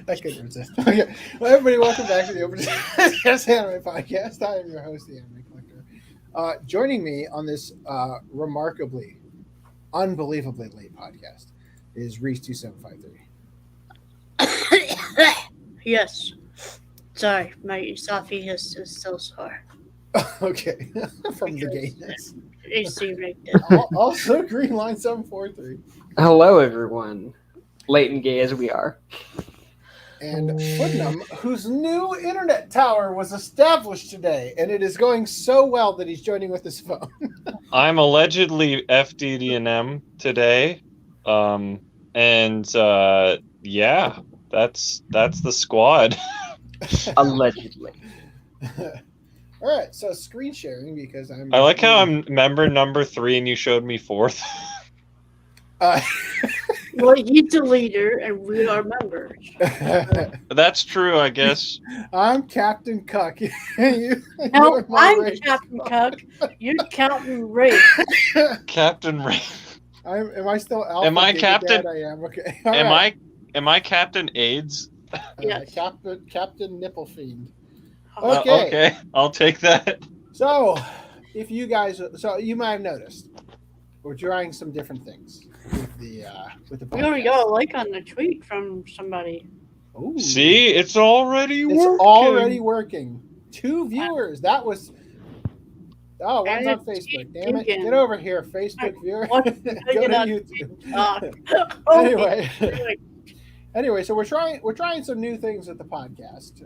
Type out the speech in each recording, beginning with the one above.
I couldn't resist. Okay. Well, everybody, welcome back to the Open Yes Anime Podcast. I am your host, the Anime Collector. Joining me on this remarkably, unbelievably late podcast is Reese2753. Yes. Sorry, my esophagus is still sore. Okay. From the gayness. AC rigged Also, Green Line 743. Hello, everyone. Late and gay as we are. And Putnam, whose new internet tower was established today, and it is going so well that he's joining with his phone. I'm allegedly FDDNM today, yeah, that's the squad. Allegedly. All right, so screen sharing because I'm. I like how I'm member number 3 and you showed me 4th. Well, he's the leader, and we are members. That's true, I guess. I'm Captain Cuck. No, I'm Captain Cuck. You're Captain Ray. Captain Ray. Am I still Alpha? Am I Captain? I am. Okay. Am I Captain AIDS? Yes. Captain Nipple Fiend. Okay. Okay, I'll take that. So, if you guys, you might have noticed, we're trying some different things with the podcast. We already got a like on the tweet from somebody. Ooh. See, it's already working. It's already working. 2 viewers. That was. Oh, one's on Facebook. Damn it! Get over here, Facebook viewer. Go to YouTube. Anyway, so we're trying some new things with the podcast,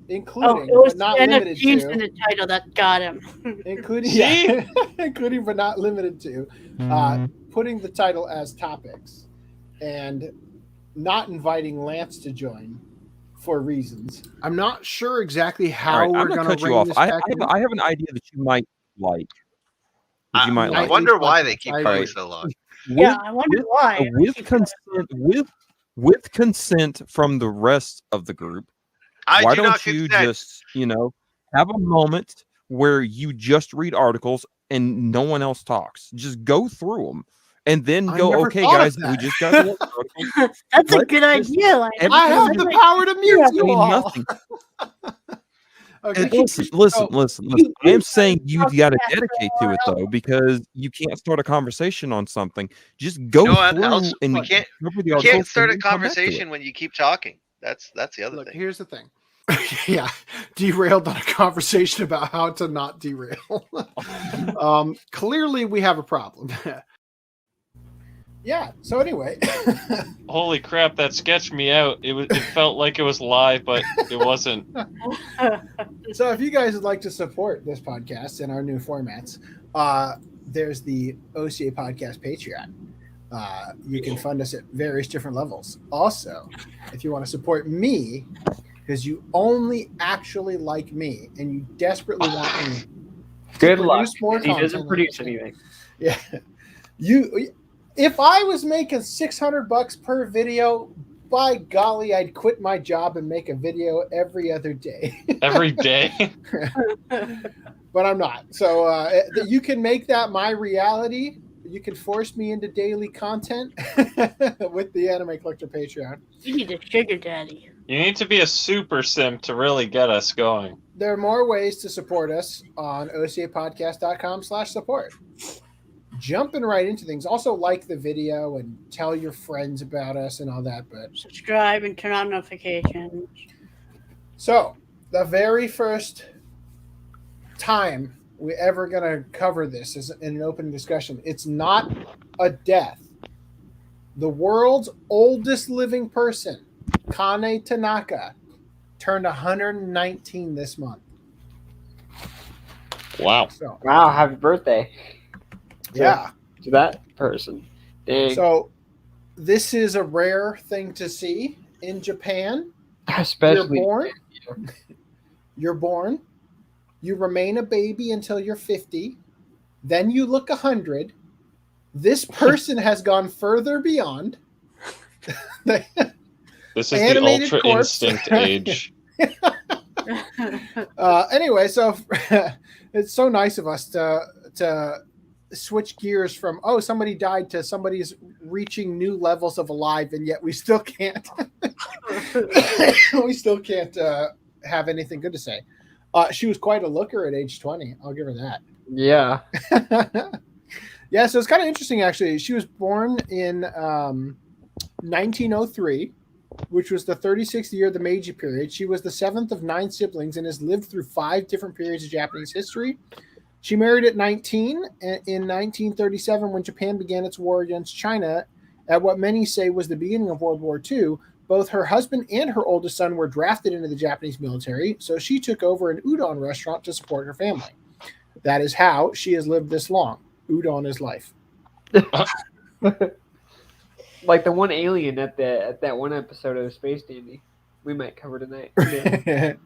including it was but not the limited NFTs to in the title that got him. including but not limited to putting the title as topics and not inviting Lance to join for reasons. I'm not sure exactly how we're going to cut you off. I have an idea that you might like. I wonder why they keep going so long. I wonder why. With consent from the rest of the group, why don't you just, have a moment where you just read articles and no one else talks? Just go through them and then go, okay, guys, we just got to look at articles. That's a good idea. Like, I have the power to mute you all. Nothing. Okay. Listen. I am saying you got to dedicate to it though, because you can't start a conversation on something. Just go through and you can't start a conversation when you keep talking. That's the other thing. Here's the thing. Yeah, derailed on a conversation about how to not derail. Clearly, we have a problem. Yeah. So anyway, Holy crap! That sketched me out. It felt like it was live, but it wasn't. So if you guys would like to support this podcast and our new formats, there's the OCA Podcast Patreon. You can fund us at various different levels. Also, if you want to support me, because you only actually like me and you desperately want me Good luck. More he doesn't produce anything. Yeah. If I was making $600 per video, by golly, I'd quit my job and make a video every other day. Every day? But I'm not. So you can make that my reality. You can force me into daily content with the Anime Collector Patreon. You need a sugar daddy. You need to be a super simp to really get us going. There are more ways to support us on ocapodcast.com/support. Jumping right into things. Also like the video and tell your friends about us and all that. But subscribe and turn on notifications. So the very first time we ever gonna cover this is in an open discussion. It's not a death. The world's oldest living person, Kane Tanaka, turned 119 this month. Wow. So, wow, happy birthday. Yeah. To that person. Dang. So this is a rare thing to see in Japan. Especially You're born. You remain a baby until you're 50. Then you look 100. This person has gone further beyond. This is the Ultra Instinct age. Anyway, so it's so nice of us to switch gears from somebody died to somebody's reaching new levels of alive, and yet we still can't we still can't have anything good to say. She was quite a looker at age 20. I'll give her that. Yeah. Yeah, so it's kind of interesting, actually. She was born in 1903, which was the 36th year of the Meiji period. She was the 7th of 9 siblings and has lived through 5 different periods of Japanese history. She married at 19 in 1937 when Japan began its war against China at what many say was the beginning of World War II. Both her husband and her oldest son were drafted into the Japanese military, so she took over an udon restaurant to support her family. That is how she has lived this long. Udon is life. Like the one alien at that one episode of Space Dandy. We might cover tonight.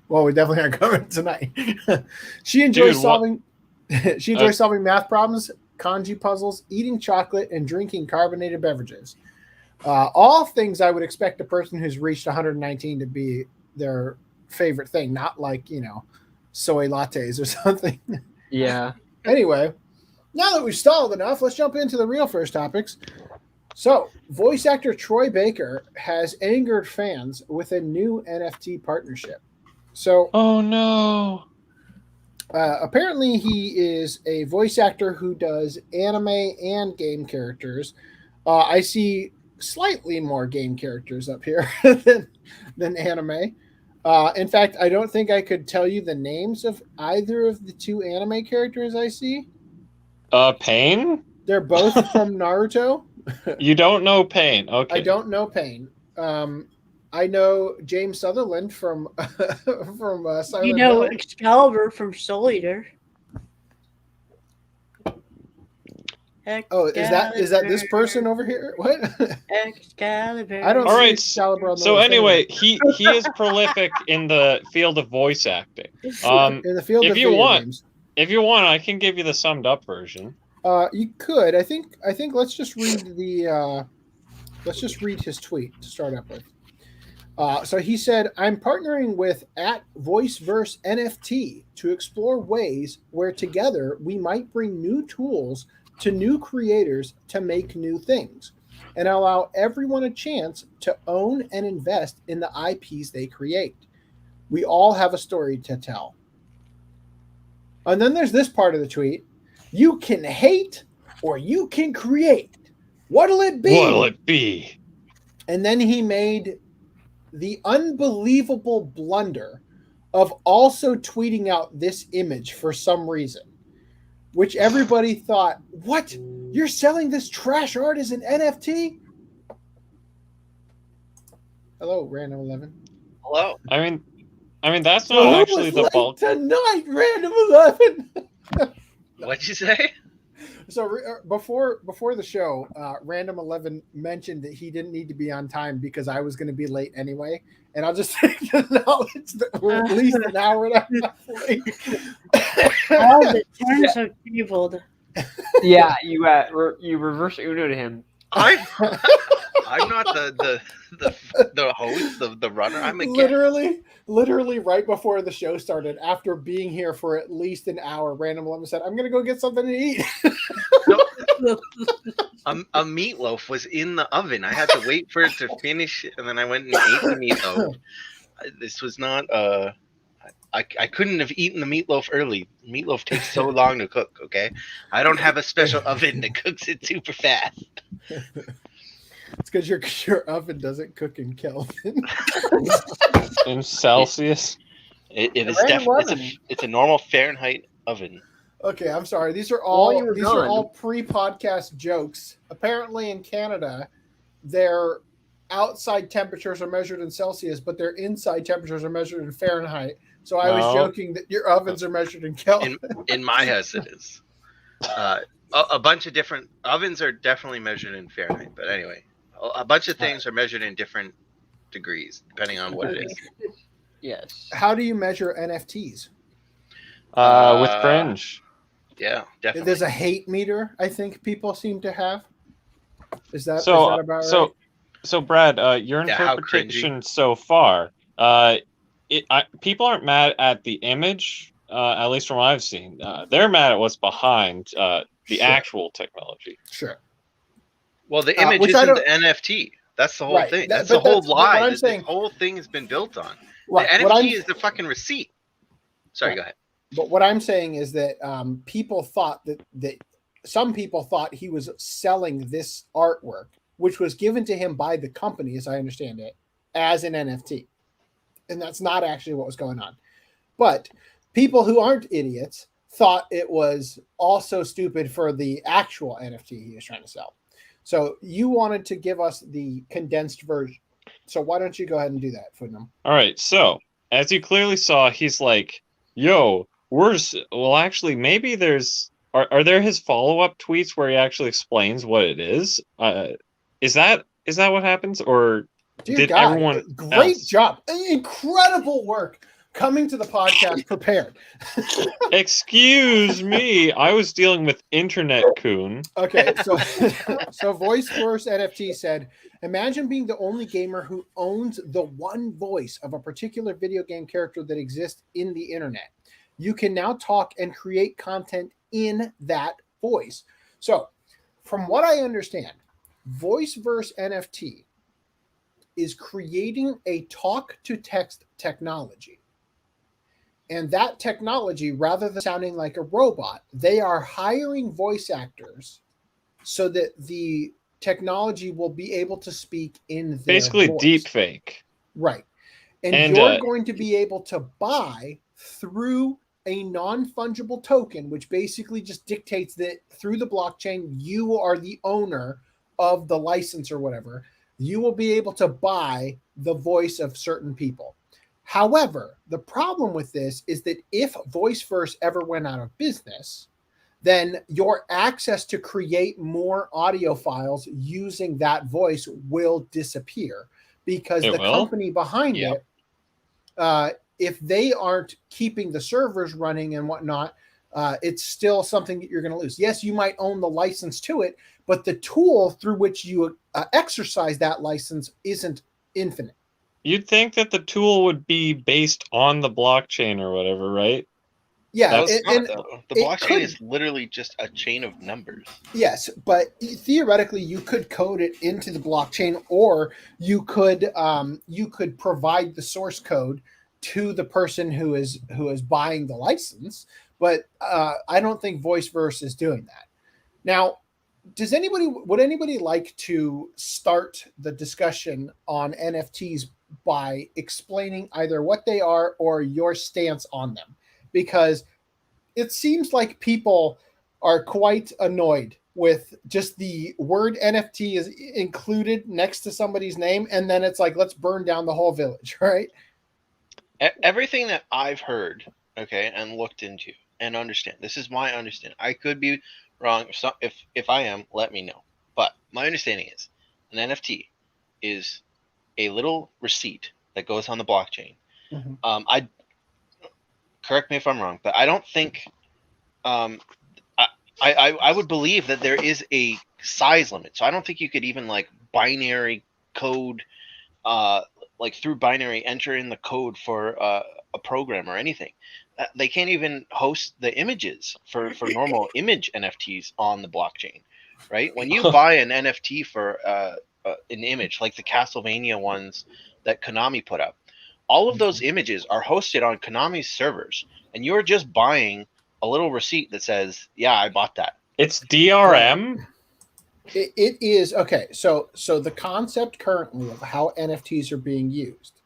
Well, we definitely aren't covering tonight. She enjoys solving math problems, kanji puzzles, eating chocolate, and drinking carbonated beverages. All things I would expect a person who's reached 119 to be their favorite thing, not like, soy lattes or something. Yeah. Anyway, now that we've stalled enough, let's jump into the real first topics. So, voice actor Troy Baker has angered fans with a new NFT partnership. So, oh no. Apparently he is a voice actor who does anime and game characters. I see slightly more game characters up here than anime. In fact, I don't think I could tell you the names of either of the 2 anime characters I see. Pain? They're both from Naruto. You don't know Pain. Okay. I don't know Pain. I know James Sutherland from Silent Hill. Excalibur from Soul Eater. Oh, is that this person over here? What? Excalibur. I don't All see right. Excalibur on the So list anyway, he is prolific in the field of voice acting. in the field if of you video want, games. If you want, I can give you the summed up version. You could. I think let's just read his tweet to start up with. So he said, I'm partnering with @VoiceVerse NFT to explore ways where together we might bring new tools to new creators to make new things and allow everyone a chance to own and invest in the IPs they create. We all have a story to tell. And then there's this part of the tweet. You can hate or you can create. What'll it be? What'll it be? And then he made the unbelievable blunder of also tweeting out this image for some reason, which everybody thought, what? You're selling this trash art as an NFT? Hello, Random 11. Hello. I mean that's not actually the bulk. Tonight, Random 11. What'd you say? So before the show, Random 11 mentioned that he didn't need to be on time because I was going to be late anyway. And I'll just acknowledge that we're at least an hour and a half late. All the turns are tabled. Yeah, you reverse Uno to him. I'm not the host, the runner. I'm a guest. Literally right before the show started, after being here for at least an hour, Random 11 said, I'm going to go get something to eat. A meatloaf was in the oven. I had to wait for it to finish, and then I went and ate the meatloaf. This was not I couldn't have eaten the meatloaf early. Meatloaf takes so long to cook, okay? I don't have a special oven that cooks it super fast. It's because your oven doesn't cook in Kelvin. In Celsius? It is definitely it's a normal Fahrenheit oven. Okay, I'm sorry. These are all pre-podcast jokes. Apparently in Canada, their outside temperatures are measured in Celsius, but their inside temperatures are measured in Fahrenheit. So I was joking that your ovens are measured in Kelvin. In my house, it is. A bunch of different ovens are definitely measured in Fahrenheit, but anyway, a bunch of things are measured in different degrees depending on what it is. Yes. How do you measure NFTs? With cringe. Yeah, definitely. There's a hate meter, I think people seem to have. Is that about right? So Brad, your interpretation so far, people aren't mad at the image, at least from what I've seen. They're mad at what's behind the actual technology. Sure. Well, the image isn't the NFT. That's the whole thing. That's the whole lie that this whole thing has been built on. Right. The NFT is the fucking receipt. Sorry, go ahead. But what I'm saying is that people thought that some people thought he was selling this artwork, which was given to him by the company, as I understand it, as an NFT. And that's not actually what was going on. But people who aren't idiots thought it was also stupid for the actual NFT he was trying to sell. So you wanted to give us the condensed version. So why don't you go ahead and do that, Footnum? All right. So as you clearly saw, he's like, yo, actually, maybe there's... Are there his follow-up tweets where he actually explains what it is? Is that what happens? Or did everyone... Great job. Incredible work. Coming to the podcast prepared. Excuse me, I was dealing with internet coon. Okay, so VoiceVerse NFT said, imagine being the only gamer who owns the one voice of a particular video game character that exists in the internet. You can now talk and create content in that voice. So, from what I understand, VoiceVerse NFT is creating a talk-to-text technology. And that technology, rather than sounding like a robot, they are hiring voice actors so that the technology will be able to speak in their basically voice. Deep fake. Right. And you're going to be able to buy through a non-fungible token, which basically just dictates that through the blockchain, you are the owner of the license or whatever. You will be able to buy the voice of certain people. However, the problem with this is that if VoiceVerse ever went out of business, then your access to create more audio files using that voice will disappear because company behind it, if they aren't keeping the servers running and whatnot, it's still something that you're going to lose. Yes, you might own the license to it, but the tool through which you exercise that license isn't infinite. You'd think that the tool would be based on the blockchain or whatever, right? Yeah, the blockchain is literally just a chain of numbers. Yes, but theoretically, you could code it into the blockchain, or you could provide the source code to the person who is buying the license. But I don't think VoiceVerse is doing that. Now, would anybody like to start the discussion on NFTs by explaining either what they are or your stance on them? Because it seems like people are quite annoyed with just the word NFT is included next to somebody's name, and then it's like, let's burn down the whole village, right? Everything that I've heard, and looked into and understand, this is my understanding. I could be wrong. So if I am, let me know. But my understanding is an NFT is a little receipt that goes on the blockchain. Mm-hmm. Correct me if I'm wrong, but I don't think I would believe that there is a size limit. So I don't think you could even like binary code, like through binary enter in the code for a program or anything. They can't even host the images for normal image NFTs on the blockchain, right? When you buy an NFT for an image like the Castlevania ones that Konami put up, all of those images are hosted on Konami's servers, and you're just buying a little receipt that says, yeah, I bought that. It's DRM? It is. Okay, so the concept currently of how NFTs are being used,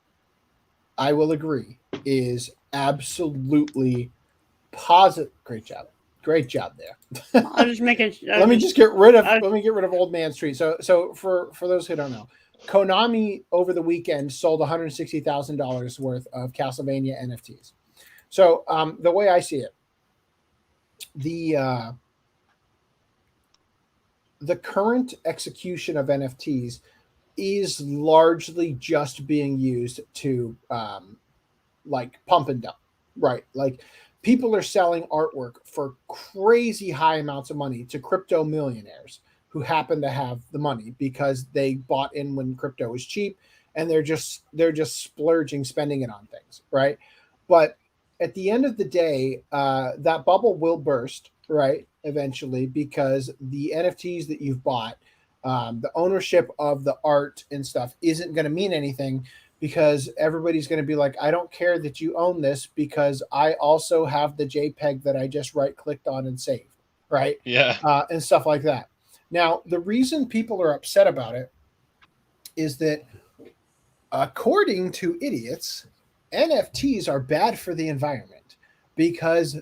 I will agree, is absolutely positive. Great job there. I'll just make it. Let me get rid of Old Man Street. So for those who don't know, Konami over the weekend sold $160,000 worth of Castlevania NFTs. So the way I see it, the current execution of NFTs is largely just being used to like pump and dump, right? Like people are selling artwork for crazy high amounts of money to crypto millionaires who happen to have the money because they bought in when crypto was cheap, and they're just splurging, spending it on things, right? But at the end of the day, that bubble will burst, right? Eventually, because the NFTs that you've bought The ownership of the art and stuff isn't going to mean anything because everybody's going to be like, I don't care that you own this because I also have the JPEG that I just right-clicked on and saved, right? Yeah. And stuff like that. Now, the reason people are upset about it is that according to idiots, NFTs are bad for the environment because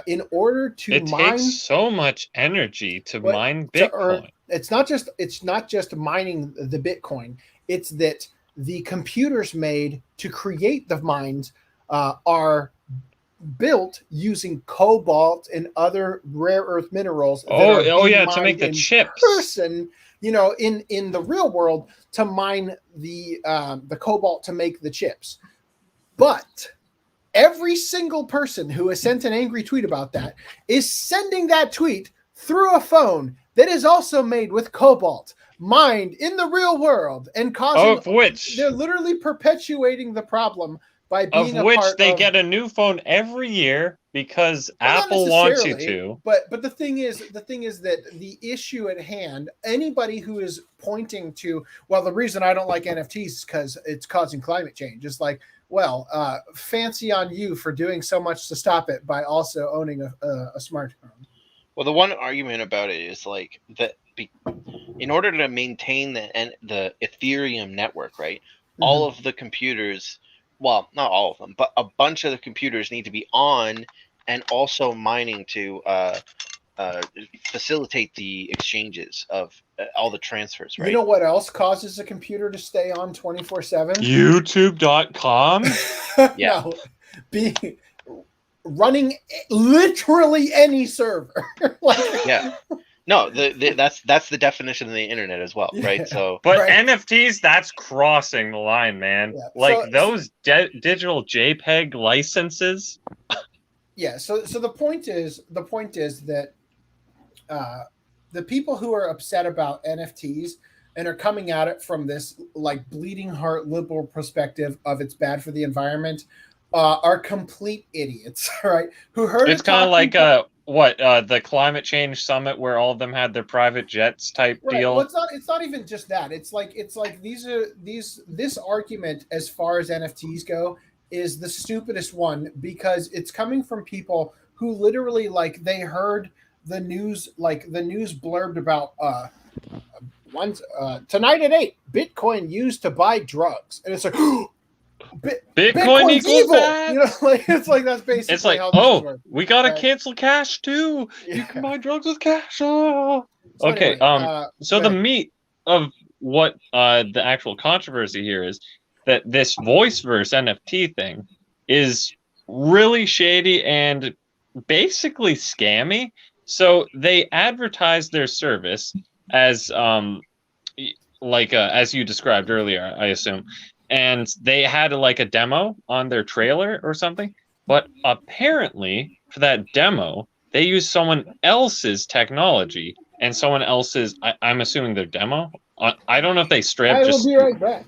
in order to it mine, takes so much energy to mine Bitcoin. It's not just mining the Bitcoin. It's that the computers made to create the mines are built using cobalt and other rare earth minerals. To make the chips. Person, in the real world, to mine the cobalt to make the chips. But every single person who has sent an angry tweet about that is sending that tweet through a phone that is also made with cobalt, mined in the real world, and causing. Of which they're literally perpetuating the problem by being get a new phone every year because Apple wants you to. But the thing is that the issue at hand, anybody who is pointing to, well, the reason I don't like NFTs is because it's causing climate change. It's like, well, fancy on you for doing so much to stop it by also owning a smartphone. Well, the one argument about it is like that in order to maintain the Ethereum network, right? Mm-hmm. All of the computers, well, not all of them, but a bunch of the computers need to be on and also mining to facilitate the exchanges of all the transfers, right? You know what else causes a computer to stay on 24/7? YouTube.com? Yeah. No, running literally any server. Yeah. No, that's the definition of the internet as well, right? Yeah. So, but right. NFTs, that's crossing the line, man. Yeah. Those digital JPEG licenses. Yeah. So the point is that the people who are upset about NFTs and are coming at it from this like bleeding heart liberal perspective of it's bad for the environment are complete idiots, right? Who heard it's kind of like the climate change summit where all of them had their private jets type deal. Well, it's not even just that. It's like this argument as far as NFTs go is the stupidest one because it's coming from people who literally like they heard the news blurbed about tonight at 8 Bitcoin used to buy drugs, and it's like Bitcoin equals evil. that. It's like that's basically. It's like, how we gotta cancel cash too. Yeah. You can buy drugs with cash. Oh. So okay. Anyway, so the meat of what the actual controversy here is that this voice verse NFT thing is really shady and basically scammy. So they advertise their service as as you described earlier, I assume. And they had like a demo on their trailer or something. But apparently for that demo, they used someone else's technology and someone else's, I'm assuming their demo. I don't know if they straight up just... I will be right back.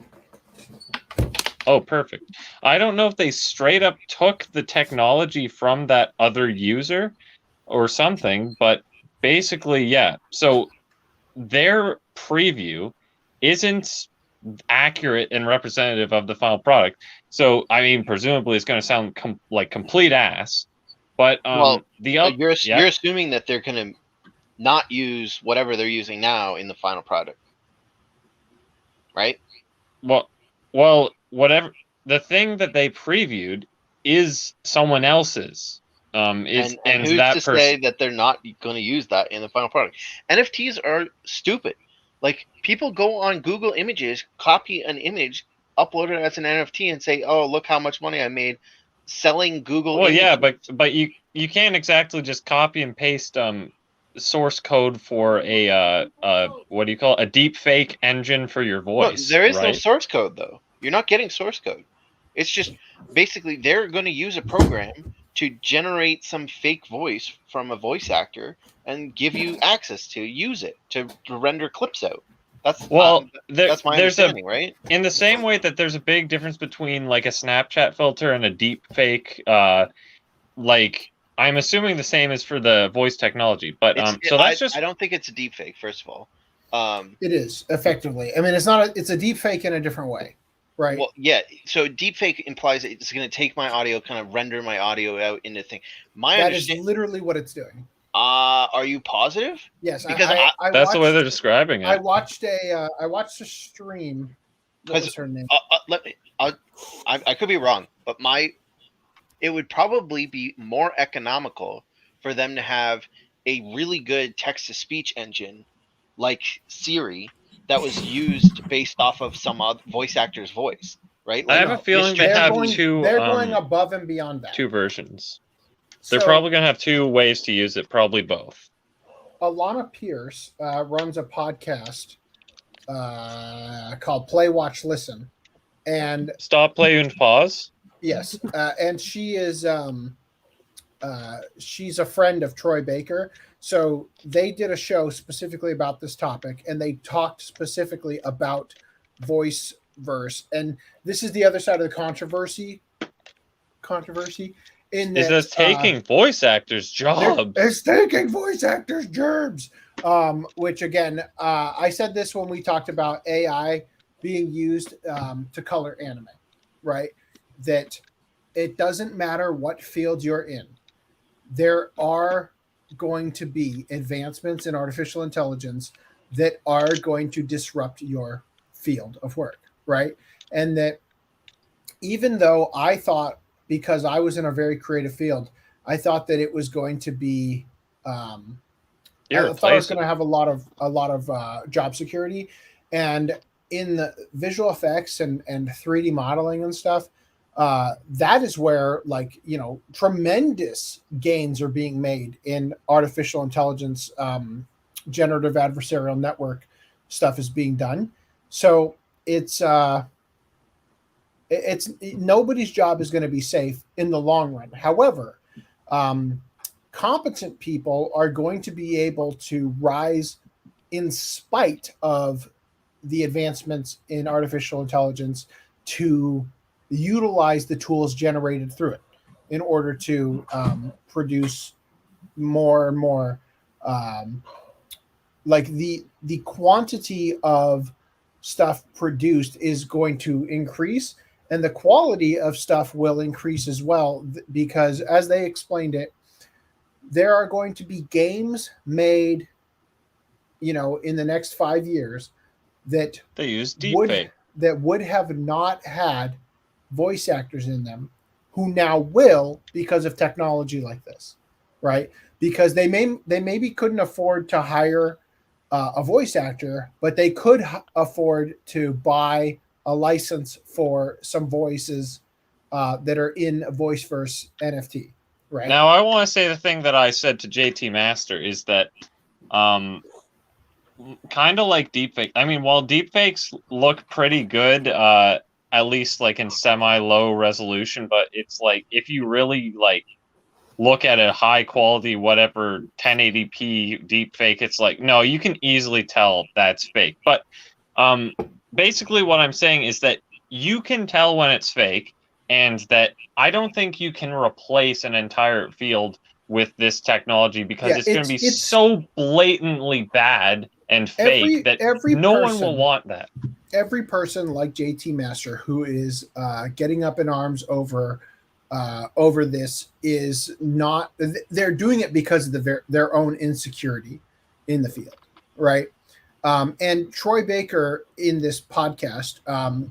Oh, perfect. I don't know if they straight up took the technology from that other user or something, but basically, yeah. So their preview isn't accurate and representative of the final product. So, I mean, presumably it's going to sound like complete ass. But you're assuming that they're going to not use whatever they're using now in the final product, right? Well, whatever the thing that they previewed is someone else's. And who's to say that they're not going to use that in the final product? NFTs are stupid. Like, people go on Google Images, copy an image, upload it as an NFT, and say, "Oh, look how much money I made selling Google." Well, images. yeah, but you can't exactly just copy and paste source code for a what do you call it? A deep fake engine for your voice. No, there is right? no source code though. You're not getting source code. It's just basically they're going to use a program to generate some fake voice from a voice actor and give you access to use it to render clips out. That's my understanding, right? In the same way that there's a big difference between like a Snapchat filter and a deep fake, like I'm assuming the same is for the voice technology. But I don't think it's a deep fake. First of all, It is effectively. I mean, it's a deep fake in a different way, right? Well, yeah. So deepfake implies that it's going to take my audio, kind of render my audio out into thing. That is literally what it's doing. Are you positive? Yes, because that's the way they're describing it. I watched a stream. What was her name? I could be wrong, but it would probably be more economical for them to have a really good text-to-speech engine like Siri that was used based off of some voice actor's voice, right? I have a feeling they have two. They're going above and beyond that. Two versions. They're probably going to have two ways to use it, probably both. Alana Pierce runs a podcast called Play, Watch, Listen. And Stop, Play, and Pause? Yes. And she is she's a friend of Troy Baker. So they did a show specifically about this topic, and they talked specifically about voice verse. And this is the other side of the controversy. It's taking voice actors' jobs. It's taking voice actors' jobs. Which again, I said this when we talked about AI being used to color anime, right? That it doesn't matter what field you're in. There are going to be advancements in artificial intelligence that are going to disrupt your field of work, right? And that even though I thought, because I was in a very creative field, I thought that it was going to be I thought I was going to have a lot of job security. And in the visual effects and 3D modeling and stuff, that is where, like, you know, tremendous gains are being made in artificial intelligence, generative adversarial network stuff is being done. So it's nobody's job is going to be safe in the long run. However, competent people are going to be able to rise in spite of the advancements in artificial intelligence to utilize the tools generated through it in order to produce more and more, like the quantity of stuff produced is going to increase, and the quality of stuff will increase as well, because as they explained it, there are going to be games made, you know, in the next 5 years that they use deepfake that would have not had voice actors in them, who now will because of technology like this, right? Because they maybe couldn't afford to hire a voice actor, but they could afford to buy a license for some voices that are in a voiceverse NFT, right? Now, I want to say the thing that I said to JT Master is that kind of like deepfake. I mean, while deepfakes look pretty good, at least like in semi-low resolution, but it's like if you really like look at a high quality whatever 1080p deepfake, it's like, no, you can easily tell that's fake. But basically what I'm saying is that you can tell when it's fake, and that I don't think you can replace an entire field with this technology, because it's going to be so blatantly bad and fake that no one will want that. Every person like JT Master who is getting up in arms over this is not. They're doing it because of their own insecurity in the field, right? And Troy Baker in this podcast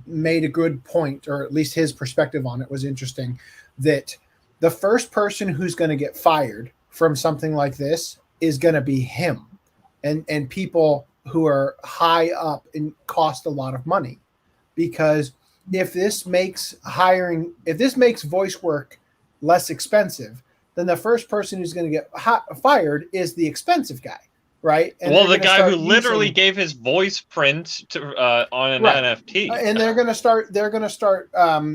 made a good point, or at least his perspective on it was interesting, that the first person who's going to get fired from something like this is going to be him, and people who are high up and cost a lot of money. Because if this makes voice work less expensive, then the first person who's going to get fired is the expensive guy, right? And well, the guy who literally gave his voice print to on an NFT, and they're going to start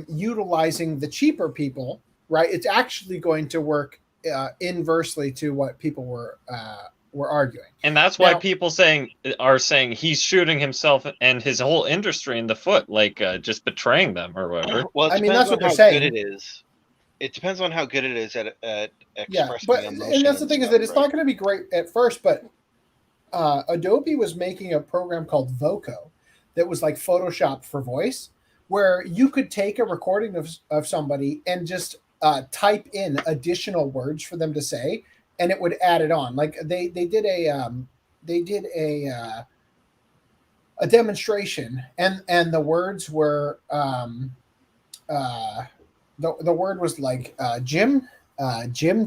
utilizing the cheaper people, right? It's actually going to work inversely to what people were arguing, and that's why people are saying he's shooting himself and his whole industry in the foot, like just betraying them or whatever. Well, I mean, that's what they're saying. It depends on how good it is at expressing emotions. And that's the thing, is that it's not going to be great at first, but Adobe was making a program called Voco that was like Photoshop for voice, where you could take a recording of somebody and just type in additional words for them to say, and it would add it on. Like they did a demonstration, and the words were the word was like Jim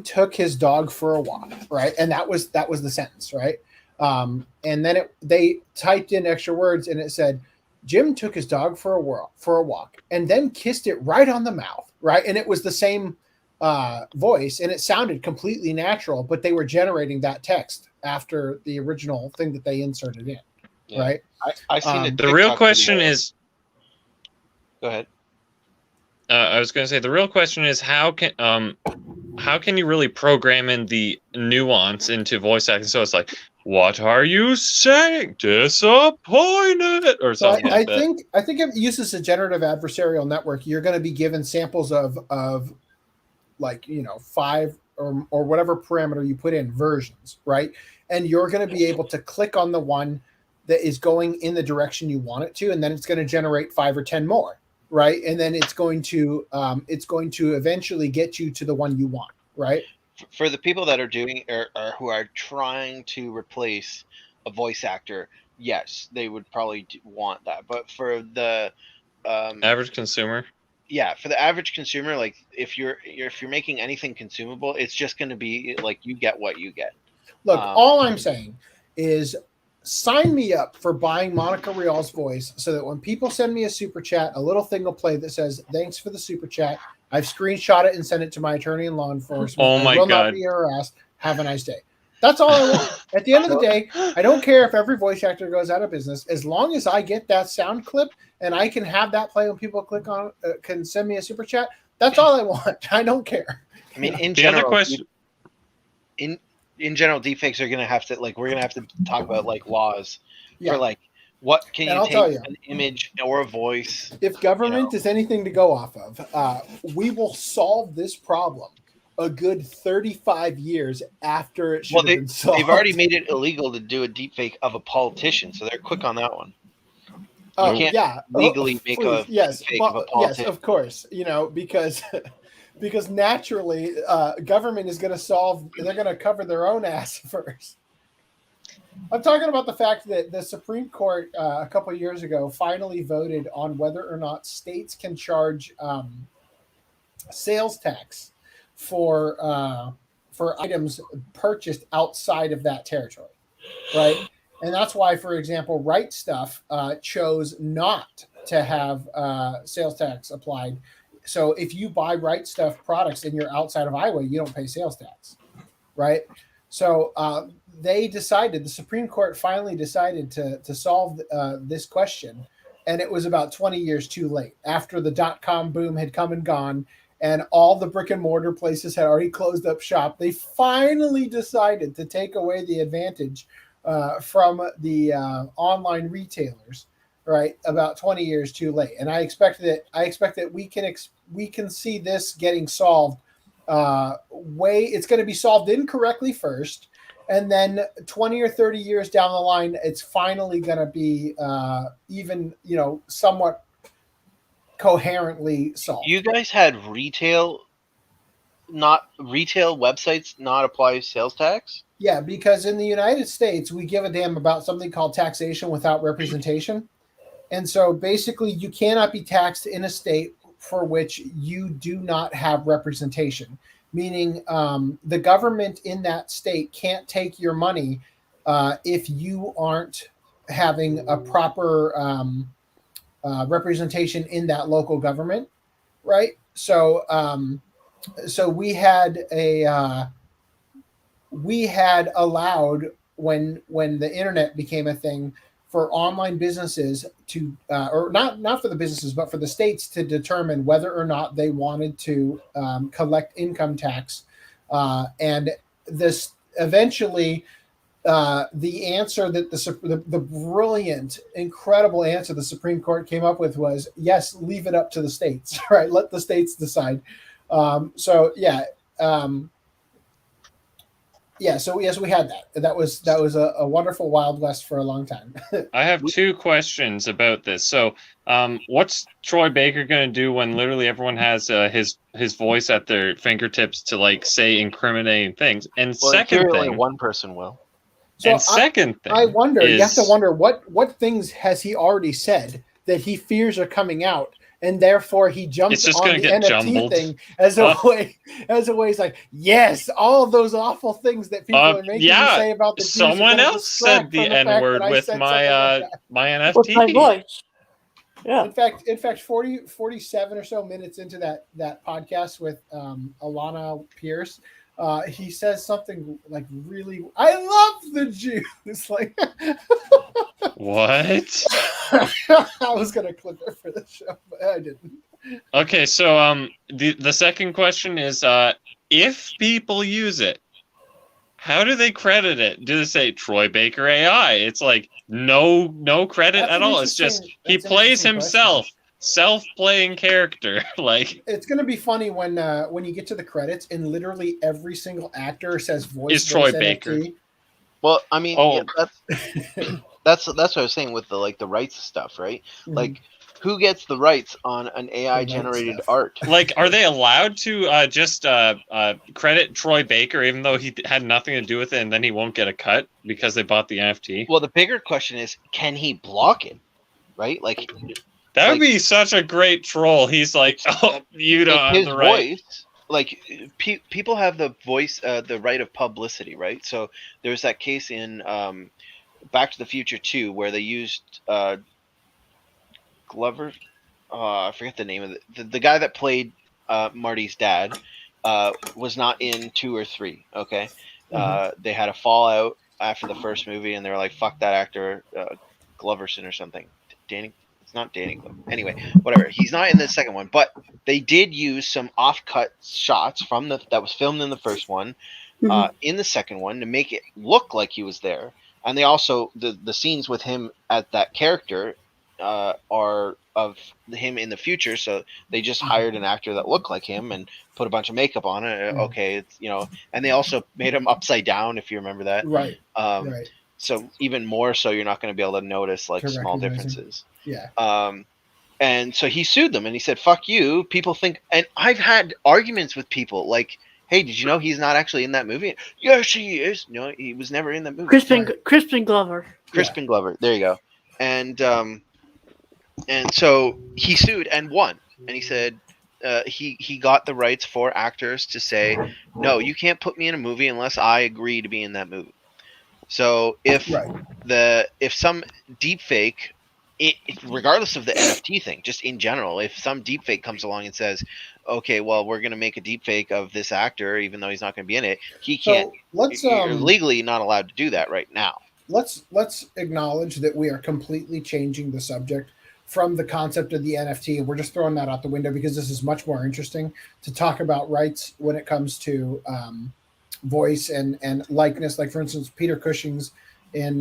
took his dog for a walk, right? And that was the sentence, right? And then they typed in extra words, and it said Jim took his dog for a walk, and then kissed it right on the mouth, right? And it was the same voice, and it sounded completely natural, but they were generating that text after the original thing that they inserted in, right? I seen it. The real question is. Go ahead. I was going to say the real question is how can you really program in the nuance into voice acting so it's like, what are you saying? Disappointed or something. I think if it uses a generative adversarial network, you're going to be given samples of like 5 or whatever parameter you put in versions, right? And you're going to be able to click on the one that is going in the direction you want it to, and then it's going to generate 5 or 10 more. Right, and then it's going to eventually get you to the one you want. Right. For the people that are doing or who are trying to replace a voice actor, yes, they would probably want that. But for the average consumer, for the average consumer, like if you're making anything consumable, it's just going to be like you get what you get. Look, all I'm saying is, sign me up for buying Monica Real's voice so that when people send me a super chat, a little thing will play that says, "Thanks for the super chat. I've screenshot it and sent it to my attorney and law enforcement. Oh my I will God. not be harassed. Have a nice day." That's all I want. At the end of the day, I don't care if every voice actor goes out of business. As long as I get that sound clip and I can have that play when people click on can send me a super chat, that's all I want. I don't care. I mean, in the general, other question. In general, deepfakes are going to have to we're going to have to talk about like laws for like what can you take an image or a voice. If government is anything to go off of, we will solve this problem a good 35 years after it should have been solved. They've already made it illegal to do a deepfake of a politician, so they're quick on that one. Oh, you can't legally make a fake of a politician. Yes, of course. Because naturally, government is going to they're going to cover their own ass first. I'm talking about the fact that the Supreme Court a couple of years ago finally voted on whether or not states can charge sales tax for items purchased outside of that territory, right? And that's why, for example, Right Stuf chose not to have sales tax applied. So if you buy Right Stuf products and you're outside of Iowa, you don't pay sales tax, right? So the Supreme Court finally decided to solve this question, and it was about 20 years too late. After the .com boom had come and gone, and all the brick and mortar places had already closed up shop, they finally decided to take away the advantage from the online retailers. Right, about 20 years too late, and I expect that we can see this getting solved. It's going to be solved incorrectly first, and then 20 or 30 years down the line, it's finally going to be somewhat coherently solved. You guys had retail websites not apply sales tax? Yeah, because in the United States, we give a damn about something called taxation without representation. And so basically you cannot be taxed in a state for which you do not have representation, meaning the government in that state can't take your money if you aren't having a proper representation in that local government, right? So we had allowed when the internet became a thing for online businesses to, or not for the businesses, but for the states to determine whether or not they wanted to collect income tax. And this eventually, the answer that the brilliant, incredible answer the Supreme Court came up with was, yes, leave it up to the states, right? Let the states decide. Yeah, so yes, we had that. That was a wonderful Wild West for a long time. I have two questions about this. So, what's Troy Baker going to do when literally everyone has his voice at their fingertips to like say incriminating things? And Well, second only thing, one person will. So and second thing, I wonder. is, You have to wonder what things has he already said that he fears are coming out, and therefore he jumps It's just on gonna the get NFT jumbled. thing as a way. He's like, yes, all of those awful things that people are making me say about the Jews are someone gonna else said distract the from fact N word that I with said my something like that. my NFT. With my voice. Yeah. In fact, 47 or so minutes into that podcast with Alana Pierce, he says something like, really, I love the Jews. Like, What? I was gonna clip it for the show, but I didn't. Okay, so the second question is if people use it, how do they credit it? Do they say Troy Baker AI? It's like no credit That's at an all. It's just he that's an plays interesting himself, self-playing character. Like, It's gonna be funny when you get to the credits and literally every single actor says voice Is Troy voice Baker. NFT. Well, I mean, Oh. yeah, that's what I was saying with the rights stuff, right? Mhm. Like, who gets the rights on an AI rights generated stuff. art? like, are they allowed to just credit Troy Baker even though he had nothing to do with it, and then he won't get a cut because they bought the NFT? Well, the bigger question is, can he block it? Right? Like, That would be such a great troll. He's like, oh, you don't have his the right. voice. Like, people have the voice, the right of publicity, right? So there's that case in Back to the Future 2 where they used Glover. I forget the name of the guy that played Marty's dad. Was not in 2 or 3. Okay, they had a fallout after the first movie, and they were like, "Fuck that actor, Gloverson or something." Danny, it's not Danny Glover. Anyway, whatever. He's not in the second one, but they did use some off-cut shots from that was filmed in the first one, in the second one to make it look like he was there. And they also the scenes with him at that character are of him in the future, so they just hired an actor that looked like him and put a bunch of makeup on it. Okay, it's and they also made him upside down, if you remember that. Right. Right. So even more so, you're not going to be able to notice like small differences. Yeah. And so he sued them and he said, "Fuck you." People think, and I've had arguments with people like, "Hey, did you know he's not actually in that movie?" Yes, he is. No, he was never in that movie. Crispin Glover. Crispin Glover. There you go. And so he sued and won. And he said he got the rights for actors to say, "No, you can't put me in a movie unless I agree to be in that movie." So if some deep fake, regardless of the NFT thing, just in general, if some deep fake comes along and says, "Okay, well, we're going to make a deep fake of this actor, even though he's not going to be in it," he can't. You're legally not allowed to do that right now. Let's acknowledge that we are completely changing the subject from the concept of the NFT. We're just throwing that out the window because this is much more interesting to talk about rights when it comes to voice and likeness. Like, for instance, Peter Cushing's in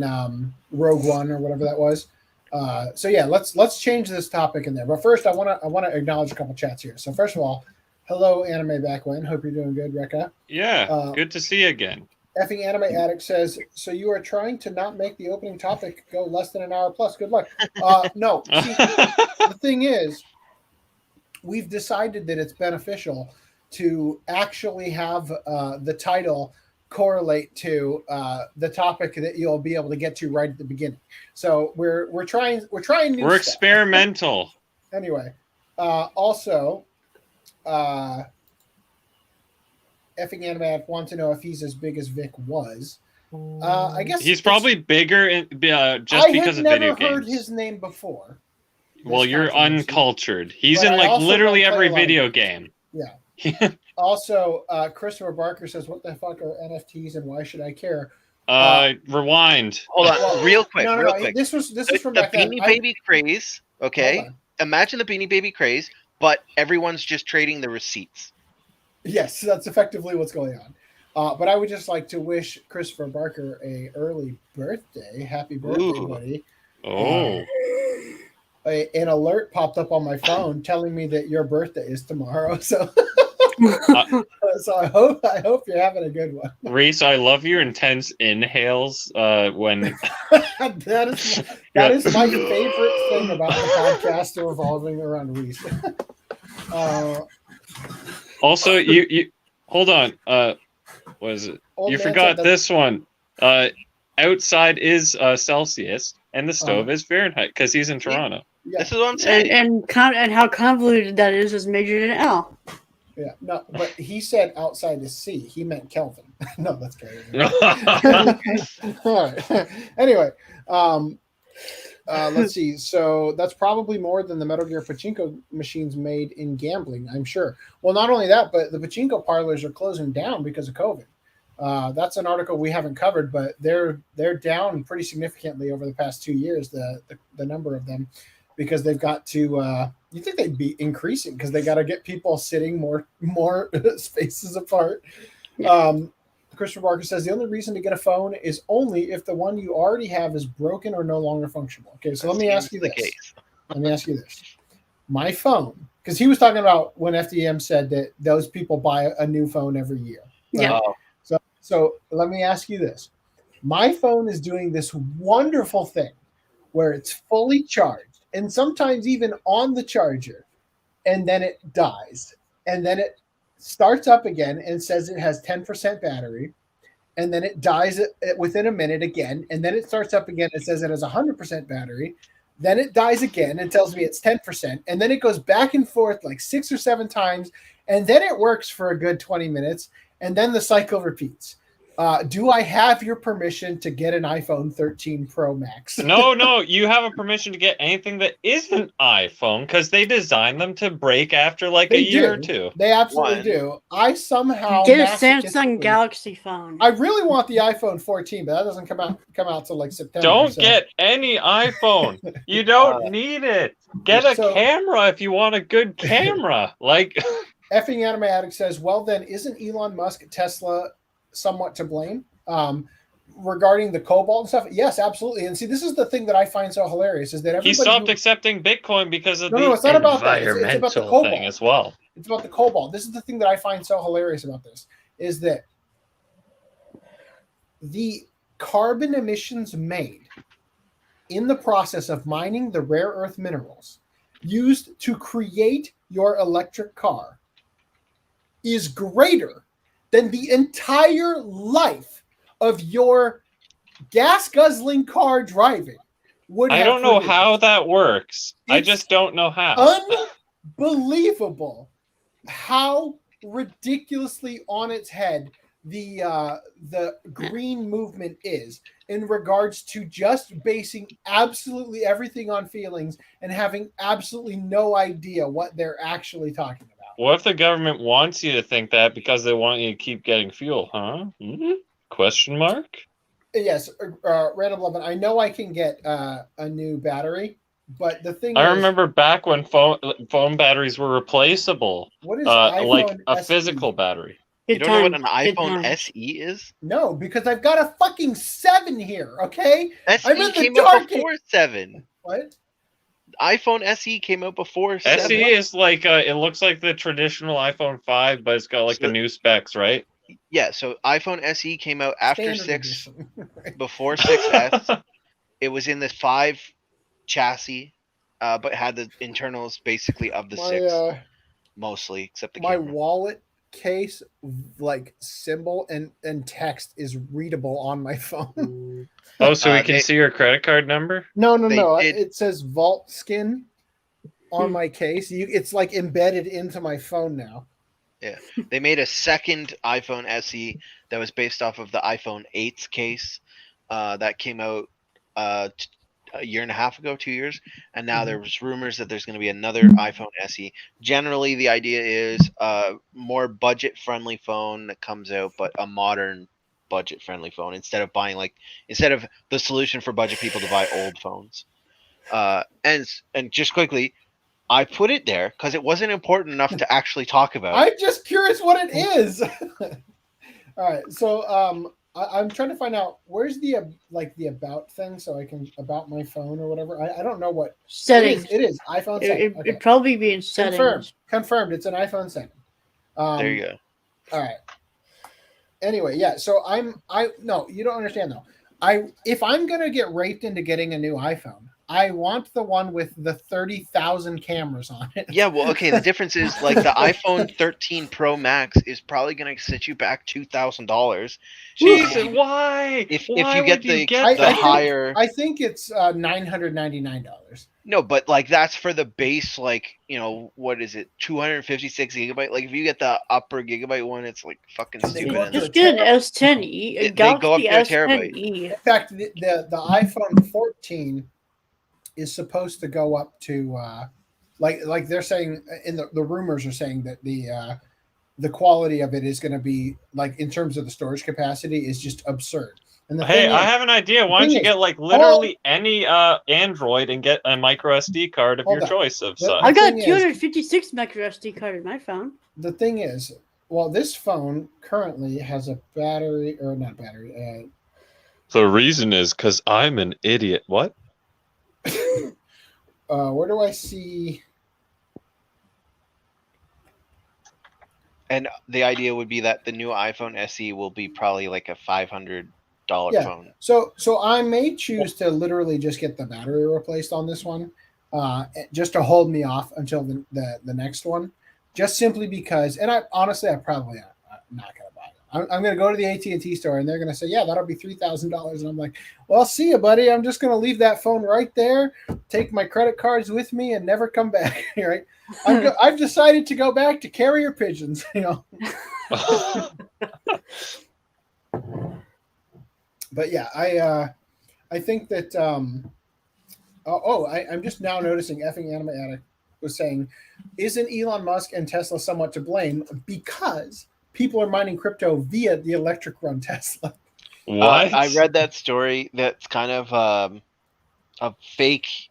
Rogue One or whatever that was. So yeah, let's change this topic in there. But first, I want to acknowledge a couple chats here. So first of all, hello, Anime Back When. Hope you're doing good, Rekka. Yeah, good to see you again. Effing Anime Addict says, so you are trying to not make the opening topic go less than an hour plus. Good luck. No. See, the thing is, we've decided that it's beneficial to actually have the title correlate to the topic that you'll be able to get to right at the beginning. So we're trying new We're stuff. experimental. Anyway, also effing Animat wants to know if he's as big as Vic was. I guess he's probably bigger just because of video games. I have never heard his name before. Well, you're uncultured. He's in like literally every video game. Yeah. Also, Christopher Barker says, "What the fuck are NFTs and why should I care?" Rewind. Hold on, real quick. Quick. This is from the Beanie Baby craze. Okay, imagine the Beanie Baby craze, but everyone's just trading the receipts. Yes, that's effectively what's going on. But I would just like to wish Christopher Barker a early birthday. Happy birthday, buddy. Oh. An alert popped up on my phone telling me that your birthday is tomorrow. So So I hope you're having a good one. Reese, I love your intense inhales when that is my favorite thing about the podcast revolving around Reese. Also, you hold on. What is it? You forgot this one. Outside is Celsius, and the stove is Fahrenheit because he's in Toronto. Yeah. This is what I'm saying. And how convoluted that is measured in L. Yeah, no, but he said outside is C. He meant Kelvin. No, that's crazy. All right. Anyway, let's see. So that's probably more than the Metal Gear pachinko machines made in gambling, I'm sure. Well, not only that, but the pachinko parlors are closing down because of COVID. That's an article we haven't covered, but they're down pretty significantly over the past 2 years. The number of them, because they've got to. You think they'd be increasing because they got to get people sitting more spaces apart. Christopher Barker says the only reason to get a phone is only if the one you already have is broken or no longer functional. Okay, so let me ask you this. Let me ask you this. My phone, because he was talking about when FDM said that those people buy a new phone every year. Yeah. So let me ask you this. My phone is doing this wonderful thing where it's fully charged and sometimes even on the charger, and then it dies. And then it starts up again and says it has 10% battery, and then it dies within a minute again, and then it starts up again and says it has 100% battery. Then it dies again and tells me it's 10%, and then it goes back and forth like 6 or 7 times, and then it works for a good 20 minutes, and then the cycle repeats. Do I have your permission to get an iPhone 13 Pro Max? No, you have a permission to get anything that isn't iPhone because they designed them to break after like a year or two. They absolutely do. I somehow get a Samsung Galaxy phone. I really want the iPhone 14, but that doesn't come out till like September. Don't get any iPhone. You don't need it. Get a camera if you want a good camera. Like effing Anime Addict says, well then, isn't Elon Musk Tesla somewhat to blame regarding the cobalt and stuff? Yes, absolutely. And see, this is the thing that I find so hilarious is that everybody he stopped accepting Bitcoin because of the it's not about that. It's about the cobalt thing as well. It's about the cobalt. This is the thing that I find so hilarious about this is that the carbon emissions made in the process of mining the rare earth minerals used to create your electric car is greater than the entire life of your gas-guzzling car driving would have. I don't know how that works. I just don't know how. Unbelievable how ridiculously on its head the green movement is in regards to just basing absolutely everything on feelings and having absolutely no idea what they're actually talking about. What if the government wants you to think that because they want you to keep getting fuel, huh? Mm-hmm. Question mark? Yes, Random 11. I know I can get a new battery, but the thing I remember back when phone batteries were replaceable. What is like a SE? Physical battery? You don't know what an iPhone SE is? No, because I've got a fucking 7 here, okay? SE came out before 7. What? iPhone SE came out before 7. SE is like it looks like the traditional iPhone 5, but it's got like the new specs, right? Yeah, so iPhone SE came out after 6, before 6S. It was in the 5 chassis, but had the internals basically of the 6, mostly, except the camera. My wallet case, like symbol and text is readable on my phone. Oh, so we can see your credit card number? No. It says Vault Skin on my case. It's like embedded into my phone now. Yeah, they made a second iPhone SE that was based off of the iPhone 8's case that came out a year and a half ago, 2 years, and now there was rumors that there's going to be another iPhone SE. Generally, the idea is a more budget-friendly phone that comes out, but a modern budget-friendly phone instead of the solution for budget people to buy old phones. And just quickly, I put it there because it wasn't important enough to actually talk about. I'm just curious what it is. All right, so I'm trying to find out where's the about thing so I can about my phone or whatever. I don't know what settings. It is iPhone 7. It'd probably be in settings. Confirmed. It's an iPhone 7. There you go. All right. Anyway, yeah. So no, you don't understand though. If I'm gonna get raped into getting a new iPhone, I want the one with the 30,000 cameras on it. Yeah, well, okay. The difference is like the iPhone 13 Pro Max is probably going to set you back $2,000. Jesus, why? If Why you get would the that? higher, I think it's $999. no, but like that's for the base, like what is it, 256 gigabyte? Like if you get the upper gigabyte one, it's like fucking stupid. Just get an S10e. They go up Galaxy to a terabyte. S10e. In fact, the iPhone 14 is supposed to go up to like they're saying in the rumors are saying that the quality of it is going to be like in terms of the storage capacity is just absurd. And Hey, I have an idea. Why don't you get like literally any Android and get a micro SD card of your choice of size? I got 256 micro SD card in my phone. The thing is, well, this phone currently has a battery or not battery. The reason is because I'm an idiot. What? Where do I see? And the idea would be that the new iPhone SE will be probably like a $500 phone. So I may choose to literally just get the battery replaced on this one, just to hold me off until the next one, just simply because. And I honestly, I'm probably not gonna buy it. I'm gonna go to the AT&T store and they're gonna say, yeah, that'll be $3,000, and I'm like, well, see you, buddy. I'm just gonna leave that phone right there, take my credit cards with me, and never come back. Right? I've decided to go back to carrier pigeons. But yeah, I think that I'm just now noticing effing Anime Addict was saying, isn't Elon Musk and Tesla somewhat to blame because people are mining crypto via the electric run Tesla? What? I read that story. That's kind of a fake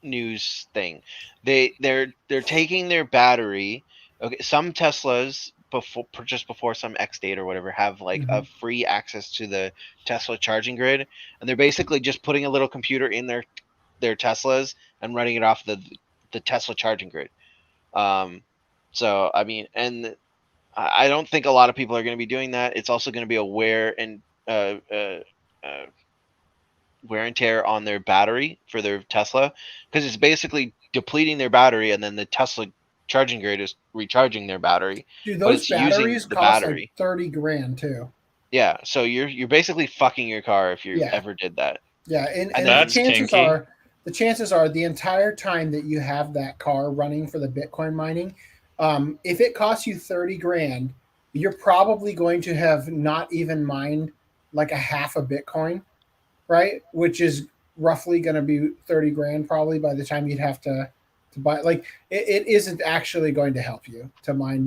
news thing. They're taking their battery. Okay, some Teslas before some X date or whatever have like a free access to the Tesla charging grid, and they're basically just putting a little computer in their Teslas and running it off the Tesla charging grid. So I mean, and I don't think a lot of people are going to be doing that. It's also going to be a wear and tear on their battery for their Tesla, because it's basically depleting their battery, and then the Tesla charging grid is recharging their battery. Dude, those batteries cost like $30,000 too. Yeah, so you're basically fucking your car if you ever did that. Yeah, and the chances are the entire time that you have that car running for the Bitcoin mining, if it costs you $30,000, you're probably going to have not even mined like a half a Bitcoin, right? Which is roughly going to be $30,000 probably by the time you'd have to buy. Like it isn't actually going to help you to mine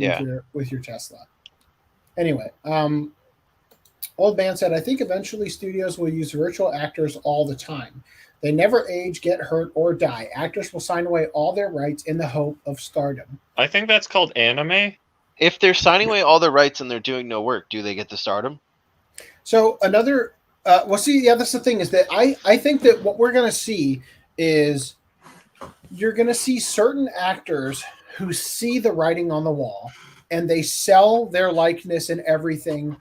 with your Tesla. Anyway, Old Man said, I think eventually studios will use virtual actors all the time. They never age, get hurt, or die. Actors will sign away all their rights in the hope of stardom. I think that's called anime. If they're signing away all their rights and they're doing no work, do they get the stardom? So another, that's the thing is that I think that what we're going to see is you're going to see certain actors who see the writing on the wall and they sell their likeness and everything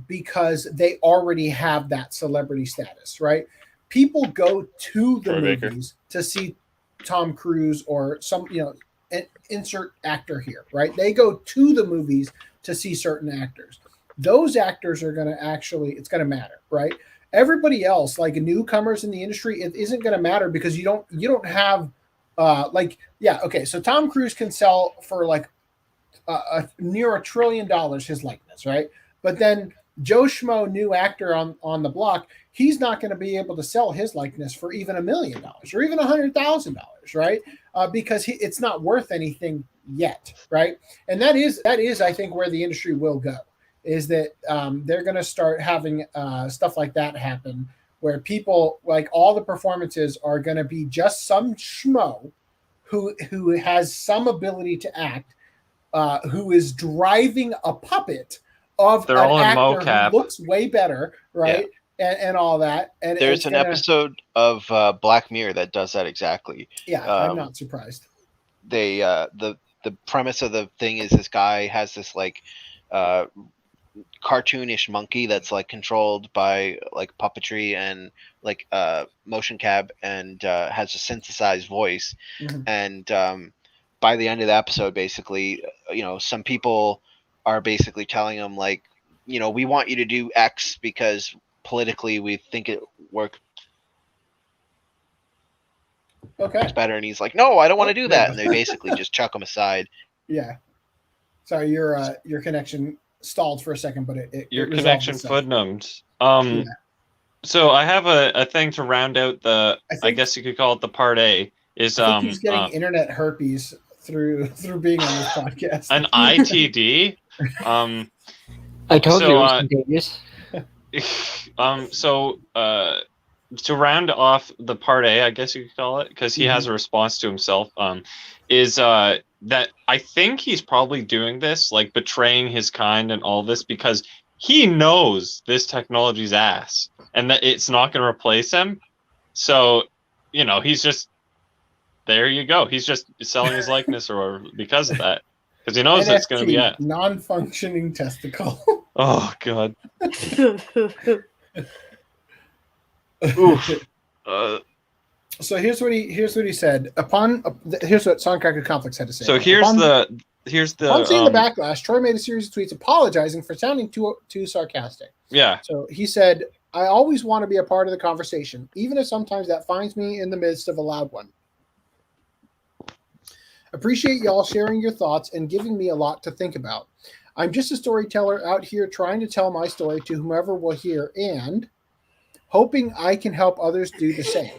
because they already have that celebrity status, right? People go to the movies to see Tom Cruise or some, insert actor here, right? They go to the movies to see certain actors. Those actors are going to it's going to matter, right? Everybody else, like newcomers in the industry, it isn't going to matter because you don't have so Tom Cruise can sell for like near $1 trillion his likeness, right? But then Joe Schmo, new actor on the block, he's not going to be able to sell his likeness for even $1 million or even $100,000, right? Because it's not worth anything yet, right? And that is, I think, where the industry will go, is that they're going to start having stuff like that happen, where people, like, all the performances are going to be just some schmo who has some ability to act, who is driving a puppet of an actor who looks way better, right? Yeah. And all that. And there's an episode of Black Mirror that does that exactly. Yeah, I'm not surprised. They premise of the thing is this guy has this like cartoonish monkey that's like controlled by like puppetry and like motion cab and has a synthesized voice. And by the end of the episode, basically, some people are basically telling him like, we want you to do X because politically we think it works better. And he's like, no, I don't want to do that. And they basically just chuck him aside. Yeah. Sorry, your connection stalled for a second, but your connection footnotes. So I have a thing to round out I guess you could call it the part A. Is I think he's getting internet herpes through being on this podcast. An ITD. I told you it was contagious. So to round off the part A, I guess you could call it, because he has a response to himself. Is that I think he's probably doing this, like betraying his kind and all this, because he knows this technology's ass and that it's not going to replace him. So, he's just, there you go. He's just selling his likeness or because of that, because he knows it's going to be at non-functioning testicle. Oh God. Oof. So here's what he said. Here's what Soundcracker Complex had to say. So here's the upon seeing the backlash, Troy made a series of tweets apologizing for sounding too sarcastic. Yeah. So he said, "I always want to be a part of the conversation, even if sometimes that finds me in the midst of a loud one. Appreciate y'all sharing your thoughts and giving me a lot to think about. I'm just a storyteller out here trying to tell my story to whomever will hear and hoping I can help others do the same.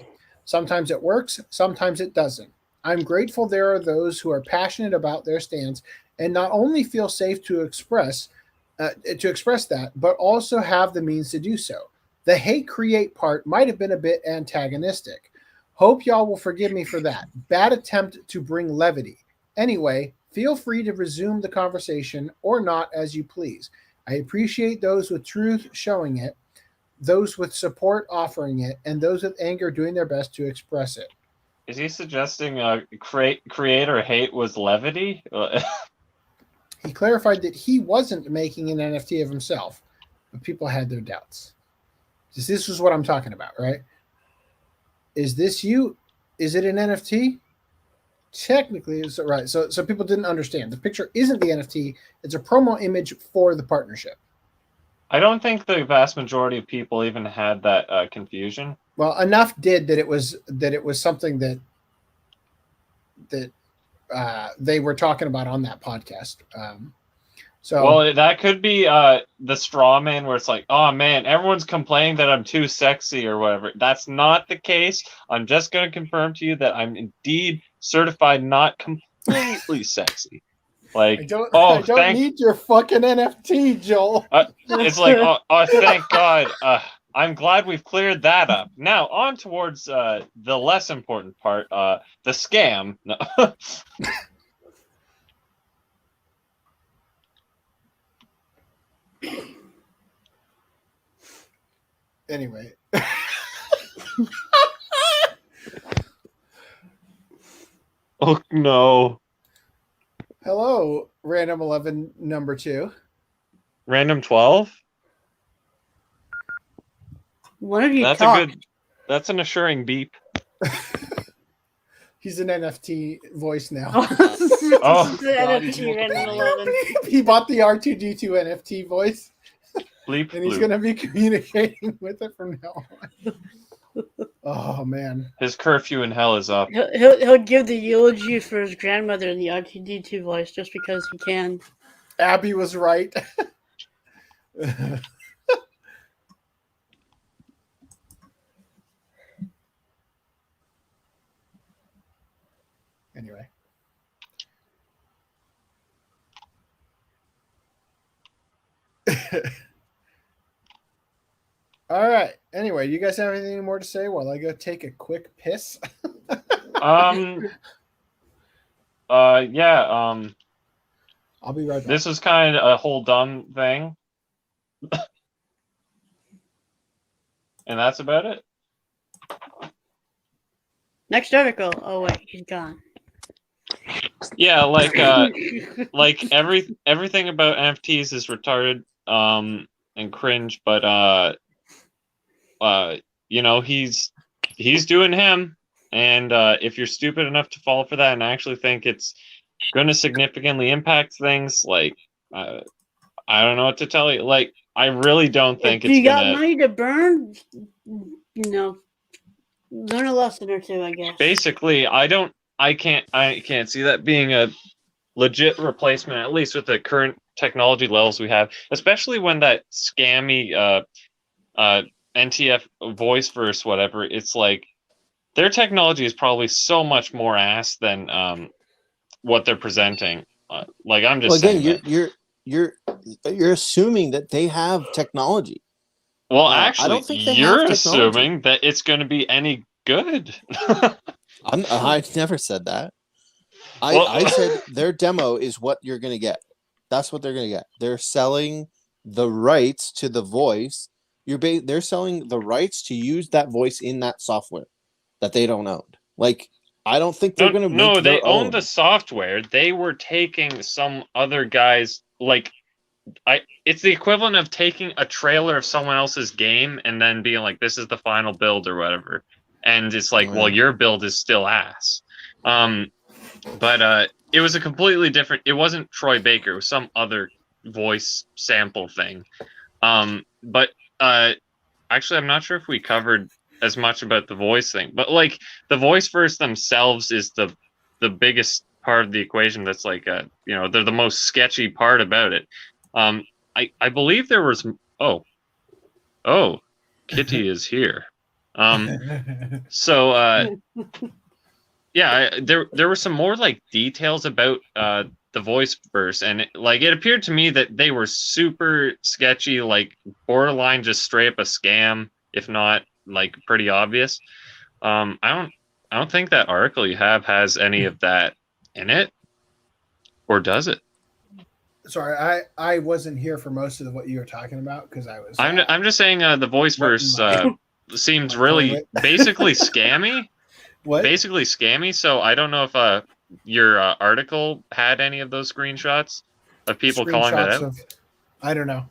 Sometimes it works, sometimes it doesn't. I'm grateful there are those who are passionate about their stance and not only feel safe to express that, but also have the means to do so. The hate create part might have been a bit antagonistic. Hope y'all will forgive me for that. Bad attempt to bring levity. Anyway, feel free to resume the conversation or not as you please. I appreciate those with truth showing it, those with support offering it, and those with anger doing their best to express it." Is he suggesting creator hate was levity? He clarified that he wasn't making an NFT of himself, but people had their doubts. This is what I'm talking about, right? Is this you? Is it an NFT? Technically, it's right. So people didn't understand. The picture isn't the NFT. It's a promo image for the partnership. I don't think the vast majority of people even had that confusion. Well, enough did that it was something that they were talking about on that podcast. Well, that could be the straw man where it's like, oh man, everyone's complaining that I'm too sexy or whatever. That's not the case. I'm just going to confirm to you that I'm indeed certified not completely sexy. Like, I don't need your fucking NFT, Joel. It's like, oh, thank God. I'm glad we've cleared that up. Now, on towards the less important part, the scam. No. Anyway. Oh, no. Hello, Random 11 number 2. Random 12? One of you talk. That's an assuring beep. He's an NFT voice now. Oh, the NFT Random 11. He bought the R2D2 NFT voice. Bleep, and he's going to be communicating with it from now on. Oh, man. His curfew in hell is up. He'll give the eulogy for his grandmother in the R2D2 voice just because he can. Abby was right. Anyway. All right. Anyway, you guys have anything more to say while I go take a quick piss? Yeah. I'll be right back. This is kind of a whole dumb thing. And that's about it. Next article. Oh, wait. He's gone. Yeah, like everything about NFTs is retarded and cringe, but you know, he's doing him, and if you're stupid enough to fall for that and actually think it's going to significantly impact things, like I don't know what to tell you. Like, I really don't think if it's you got gonna. money to burn, you know, learn a lesson or two, I guess. Basically, I can't see that being a legit replacement, at least with the current technology levels we have, especially when that scammy NTF voice verse whatever. It's like their technology is probably so much more ass than what they're presenting. Like, I'm just Well, again, saying you're assuming that they have technology. well, I actually, don't think they you're have technology. assuming that it's going to be any good. I never said that. Well- I said their demo is what you're going to get. That's what they're going to get. They're selling the rights to the voice. They're selling the rights to use that voice in that software that they don't own. Like, I don't think they're going to make No, they their own own. the software. They were taking some other guy's, like, it's the equivalent of taking a trailer of someone else's game and then being like, this is the final build or whatever. And it's like, well, your build is still ass. But it was a completely different, it wasn't Troy Baker, it was some other voice sample thing. But actually, I'm not sure if we covered as much about the voice thing, but like the voice verse themselves is the biggest part of the equation. That's like you know, they're the most sketchy part about it. I believe there was Kitty is here. So yeah, there were some more like details about the voice verse, and it appeared to me that they were super sketchy, like borderline just straight up a scam, if not like pretty obvious. I don't think that article you have has any of that in it, or does it? Sorry, I wasn't here for most of what you were talking about because I was. I'm just saying the voice verse seems really basically scammy. What? Basically scammy. So I don't know if your article had any of those screenshots of people calling that out. I don't know.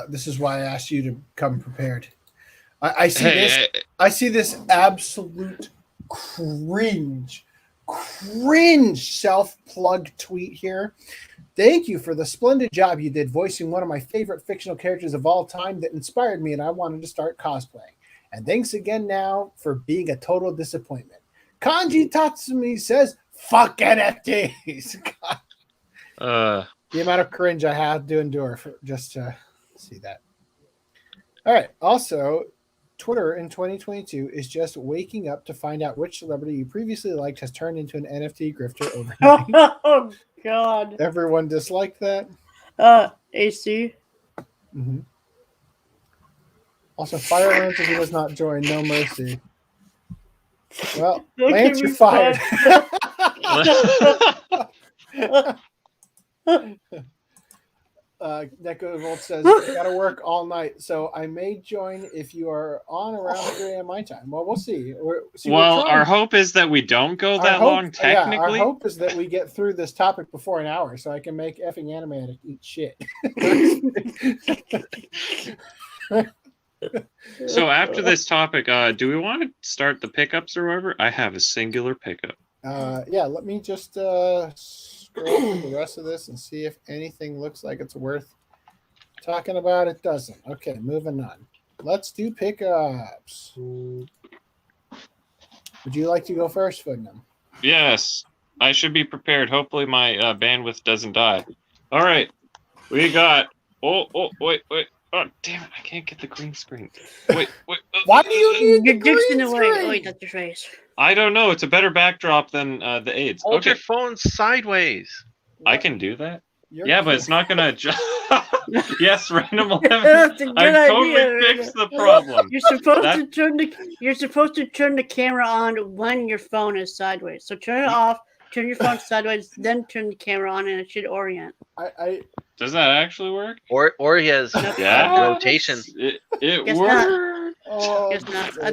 This is why I asked you to come prepared. I see this absolute cringe self-plug tweet here. Thank you for the splendid job you did voicing one of my favorite fictional characters of all time that inspired me and I wanted to start cosplaying. And thanks again now for being a total disappointment. Kanji Tatsumi says, fuck NFTs. The amount of cringe I have to endure just to see that. All right. Also, Twitter in 2022 is just waking up to find out which celebrity you previously liked has turned into an NFT grifter overnight. Oh, God. Everyone disliked that. AC. Mm-hmm. Also, Fire Lance, if he does not join, no mercy. Well, Lance, you're fired. Neko Volt says, I gotta work all night, so I may join if you are on around 3 a.m. my time. Well, we'll see. Our hope is that we don't go that long, technically. Yeah, our hope is that we get through this topic before an hour so I can make effing anime addict eat shit. So after this topic, do we want to start the pickups or whatever? I have a singular pickup. Yeah, let me just scroll through the rest of this and see if anything looks like it's worth talking about. It doesn't. Okay, moving on. Let's do pickups. Would you like to go first, Footnum? Yes, I should be prepared. Hopefully my bandwidth doesn't die. All right, we got... wait. Oh, damn it, I can't get the green screen. Wait. Why do you need Your dick's in the way. Oh, you got your face. I don't know. It's a better backdrop than the AIDS. Hold your phone sideways. I can do that. You're but it's not going to adjust. Yes, Random 11. That's a good I've totally idea. fixed the problem. You're supposed to turn the camera on when your phone is sideways. So turn it off, turn your phone sideways, then turn the camera on, and it should orient. Does that actually work? Or he has rotation. It works. Oh, Guess not. I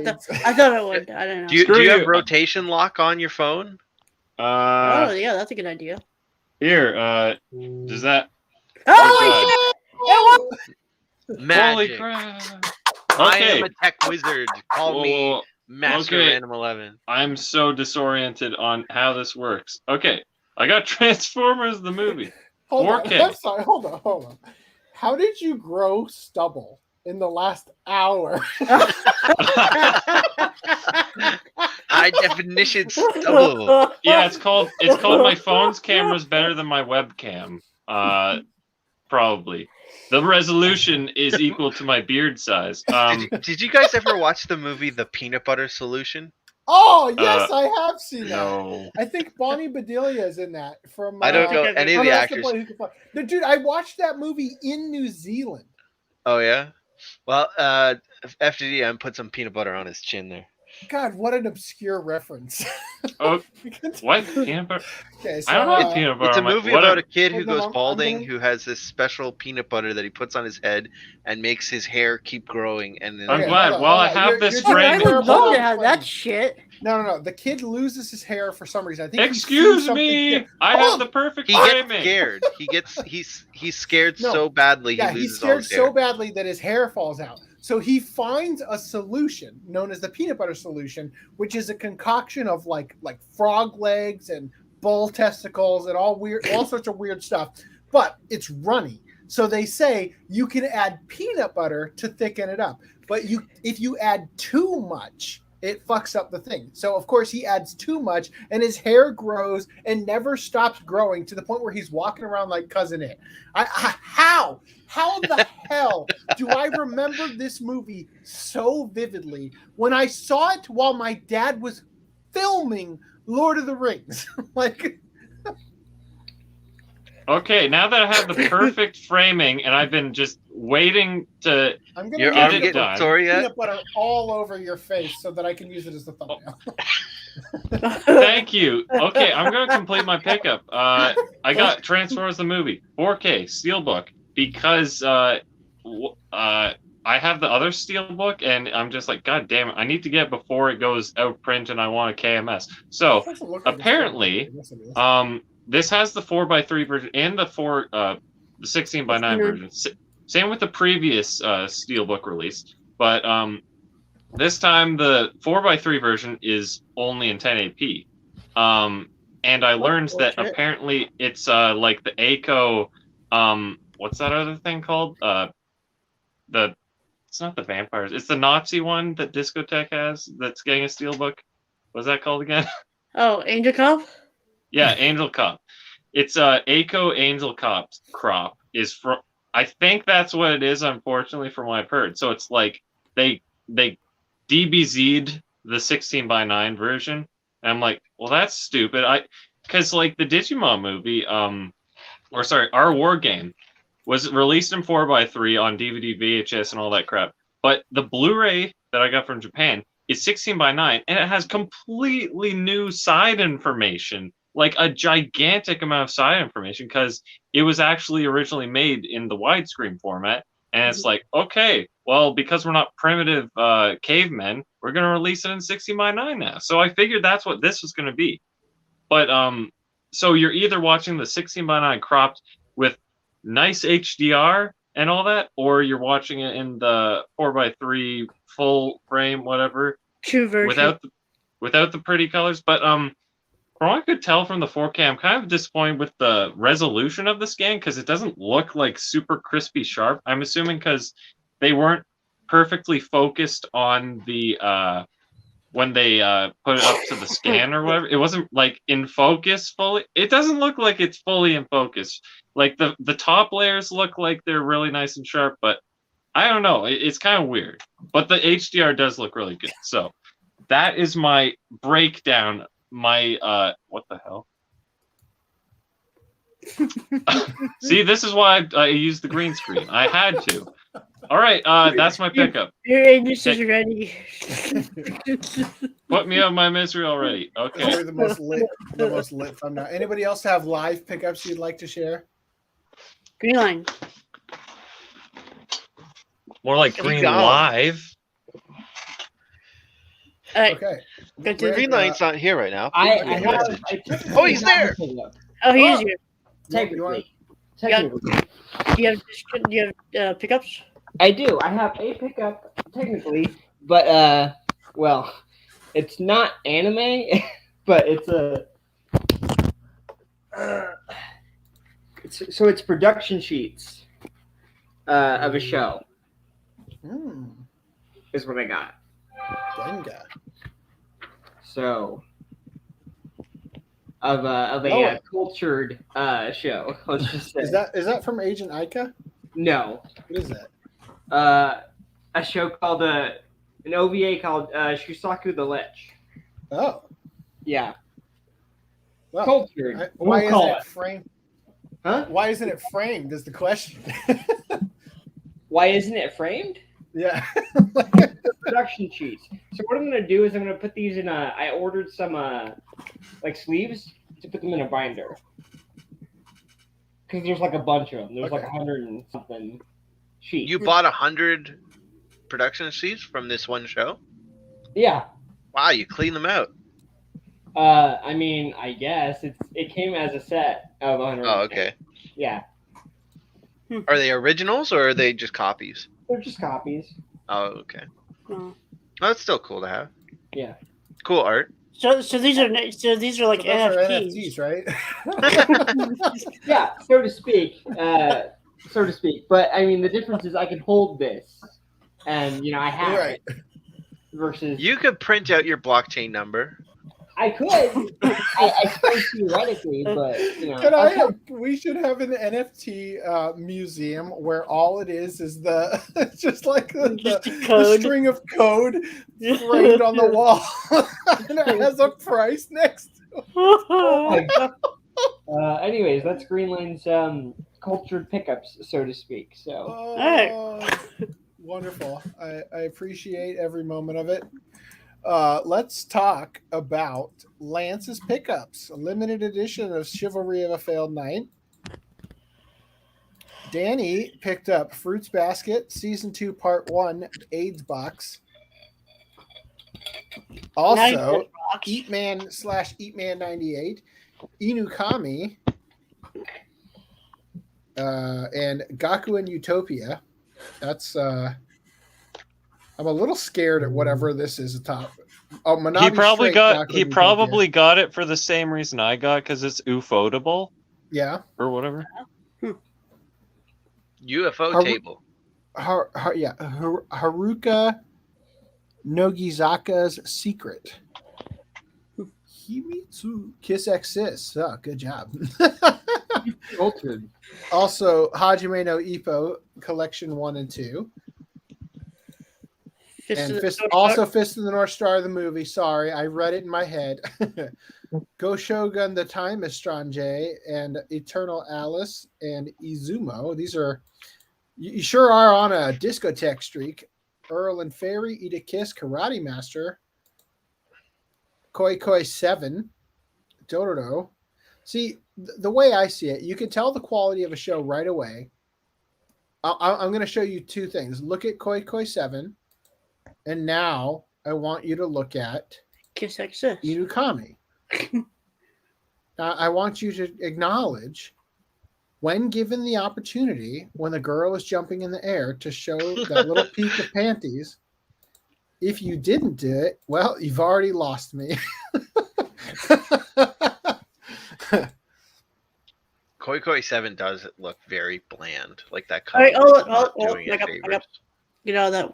thought it would. I don't know. Do you have rotation lock on your phone? Oh yeah, that's a good idea. Here, does that? Holy shit! Magic. Holy crap! I am Okay. a tech wizard. Call me Whoa. Master Okay. Random 11. I'm so disoriented on how this works. Okay, I got Transformers the movie. Hold 4K. on. I'm sorry. Hold on. How did you grow stubble in the last hour? High definition stubble. Yeah, it's called my phone's camera's better than my webcam. Probably. The resolution is equal to my beard size. Did you guys ever watch the movie The Peanut Butter Solution? Oh yes, I have seen that. No. I think Bonnie Bedelia is in that. From I don't know any of the actors. Dude, I watched that movie in New Zealand. Oh yeah. Well, FDDNM put some peanut butter on his chin there. God, what an obscure reference. Oh, what peanut butter? Okay, so, I don't have peanut butter. It's a on my- movie what about a kid who Hold on, goes I'm balding, gonna- who has this special peanut butter that he puts on his head and makes his hair keep growing. And then I'm Okay, glad. hold on, Well, hold I on. have You're this doing I framing. terrible. would love to Hold have on. that shit. No. The kid loses his hair for some reason. I think he sees Excuse something me. here. I Oh, have the perfect he gets framing. scared. He's scared No. so badly Yeah, he he's loses all scared his hair. so badly that his hair falls out. So he finds a solution known as the peanut butter solution, which is a concoction of like frog legs and bull testicles and all sorts of weird stuff. But it's runny. So they say you can add peanut butter to thicken it up. But if you add too much, it fucks up the thing. So of course he adds too much, and his hair grows and never stops growing to the point where he's walking around like Cousin It. How the hell do I remember this movie so vividly when I saw it while my dad was filming Lord of the Rings? Like, Okay, now that I have the perfect framing and I've been just waiting to I'm gonna Your use arm it getting done. sore yet? peanut butter all over your face so that I can use it as the thumbnail. thank you. Okay, I'm gonna complete my pickup. I got Transformers the movie 4K Steelbook because I have the other Steelbook and I'm just like, God damn it, I need to get it before it goes out of print and I want a KMS. So It doesn't look like it's apparently, Yes, it is. this has the 4x3 version and the 16:9 version. Same with the previous Steelbook release, but this time the 4x3 version is only in 1080p. And I learned that shit. apparently it's like the ACO. What's that other thing called? It's not the vampires. It's the Nazi one that Discotech has. That's getting a Steelbook. What's that called again? Oh, Angel Cop? Yeah, Angel Cop. It's ACO Angel Cop crop is from. I think that's what it is. Unfortunately, from what I've heard, so it's like they DBZ'd the 16:9 version, and I'm like, well, that's stupid. Because like the Digimon movie, our war game was released in 4x3 on DVD, VHS, and all that crap. But the Blu-ray that I got from Japan is 16:9, and it has completely new side information, like a gigantic amount of side information, because it was actually originally made in the widescreen format. And it's like, okay, well, because we're not primitive cavemen, we're going to release it in 16:9 now. So I figured that's what this was going to be. But so you're either watching the 16:9 cropped with nice HDR and all that, or you're watching it in the 4x3 full frame, whatever, True version. without the pretty colors. But from what I could tell from the 4K, I'm kind of disappointed with the resolution of the scan because it doesn't look like super crispy sharp. I'm assuming because they weren't perfectly focused on the when they put it up to the scan or whatever. It wasn't like in focus fully. It doesn't look like it's fully in focus. Like the top layers look like they're really nice and sharp, but I don't know. It's kind of weird. But the HDR does look really good. So that is my breakdown. My what the hell? See, this is why I used the green screen. I had to. All right, that's my pickup. Your anus is ready. Put me out of my misery already. Okay. Probably the most lit thumbnail. Anybody else have live pickups you'd like to share? Green line. More like Keep Green going. Live. All right. Okay. Go to Green Light's not here right now. I Please leave a have. message. I technically Oh, he's have there! a pickup. Oh, he's Oh. here. Technically. Yeah. Technically. Do you have pickups? I do. I have a pickup, technically, but well, it's not anime, but it's a. So it's production sheets of a show is what I got. Denga. So of a cultured show. Let's just say. Is that from Agent Aika? No. What is that? A show called an OVA called Shusaku the Lich. Oh. Yeah. Well, Cultured. why We'll isn't call it it. framed? Huh? Why isn't it framed? Is the question. Why isn't it framed? Yeah. Production sheets. So what I'm gonna do is I'm gonna put these in I ordered some like sleeves to put them in a binder. Because there's like a bunch of them. There's like 100 and something sheets. You bought 100 production sheets from this one show? Yeah. Wow, you clean them out. I mean, I guess it came as a set of 100. Oh, okay. Yeah. Are they originals or are they just copies? They're just copies. Oh, okay. No. Oh, that's still cool to have. Yeah. Cool art. So these are like So those are NFTs. NFTs, right? Yeah, so to speak. But I mean, the difference is I can hold this, and I have Right. it. Versus, You could print out your blockchain number. I could. I suppose theoretically, but We should have an NFT museum where all it is the just like Just the code. string of code framed on the wall, and it has a price next to it. Anyways, that's Greenland's cultured pickups, so to speak. So Oh, wonderful! I appreciate every moment of it. Let's talk about Lance's pickups, a limited edition of Chivalry of a Failed Knight. Danny picked up Fruits Basket, Season 2, Part 1, AIDS Box. Also, Eatman/Eatman98, Inukami, and Gaku and Utopia. That's I'm a little scared at whatever this is atop. Oh, Manabi He probably Straight, Gaku got it for the same reason I got, because it's ufotable. Yeah. Or whatever. UFO table. Haruka Nogizaka's Secret. Himitsu Kiss X Sis. Oh, good job. cultured. Also, Hajime no Ippo Collection 1 and 2. Fist of the North Star, the movie. Sorry, I read it in my head. Go Shogun, The Time is Strange, and Eternal Alice and Izumo. These are, you sure are on a discotheque streak. Earl and Fairy, Eat a Kiss, Karate Master, Koi Koi 7, Dororo. See, the way I see it, you can tell the quality of a show right away. I'm going to show you two things. Look at Koi Koi 7. And now I want you to look at Kiss Access. Inukami. I want you to acknowledge, when given the opportunity, when the girl is jumping in the air to show that little peek of panties, if you didn't do it, well, you've already lost me. Koi Koi 7 does look very bland. Like that All right, cover is not doing it back up. favors. That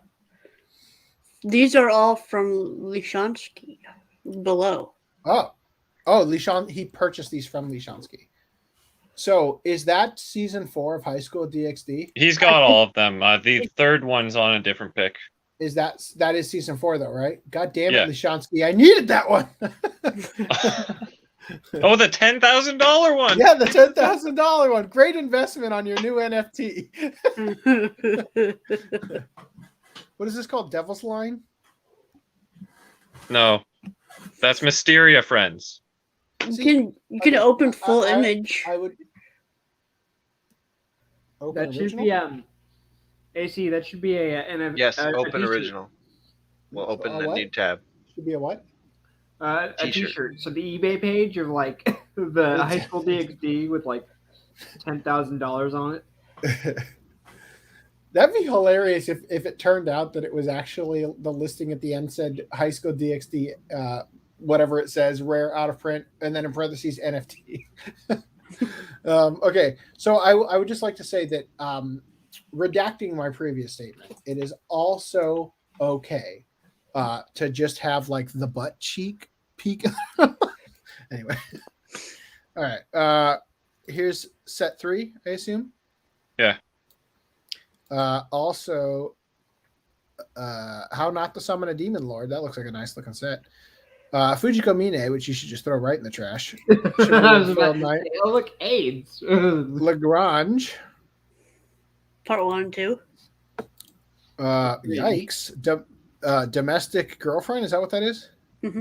these are all from Lishansky below. Oh, Lishan, he purchased these from Lishansky. So is that season 4 of High School DxD? He's got all of them. The third one's on a different pick. That is season 4 though, right? God damn it, Yeah. Lishansky. I needed that one. Oh, the $10,000 one. Yeah, the $10,000 one. Great investment on your new NFT. What is this called? Devil's Line? No, that's Mysteria, friends. You can open full image. I would. Open That should original? be AC. That should be Yes, open original. We'll open a what? new tab. Should be a what? A T-shirt. T-shirt. So the eBay page of like the high school DxD with like $10,000 on it. That'd be hilarious if it turned out that it was actually the listing at the end said high school DxD, whatever it says, rare, out of print, and then in parentheses NFT. Okay, so I would just like to say that redacting my previous statement, it is also okay to just have like the butt cheek peek. Anyway, all right. Here's set 3, I assume. Yeah. Also, How Not to Summon a Demon Lord. That looks like a nice looking set. Fujiko Mine, which you should just throw right in the trash. I was about to say, oh, look, AIDS. Lagrange. Part 1 and 2. Yikes. Domestic Girlfriend. Is that what that is?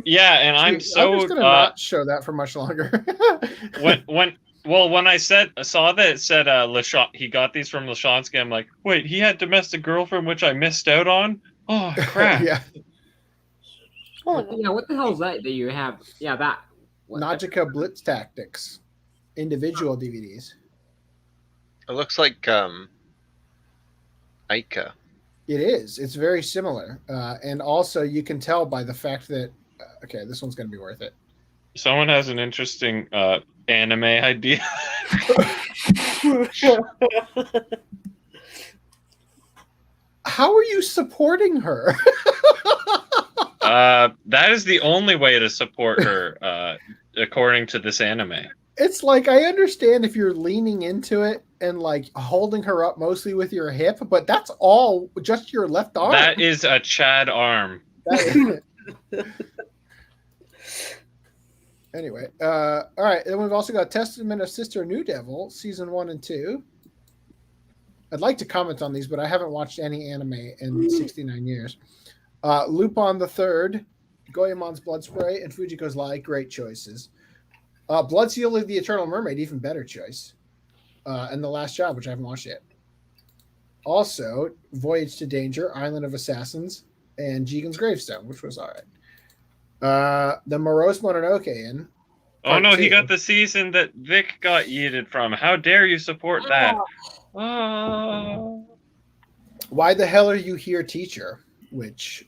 Yeah, and I'm just gonna not show that for much longer. when I saw that it said he got these from Lashonsky, I'm like, wait, he had Domestic Girlfriend, which I missed out on? Oh crap. Yeah. Yeah, what the hell is that you have? Yeah, that. Nagica Blitz Tactics. Individual DVDs. It looks like Aika. It is. It's very similar. And also you can tell by the fact that okay, this one's gonna be worth it. Someone has an interesting anime idea. How are you supporting her? That is the only way to support her, according to this anime. It's like, I understand if you're leaning into it and like holding her up mostly with your hip, but that's all just your left arm. That is a Chad arm. Anyway, all right. Then we've also got Testament of Sister New Devil, season 1 and 2. I'd like to comment on these, but I haven't watched any anime in 69 years. Lupin the Third, Goemon's Blood Spray, and Fujiko's Lie. Great choices. Blood Seal of the Eternal Mermaid, even better choice. And The Last Job, which I haven't watched yet. Also, Voyage to Danger, Island of Assassins, and Jigen's Gravestone, which was all right. The Morose Mononoke in. Oh no, he got the season that Vic got yeeted from. How dare you support that? Oh. Why the hell are you here, teacher? Which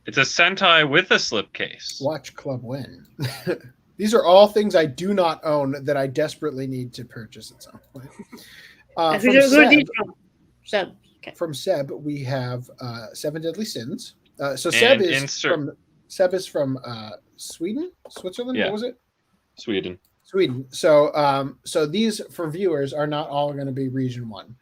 it's a Sentai with a slipcase. Watch Club Win. These are all things I do not own that I desperately need to purchase at some point. From Seb, we have Seven Deadly Sins. So Seb is from Sweden, Switzerland. Yeah. What was it? Sweden. So, so these for viewers are not all going to be Region 1.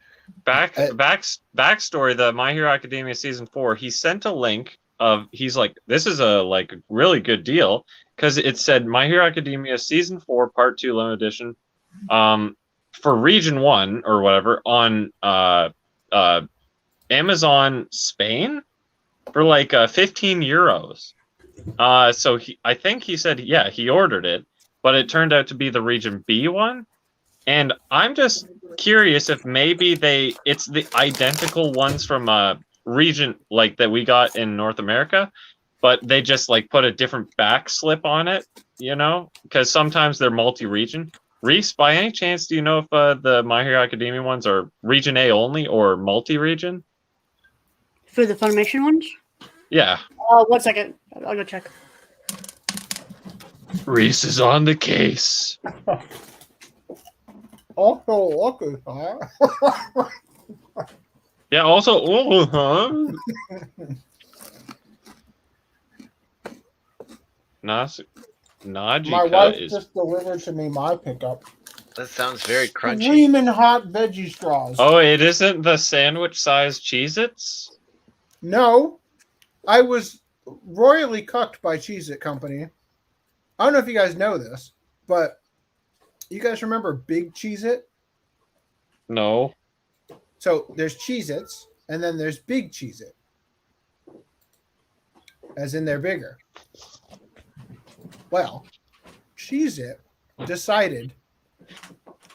Backstory: the My Hero Academia season 4. He sent a link of. He's like, this is a really good deal because it said My Hero Academia season 4 part 2 limited edition, for Region 1 or whatever on Amazon Spain for like 15 euros. So I think he said, yeah, he ordered it, but it turned out to be the Region B one. And I'm just curious if maybe it's the identical ones from region like that we got in North America, but they just like put a different back slip on it, you know, because sometimes they're multi-region. Reese, by any chance, do you know if the My Hero Academia ones are Region A only or multi-region? For the Funimation ones? Yeah. 1 second. I'll go check. Reese is on the case. Also, lucky, huh? Yeah, also, Najika my wife just delivered to me my pickup. That sounds very crunchy. Screaming hot veggie straws. Oh, it isn't the sandwich-sized Cheez-Its? No. I was royally cucked by Cheez-It Company. I don't know if you guys know this, but you guys remember Big Cheez-It? No. So there's Cheez-Its, and then there's Big Cheez-It. As in they're bigger. Well, Cheez-It decided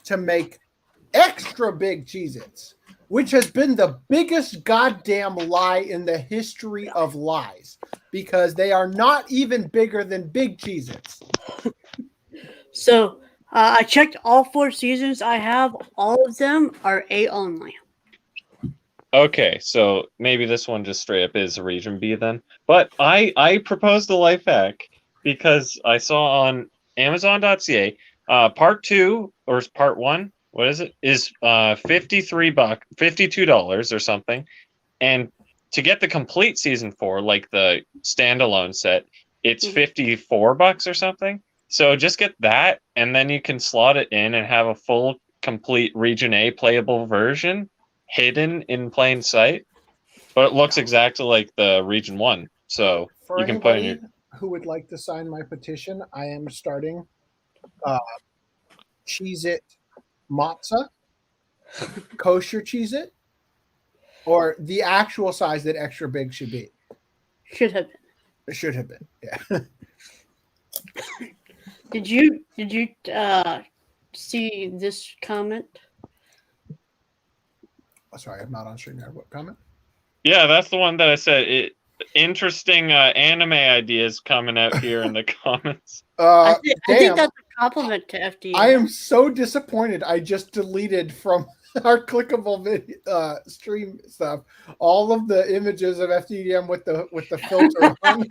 to make extra big Cheez-Its, which has been the biggest goddamn lie in the history of lies. because they are not even bigger than big Cheez-Its. So I checked all 4 seasons I have. All of them are A only. Okay, so maybe this one just straight up is a region B then. But I proposed a life hack because I saw on Amazon.ca part 2 or part 1, what is it? Is $52 or something. And to get the complete season 4, like the standalone set, it's $54 or something. So just get that, and then you can slot it in and have a full, complete Region A playable version hidden in plain sight. But it looks exactly like the Region 1. So For you can put in anybody your... who would like to sign my petition, I am starting Cheez-It Matza, kosher Cheez-It, or the actual size that extra big should be. Should have been. It should have been, yeah. Did you see this comment? Oh, sorry, I'm not on StreamYard. What comment? Yeah, that's the one that I said. Interesting anime ideas coming out here in the comments. I think that's a compliment to FD. I am so disappointed. I just deleted from our clickable video, stream stuff all of the images of FDDM with the filter on.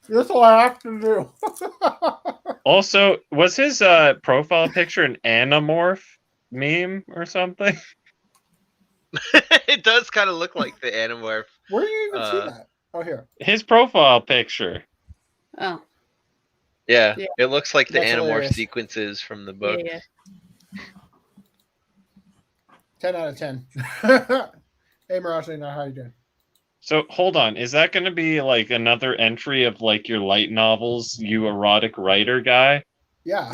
This is what I have to do. Also, was his profile picture an Animorph meme or something? It does kind of look like the Animorph. Where do you even see that? Oh, here. His profile picture. Oh. Yeah, it looks like the That's Animorph hilarious. sequences from the book. Yeah. 10 out of 10. Hey, Marasina, how you doing? So hold on, is that going to be like another entry of like your light novels, you erotic writer guy? Yeah.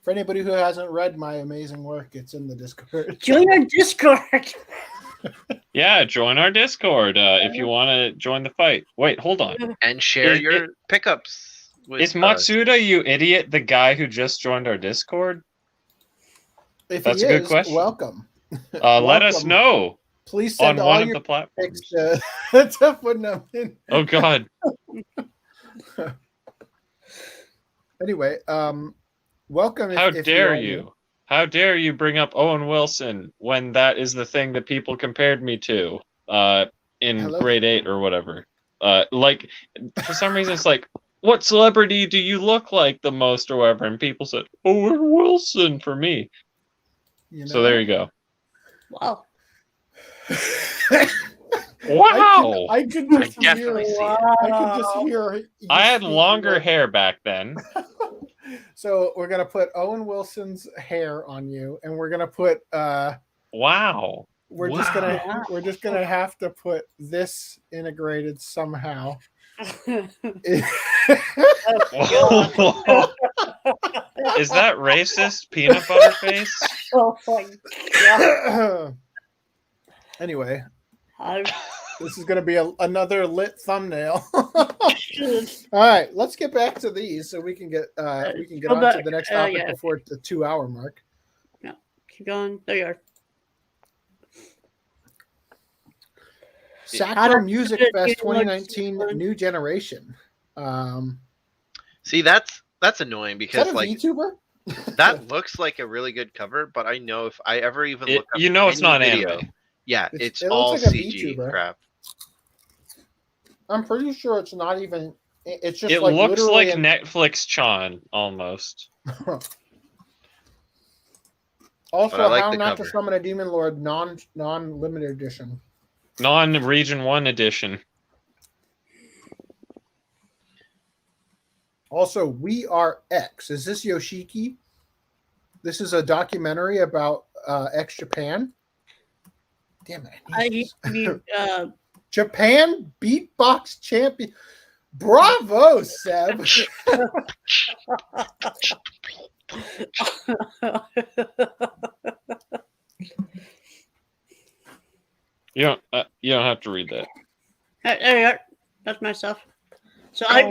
For anybody who hasn't read my amazing work, it's in the Discord. Join our Discord. Yeah, join our Discord if you want to join the fight. Wait, hold on. And share your pickups. Is Matsuda You Idiot the guy who just joined our Discord? If That's he a good is, question. welcome. Let us know. Please send on all one of your the platforms. pics to put them in. Oh God. Anyway, welcome. How if dare are you? new. How dare you bring up Owen Wilson when that is the thing that people compared me to in Hello? grade 8 or whatever. Like for some reason it's like, what celebrity do you look like the most or whatever? And people said Owen Wilson for me. You know? So there you go. Wow. Wow. I could just definitely hear. see it. I could just hear. you I had speaking longer of- hair back then. So we're gonna put Owen Wilson's hair on you, and we're gonna put. Wow. We're just gonna have to put this integrated somehow. Is that racist, peanut butter face? Oh my God. Anyway, I'm this is going to be another lit thumbnail. All right, let's get back to these so we can get on to the next topic before the 2-hour mark. No, keep going. There you are. Sacro Music Fest 2019 New Generation. See, that's annoying Is because that a like VTuber? that looks like a really good cover, but I know if I ever even look up it's not video, anime. yeah, It it's looks all like a CG VTuber. crap. I'm pretty sure it's not even. It's just It like looks literally like Netflix Chan almost. Also, But I like How the Not to cover. Summon a Demon Lord non-limited edition. Non-Region 1 edition. Also, We Are X. Is this Yoshiki? This is a documentary about X Japan. Damn it! I need this. Japan beatbox champion. Bravo, Seb. You don't have to read that. There you are. That's my stuff. So I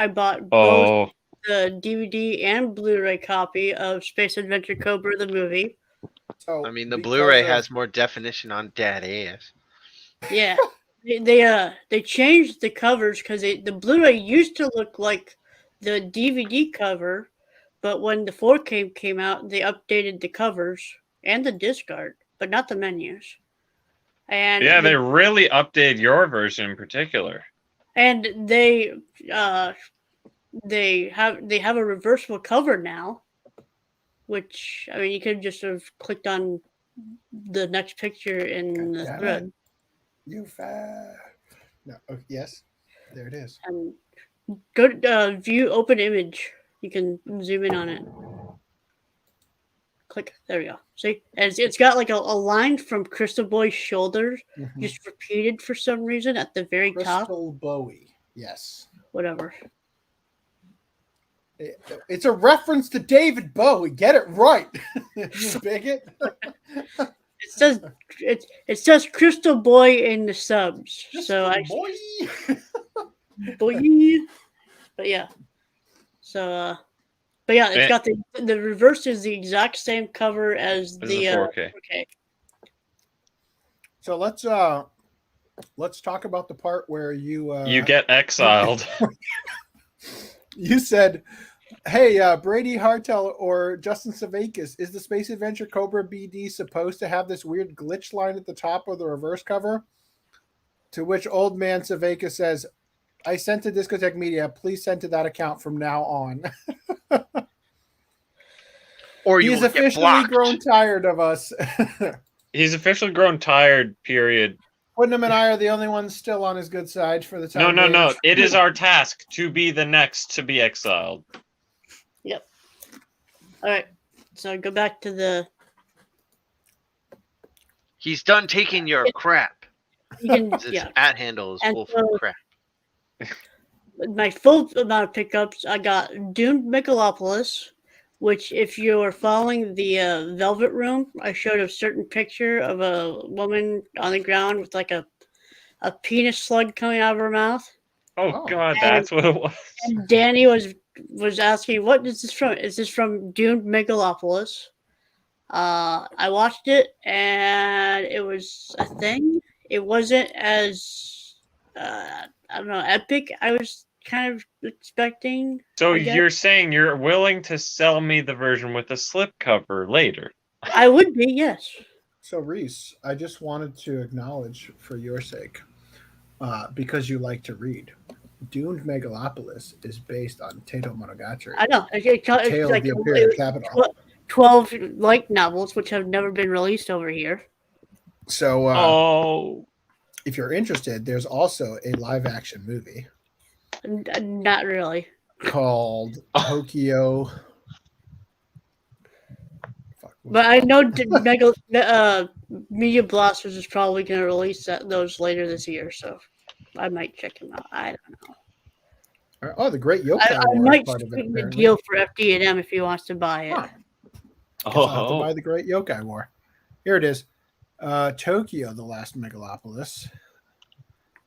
bought both the DVD and Blu-ray copy of Space Adventure Cobra the movie. So I mean, the because Blu-ray of- has more definition on dad ass. Yeah, they changed the covers because the Blu-ray used to look like the DVD cover, but when the 4K came out, they updated the covers and the disc art, but not the menus. And Yeah, they really updated your version in particular. and they have a reversible cover now, which I mean you could just sort of clicked on the next picture in the Goddammit. thread. You fat. No. Okay, yes. There it is. And go to view open image. You can zoom in on it. Click. There we go. See, it's got like a line from Crystal Boy's shoulders, Mhm. just repeated for some reason at the very top. Crystal Bowie. Yes. Whatever. It's a reference to David Bowie. Get it right, you bigot. It says Crystal Boy in the subs. So Boy. boy. But yeah. So but yeah, it's got the reverse is the exact same cover as This the is 4K. 4K. So let's talk about the part where You get exiled. You said, "Hey, Brady Hartel or Justin Savakis, is the Space Adventure Cobra BD supposed to have this weird glitch line at the top of the reverse cover?" To which old man Savakis says, "I sent to Discotheque Media. Please send to that account from now on." Or you He's will get officially blocked. grown tired of us. He's officially grown tired, period. Putnam and I are the only ones still on his good side for the time. No. It is our task to be the next to be exiled. Yep. All right. So go back to the. He's done taking your crap. You can, Its yeah. at handle is And full so- of crap. My full amount of pickups, I got Doomed Megalopolis, which if you're following the Velvet Room, I showed a certain picture of a woman on the ground with like a penis slug coming out of her mouth. Oh. God, that's what it was. And Danny was asking, "What is this from? Is this from Doomed Megalopolis?" I watched it, and it was a thing. It wasn't as I don't know, epic. I was kind of expecting. So I guess. you're saying you're willing to sell me the version with the slipcover later? I would be, yes. So Reese, I just wanted to acknowledge, for your sake, because you like to read, Doomed Megalopolis is based on Tato Monogatari, I know. It's Tale like of the Imperial Capital. 12 light novels, which have never been released over here. So, if you're interested, there's also a live-action movie Not really. called Tokyo. But I know Media Blasters is probably going to release those later this year, so I might check them out. I don't know. Oh, the Great Yokai I War is might part of it, sweeten the apparently. deal for FDDNM if he wants to buy it. Huh. Guess I'll have to buy the Great Yokai War. Here it is. Tokyo, the Last Megalopolis.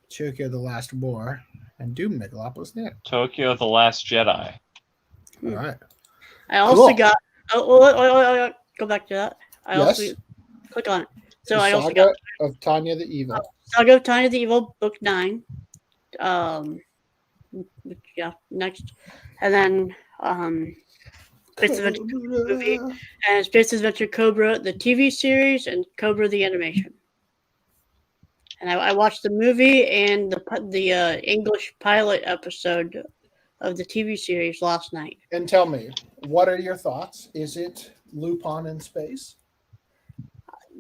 Tokyo, the Last War. And Doom Megalopolis now. Tokyo, the Last Jedi. All right. I also Cool. got. Oh, go back to that. I Yes. also click on it. So The I also Saga got of Tanya the Evil. Saga of Tiny the Evil, Book 9. Yeah, next. And then Space Adventure movie and Space Adventure Cobra, the TV series, and Cobra the animation. And I watched the movie and the English pilot episode of the TV series last night. And tell me, what are your thoughts? Is it Lupin in space?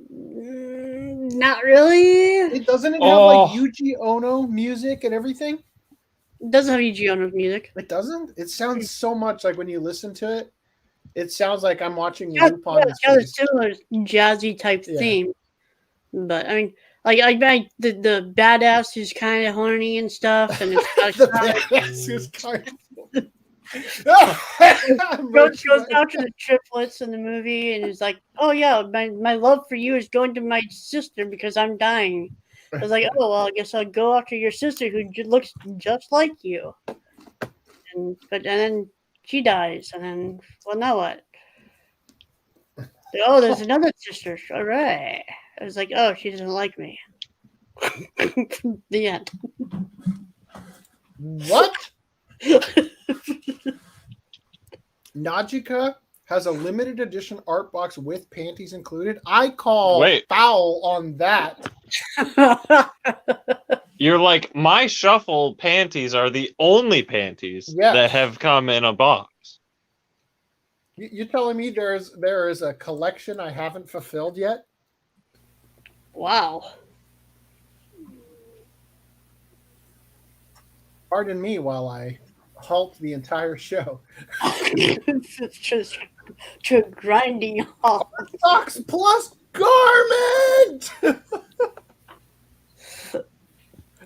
Not really. It doesn't it have like Yuji Ono music and everything? It doesn't have Yuji Ono's music. It doesn't? It sounds so much like when you listen to it, it sounds like I'm watching Yeah, Lupin in it's got a space. similar jazzy type Yeah. theme. But I mean, like the badass who's kind of horny and stuff, and it's got The badass is kind of... goes out to the triplets in the movie, and is like, "Oh yeah, my love for you is going to my sister because I'm dying." I was like, "Oh well, I guess I'll go after your sister who looks just like you." And then she dies, and then well, now what? Oh, there's another sister. All right. I was like, oh, she doesn't like me. The end. What? Najika has a limited edition art box with panties included. I call foul on that. You're like, my shuffle panties are the only panties that have come in a box. You're telling me there is a collection I haven't fulfilled yet? Wow. Pardon me while I halt the entire show. just grinding off. Box plus garment!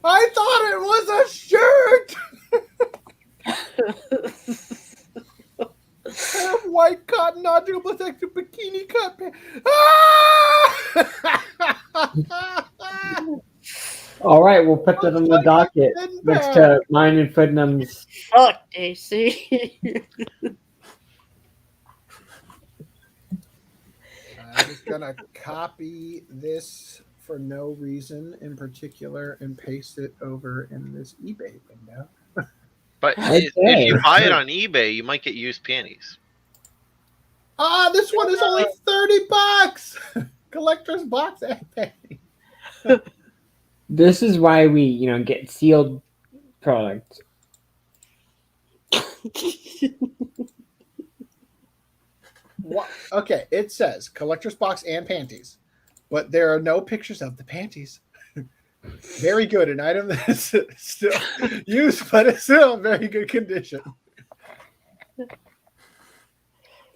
I thought it was a shirt! White cotton nodule protective bikini cut pants. All right, we'll put that on the docket next to mine and Footnum's. Fuck, AC. I'm just gonna copy this for no reason in particular and paste it over in this eBay window. But if you buy it on eBay, you might get used panties. This one is only $30. Collector's box and panties. This is why we, get sealed products. What? Okay, it says collector's box and panties, but there are no pictures of the panties. Very good. An item that is still used, but it's still in very good condition.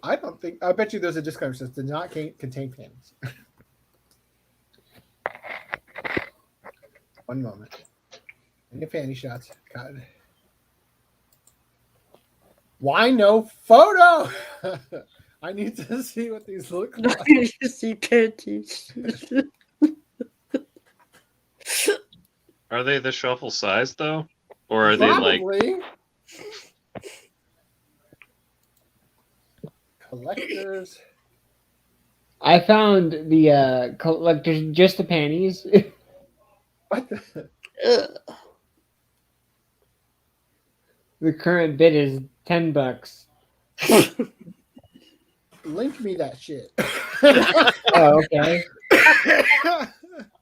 I bet you there's a disclaimer that says does not contain panties. One moment. Any panty shots? God. Why no photo? I need to see what these look like. I need to see panties. Are they the shuffle size though, or are Probably. they like collectors? I found the collectors just the panties. What the? The current bid is $10. Link me that shit. Oh, okay.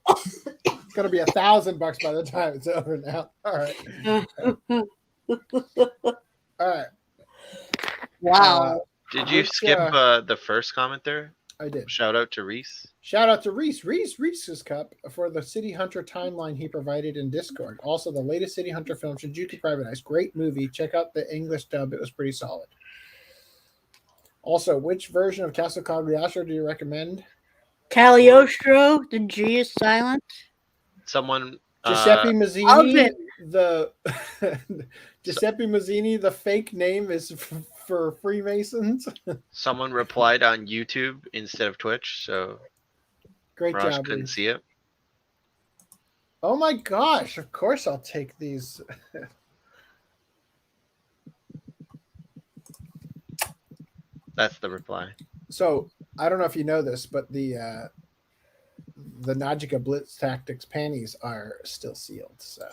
It's gonna be $1,000 by the time it's over now. All right. All right. Wow. Did you skip the first comment there? I did. Shout out to Reese. Shout out to Reese's Cup for the City Hunter timeline he provided in Discord. Also, the latest City Hunter film, Shinjuku Private Eyes. Great movie. Check out the English dub. It was pretty solid. Also, which version of Castle Cagliostro do you recommend? Cagliostro, the G is silent. Someone Giuseppe Mazzini. Giuseppe Mazzini, the fake name is for Freemasons. Someone replied on YouTube instead of Twitch, so Great Raj job. couldn't Reese. see it. Oh my gosh, of course I'll take these. That's the reply. So I don't know if you know this, but the Najika Blitz Tactics panties are still sealed. So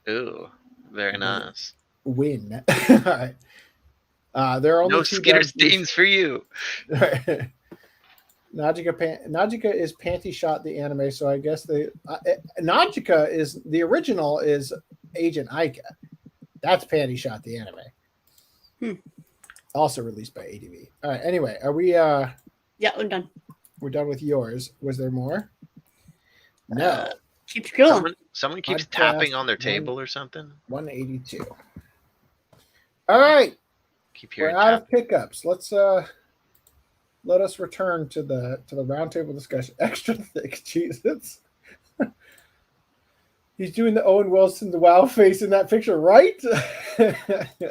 Ooh, very nice. win. All right. There are only No two skitter dozen- stains for you. Najika is Panty Shot the anime, so I guess Najika is the original is Agent Aika. That's Panty Shot the anime. Also released by ADV. All right. Anyway, are we? Yeah, we're done. We're done with yours. Was there more? No. Keeps going. Someone keeps Podcast tapping on their table or something. 182. All right. Keep We're hearing out of tapping. pickups. Let us return to the roundtable discussion. Extra thick, Jesus. He's doing the Owen Wilson, the wow face in that picture, right?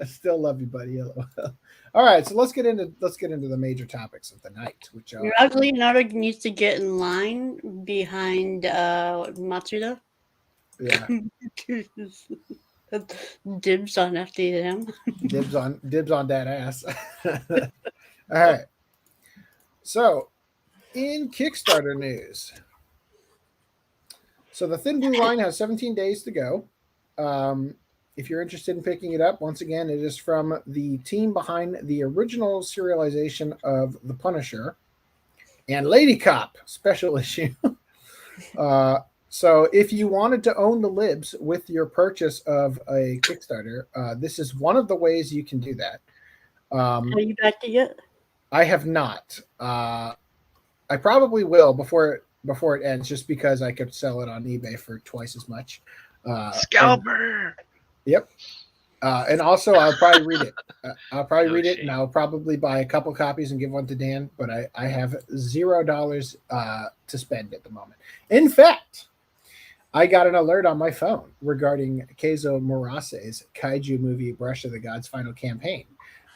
Still love you, buddy. Hello. All right, so let's get into the major topics of the night, which are Leonardo needs to get in line behind Matsuda. yeah, Dibs on FDDNM. dibs on that ass. All right. So, in Kickstarter news, so the Thin Blue line has 17 days to go. If you're interested in picking it up, once again, it is from the team behind the original serialization of The Punisher and Lady Cop special issue. So if you wanted to own the libs with your purchase of a Kickstarter, this is one of the ways you can do that. Have you backed it yet? I have not. I probably will before it ends, just because I could sell it on eBay for twice as much. Scalper. Yep. And also, I'll probably read it. Read it, and I'll probably buy a couple copies and give one to Dan. But I have $0 to spend at the moment. In fact, I got an alert on my phone regarding Keizo Murase's kaiju movie Brush of the Gods final campaign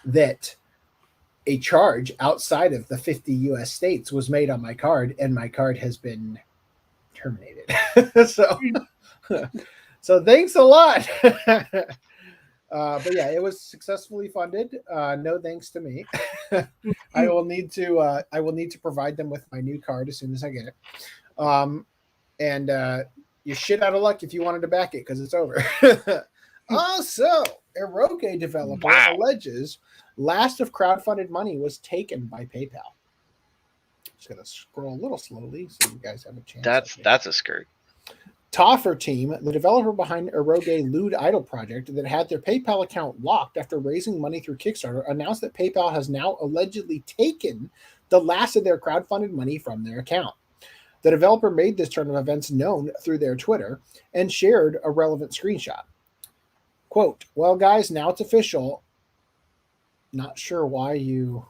that a charge outside of the 50 U.S. states was made on my card, and my card has been terminated. So thanks a lot. But yeah, it was successfully funded. No thanks to me. I will need to provide them with my new card as soon as I get it. And you're shit out of luck if you wanted to back it, because it's over. Also, Eroge developer alleges last of crowdfunded money was taken by PayPal. Just gonna scroll a little slowly so you guys have a chance. That's a skirt. Toffer team, the developer behind Eroge Lewd Idol project that had their PayPal account locked after raising money through Kickstarter, announced that PayPal has now allegedly taken the last of their crowdfunded money from their account. The developer made this turn of events known through their Twitter and shared a relevant screenshot. Quote, "Well, guys, now it's official. Not sure why you..."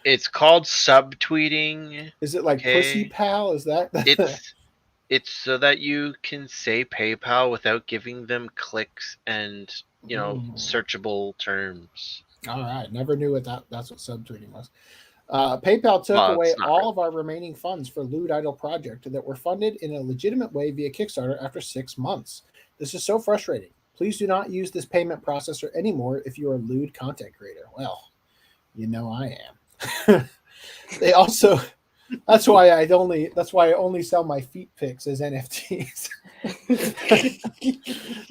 It's called subtweeting. Is it like Pussy Pal? Is that... It's so that you can say PayPal without giving them clicks and, searchable terms. All right. Never knew that's what subtweeting was. PayPal took away all of our remaining funds for Lewd Idol project that were funded in a legitimate way via Kickstarter after 6 months. This is so frustrating. Please do not use this payment processor anymore if you're a lewd content creator. Well, I am. They also... That's why I only sell my feet pics as NFTs.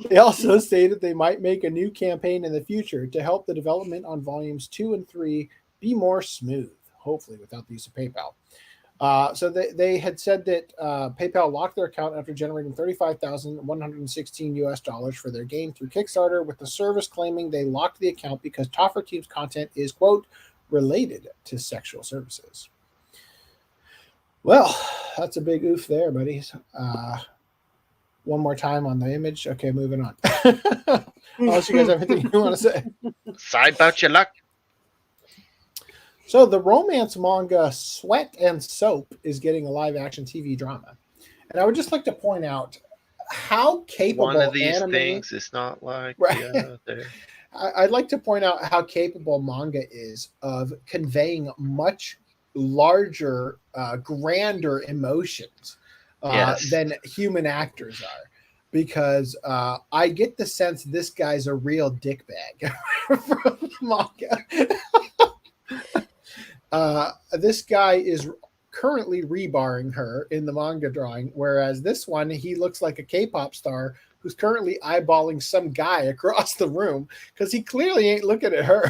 They also stated they might make a new campaign in the future to help the development on volumes 2 and 3 be more smooth, hopefully without the use of PayPal. So they had said that PayPal locked their account after generating $35,116 US for their game through Kickstarter, with the service claiming they locked the account because Toffer Team's content is, quote, related to sexual services. Well, that's a big oof there, buddies. One more time on the image. Okay, moving on. Unless you guys have anything you want to say. Side about your luck. So the romance manga Sweat and Soap is getting a live-action TV drama. And I would just like to point out how capable one of these things is not like the other. I'd like to point out how capable manga is of conveying much larger, grander emotions than human actors are, because I get the sense this guy's a real dickbag from the manga. This guy is currently rebarring her in the manga drawing, whereas this one, he looks like a K-pop star who's currently eyeballing some guy across the room because he clearly ain't looking at her.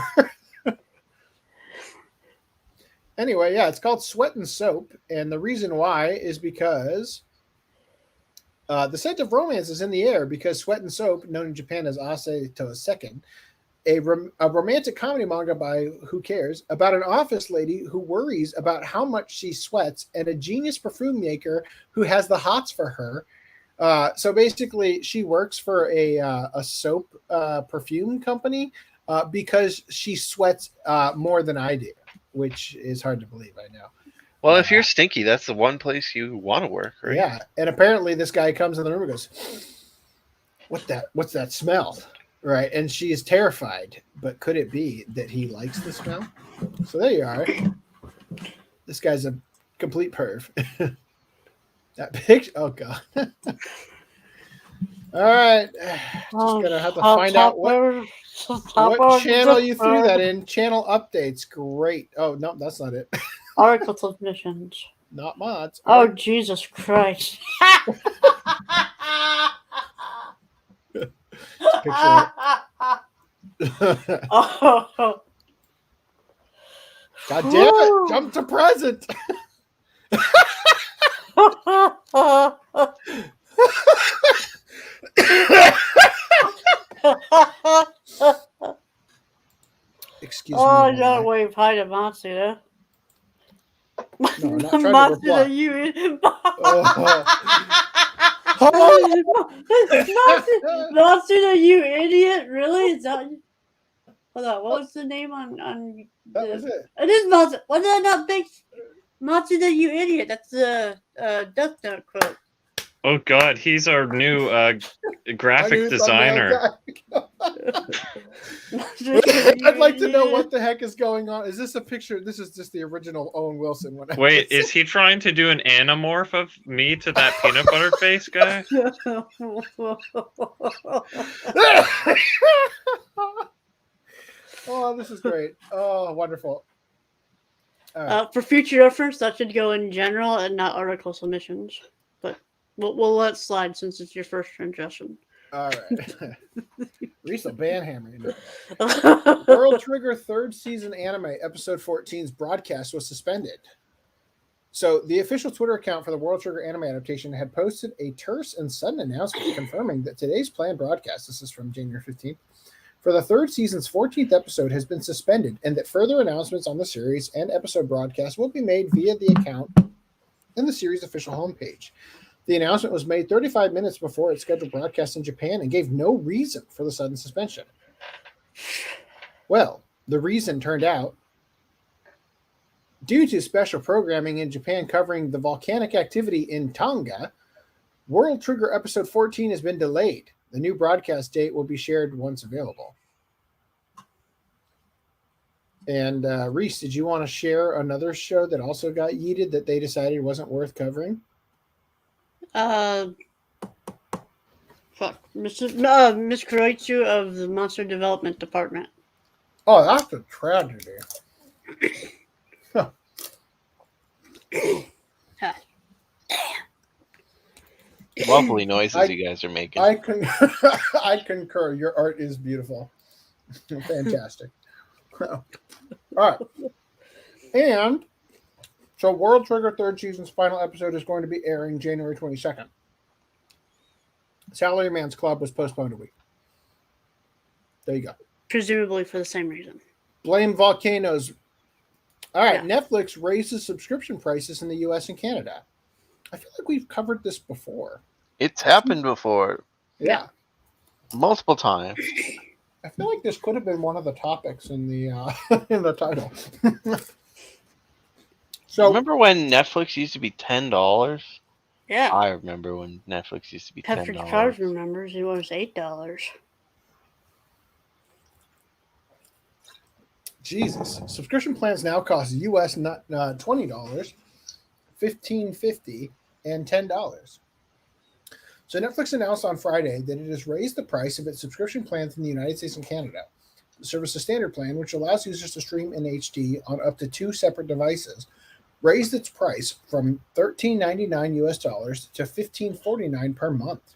Anyway, yeah, it's called Sweat and Soap, and the reason why is because the scent of romance is in the air, because Sweat and Soap, known in Japan as Ase to a Second, a romantic comedy manga by Who Cares, about an office lady who worries about how much she sweats, and a genius perfume maker who has the hots for her. So basically, she works for a soap perfume company because she sweats more than I do, which is hard to believe, I know. Well, if you're stinky, that's the one place you want to work, right? Yeah, and apparently this guy comes in the room and goes, what's that smell? Right, and she is terrified, but could it be that he likes the smell? So there you are. This guy's a complete perv. That picture, oh God. All right, just gonna have to find out what What channel you threw that in? Channel updates. Great. Oh, no, that's not it. Article submissions. Not mods. Oh, Jesus Christ. Picture Oh. God damn it. Jump to present. Excuse me. Oh, no, wave. Hi to Matsuda. No, I'm not trying to reply. Matsuda, you. Matsuda, you idiot! Really? Is that? Hold on. What was the name on? That was it. It is Matsuda. What did I not think? Matsuda, you idiot! That's the Death Note quote. Oh God, he's our new graphic designer. I'd like to know what the heck is going on. Is this a picture? This is just the original Owen Wilson one. Wait, is he trying to do an anamorph of me to that peanut butter face guy? Oh, this is great. Oh, wonderful. All right. For future reference, that should go in general and not article submissions. But we'll let it slide since it's your first suggestion. All right. Reese will banhammer you. World Trigger third season anime episode 14's broadcast was suspended. So the official Twitter account for the World Trigger anime adaptation had posted a terse and sudden announcement confirming that today's planned broadcast, this is from January 15th, for the third season's 14th episode has been suspended, and that further announcements on the series and episode broadcast will be made via the account in the series' official homepage. The announcement was made 35 minutes before its scheduled broadcast in Japan and gave no reason for the sudden suspension. Well, the reason turned out, due to special programming in Japan covering the volcanic activity in Tonga, World Trigger episode 14 has been delayed. The new broadcast date will be shared once available. And Reese, did you want to share another show that also got yeeted that they decided wasn't worth covering? Miss Kuroitsu of the Monster Development Department. Oh, that's a tragedy. Lovely noises you guys are making. I concur. Your art is beautiful. Fantastic. All right. And so World Trigger third season's final episode is going to be airing January 22nd. Salaryman's Club was postponed a week. There you go. Presumably for the same reason. Blame volcanoes. All right. Yeah. Netflix raises subscription prices in the U.S. and Canada. I feel like we've covered this before. It's happened before. Yeah. Multiple times. I feel like this could have been one of the topics in the in the title. So remember when Netflix used to be $10? Yeah. I remember when Netflix used to be $10. Patrick Charles remembers it was $8. Jesus. Subscription plans now cost US $20, $15.50, and $10. So Netflix announced on Friday that it has raised the price of its subscription plans in the United States and Canada. The service's standard plan, which allows users to stream in HD on up to 2 separate devices, raised its price from $13.99 US dollars to $15.49 per month.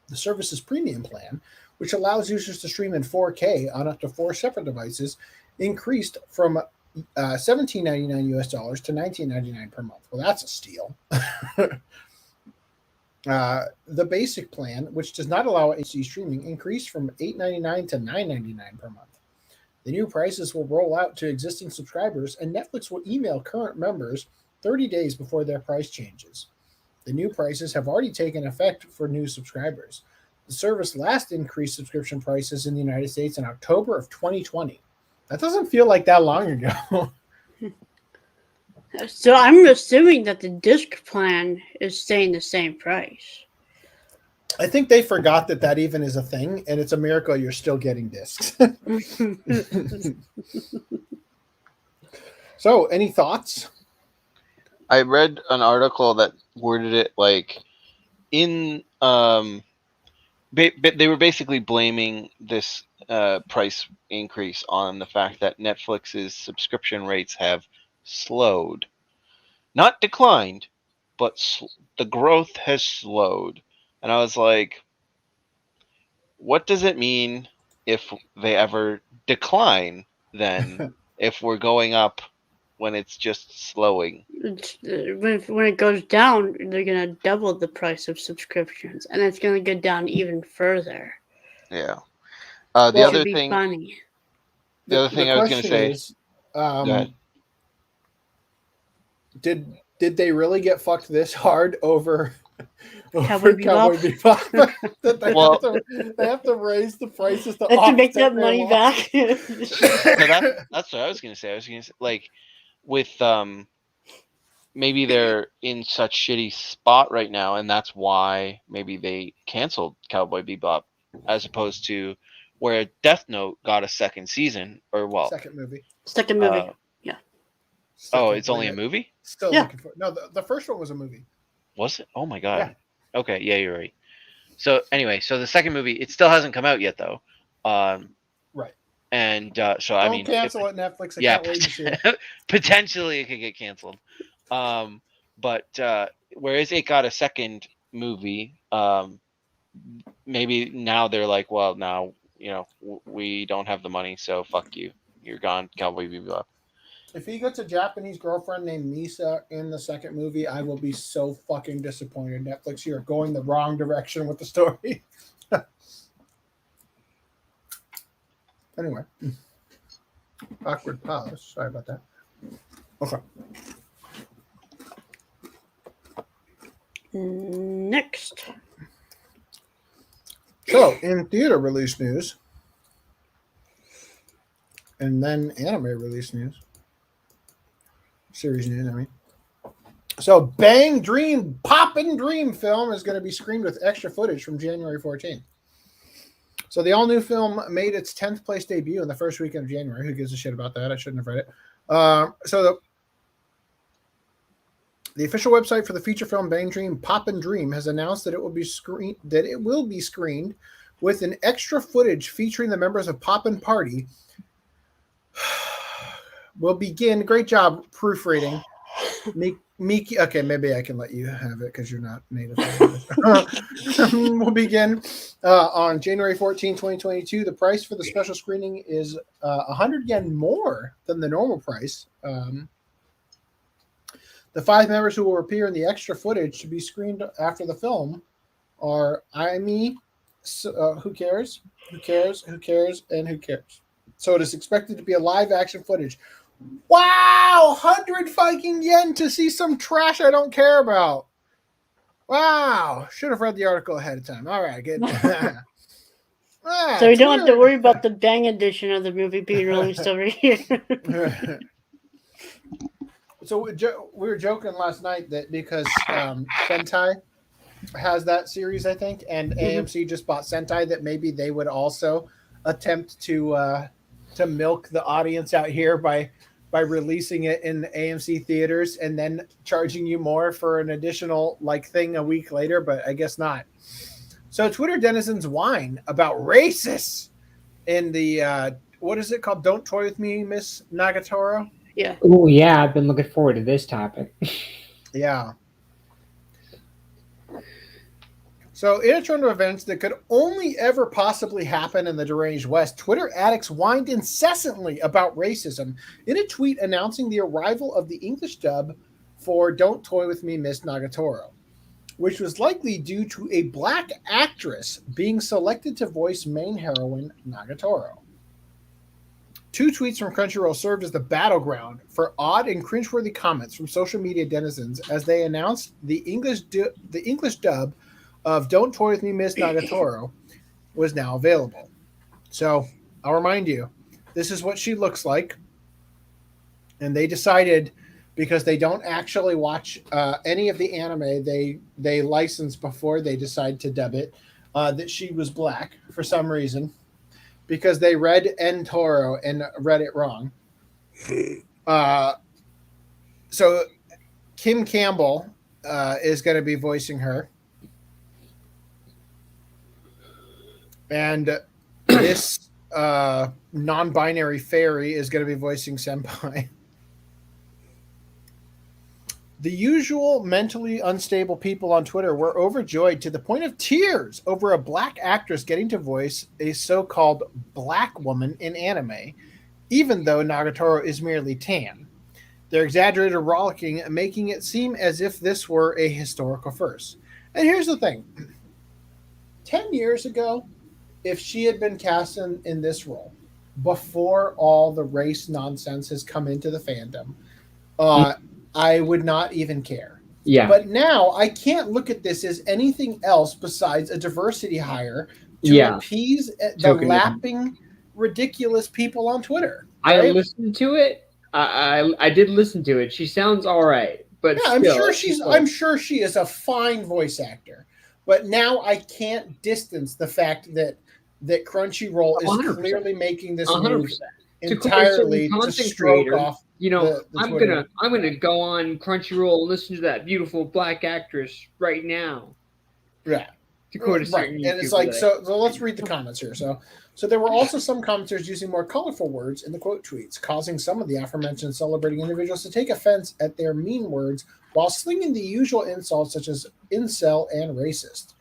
The service's premium plan, which allows users to stream in 4K on up to 4 separate devices, increased from $17.99 US dollars to $19.99 per month. Well, that's a steal. The basic plan, which does not allow HD streaming, increased from $8.99 to $9.99 per month. The new prices will roll out to existing subscribers, and Netflix will email current members 30 days before their price changes. The new prices have already taken effect for new subscribers. The service last increased subscription prices in the United States in October of 2020. That doesn't feel like that long ago. So I'm assuming that the disc plan is staying the same price. I think they forgot that even is a thing, and it's a miracle you're still getting discs. So, any thoughts? I read an article that worded it like in they were basically blaming this price increase on the fact that Netflix's subscription rates have slowed, not declined, but the growth has slowed. And I was like, what does it mean if they ever decline then, if we're going up when it's just slowing? When it goes down, they're going to double the price of subscriptions, and it's going to go down even further. Yeah. The other thing. Funny. The other thing I was going to say is, did they really get fucked this hard over Cowboy Bebop? That they have to raise the prices to make that money back. So that's what I was going to say. I was going to say, like, with maybe they're in such shitty spot right now, and that's why maybe they canceled Cowboy Bebop, as opposed to where Death Note got a second season, or well, second movie. Yeah. It's only a movie? Still looking for the first one was a movie. Was it? Oh my god. Yeah. Okay, yeah, you're right. So anyway, the second movie, it still hasn't come out yet though. Right. And so Don't I mean, cancel it, Netflix. I can't wait to see it. Potentially it could get canceled. But whereas it got a second movie, maybe now they're like, well, now we don't have the money, so fuck you. You're gone, Cowboy Bebop. If he gets a Japanese girlfriend named Misa in the second movie, I will be so fucking disappointed. Netflix, you're going the wrong direction with the story. Anyway. Awkward pause. Sorry about that. Okay. Next. So, in theater release news, and then anime release news, series news, I mean. So, Poppin Dream film is going to be screened with extra footage from January 14th. So, the all-new film made its 10th place debut in the first weekend of January. Who gives a shit about that? I shouldn't have read it. So, the official website for the feature film Poppin Dream has announced that it will be screened with an extra footage featuring the members of Poppin Party. Will begin. Great job proofreading. Miki, okay, maybe I can let you have it because you're not native. Will begin on January 14, 2022. The price for the special screening is 100 yen more than the normal price. The 5 members who will appear in the extra footage to be screened after the film are Aimi, who cares, and who cares. So it is expected to be a live action footage. Wow, 100 fucking yen to see some trash I don't care about. Wow, should have read the article ahead of time. All right, good. So we don't have to worry about the bang edition of the movie being released over here. So we were joking last night that because Sentai has that series, I think, and AMC just bought Sentai, that maybe they would also attempt to milk the audience out here by releasing it in AMC theaters and then charging you more for an additional thing a week later, but I guess not. So Twitter denizens whine about racists in the what is it called? Don't Toy With Me, Miss Nagatoro. Yeah. Oh yeah, I've been looking forward to this topic. Yeah. So, in a turn of events that could only ever possibly happen in the deranged West, Twitter addicts whined incessantly about racism in a tweet announcing the arrival of the English dub for Don't Toy With Me, Miss Nagatoro, which was likely due to a black actress being selected to voice main heroine Nagatoro. 2 tweets from Crunchyroll served as the battleground for odd and cringeworthy comments from social media denizens as they announced the English dub of Don't Toy With Me, Miss Nagatoro was now available. So I'll remind you, this is what she looks like. And they decided, because they don't actually watch any of the anime they licensed before they decide to dub it, that she was black for some reason, because they read En Toro and read it wrong. So Kim Campbell is going to be voicing her. And this non-binary fairy is going to be voicing Senpai. The usual mentally unstable people on Twitter were overjoyed to the point of tears over a black actress getting to voice a so-called black woman in anime, even though Nagatoro is merely tan. Their exaggerated rollicking making it seem as if this were a historical first. And here's the thing. 10 years ago, if she had been cast in this role, before all the race nonsense has come into the fandom, I would not even care. Yeah. But now I can't look at this as anything else besides a diversity hire to appease the lapping, ridiculous people on Twitter. Right? I listened to it. I did listen to it. She sounds all right, but yeah, still, I'm sure she is a fine voice actor. But now I can't distance the fact that Crunchyroll is 100%. Clearly making this 100%. Move entirely to stroke off. You know, I'm gonna go on Crunchyroll and listen to that beautiful black actress right now. Yeah. To quote a certain and it's like so let's read the comments here. So there were also some commenters using more colorful words in the quote tweets, causing some of the aforementioned celebrating individuals to take offense at their mean words while slinging the usual insults such as incel and racist.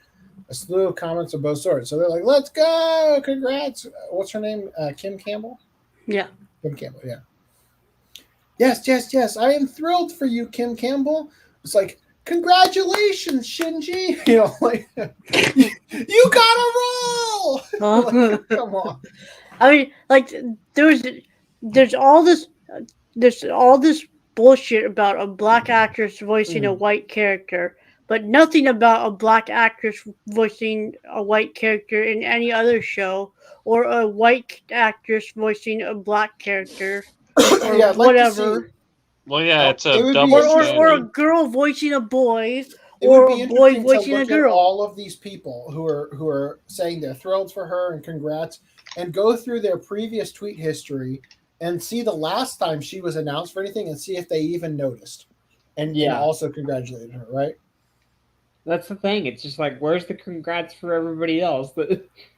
A slew of comments of both sorts. So they're like, let's go, congrats. What's her name? Kim Campbell? Yeah. Kim Campbell, yeah. Yes. I am thrilled for you, Kim Campbell. It's like, congratulations, Shinji. You know, like, you got a role. Like, come on. I mean, like, there's all this bullshit about a black actress voicing a white character, but nothing about a black actress voicing a white character in any other show, or a white actress voicing a black character. Or yeah, whatever. Well, yeah, it's a double or a girl voicing a boy, it or would be a boy voicing to look a girl. At all of these people who are saying they're thrilled for her and congrats, and go through their previous tweet history and see the last time she was announced for anything, and see if they even noticed, and also congratulated her. Right. That's the thing. It's just like, where's the congrats for everybody else?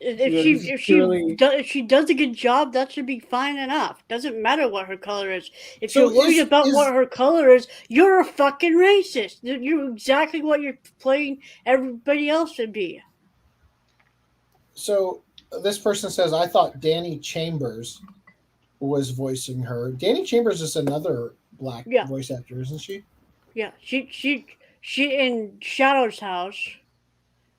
If she does a good job, that should be fine enough. Doesn't matter what her color is. If you're worried about what her color is, you're a fucking racist. You're exactly what you're playing everybody else to be. So this person says, I thought Danny Chambers was voicing her. Danny Chambers is another black voice actor, isn't she? Yeah, she in Shadow's house.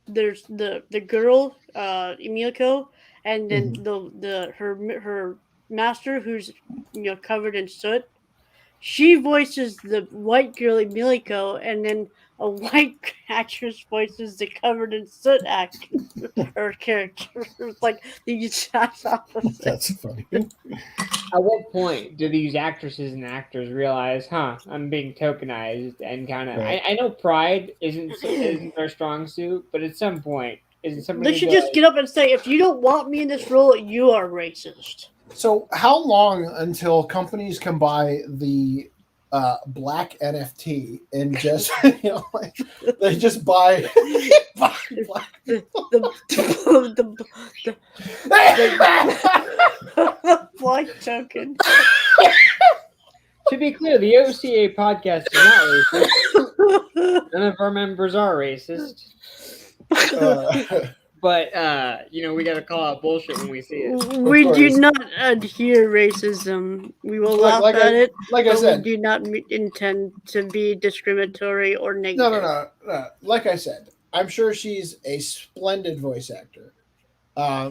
There's the girl, Emilko, and then her master, who's covered in soot. She voices the white girl Emilko, and then a white actress voices the covered in soot her character. It's like the exact opposite. That's funny. At what point do these actresses and actors realize, I'm being tokenized, and kind of? I know pride isn't their strong suit, but at some point, isn't somebody? They should just get up and say, if you don't want me in this role, you are racist. So how long until companies can buy the black NFT and just they just buy black people? the black token. To be clear, the OCA podcast is not racist. None of our members are racist. But we gotta call out bullshit when we see it. We do not adhere racism. We will laugh at it. Like I said, we do not intend to be discriminatory or negative. No. Like I said, I'm sure she's a splendid voice actor.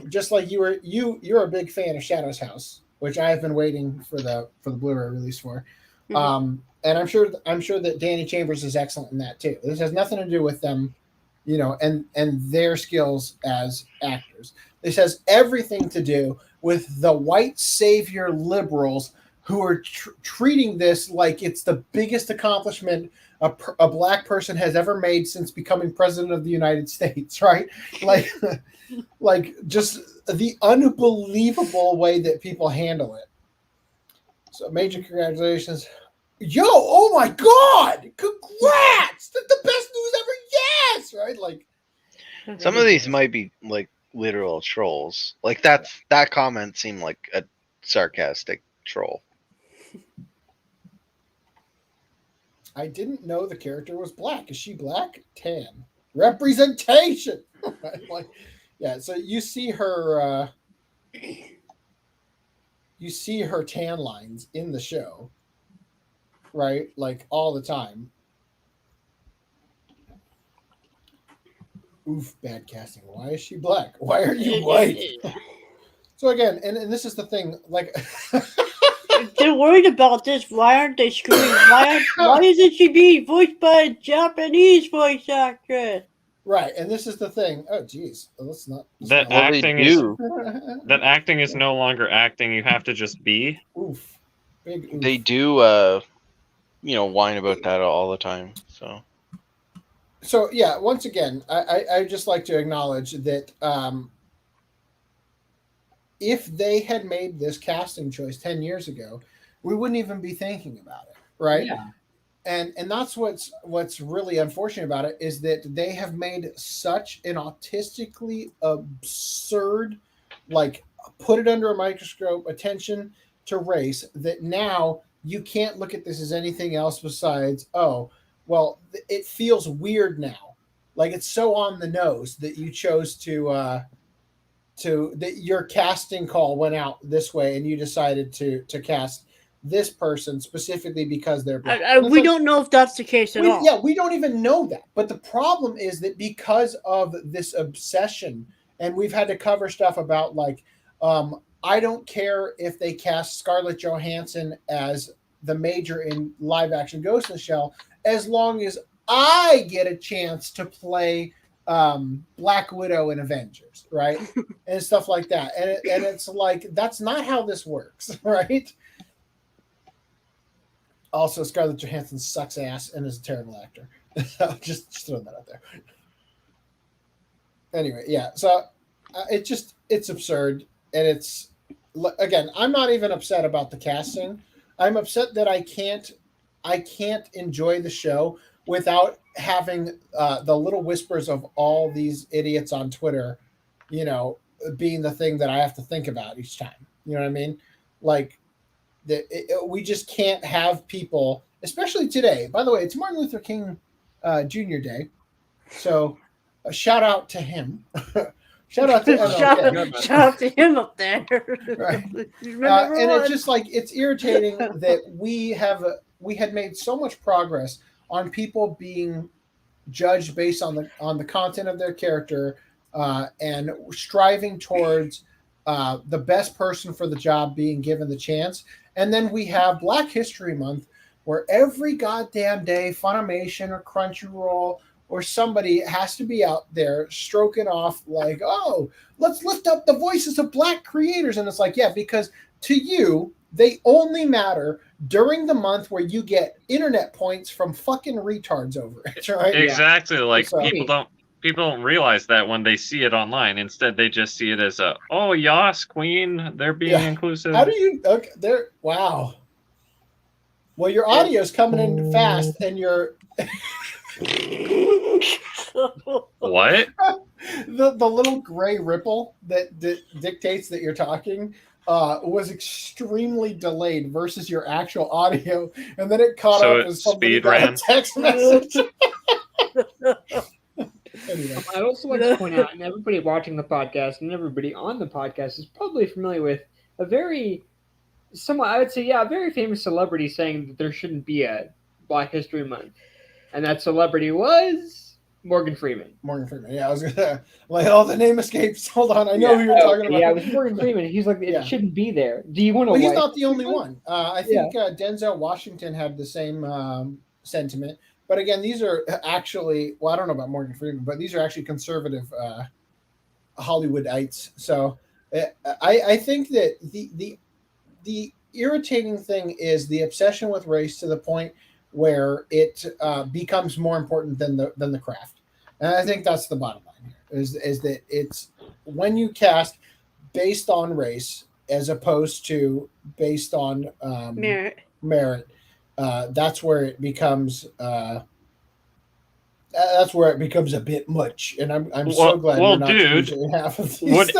Just like you're a big fan of Shadow's House, which I've been waiting for the Blu-ray release for. And I'm sure that Danny Chambers is excellent in that too. This has nothing to do with them. And their skills as actors. This has everything to do with the white savior liberals who are treating this like it's the biggest accomplishment a black person has ever made since becoming president of the United States, right? Like just the unbelievable way that people handle it. So major congratulations. Yo, oh my God! Congrats! That's the best news ever. Yes, right. Like some of these might be like literal trolls. Like that comment seemed like a sarcastic troll. I didn't know the character was black. Is she black? Tan. Representation. Like, yeah. So you see her tan lines in the show, right? Like all the time. Oof, bad casting. Why is she black? Why are you white? So again, and this is the thing, like they're worried about this. Why aren't they screwing? Why isn't she being voiced by a Japanese voice actress? Right, and this is the thing. Oh, geez, let's not. That acting is no longer acting. You have to just be. Oof, big oof. They do, whine about that all the time. So yeah, once again, I just like to acknowledge that if they had made this casting choice 10 years ago, we wouldn't even be thinking about it, right? Yeah. And that's what's really unfortunate about it is that they have made such an autistically absurd, like, put it under a microscope attention to race that now you can't look at this as anything else besides, oh, well, it feels weird now. Like, it's so on the nose that you chose to that your casting call went out this way and you decided to cast this person specifically because they're black. We don't know if that's the case at all. Yeah, we don't even know that. But the problem is that because of this obsession, and we've had to cover stuff about like, I don't care if they cast Scarlett Johansson as the Major in live action Ghost in the Shell, as long as I get a chance to play Black Widow in Avengers, right? And stuff like that. And it's like, that's not how this works, right? Also, Scarlett Johansson sucks ass and is a terrible actor. just throwing that out there. Anyway, yeah. So it's absurd, and it's, again, I'm not even upset about the casting. I'm upset that I can't enjoy the show without having the little whispers of all these idiots on Twitter, being the thing that I have to think about each time. You know what I mean? Like, we just can't have people, especially today. By the way, it's Martin Luther King Jr. Day, so a shout out to him. Shout out to MLK. Shout out to him up there. Right. And it's just like, it's irritating that we had made so much progress on people being judged based on the content of their character and striving towards the best person for the job being given the chance. And then we have Black History Month, where every goddamn day Funimation or Crunchyroll or somebody has to be out there stroking off like, oh, let's lift up the voices of Black creators. And it's like, yeah, because to you, they only matter during the month where you get internet points from fucking retards over it, right? Exactly. Like, So, people don't realize that when they see it online. Instead, they just see it as oh, yas, queen, they're being inclusive. How do you, okay, there, wow. Well, your audio's coming in fast and your... What? The little gray ripple that dictates that you're talking was extremely delayed versus your actual audio, and then it caught up as somebody got a text message. Anyway. I'd also like to point out, and everybody watching the podcast and everybody on the podcast is probably familiar with a very famous celebrity saying that there shouldn't be a Black History Month. And that celebrity was Morgan Freeman. Yeah, I was gonna the name escapes. Hold on, I know who you're talking about. Yeah, it was Morgan Freeman. He's like, it shouldn't be there. Do you want to? Well, he's not the only one. I think Denzel Washington had the same sentiment. But again, these are actually, well, I don't know about Morgan Freeman, but these are actually conservative Hollywoodites. So I think that the irritating thing is the obsession with race to the point where it becomes more important than the craft. And I think that's the bottom line here, is that it's when you cast based on race as opposed to based on merit, that's where it becomes that's where it becomes a bit much, and I'm so glad we're not using half of these would things.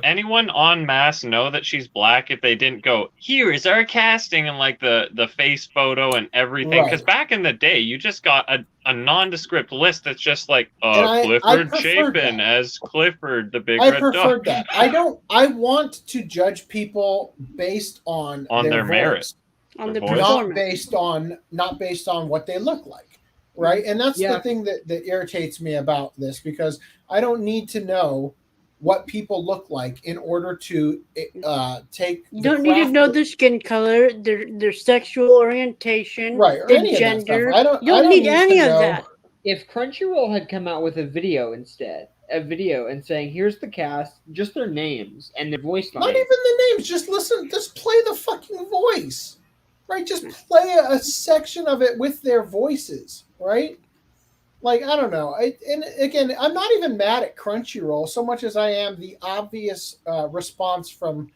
anyone en masse know that she's black if they didn't go, here is our casting, and like the face photo and everything? Because back in the day, you just got a nondescript list that's just like Clifford Chapin as Clifford the Big Red Dog. That. I want to judge people based on their merit, on the not based on what they look like. Right. And that's the thing that irritates me about this, because I don't need to know what people look like in order to take. You don't need to know their skin color, their sexual orientation, right, or their any gender. Of that stuff. You don't need any of that. If Crunchyroll had come out with a video instead, and saying, here's the cast, just their names and their voice lines. Not even the names, just listen, just play the fucking voice. Right, just play a section of it with their voices, right? Like, I don't know. And again, I'm not even mad at Crunchyroll so much as I am the obvious response from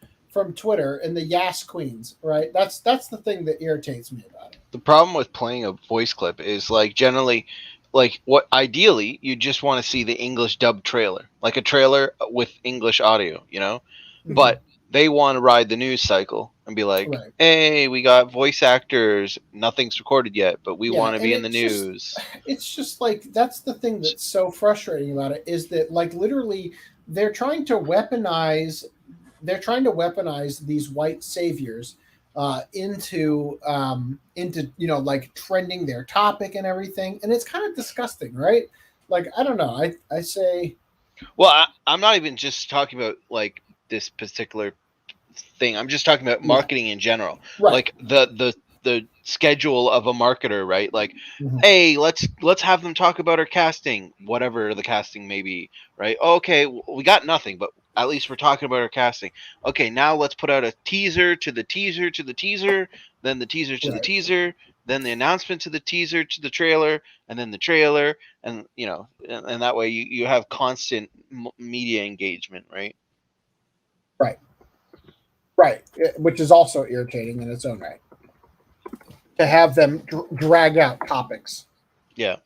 Twitter and the Yas Queens, right? That's the thing that irritates me about it. The problem with playing a voice clip is, like, generally, like, what ideally you just want to see the English dubbed trailer, like a trailer with English audio, you know? Mm-hmm. But they want to ride the news cycle and be like, hey, we got voice actors. Nothing's recorded yet, but we want to be in the news. It's just like, that's the thing that's so frustrating about it, is that, like, literally they're trying to weaponize these white saviors into like trending their topic and everything. And it's kind of disgusting, right? Like, I don't know. I say, well, I'm not even just talking about like this particular thing. I'm just talking about marketing in general. Right. Like the schedule of a marketer, right? Like, hey, let's have them talk about our casting, whatever the casting may be, right? Okay, we got nothing, but at least we're talking about our casting. Okay, now let's put out a teaser to the teaser to the teaser, then the teaser to the teaser, then the announcement to the teaser to the trailer, and then the trailer, and and that way you have constant media engagement, right? Right, which is also irritating in its own right. To have them drag out topics. Yeah.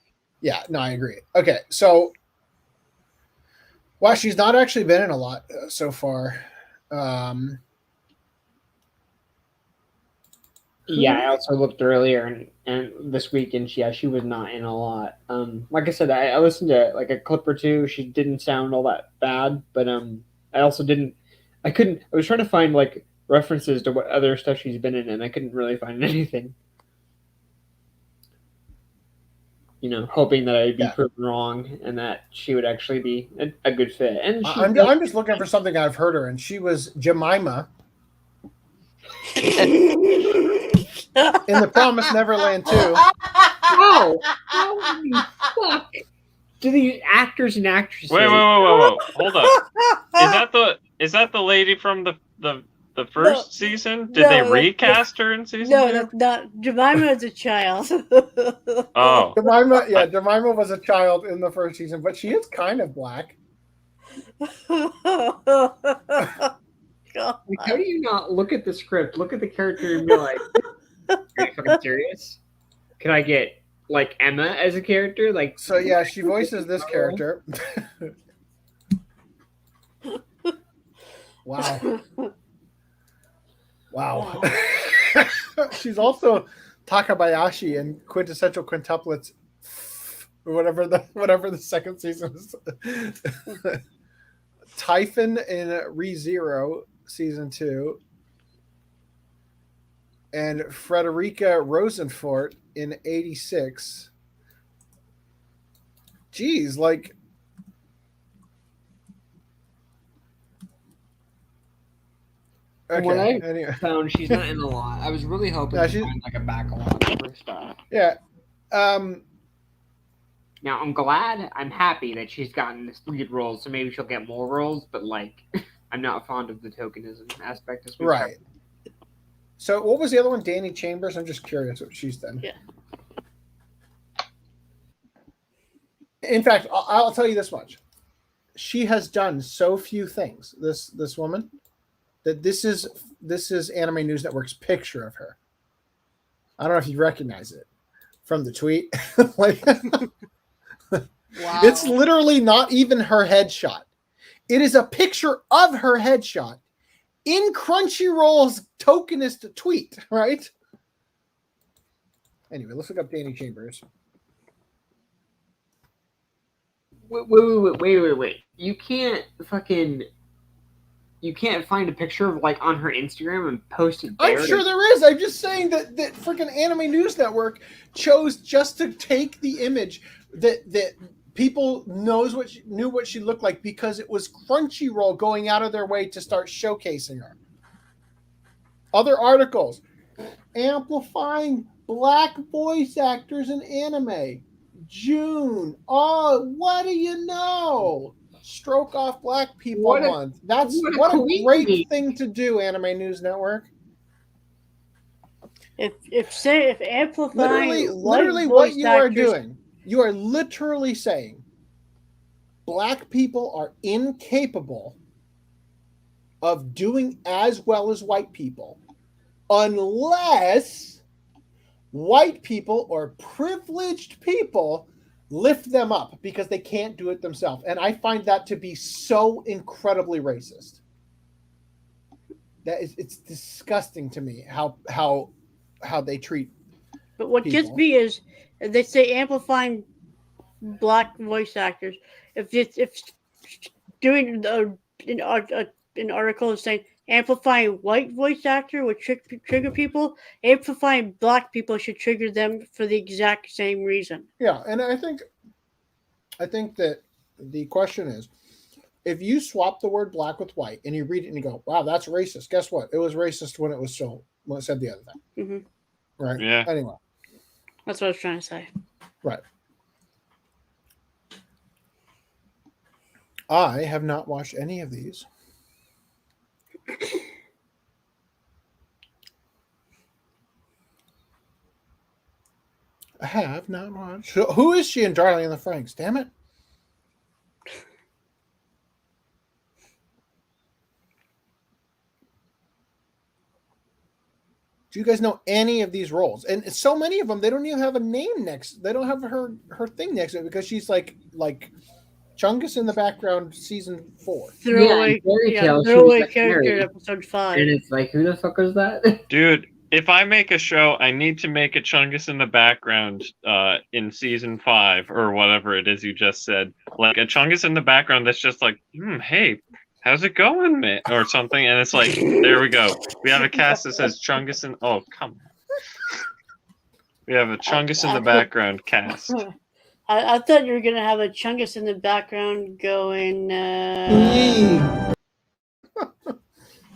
Yeah, no, I agree. Okay, so, well, she's not actually been in a lot so far. Yeah, I also looked earlier and this week, and she was not in a lot. Like I said, I listened to like a clip or two. She didn't sound all that bad, but I also didn't. I was trying to find like references to what other stuff she's been in, and I couldn't really find anything. Hoping that I'd be proven wrong and that she would actually be a good fit. And I'm just looking for something I've heard her, and she was Jemima in The Promised Neverland 2. Wow! Holy fuck! Do these actors and actresses? Wait! Hold up! Is that the lady from the first season? Did they recast her in season 2? No, that's not. Jemima is a child. Oh. Jemima was a child in the first season, but she is kind of black. God. Like, how do you not look at the script, look at the character, and be like, are you fucking serious? Can I get, like, Emma as a character? Like, so, yeah, she voices this character. Wow. Wow. She's also Takabayashi in Quintessential Quintuplets, or whatever the second season is. Typhon in ReZero season 2, and Frederica Rosenfort in 86. Geez, like. Okay, when I found she's not in a lot, I was really hoping to find like a backlog for stuff. Yeah. Now I'm happy that she's gotten this lead role, so maybe she'll get more roles. But like, I'm not fond of the tokenism aspect as well. Right. So what was the other one? Danny Chambers. I'm just curious what she's done. Yeah. In fact, I'll tell you this much: she has done so few things. This woman. That this is Anime News Network's picture of her. I don't know if you recognize it. from the tweet. Like, Wow. it's literally not even her headshot. It is a picture of her headshot in Crunchyroll's tokenist tweet, right? Anyway, let's look up Danny Chambers. Wait. You can't find a picture of like on her Instagram and post it there. I'm sure there is. I'm just saying that freaking Anime News Network chose just to take the image that people knew what she looked like because it was Crunchyroll going out of their way to start showcasing her. Other articles: amplifying Black voice actors in anime. June. Oh, what do you know? Stroke off Black People Month. That's what a great thing to do, Anime News Network. If amplifying literally what you are doing, you are literally saying Black people are incapable of doing as well as white people unless white people or privileged people lift them up because they can't do it themselves. And I find that to be so incredibly racist. It's disgusting to me how they treat But what people. gets me is they say amplifying Black voice actors. If doing an article is saying amplifying white voice actor would trigger people, amplifying Black people should trigger them for the exact same reason. Yeah, and I think that the question is, if you swap the word black with white and you read it and you go, wow, that's racist. Guess what? It was racist when it said the other thing. Mm-hmm. Right? Yeah. Anyway. That's what I was trying to say. Right. I have not watched any of these. I have not watched. Who is she in Darling in the Franxx? Damn it. Do you guys know any of these roles? And so many of them, they don't even have a name next. They don't have her thing next to it because she's like Chungus in the background, season 4. Throwaway character in episode 5. And it's like, who the fuck is that? Dude, if I make a show, I need to make a Chungus in the background in season 5 or whatever it is you just said. Like a Chungus in the background that's just like, hey, how's it going, man? Or something. And it's like, there we go. We have a cast that says Chungus in... Oh, come on. We have a Chungus in the background cast. I thought you were going to have a Chungus in the background going...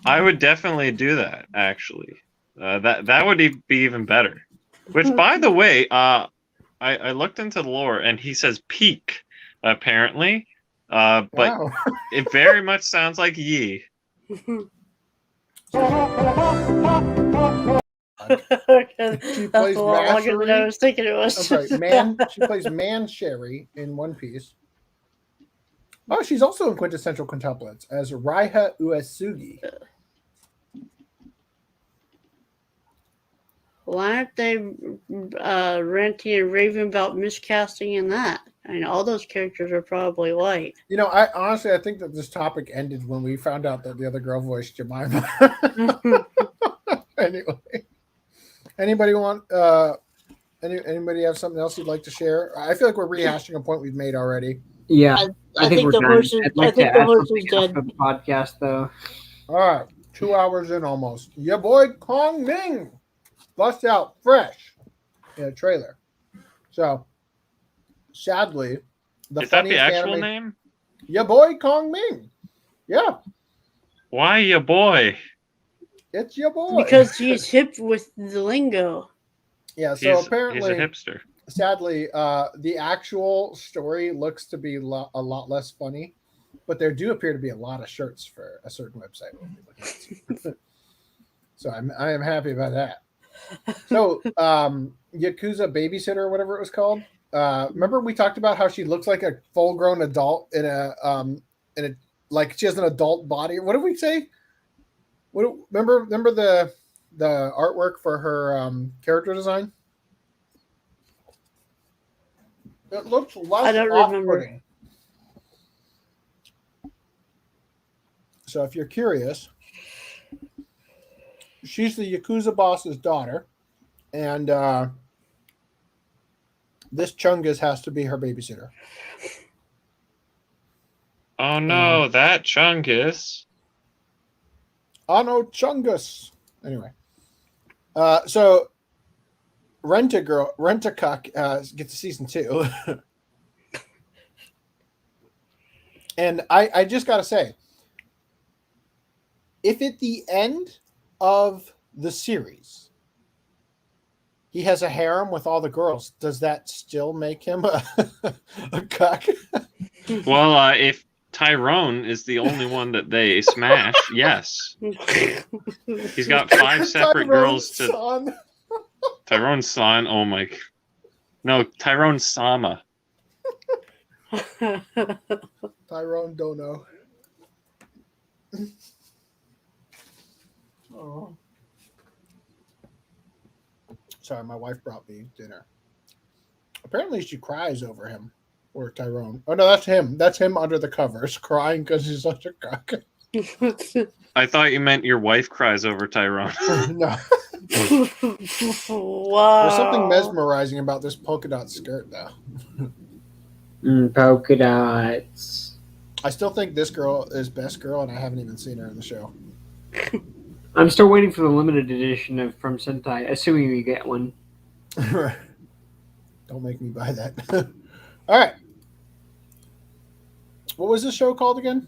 I would definitely do that, actually. That would be even better. Which, by the way, I looked into the lore, and he says peak, apparently. But wow. It very much sounds like Yi. She plays longer than I was thinking it was. I'm sorry, she plays Man Sherry in One Piece. Oh, she's also in Quintessential Quintuplets as Raiha Uesugi. Why aren't they ranting and raving about miscasting in that? I mean, all those characters are probably white. You know, I honestly think that this topic ended when we found out that the other girl voiced Jemima. Anyway, anybody want anybody have something else you'd like to share? I feel like we're rehashing a point we've made already. Yeah, I think the horse is. I think the horse is dead. For the podcast, though. All right, 2 hours in almost. Your boy Kongming bust out fresh in a trailer. So, sadly, is that the actual name? Your boy Kongming. Yeah. Why your boy? It's your boy. Because he's hip with the lingo. Yeah, so apparently he's a hipster. Sadly, the actual story looks to be a lot less funny, but there do appear to be a lot of shirts for a certain website. So I am happy about that. So Yakuza Babysitter or whatever it was called. Remember we talked about how she looks like a full-grown adult in a like she has an adult body. What did we say? Remember the artwork for her character design? It looks less I don't remember. off-putting. So if you're curious, she's the Yakuza boss's daughter, and this Chungus has to be her babysitter. Oh no, that Chungus. Oh no, Chungus. Anyway, so Rent-A-Cuck gets a season 2, and I just gotta say, if at the end of the series he has a harem with all the girls, does that still make him a cuck? Well, if Tyrone is the only one that they smash, yes. He's got 5 separate girls to... Son. Tyrone's son, oh my... No, Tyrone Sama. Tyrone don't know. Oh. Sorry, my wife brought me dinner. Apparently she cries over him. Or Tyrone. Oh no, that's him. That's him under the covers, crying because he's such a cuck. I thought you meant your wife cries over Tyrone. No. Wow. There's something mesmerizing about this polka dot skirt, though. Polka dots. I still think this girl is best girl, and I haven't even seen her in the show. I'm still waiting for the limited edition of From Sentai, assuming we get one. Don't make me buy that. All right. What was this show called again?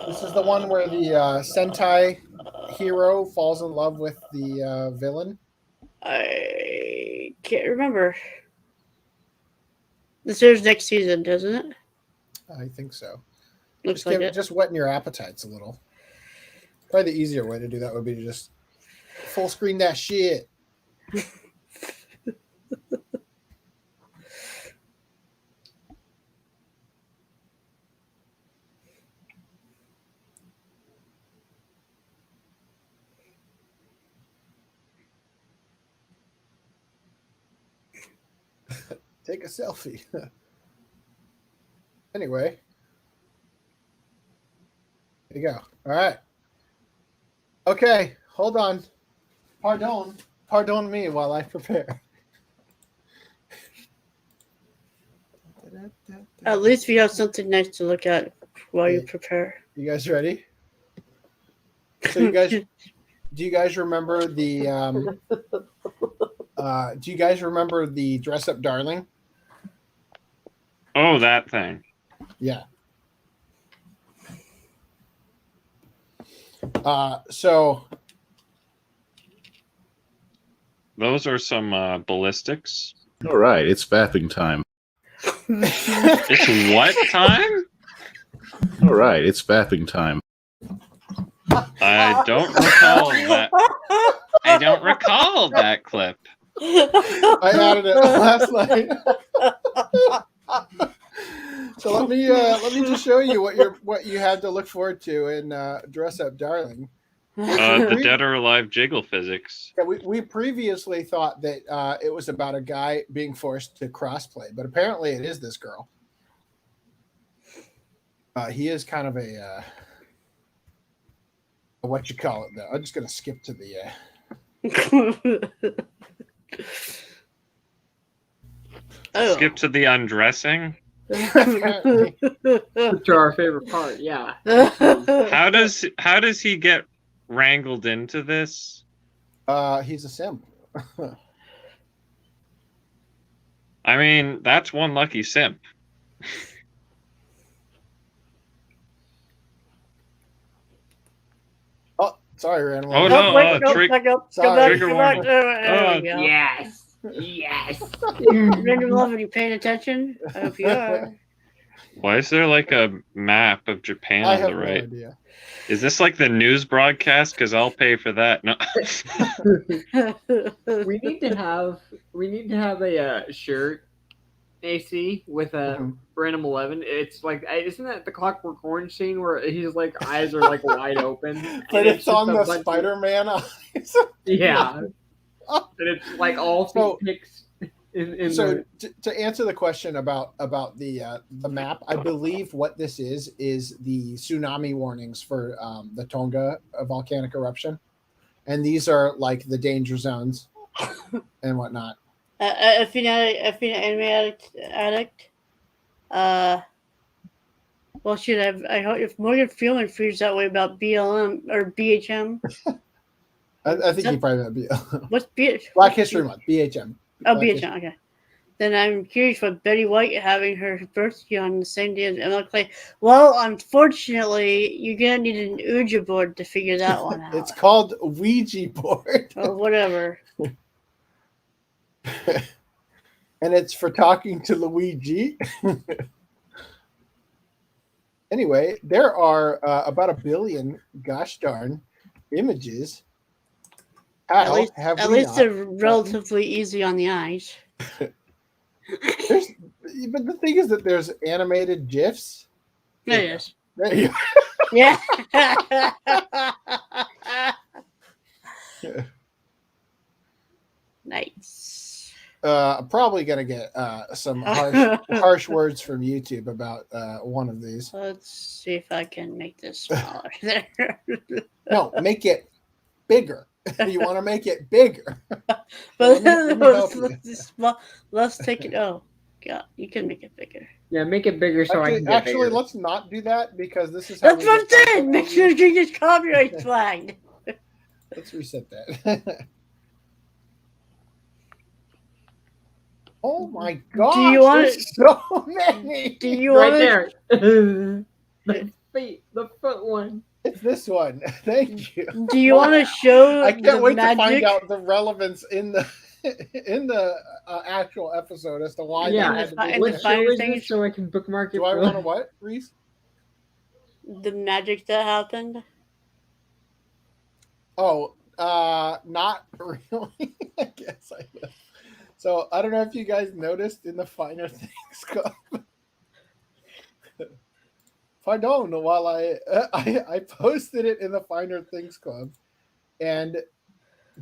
This is the one where the Sentai hero falls in love with the villain. I can't remember. This airs next season, doesn't it? I think so. Looks Just, like it. just whetting your appetites a little. Probably the easier way to do that would be to just full screen that shit. Take a selfie. Anyway. There you go. All right. Okay, hold on. Pardon me while I prepare. At least we have something nice to look at while you prepare. You guys ready? So you guys, do you guys remember the Dress Up Darling? Oh, that thing. Yeah. So those are some ballistics. All right, it's fapping time. It's what time? All right, it's fapping time. I don't recall that. I don't recall that clip. I added it last night. So let me just show you what you had to look forward to in Dress Up Darling. The dead or alive jiggle physics. Yeah, we previously thought that it was about a guy being forced to crossplay, but apparently it is this girl. He is kind of a what you call it though. I'm just gonna skip to the. Skip to the undressing. To our favorite part, yeah. How does he get wrangled into this? He's a simp. I mean, that's one lucky simp. Oh, sorry, Randall. Oh no! Trigger warning. Yes. Yes. Random Love, are you paying attention? I hope you are. Why is there like a map of Japan on the right? No idea. Is this like the news broadcast? Because I'll pay for that. No. we need to have a shirt, AC, with a Random 11. It's like, isn't that the Clockwork Orange scene where his like eyes are like wide open? But it's on the Spider-Man eyes. Yeah. And it's like all So, pics. So to answer the question about the map, I believe what this is the tsunami warnings for the Tonga volcanic eruption, and these are like the danger zones and whatnot. If you're an anime addict, well, shit. I hope if Morgan Freeman feels that way about BLM or BHM. I think he probably meant BLM. What's Black History Month? BHM. Oh, BHM. Okay. Then I'm curious what Betty White having her birthday on the same day as Emma Clay. Well, unfortunately, you're gonna need an Ouija board to figure that one out. It's called Ouija board. Or whatever. And it's for talking to Luigi. Anyway, there are about 1 billion, gosh darn, images. At least they're relatively easy on the eyes. But the thing is that there's animated GIFs. There it is. There you go. Yeah. Nice. I'm probably gonna get some harsh words from YouTube about one of these. Let's see if I can make this smaller. There. No, make it bigger. You want to make it bigger. But let's take it. Oh, God, you can make it bigger. Yeah, make it bigger so I can get bigger. Let's not do that because this is how that's what I'm saying. Make sure you get copyright flagged. Let's reset that. Oh my God! Do you want so many? Do you want there? The foot one. It's this one. Thank you. Do you want to show? I can't wait magic? to find out the relevance in the actual episode as to why. Yeah, what show is this so I can bookmark it? Do I want to what, Reese? The magic that happened. Oh, not really. I guess I will. So I don't know if you guys noticed in the Finer Things Club. Pardon, while I posted it in the Finer Things Club, and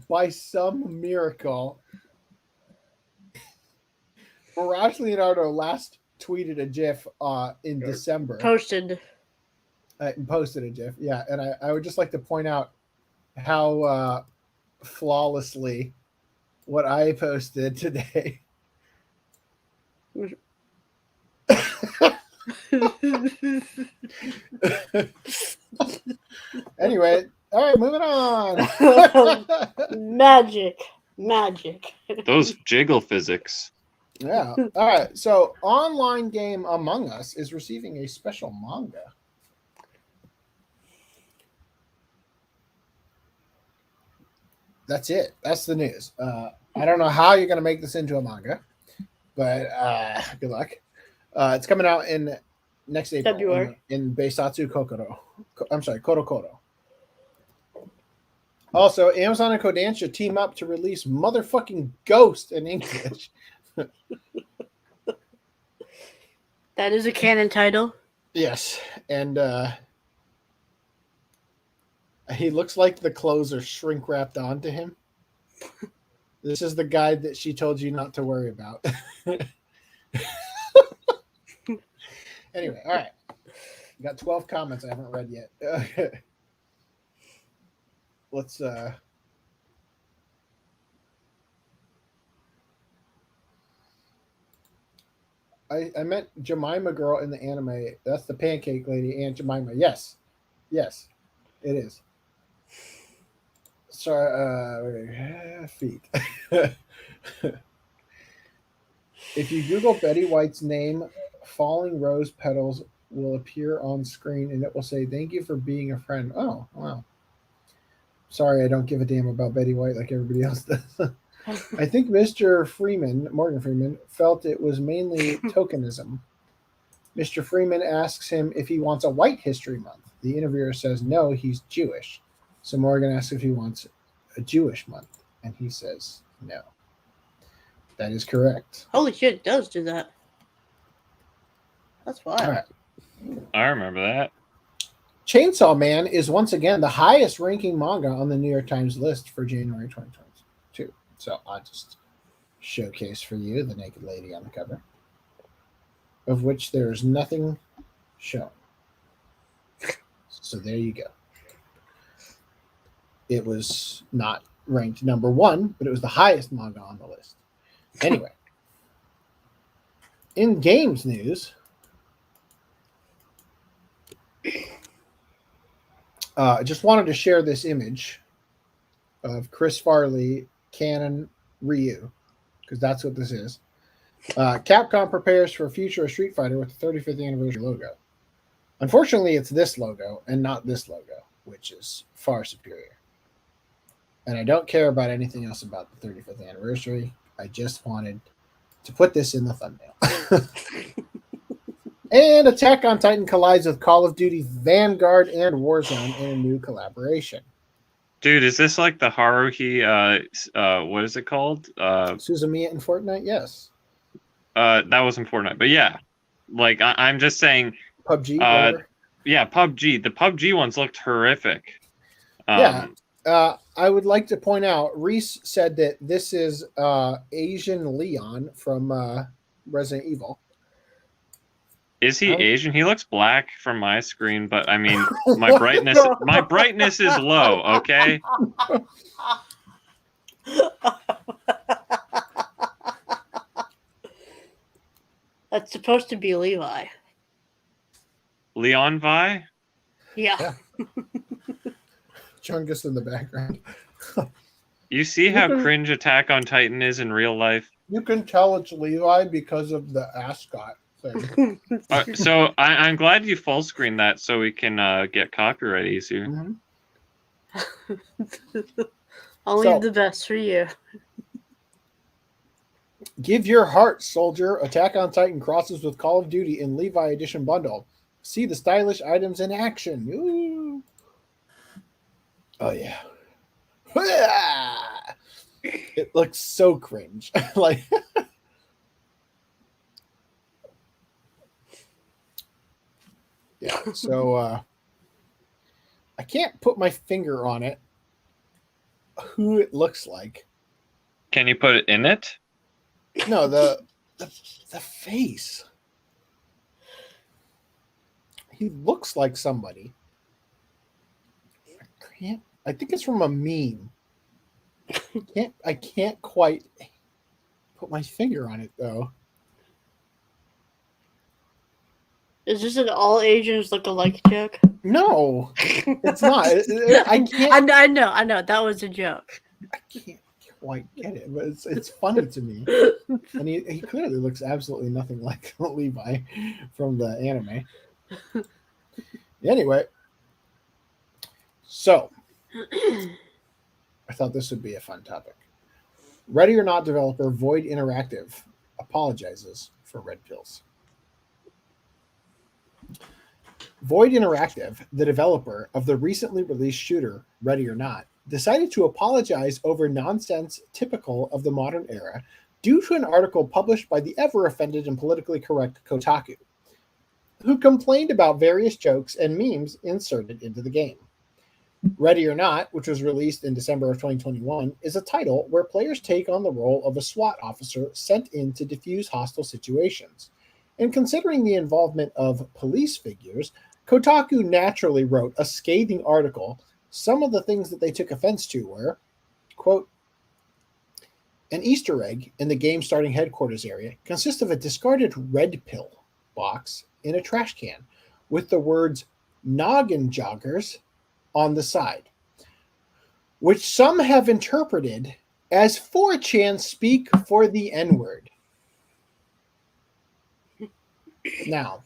by some miracle, Mirage Leonardo last tweeted a GIF in December. Posted a GIF, yeah, and I would just like to point out how flawlessly what I posted today. Anyway, all right, moving on. Magic. Those jiggle physics. Yeah. All right. So, online game Among Us is receiving a special manga. That's it. That's the news. I don't know how you're going to make this into a manga, but good luck. It's coming out in next April February in Beisatsu Kokoro. I'm sorry, Korokoro. Also, Amazon and Kodansha team up to release motherfucking Ghost in English. That is a canon title. Yes, and he looks like the clothes are shrink wrapped onto him. This is the guy that she told you not to worry about. Anyway, all right. Got 12 comments I haven't read yet. Let's I meant Jemima girl in the anime. That's the pancake lady, Aunt Jemima. Yes, it is. Sorry, feet. If you Google Betty White's name, falling rose petals will appear on screen, and it will say, "Thank you for being a friend." Oh, wow. Sorry, I don't give a damn about Betty White like everybody else does. I think Mr. Morgan Freeman, felt it was mainly tokenism. Mr. Freeman asks him if he wants a White History Month. The interviewer says no, he's Jewish. So Morgan asks if he wants a Jewish month, and he says no. That is correct. Holy shit, it does do that. That's wild. All right. I remember that. Chainsaw Man is once again the highest ranking manga on the New York Times list for January 2022. So I just showcase for you the naked lady on the cover, of which there is nothing shown. So there you go. It was not ranked number 1, but it was the highest manga on the list. Anyway, in games news, I just wanted to share this image of Chris Farley, Canon, Ryu, because that's what this is. Capcom prepares for a future of Street Fighter with the 35th anniversary logo. Unfortunately, it's this logo and not this logo, which is far superior. And I don't care about anything else about the 35th anniversary. I just wanted to put this in the thumbnail. And Attack on Titan collides with Call of Duty Vanguard and Warzone in a new collaboration. Dude, is this like the Haruhi, what is it called? Suzumiya in Fortnite? Yes. That wasn't Fortnite, but yeah. Like, I'm just saying... PUBG? Yeah, PUBG. The PUBG ones looked horrific. Yeah. I would like to point out, Reese said that this is Asian Leon from Resident Evil. Is he Asian? He looks black from my screen, but I mean, my brightness is low, okay? That's supposed to be Levi. Leon Vi? Yeah. Chungus in the background. You see how cringe Attack on Titan is in real life? You can tell it's Levi because of the ascot thing. So I'm glad you full screen that so we can get copyright easier. Mm-hmm. I'll leave the best for you. Give your heart, soldier. Attack on Titan crosses with Call of Duty in Levi Edition bundle. See the stylish items in action. Ooh. Oh, yeah. It looks so cringe. Like, yeah. So I can't put my finger on it. Who it looks like? Can you put it in it? No, the face. He looks like somebody. I think it's from a meme. I can't quite put my finger on it though. Is this an all Asians look alike joke? No, it's not. I can't. I know. That was a joke. I can't quite get it, but it's funny to me. And he clearly looks absolutely nothing like Levi from the anime. Anyway, so I thought this would be a fun topic. Ready or Not developer Void Interactive apologizes for red pills. Void Interactive, the developer of the recently released shooter Ready or Not, decided to apologize over nonsense typical of the modern era due to an article published by the ever-offended and politically correct Kotaku, who complained about various jokes and memes inserted into the game. Ready or Not, which was released in December of 2021, is a title where players take on the role of a SWAT officer sent in to defuse hostile situations. And considering the involvement of police figures, Kotaku naturally wrote a scathing article. Some of the things that they took offense to were, quote, an Easter egg in the game starting headquarters area consists of a discarded red pill box in a trash can with the words noggin joggers on the side, which some have interpreted as 4chan speak for the N-word. Now,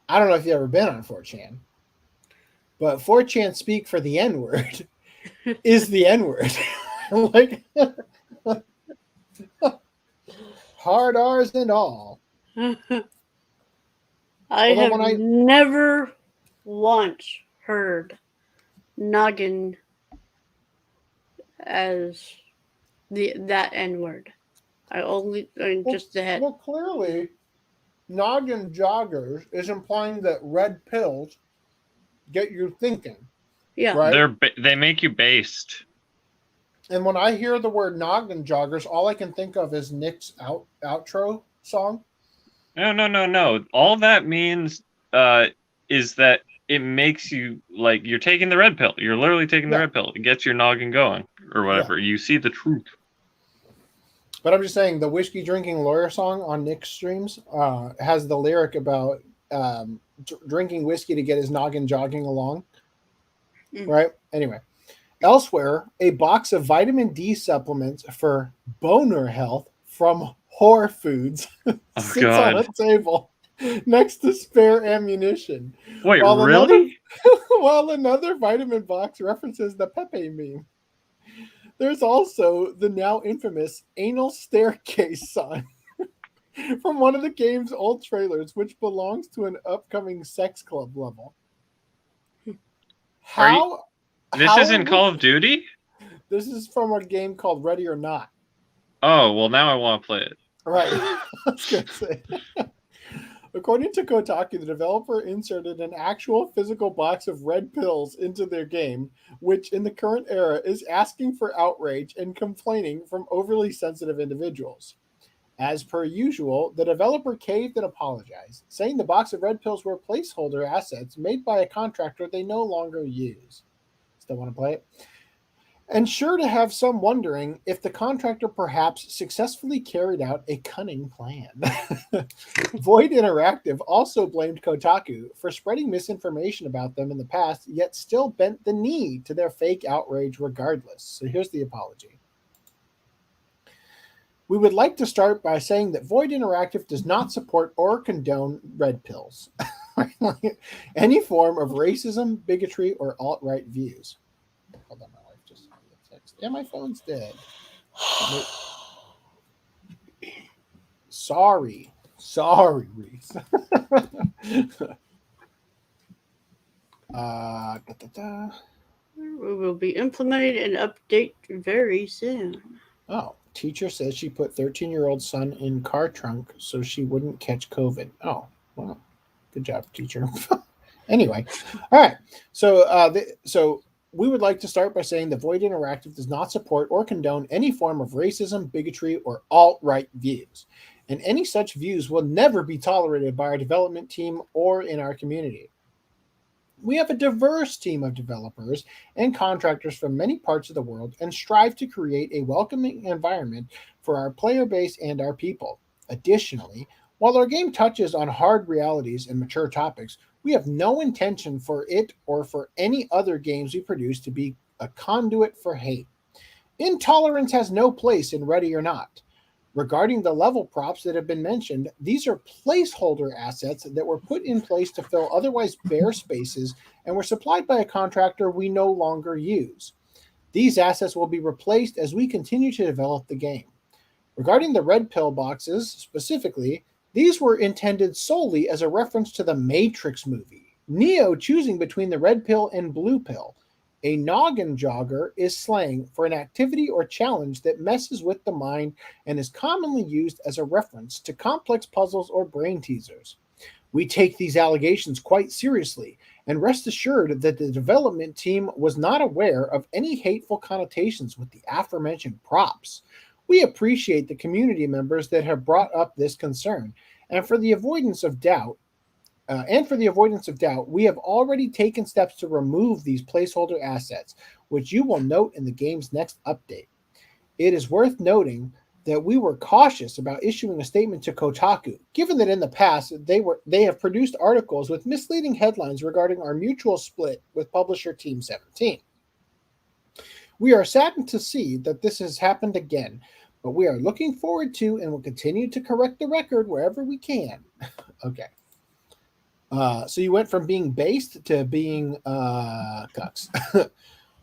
I don't know if you've ever been on 4chan, but 4chan speak for the N-word is the N-word. Like, hard R's and all. I have never once heard noggin as that N-word. Just the head. Well, clearly, noggin joggers is implying that red pills get you thinking. Yeah, right? They make you based. And when I hear the word noggin joggers, all I can think of is Nick's outro song. No. All that means is that it makes you like you're taking the red pill. You're literally taking the red pill. It gets your noggin going or whatever. You see the truth. But I'm just saying the whiskey drinking lawyer song on Nick's streams has the lyric about drinking whiskey to get his noggin jogging along. Right? Anyway. Elsewhere, a box of vitamin D supplements for boner health from Whore Foods sits on a table next to spare ammunition. Wait, really? While another vitamin box references the Pepe meme. There's also the now infamous anal staircase sign from one of the game's old trailers, which belongs to an upcoming sex club level. This isn't Call of Duty? This is from a game called Ready or Not. Oh, well, now I want to play it. Right. I was going to say. According to Kotaku, the developer inserted an actual physical box of red pills into their game, which in the current era is asking for outrage and complaining from overly sensitive individuals. As per usual, the developer caved and apologized, saying the box of red pills were placeholder assets made by a contractor they no longer use. Still want to play it? And sure to have some wondering if the contractor perhaps successfully carried out a cunning plan. Void Interactive also blamed Kotaku for spreading misinformation about them in the past, yet still bent the knee to their fake outrage regardless. So here's the apology. We would like to start by saying that Void Interactive does not support or condone red pills, any form of racism, bigotry, or alt-right views. Hold on, my wife just sent me a text. Yeah, my phone's dead. Sorry, Reese. We will be implementing an update very soon. Oh, teacher says she put 13-year-old son in car trunk so she wouldn't catch COVID. Oh, well, good job, teacher. Anyway, all right. So we would like to start by saying that Void Interactive does not support or condone any form of racism, bigotry, or alt-right views. And any such views will never be tolerated by our development team or in our community. We have a diverse team of developers and contractors from many parts of the world and strive to create a welcoming environment for our player base and our people. Additionally, while our game touches on hard realities and mature topics, we have no intention for it or for any other games we produce to be a conduit for hate. Intolerance has no place in Ready or Not. Regarding the level props that have been mentioned, these are placeholder assets that were put in place to fill otherwise bare spaces and were supplied by a contractor we no longer use. These assets will be replaced as we continue to develop the game. Regarding the red pill boxes specifically, these were intended solely as a reference to the Matrix movie, Neo choosing between the red pill and blue pill. A noggin jogger is slang for an activity or challenge that messes with the mind and is commonly used as a reference to complex puzzles or brain teasers. We take these allegations quite seriously and rest assured that the development team was not aware of any hateful connotations with the aforementioned props. We appreciate the community members that have brought up this concern, and for the avoidance of doubt, we have already taken steps to remove these placeholder assets, which you will note in the game's next update. It is worth noting that we were cautious about issuing a statement to Kotaku, given that in the past they have produced articles with misleading headlines regarding our mutual split with publisher Team 17. We are saddened to see that this has happened again, but we are looking forward to and will continue to correct the record wherever we can. Okay. So you went from being based to being cucks.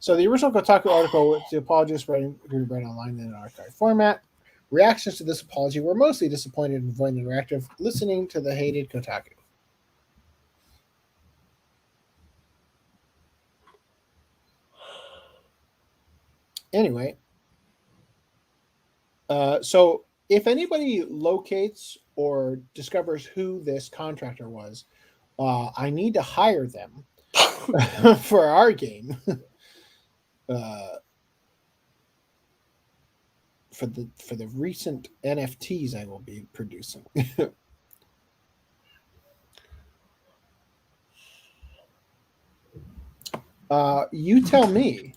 So the original Kotaku article with the apologies read online in an archive format. Reactions to this apology were mostly disappointed in Void Interactive, listening to the hated Kotaku. Anyway, so if anybody locates or discovers who this contractor was, I need to hire them for our game. for the recent NFTs I will be producing. You tell me.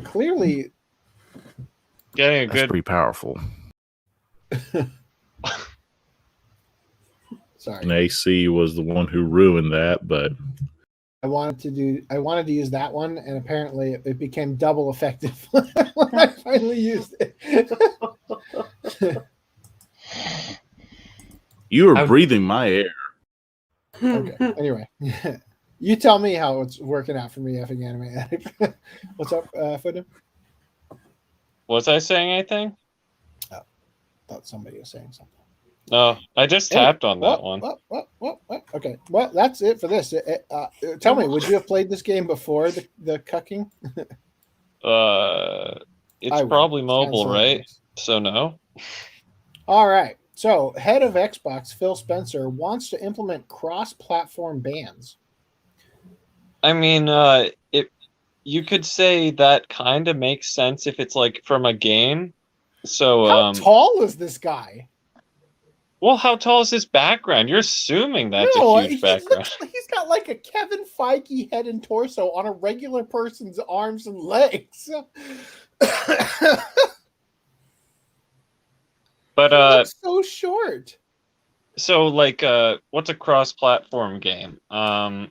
Clearly, Getting a That's good. pretty powerful. sorry. And AC was the one who ruined that, but I wanted to use that one, and apparently it became double effective when I finally used it. you were breathing my air. Okay. Anyway, you tell me how it's working out for me, effing anime addict. What's up, Foodum? Was I saying anything? Thought somebody was saying something. No, I just tapped on that one. What? Okay. Well, that's it for this. Tell me, would you have played this game before the cucking? It's probably mobile, right? So no. All right. So, head of Xbox, Phil Spencer, wants to implement cross-platform bans. I mean, you could say that kind of makes sense if it's like from a game. So, how tall is this guy? Well, how tall is his background? You're assuming that's a huge background. He's got like a Kevin Feige head and torso on a regular person's arms and legs. But looks so short. So like what's a cross-platform game? I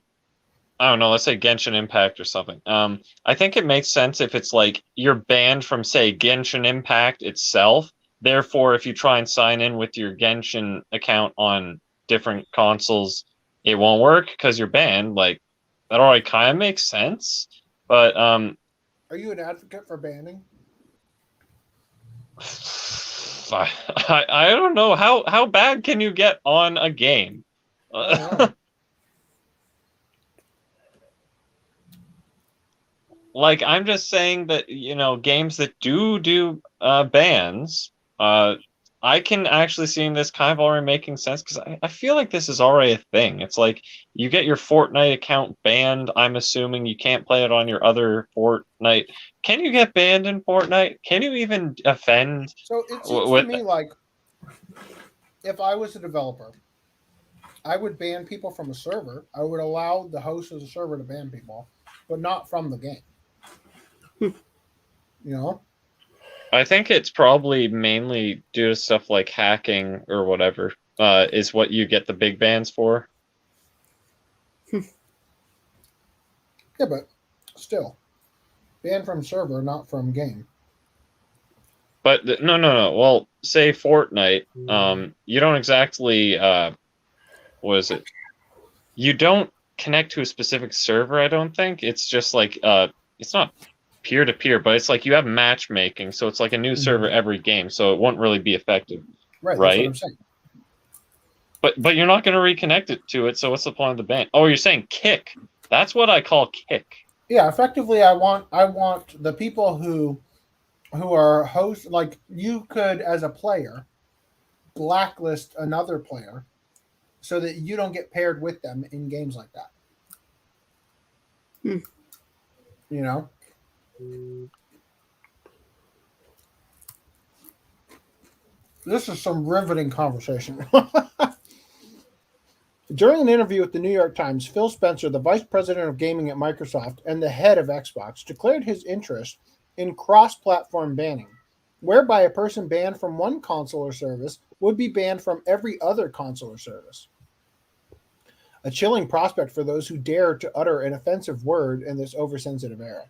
don't know, let's say Genshin Impact or something. I think it makes sense if it's like you're banned from, say, Genshin Impact itself. Therefore, if you try and sign in with your Genshin account on different consoles, it won't work because you're banned. Like, that already kind of makes sense. But are you an advocate for banning? I don't know. How bad can you get on a game? Like, I'm just saying that, games that do bans, I can actually see this kind of already making sense because I feel like this is already a thing. It's like you get your Fortnite account banned. I'm assuming you can't play it on your other Fortnite. Can you get banned in Fortnite? Can you even offend? So it seems to me like if I was a developer, I would ban people from a server. I would allow the host of the server to ban people, but not from the game. I think it's probably mainly due to stuff like hacking or whatever, is what you get the big bans for. Yeah, but still, banned from server, not from game. But no. Well, say Fortnite, you don't exactly, what is it? You don't connect to a specific server, I don't think. It's just like, it's not peer-to-peer, but it's like you have matchmaking, so it's like a new server every game, so it won't really be effective. Right? That's what I'm saying. But you're not going to reconnect it to it, so what's the point of the ban? Oh, you're saying kick. That's what I call kick. Yeah, effectively, I want the people who are hosts, like you could, as a player, blacklist another player so that you don't get paired with them in games like that. This is some riveting conversation. During an interview with the New York Times, Phil Spencer, the vice president of gaming at Microsoft and the head of Xbox, declared his interest in cross-platform banning, whereby a person banned from one console or service would be banned from every other console or service. A chilling prospect for those who dare to utter an offensive word in this oversensitive era.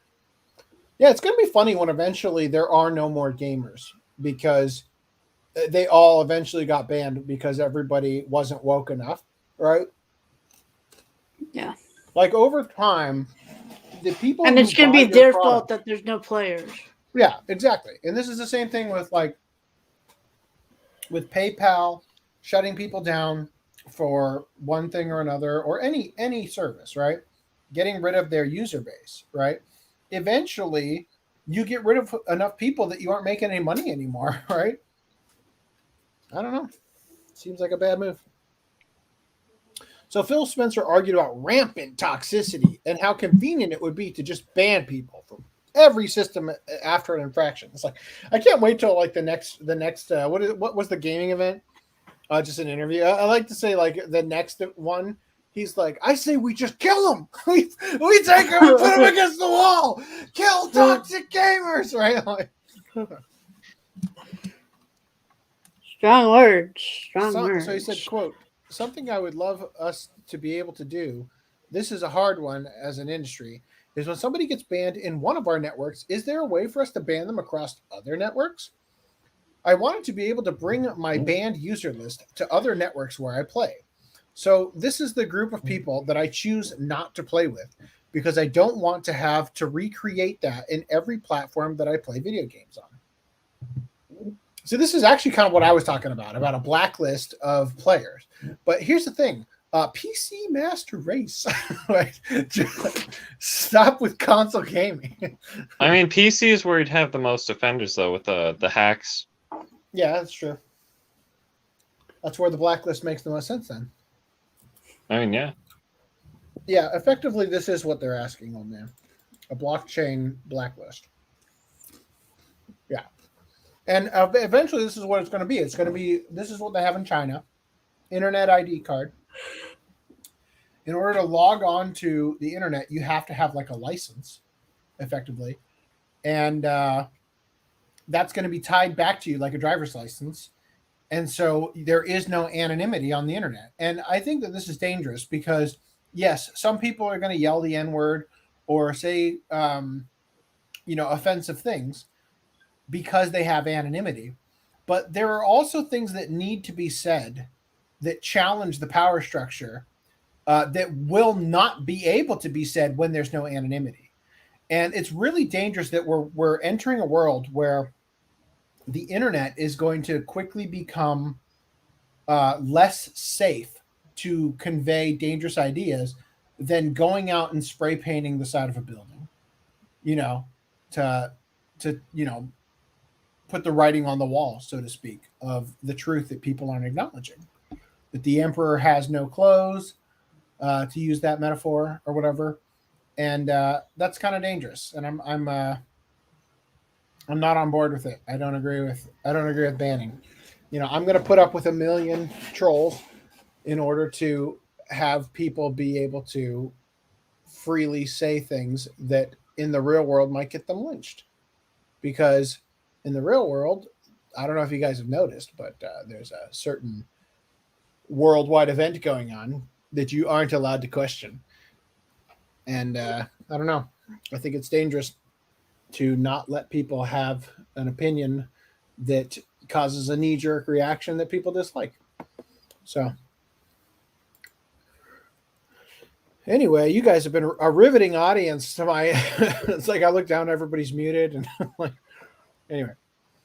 Yeah, it's going to be funny when eventually there are no more gamers because they all eventually got banned because everybody wasn't woke enough, right? Yeah. Like over time, the people and it's going to be their fault that there's no players. Yeah, exactly. And this is the same thing with PayPal shutting people down for one thing or another, or any service, right? Getting rid of their user base, right? Eventually, you get rid of enough people that you aren't making any money anymore, right? I don't know. Seems like a bad move. So Phil Spencer argued about rampant toxicity and how convenient it would be to just ban people from Every system after an infraction. It's like I can't wait till like the next what was the gaming event? Just an interview. I like to say like the next one. He's like, I say we just kill him. we take him and put him against the wall. Kill toxic gamers, right? Like, strong words. Strong words. So he said, quote, something I would love us to be able to do, this is a hard one as an industry, is when somebody gets banned in one of our networks, is there a way for us to ban them across other networks? I wanted to be able to bring my banned user list to other networks where I play. So this is the group of people that I choose not to play with because I don't want to have to recreate that in every platform that I play video games on. So this is actually kind of what I was talking about a blacklist of players. But here's the thing. PC Master Race. Right? Stop with console gaming. I mean, PC is where you'd have the most offenders, though, with the hacks. Yeah, that's true. That's where the blacklist makes the most sense then. I mean, yeah. Yeah, effectively, this is what they're asking on there. A blockchain blacklist. Yeah. And eventually, this is what it's going to be. This is what they have in China. Internet ID card. In order to log on to the internet, you have to have like a license, effectively. And that's going to be tied back to you like a driver's license. And so there is no anonymity on the internet. And I think that this is dangerous because, yes, some people are going to yell the N-word or say, offensive things because they have anonymity. But there are also things that need to be said that challenge the power structure that will not be able to be said when there's no anonymity. And it's really dangerous that we're entering a world where the internet is going to quickly become less safe to convey dangerous ideas than going out and spray painting the side of a building, to put the writing on the wall, so to speak, of the truth that people aren't acknowledging. That the emperor has no clothes, to use that metaphor or whatever. And that's kind of dangerous. And I'm not on board with it. I don't agree with banning. I'm going to put up with 1 million trolls in order to have people be able to freely say things that in the real world might get them lynched. Because in the real world, I don't know if you guys have noticed, but there's a certain worldwide event going on that you aren't allowed to question. And I don't know. I think it's dangerous to not let people have an opinion that causes a knee-jerk reaction that people dislike. So anyway, you guys have been a riveting audience to my it's like I look down, everybody's muted, and like anyway.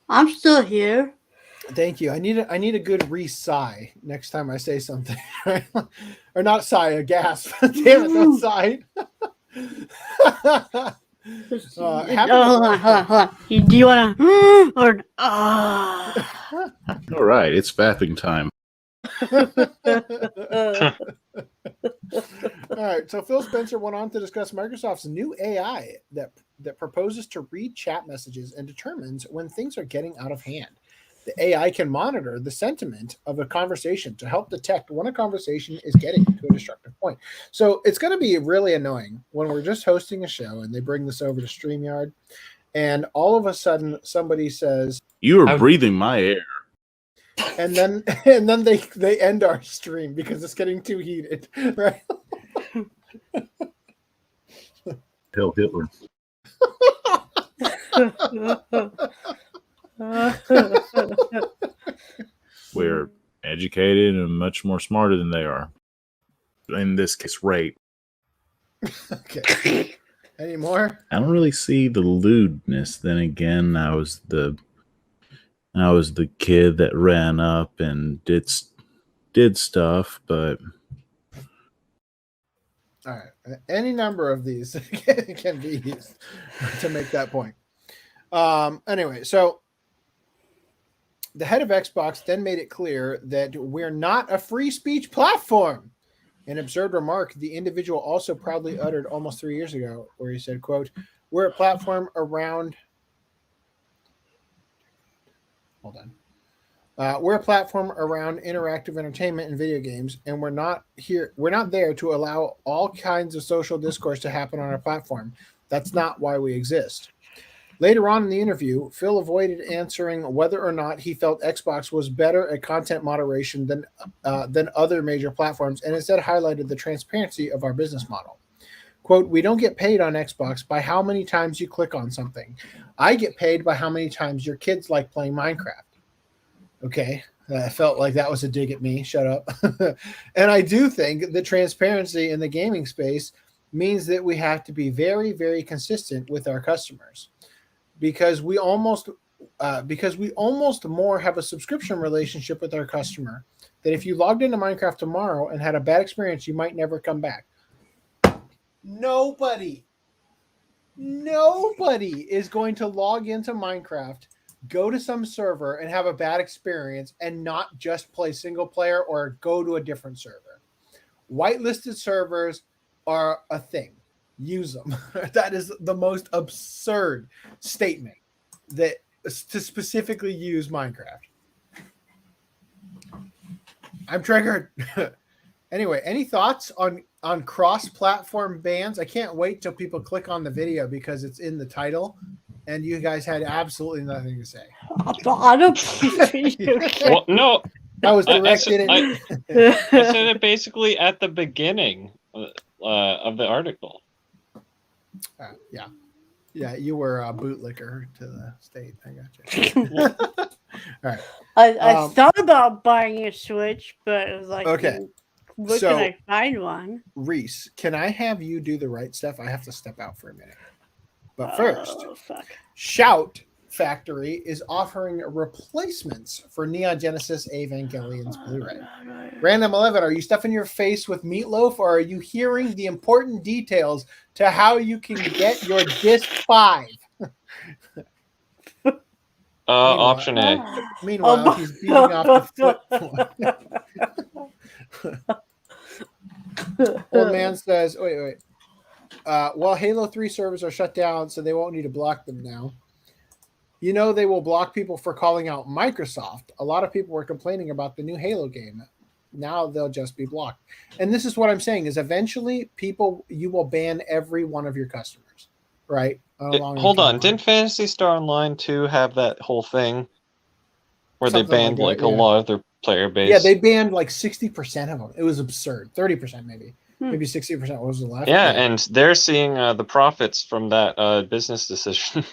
I'm still here. Thank you. I need a good sigh next time I say something. Right? Or not sigh, a gasp. Damn it, don't sigh. Hold on. Do you want to or All right, it's fapping time. All right, so Phil Spencer went on to discuss Microsoft's new AI that proposes to read chat messages and determines when things are getting out of hand. The AI can monitor the sentiment of a conversation to help detect when a conversation is getting to a destructive point. So it's going to be really annoying when we're just hosting a show and they bring this over to StreamYard, and all of a sudden somebody says, "You are breathing my air," and then they end our stream because it's getting too heated, right? Hell, Hitler. We're educated and much more smarter than they are. In this case, rape. Okay. Any more? I don't really see the lewdness. Then again, I was the kid that ran up and did stuff, but all right. Any number of these can be used to make that point. Anyway, so the head of Xbox then made it clear that we're not a free speech platform. An absurd remark the individual also proudly uttered almost 3 years ago, where he said, quote, We're a platform around. Hold on. We're a platform around interactive entertainment and video games, and we're not there to allow all kinds of social discourse to happen on our platform. That's not why we exist. Later on in the interview, Phil avoided answering whether or not he felt Xbox was better at content moderation than other major platforms, and instead highlighted the transparency of our business model. Quote, "We don't get paid on Xbox by how many times you click on something. I get paid by how many times your kids like playing Minecraft." Okay, I felt like that was a dig at me. Shut up. And I do think the transparency in the gaming space means that we have to be very, very consistent with our customers, because we almost more have a subscription relationship with our customer that if you logged into Minecraft tomorrow and had a bad experience, you might never come back. Nobody is going to log into Minecraft, go to some server and have a bad experience and not just play single player or go to a different server. Whitelisted servers are a thing. Use them. That is the most absurd statement that to specifically use Minecraft. I'm triggered. Anyway, any thoughts on cross-platform bans? I can't wait till people click on the video because it's in the title, and you guys had absolutely nothing to say. I don't believe you. Well, no, I was directed I said it basically at the beginning of the article. Yeah, you were a bootlicker to the state. I got you. All right. I thought about buying a Switch, but it was like, okay. Where So, can I find one? Reese, can I have you do the right stuff? I have to step out for a minute. But first, Shout Factory is offering replacements for Neon Genesis Evangelion's Blu-ray. Random 11, are you stuffing your face with meatloaf, or are you hearing the important details to how you can get your disc 5? Option A. Meanwhile, he's beating off the foot. Old man says, wait. Well, Halo 3 servers are shut down, so they won't need to block them now. You know they will block people for calling out Microsoft. A lot of people were complaining about the new Halo game. Now they'll just be blocked. And this is what I'm saying, is eventually you will ban every one of your customers, right? Hold on. Didn't Phantasy Star Online 2 have that whole thing where Something they banned like that, a lot of their player base? Yeah, they banned like 60% of them. It was absurd. 30% maybe. Maybe 60% was the left. Yeah, and they're seeing the profits from that business decision.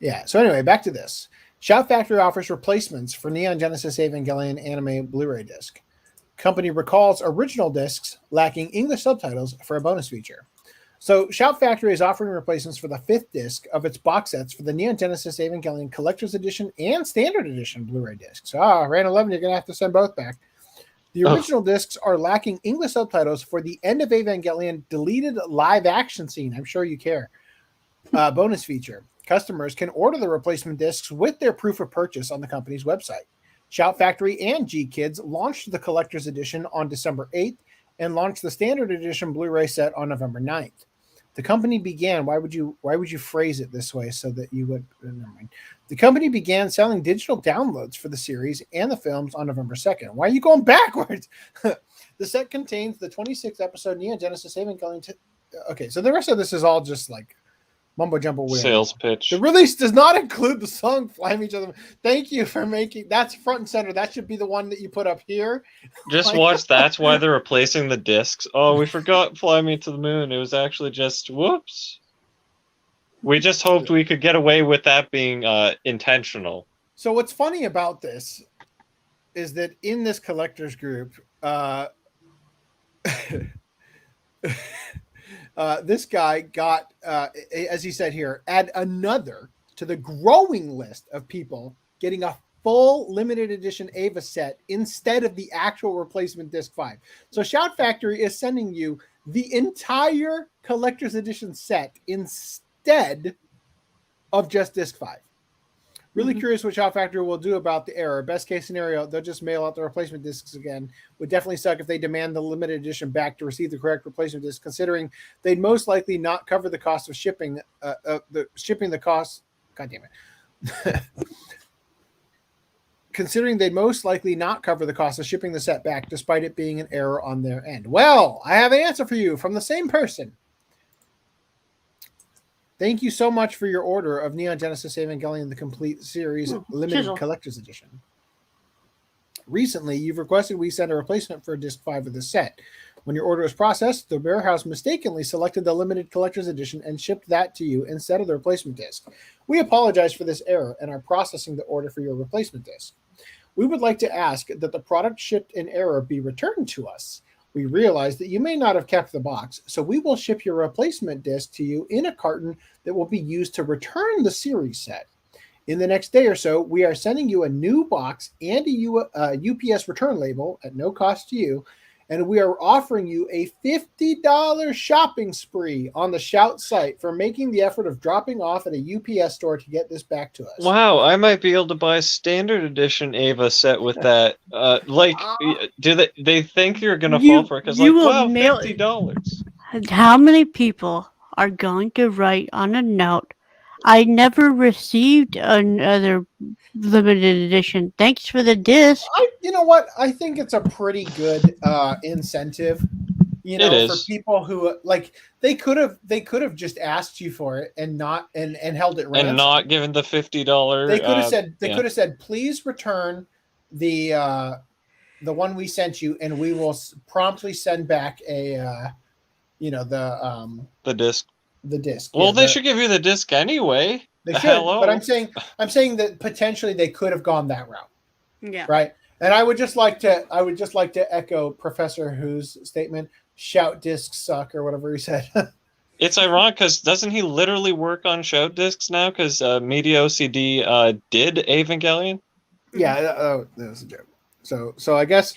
Yeah, so anyway, back to this. Shout Factory offers replacements for Neon Genesis Evangelion anime Blu-ray disc. Company recalls original discs lacking English subtitles for a bonus feature. So Shout Factory is offering replacements for the 5th disc of its box sets for the Neon Genesis Evangelion Collector's Edition and Standard Edition Blu-ray discs. Ran 11, you're going to have to send both back. The original discs are lacking English subtitles for the End of Evangelion deleted live action scene. I'm sure you care. Bonus feature. Customers can order the replacement discs with their proof of purchase on the company's website. Shout Factory and G-Kids launched the Collector's Edition on December 8th and launched the Standard Edition Blu-ray set on November 9th. The company began, why would you phrase it this way so that you would, never mind. The company began selling digital downloads for the series and the films on November 2nd. Why are you going backwards? The set contains the 26th episode Neon Genesis Evangelion. Okay, so the rest of this is all just like mumbo jumbo weird. Sales pitch. The release does not include the song Fly Me to the Moon. Thank you for making that's front and center. That should be the one that you put up here. Just watch. That's why they're replacing the discs. Oh, we forgot Fly Me to the Moon. It was actually just whoops. We just hoped we could get away with that being intentional. So what's funny about this is that in this collectors group, this guy got, as he said here, add another to the growing list of people getting a full limited edition Ava set instead of the actual replacement disc 5. So Shout Factory is sending you the entire collector's edition set instead of just disc 5. Really curious what Shout Factory will do about the error. Best case scenario, they'll just mail out the replacement discs again. Would definitely suck if they demand the limited edition back to receive the correct replacement disc, considering they'd most likely not cover the cost of shipping. The cost. God damn it. Considering they'd most likely not cover the cost of shipping the set back, despite it being an error on their end. Well, I have an answer for you from the same person. Thank you so much for your order of Neon Genesis Evangelion, the complete series limited collector's edition. Recently, you've requested we send a replacement for disc 5 of the set. When your order was processed, the warehouse mistakenly selected the limited collector's edition and shipped that to you instead of the replacement disc. We apologize for this error and are processing the order for your replacement disc. We would like to ask that the product shipped in error be returned to us. We realize that you may not have kept the box, so we will ship your replacement disc to you in a carton that will be used to return the series set. In the next day or so, we are sending you a new box and a UPS return label at no cost to you, and we are offering you a $50 shopping spree on the Shout site for making the effort of dropping off at a UPS store to get this back to us. Wow, I might be able to buy a standard edition Ava set with that. Do they think you're gonna fall for it? Because wow, $50. How many people are going to write on a note? I never received another limited edition. Thanks for the disc. You know what? I think it's a pretty good incentive. For people who they could have just asked you for it and not and held it ransom. And not given the $50. They could have said, please return the one we sent you, and we will promptly send back the disc. The disc. Well, they should give you the disc anyway. They should, but I'm saying that potentially they could have gone that route. Yeah. Right. And I would just like to echo Professor Who's statement. Shout discs suck, or whatever he said. It's ironic because doesn't he literally work on Shout discs now? Because Media OCD did Evangelion. Yeah, that was a joke. So I guess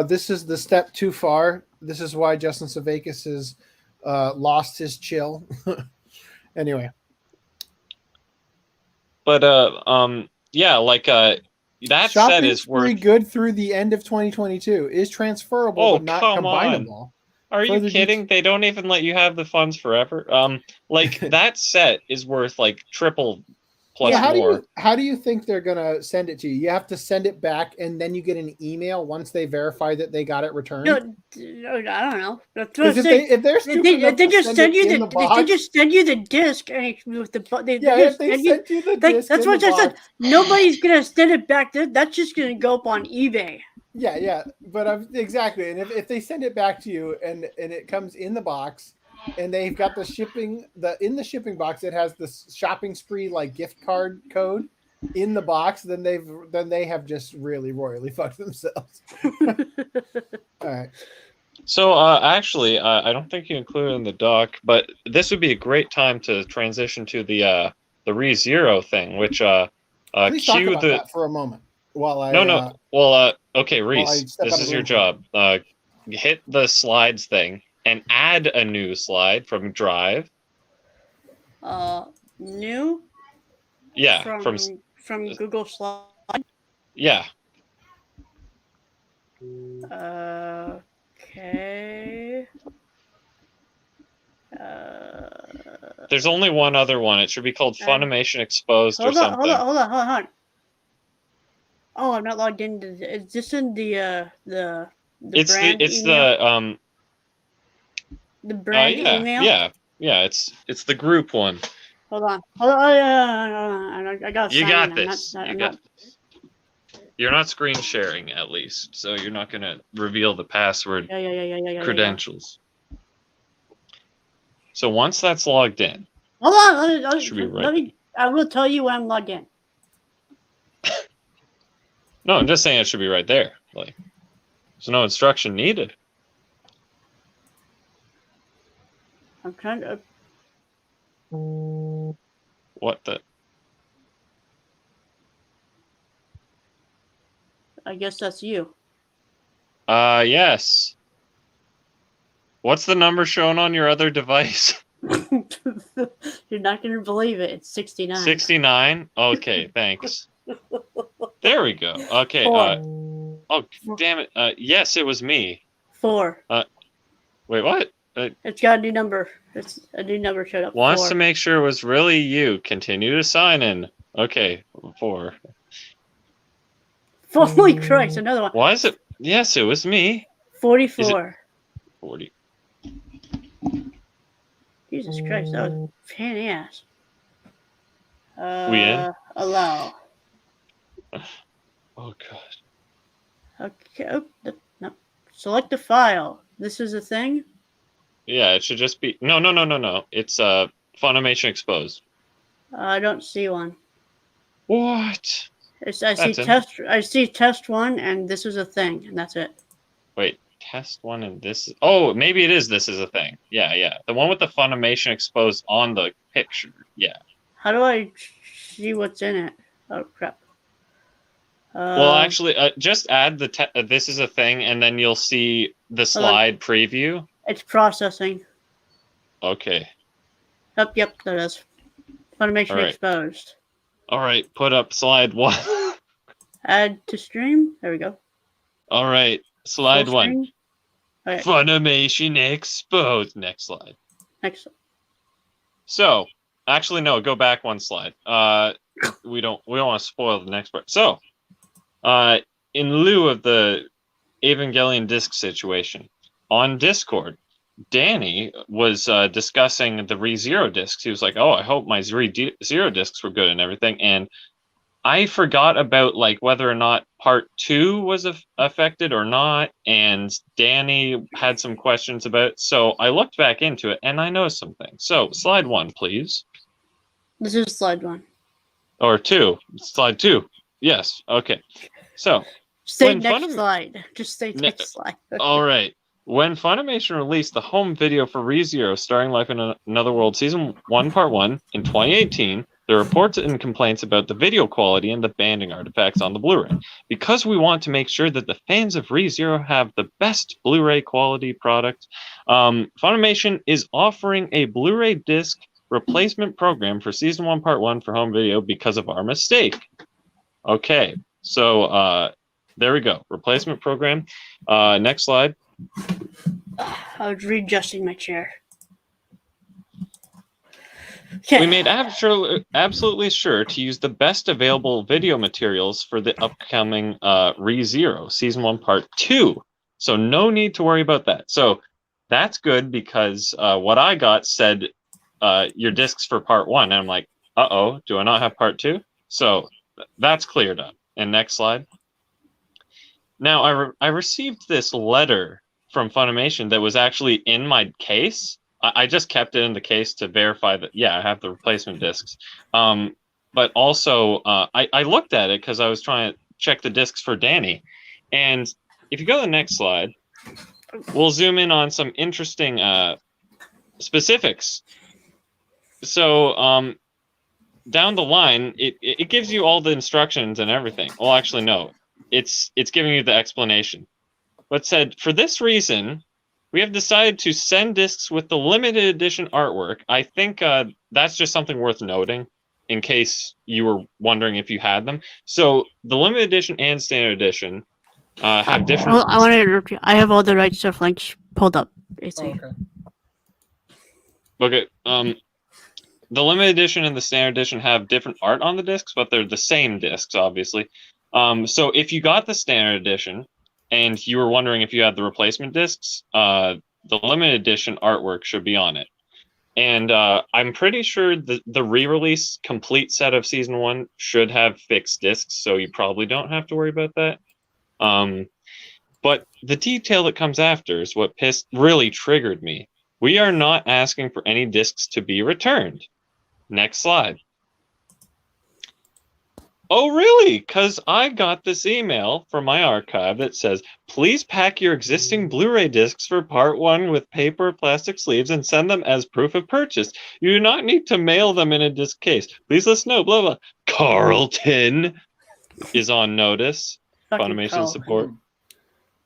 this is the step too far. This is why Justin Savakis has lost his chill. Anyway. But that set is pretty good through the end of 2022. Is transferable but not combinable. Are you kidding? They don't even let you have the funds forever. That set is worth triple plus more. How do you think they're gonna send it to you? You have to send it back, and then you get an email once they verify that they got it returned. No, I don't know. If they're stupid, they just send you the disc, and with the disc. That's what I said. Nobody's gonna send it back. That's just gonna go up on eBay. Yeah, but exactly. And if they send it back to you, and it comes in the box, and they've got the shipping shipping box, it has the shopping spree gift card code in the box, then they have just really royally fucked themselves. All right. So actually, I don't think you included in the doc, but this would be a great time to transition to the ReZero thing, which please talk about that for a moment while I Well, okay, Reese, this is your job. Hit the slides thing and add a new slide from Drive. New? Yeah, from Google Slide. Yeah. Okay. There's only one other one. It should be called Funimation Exposed or something. Hold on. Oh, I'm not logged in. Is this in the brand email? The brand email? Yeah. It's the group one. Hold on. I got. You got this. You're not screen sharing, at least, so you're not gonna reveal the password. Credentials. So once that's logged in, hold on. I will tell you when I'm logged in. No, I'm just saying it should be right there. There's no instruction needed. I'm trying to. What the? I guess that's you. Yes. What's the number shown on your other device? You're You're not going to believe it. It's 69. 69? Okay, thanks. There we go. Okay. 4. Oh, damn it. Yes, it was me. 4. Wait, what? It's got a new number. It's a new number showed up. Wants 4. to make sure it was really you. Continue to sign in. Okay, 4. Holy Christ, another one. Why is it? Yes, it was me. 44. 40. Jesus Christ, that was pain in the ass. We in? Allow. Oh, God. Okay. Oh, no. Select the file. This is a thing? Yeah, it should just be... No. It's Funimation exposed. I don't see one. What? I see test 1, and this is a thing, and that's it. Wait, test 1 and this... Oh, maybe it is this is a thing. Yeah. The one with the Funimation exposed on the picture. Yeah. How do I see what's in it? Oh, crap. Well, actually, just add the this is a thing, and then you'll see the slide preview. It's processing. Okay. Yep, there it is. Funimation exposed. All right, put up slide 1. Add to stream. There we go. All right, slide 1. Okay. Funimation exposed. Next slide. Next. So, actually, no. Go back one slide. We don't want to spoil the next part. So, in lieu of the Evangelion disc situation, on Discord, Danny was discussing the ReZero discs. He was like, "Oh, I hope my ReZero discs were good and everything." And I forgot about like whether or not part 2 was affected or not. And Danny had some questions about it. So I looked back into it and I noticed some things. So slide 1, please. This is slide 1. Or 2. Slide 2. Yes. Okay. So stay next slide. Just stay next slide. All right. When Funimation released the home video for ReZero Starring Life in Another World Season 1 Part 1 in 2018, there were reports and complaints about the video quality and the banding artifacts on the Blu-ray. Because we want to make sure that the fans of ReZero have the best Blu-ray quality product, Funimation is offering a Blu-ray disc replacement program for Season 1 Part 1 for home video because of our mistake. Okay, so there we go. Replacement program. Next slide. I was readjusting my chair. Okay. We made absolutely sure to use the best available video materials for the upcoming ReZero Season 1 Part 2. So no need to worry about that. So that's good because what I got said your discs for Part 1. And I'm like, uh-oh, do I not have Part 2? So that's cleared up. And next slide. Now, I received this letter from Funimation that was actually in my case. I just kept it in the case to verify that, yeah, I have the replacement discs. But also, I looked at it because I was trying to check the discs for Danny. And if you go to the next slide, we'll zoom in on some interesting specifics. So down the line, it gives you all the instructions and everything. Well, actually, no. It's giving you the explanation. But said, for this reason, we have decided to send discs with the limited edition artwork. I think that's just something worth noting in case you were wondering if you had them. So the limited edition and standard edition have different... Well, I want to interrupt you. I have all the right stuff links pulled up. Okay. Okay. The limited edition and the standard edition have different art on the discs, but they're the same discs, obviously. So if you got the standard edition and you were wondering if you had the replacement discs, the limited edition artwork should be on it. And I'm pretty sure the re-release complete set of Season 1 should have fixed discs, so you probably don't have to worry about that. But the detail that comes after is what really triggered me. We are not asking for any discs to be returned. Next slide. Oh, really? Because I got this email from my archive that says, please pack your existing Blu-ray discs for Part 1 with paper or plastic sleeves and send them as proof of purchase. You do not need to mail them in a disc case. Please let us know, blah, blah. Carlton is on notice. Funimation support.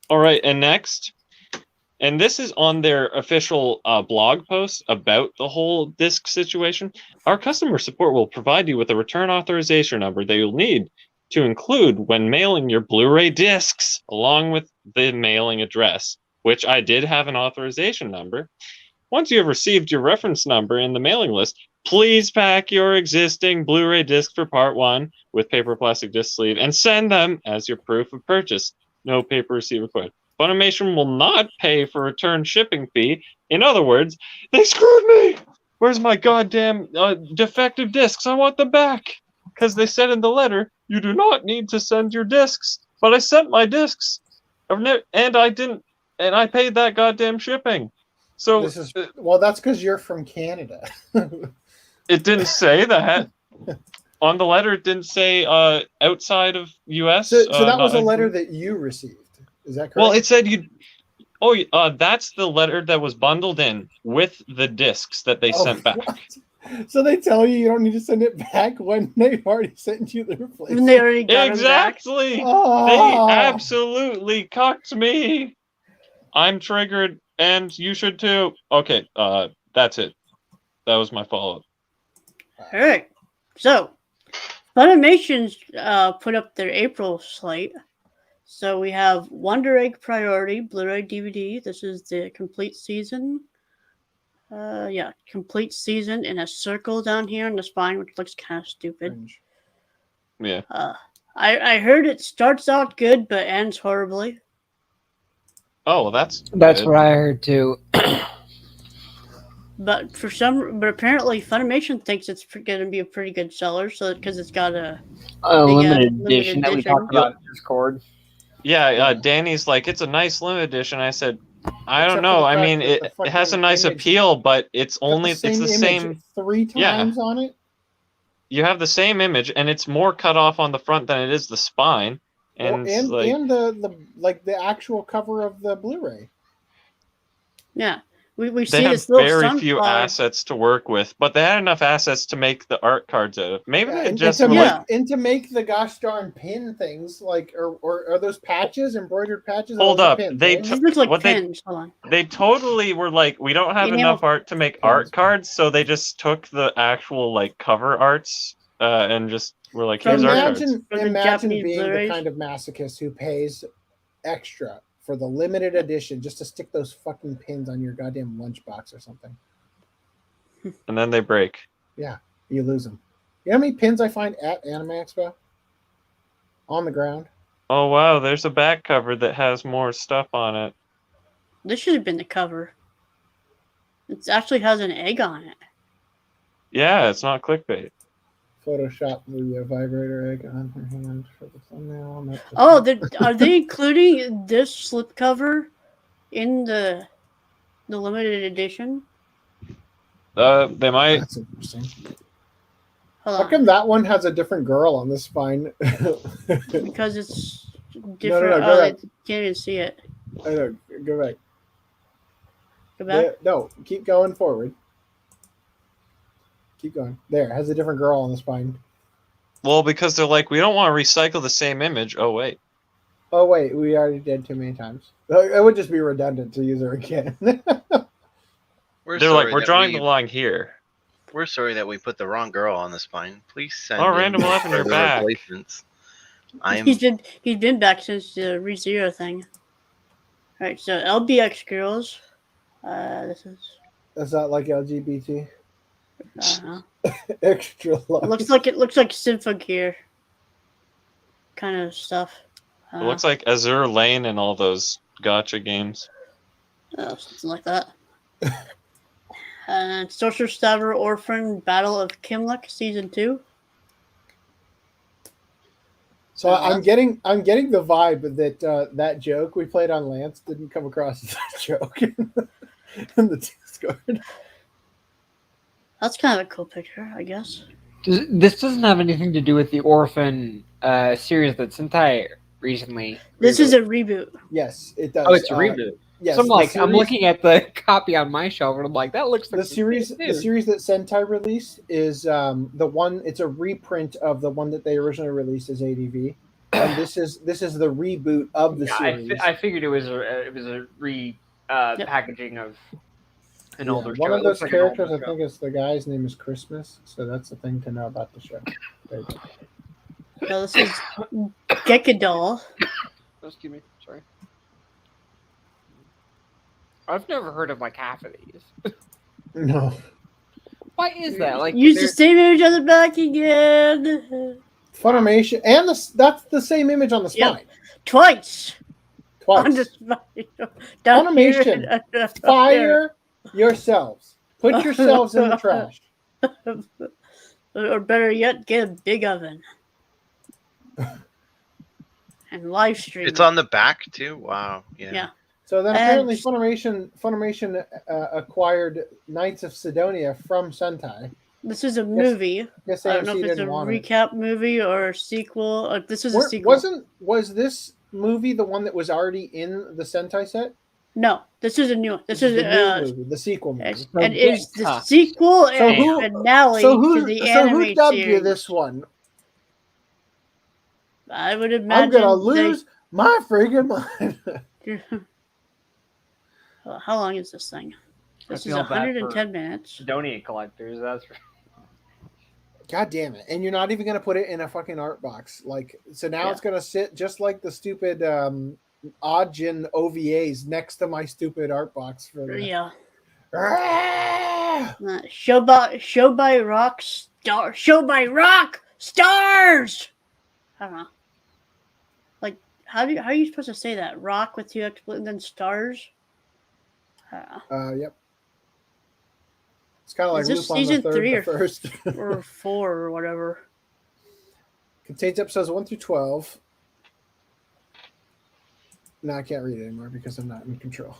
All right, and next. and this is on their official blog post about the whole disc situation. Our customer support will provide you with a return authorization number that you'll need to include when mailing your Blu-ray discs, along with the mailing address, which I did have an authorization number. Once you have received your reference number in the mailing list, please pack your existing Blu-ray disc for part 1 with paper plastic disc sleeve and send them as your proof of purchase. No paper receipt required. Funimation will not pay for return shipping fee. In other words, they screwed me! Where's my goddamn defective discs? I want them back! Because they said in the letter, you do not need to send your discs. But I sent my discs. And I didn't. And I paid that goddamn shipping. So This is well, that's because you're from Canada. it didn't say that. On the letter, it didn't say outside of U.S. So that was a not- letter that you received. Is that correct? Well, it said you. Oh, that's the letter that was bundled in with the discs that they sent back. What? So they tell you don't need to send it back when they've already sent you the replacement. When they already got Exactly. Oh. They absolutely cucked me. I'm triggered, and you should too. Okay, that's it. That was my follow-up. All right. So, Funimation's put up their April slate. So we have Wonder Egg Priority Blu-ray DVD. This is the complete season. Complete season in a circle down here on the spine, which looks kind of stupid. Cringe. Yeah. I heard it starts out good but ends horribly. Oh, well, that's That's good. what I heard too. But apparently Funimation thinks it's going to be a pretty good seller, so because it's got a Limited limited edition that we edition. talked about in Discord. Yeah, Danny's like, it's a nice limited edition. I said, I don't Except know. for the I fact mean, that the it has a fucking nice image- appeal, but it's only Got it's the image same. 3 times on it. You have the same image, and it's more cut off on the front than it is the spine. And, and like, the actual cover of the Blu-ray. Yeah. We they see have this little very few sunflower. assets to work with, but they had enough assets to make the art cards out of. Maybe they And just to were Yeah. make, and to make the gosh darn pin things like or are those patches, embroidered patches? Hold Or are up, those pins, they right? These look like what they- pins. Hold on. They totally were like, we don't have Enamel enough art to make art cards, so they just took the actual like cover arts and just were like, here's art cards. Imagine For the imagine Japanese being the Blu-rays. kind of masochist who pays extra for the limited edition just to stick those fucking pins on your goddamn lunchbox or something. And then they break. You lose them. You know how many pins I find at Anime Expo? On the ground. Oh wow, there's a back cover that has more stuff on it. This should have been the cover. It actually has an egg on it. Yeah, it's not clickbait. Photoshop the vibrator egg on her hand for the thumbnail. Not the- Oh, are they including this slipcover in the limited edition? They might. That's interesting. Hold How on. come that one has a different girl on the spine? Because it's no, different. go I back. can't even see it. I know. Go back. Go back. No, keep going forward. Keep going. There, it has a different girl on the spine. Well, because they're like, we don't want to recycle the same image. Oh wait. Oh wait, we already did too many times. It would just be redundant to use her again. We're They're sorry like, we're that drawing we- the line here. We're sorry that we put the wrong girl on the spine. Please send. Oh, in Random 11, you're further back. replacements. I'm He's been back since the ReZero thing. All right, so LBX girls. This is That's not like LGBT. I don't know. Extra It large. looks like Symphogear kind of stuff. It looks like Azure Lane and all those gotcha games. Something like that. And Sorcerer Stabber Orphan Battle of Kimlik Season 2. So I'm getting the vibe that that joke we played on Lance didn't come across as a joke in the Discord. That's kind of a cool picture, I guess. This doesn't have anything to do with the Orphan series that Sentai recently. This is a reboot. Yes, it does. Oh, it's a reboot. Yes, So I'm the like, I'm series- looking at the copy on my shelf, and I'm like, that looks like the series. too. The series that Sentai released is the one. It's a reprint of the one that they originally released as ADV, and this is the reboot of the Yeah, series. I figured it was a packaging of an older show. One of It looks those like an older characters, I show. think, is the guy's name is Christmas, so that's the thing to know about the show. There you go. No, this is Gekadol. Oh, excuse me. Sorry. I've never heard of like half of these. No. Why is that? Like, Use the same image on the back again. Funimation, and that's the same image on the spine. Yep. Twice. On the Twice. spine. Down Funimation, here and up fire yourselves. Put yourselves in the trash. there. Or better yet, get a big oven. And live stream. It's on the back too. Wow. Yeah. So then And- apparently Funimation acquired Knights of Sidonia from Sentai. This is a movie. Guess I don't know AMC if it's a didn't want it. recap movie or a sequel. This is a sequel. Was this movie the one that was already in the Sentai set? No, this is a new one. This is the new movie, the sequel movie. and it's the sequel and who- finale So to the anime who dubbed series. you this one? I would I'm imagine gonna lose my freaking mind. Well, how long is this thing? I This is feel bad 110 for minutes. Sidonia collectors. That's God damn it! And you're not even gonna put it in a fucking art box. Like, so now it's gonna sit just like the stupid Oddgen OVAs next to my stupid art box for the. Yeah. Ah! Show by rock stars. I don't know. Like, how are you supposed to say that? Rock with two expletives and then stars. Yep. It's kind of like Is this Lupin the season Third, 3 the or first. or 4 or whatever. Contains episodes 1 through 12. No, I can't read it anymore because I'm not in control.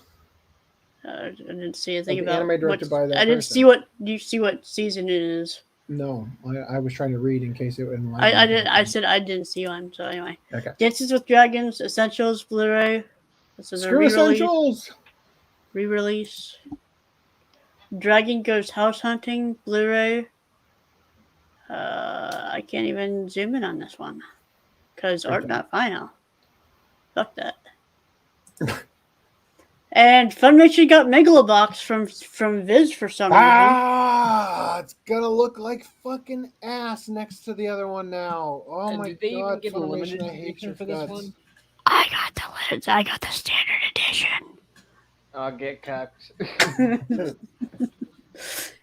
I didn't see anything The about. anime directed by that I didn't person. see what. Do you see what season it is? No, I was trying to read in case it would enlighten I me. did. I said I didn't see one. So anyway, Okay. Dances with Dragons Essentials Blu-ray. This is a Screw re-release. Essentials! Re-release. Dragon Goes House Hunting Blu-ray. I can't even zoom in on this one because art not final. Fuck that. And Funimation got Megalobox from Viz for some reason. It's gonna look like fucking ass next to the other one now. Oh And my did they even god, give a limited Funimation, I hate edition your for this guts. one? I got the standard edition. I'll get cucked.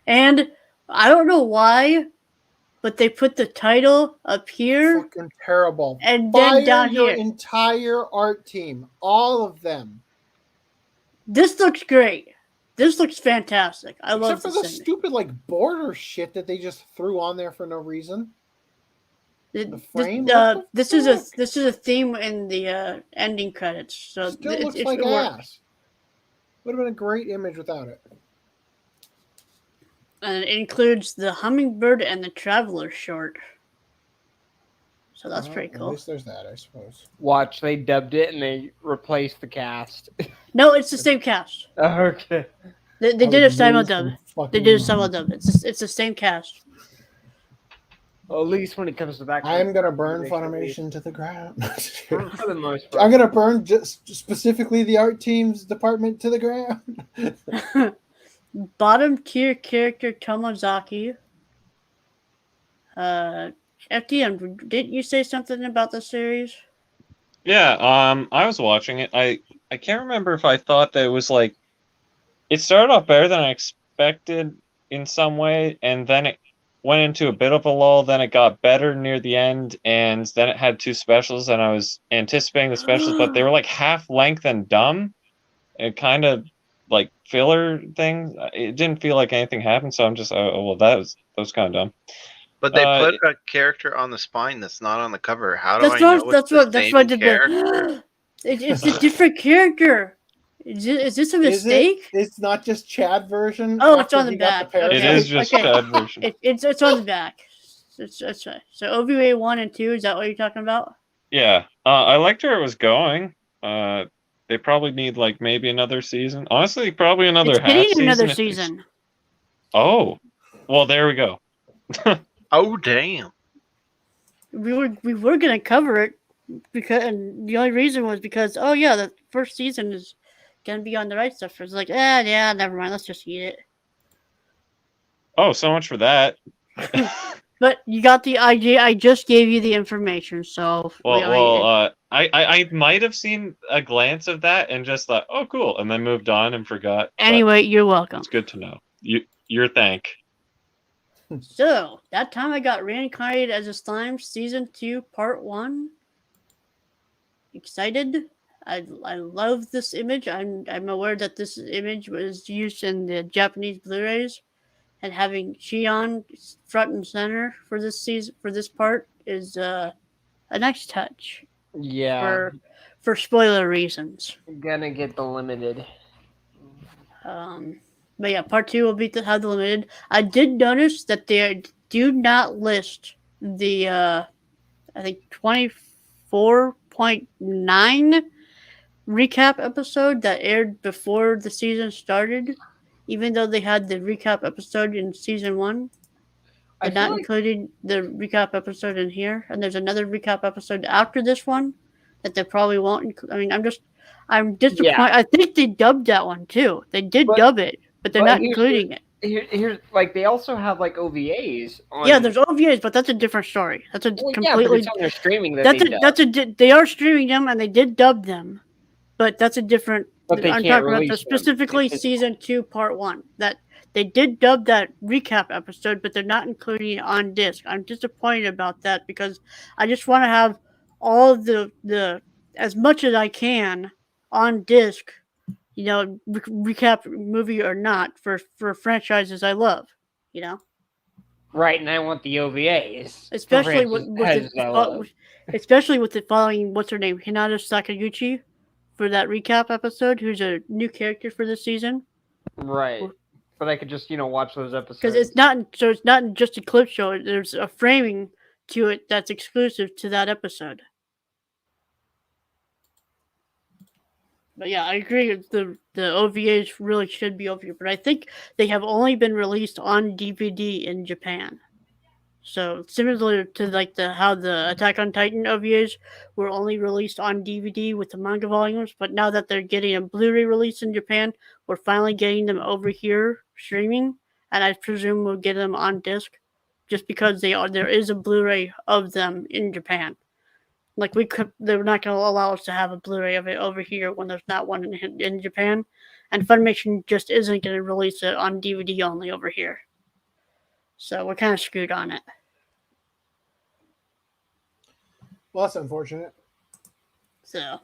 And I don't know why, but they put the title up here Fucking terrible. and Fire then down your here. entire art team, all of them, This looks great. This looks fantastic. I love except for this the thing. stupid like border shit that they just threw on there for no reason. The frame. What the This is a theme in the ending credits. So Still it- looks it like works. ass. Would have been a great image without it. And it includes the Hummingbird and the Traveler short. So that's pretty At cool. least there's that, I suppose. Watch, they dubbed it and they replaced the cast. No, it's the same cast. Okay. They I did would a simul lose dub. some fucking They did a mind. simul dub. It's the same cast. Well, at least when it comes to back. I am gonna burn Funimation to the ground. For the most part. I'm gonna burn just specifically the art team's department to the ground. Bottom tier character Tomozaki. FDM, didn't you say something about the series? Yeah, I was watching it. I can't remember if I thought that it was like it started off better than I expected in some way, and then it went into a bit of a lull, then it got better near the end, and then it had two specials, and I was anticipating the specials, but they were like half length and dumb. It kind of like filler things. It didn't feel like anything happened, so I'm just well, that was kind of dumm. But they put a character on the spine that's not on the cover. How do That's I what know that's it's what the that's same what I did. character? It's a different character. Is this a Is it? mistake? It's not just Chad version. Oh, it's after on the he got back. parasite? It is just Okay. Chad version. It's on the back. That's right. So OVA 1 and 2, is that what you're talking about? Yeah, I liked where it was going. They probably need like maybe another season. Honestly, probably another It's half getting season. another if they- season. Oh, well, there we go. Oh damn! We were gonna cover it because, and the only reason was because the first season is gonna be on the right stuff. It's like, yeah, never mind. Let's just eat it. Oh, so much for that. But you got the idea. I just gave you the information, so I might have seen a glance of that and just thought, oh, cool, and then moved on and forgot. Anyway, you're welcome. It's good to know. Your thank. So that time I got reincarnated as a slime, season 2, part 1. Excited. I love this image. I'm aware that this image was used in the Japanese Blu-rays. And having Shion front and center for this season, for this part, is a nice touch. Yeah. For spoiler reasons. Gonna get the limited. But yeah, part 2 will have the limited. I did notice that they do not list the I think 24.9 recap episode that aired before the season started. Even though they had the recap episode in season 1, they're not including the recap episode in here. And there's another recap episode after this one that they probably won't include. I mean, I'm disappointed. Yeah. I think they dubbed that one too. They did dub it, but they're not including it. Here's like they also have like OVAs. Yeah, there's OVAs, but that's a different story. That's a completely. Yeah, but it's on their streaming. They are streaming them, and they did dub them, but that's a different. But I'm talking about specifically season 2, part 1. That they did dub that recap episode, but they're not including it on disc. I'm disappointed about that because I just want to have all the as much as I can on disc, you know, recap movie or not for franchises I love, you know. Right, and I want the OVAs, especially with the following. What's her name? Hinata Sakaguchi. For that recap episode, who's a new character for this season, right? But I could just watch those episodes because it's not just a clip show. There's a framing to it that's exclusive to that episode. But yeah, I agree. The OVAs really should be over here, but I think they have only been released on DVD in Japan. So similar to like how the Attack on Titan OVAs were only released on DVD with the manga volumes, but now that they're getting a Blu-ray release in Japan, we're finally getting them over here streaming, and I presume we'll get them on disc, just because there is a Blu-ray of them in Japan. Like they're not going to allow us to have a Blu-ray of it over here when there's not one in Japan, and Funimation just isn't going to release it on DVD only over here. So we're kind of screwed on it. Well, that's unfortunate. So,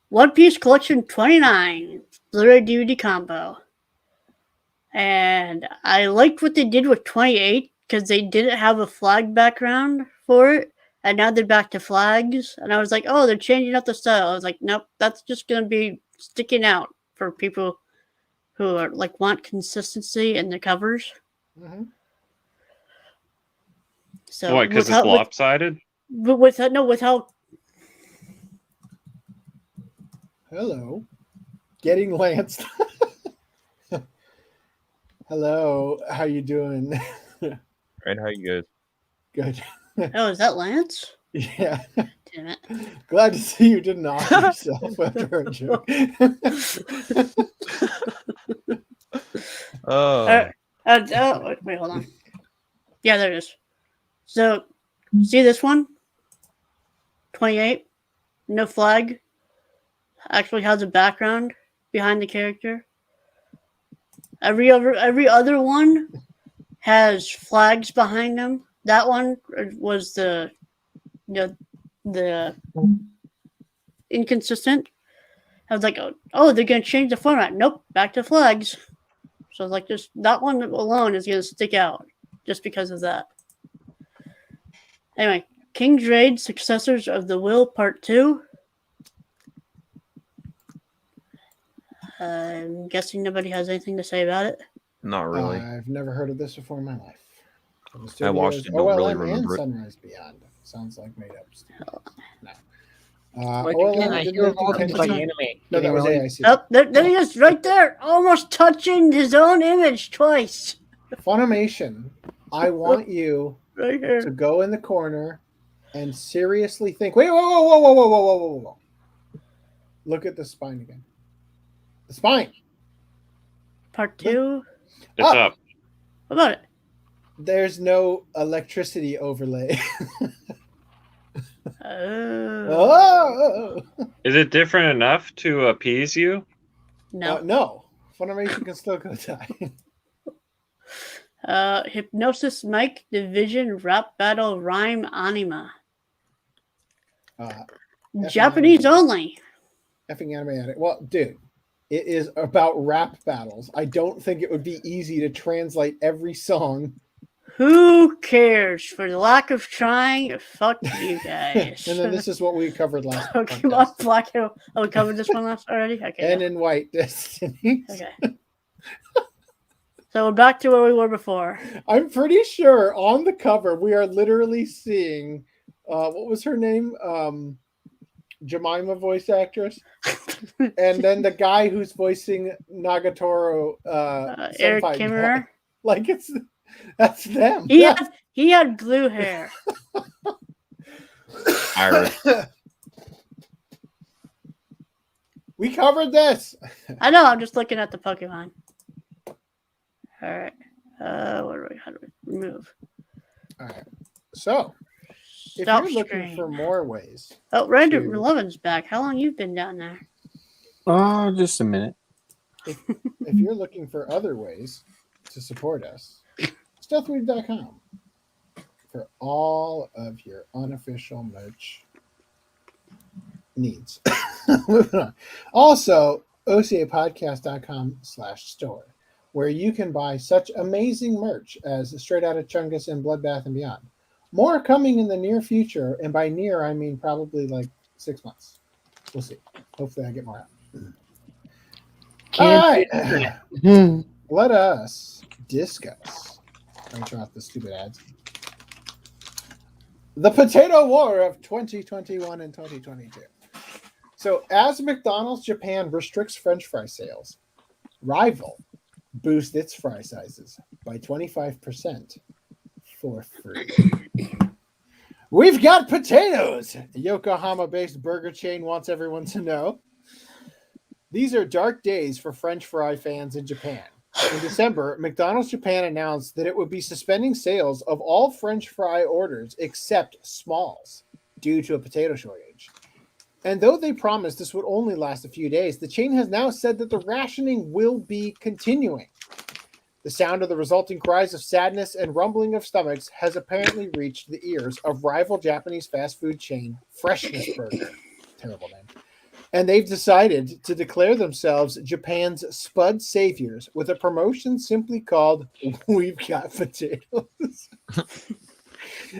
One Piece Collection 29 Blu-ray DVD combo. And I liked what they did with 28 because they didn't have a flag background for it. And now they're back to flags. And I was like, oh, they're changing up the style. I was like, nope, that's just going to be sticking out for people who are like want consistency in the covers. Mm-hmm. So what? Because it's lopsided. With how. Hello, getting lanced. Hello, how you doing? Right, how you guys? Good. Oh, is that Lance? Yeah. Damn it. Glad to see you didn't off yourself after a joke. Wait, hold on. Yeah, there it is. So, see this one? 28. No flag. Actually has a background behind the character. Every other one has flags behind them. That one was the inconsistent. I was like, oh, they're gonna change the format. Nope, back to flags. So like, just that one alone is gonna stick out just because of that. Anyway, King's Raid: Successors of the Will Part 2. I'm guessing nobody has anything to say about it. Not really. I've never heard of this before in my life. I watched it. Don't really remember it. Sunrise Beyond. Sounds like made up stuff. No. I hear all things like anime. No, that was AIC. Oh, there he is, right there, almost touching his own image twice. Funimation, I want you right here to go in the corner and seriously think. Wait, whoa. Look at the spine again. It's fine. Part 2. It's up. What about it? There's no electricity overlay. Oh. Is it different enough to appease you? No. No. Funimation can still go die. Hypnosis Mike Division Rap Battle Rhyme Anima. Japanese only. Effing anime addict. Well, dude, it is about rap battles. I don't think it would be easy to translate every song. Who cares? For the lack of trying, fuck you guys. And then this is what we covered last Pokemon Black Hill. Oh, we covered this one last already? Okay. And in White Destiny. Okay. So we're back to where we were before. I'm pretty sure on the cover we are literally seeing what was her name? Jemima voice actress. And then the guy who's voicing Nagatoro Eric Kimmerer. Like that's them. He had blue hair. Iris. We covered this. I know, I'm just looking at the Pokemon. Alright. How do we move? Alright. So if Stop you're looking screen. for more ways. Oh, Random Eleven's back. How long you been down there? Oh, just a minute. If you're looking for other ways to support us, stealthweed.com for all of your unofficial merch needs. Moving on. Also, OCApodcast.com/store, where you can buy such amazing merch as Straight Outta Chungus and Bloodbath and Beyond. More coming in the near future, and by near I mean probably like 6 months. We'll see. Hopefully I get more out. All right. Let us discuss. Let me turn off the stupid ads. The potato war of 2021 and 2022. So, as McDonald's Japan restricts French fry sales, Rival boosts its fry sizes by 25% for free. We've got potatoes. The Yokohama-based burger chain wants everyone to know. These are dark days for French fry fans in Japan. In December, McDonald's Japan announced that it would be suspending sales of all French fry orders except smalls due to a potato shortage. And though they promised this would only last a few days, the chain has now said that the rationing will be continuing. The sound of the resulting cries of sadness and rumbling of stomachs has apparently reached the ears of rival Japanese fast food chain Freshness Burger. Terrible name. And they've decided to declare themselves Japan's Spud Saviors with a promotion simply called We've Got Potatoes.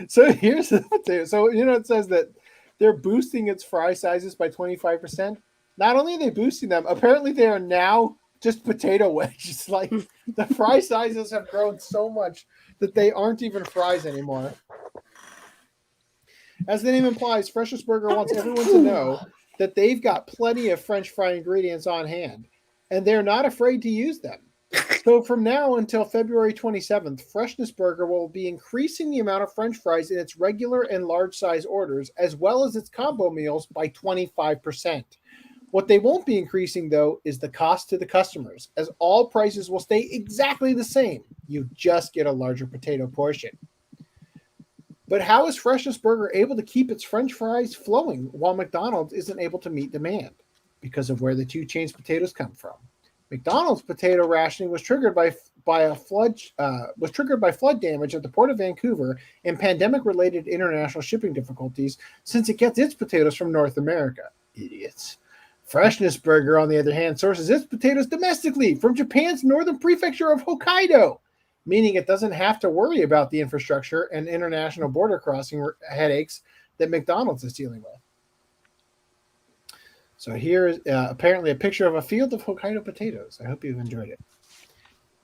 So here's the potato. So, it says that they're boosting its fry sizes by 25%. Not only are they boosting them, apparently they are now just potato wedges. Like the fry sizes have grown so much that they aren't even fries anymore. As the name implies, Freshness Burger wants everyone to know that they've got plenty of French fry ingredients on hand, and they're not afraid to use them. So from now until February 27th, Freshness Burger will be increasing the amount of French fries in its regular and large size orders, as well as its combo meals by 25%. What they won't be increasing, though, is the cost to the customers, as all prices will stay exactly the same. You just get a larger potato portion. But how is Freshness Burger able to keep its French fries flowing while McDonald's isn't able to meet demand? Because of where the two chains' potatoes come from. McDonald's potato rationing was triggered by flood damage at the Port of Vancouver and pandemic-related international shipping difficulties, since it gets its potatoes from North America. Idiots. Freshness Burger, on the other hand, sources its potatoes domestically from Japan's northern prefecture of Hokkaido, meaning it doesn't have to worry about the infrastructure and international border crossing headaches that McDonald's is dealing with. So here is apparently a picture of a field of Hokkaido potatoes. I hope you've enjoyed it.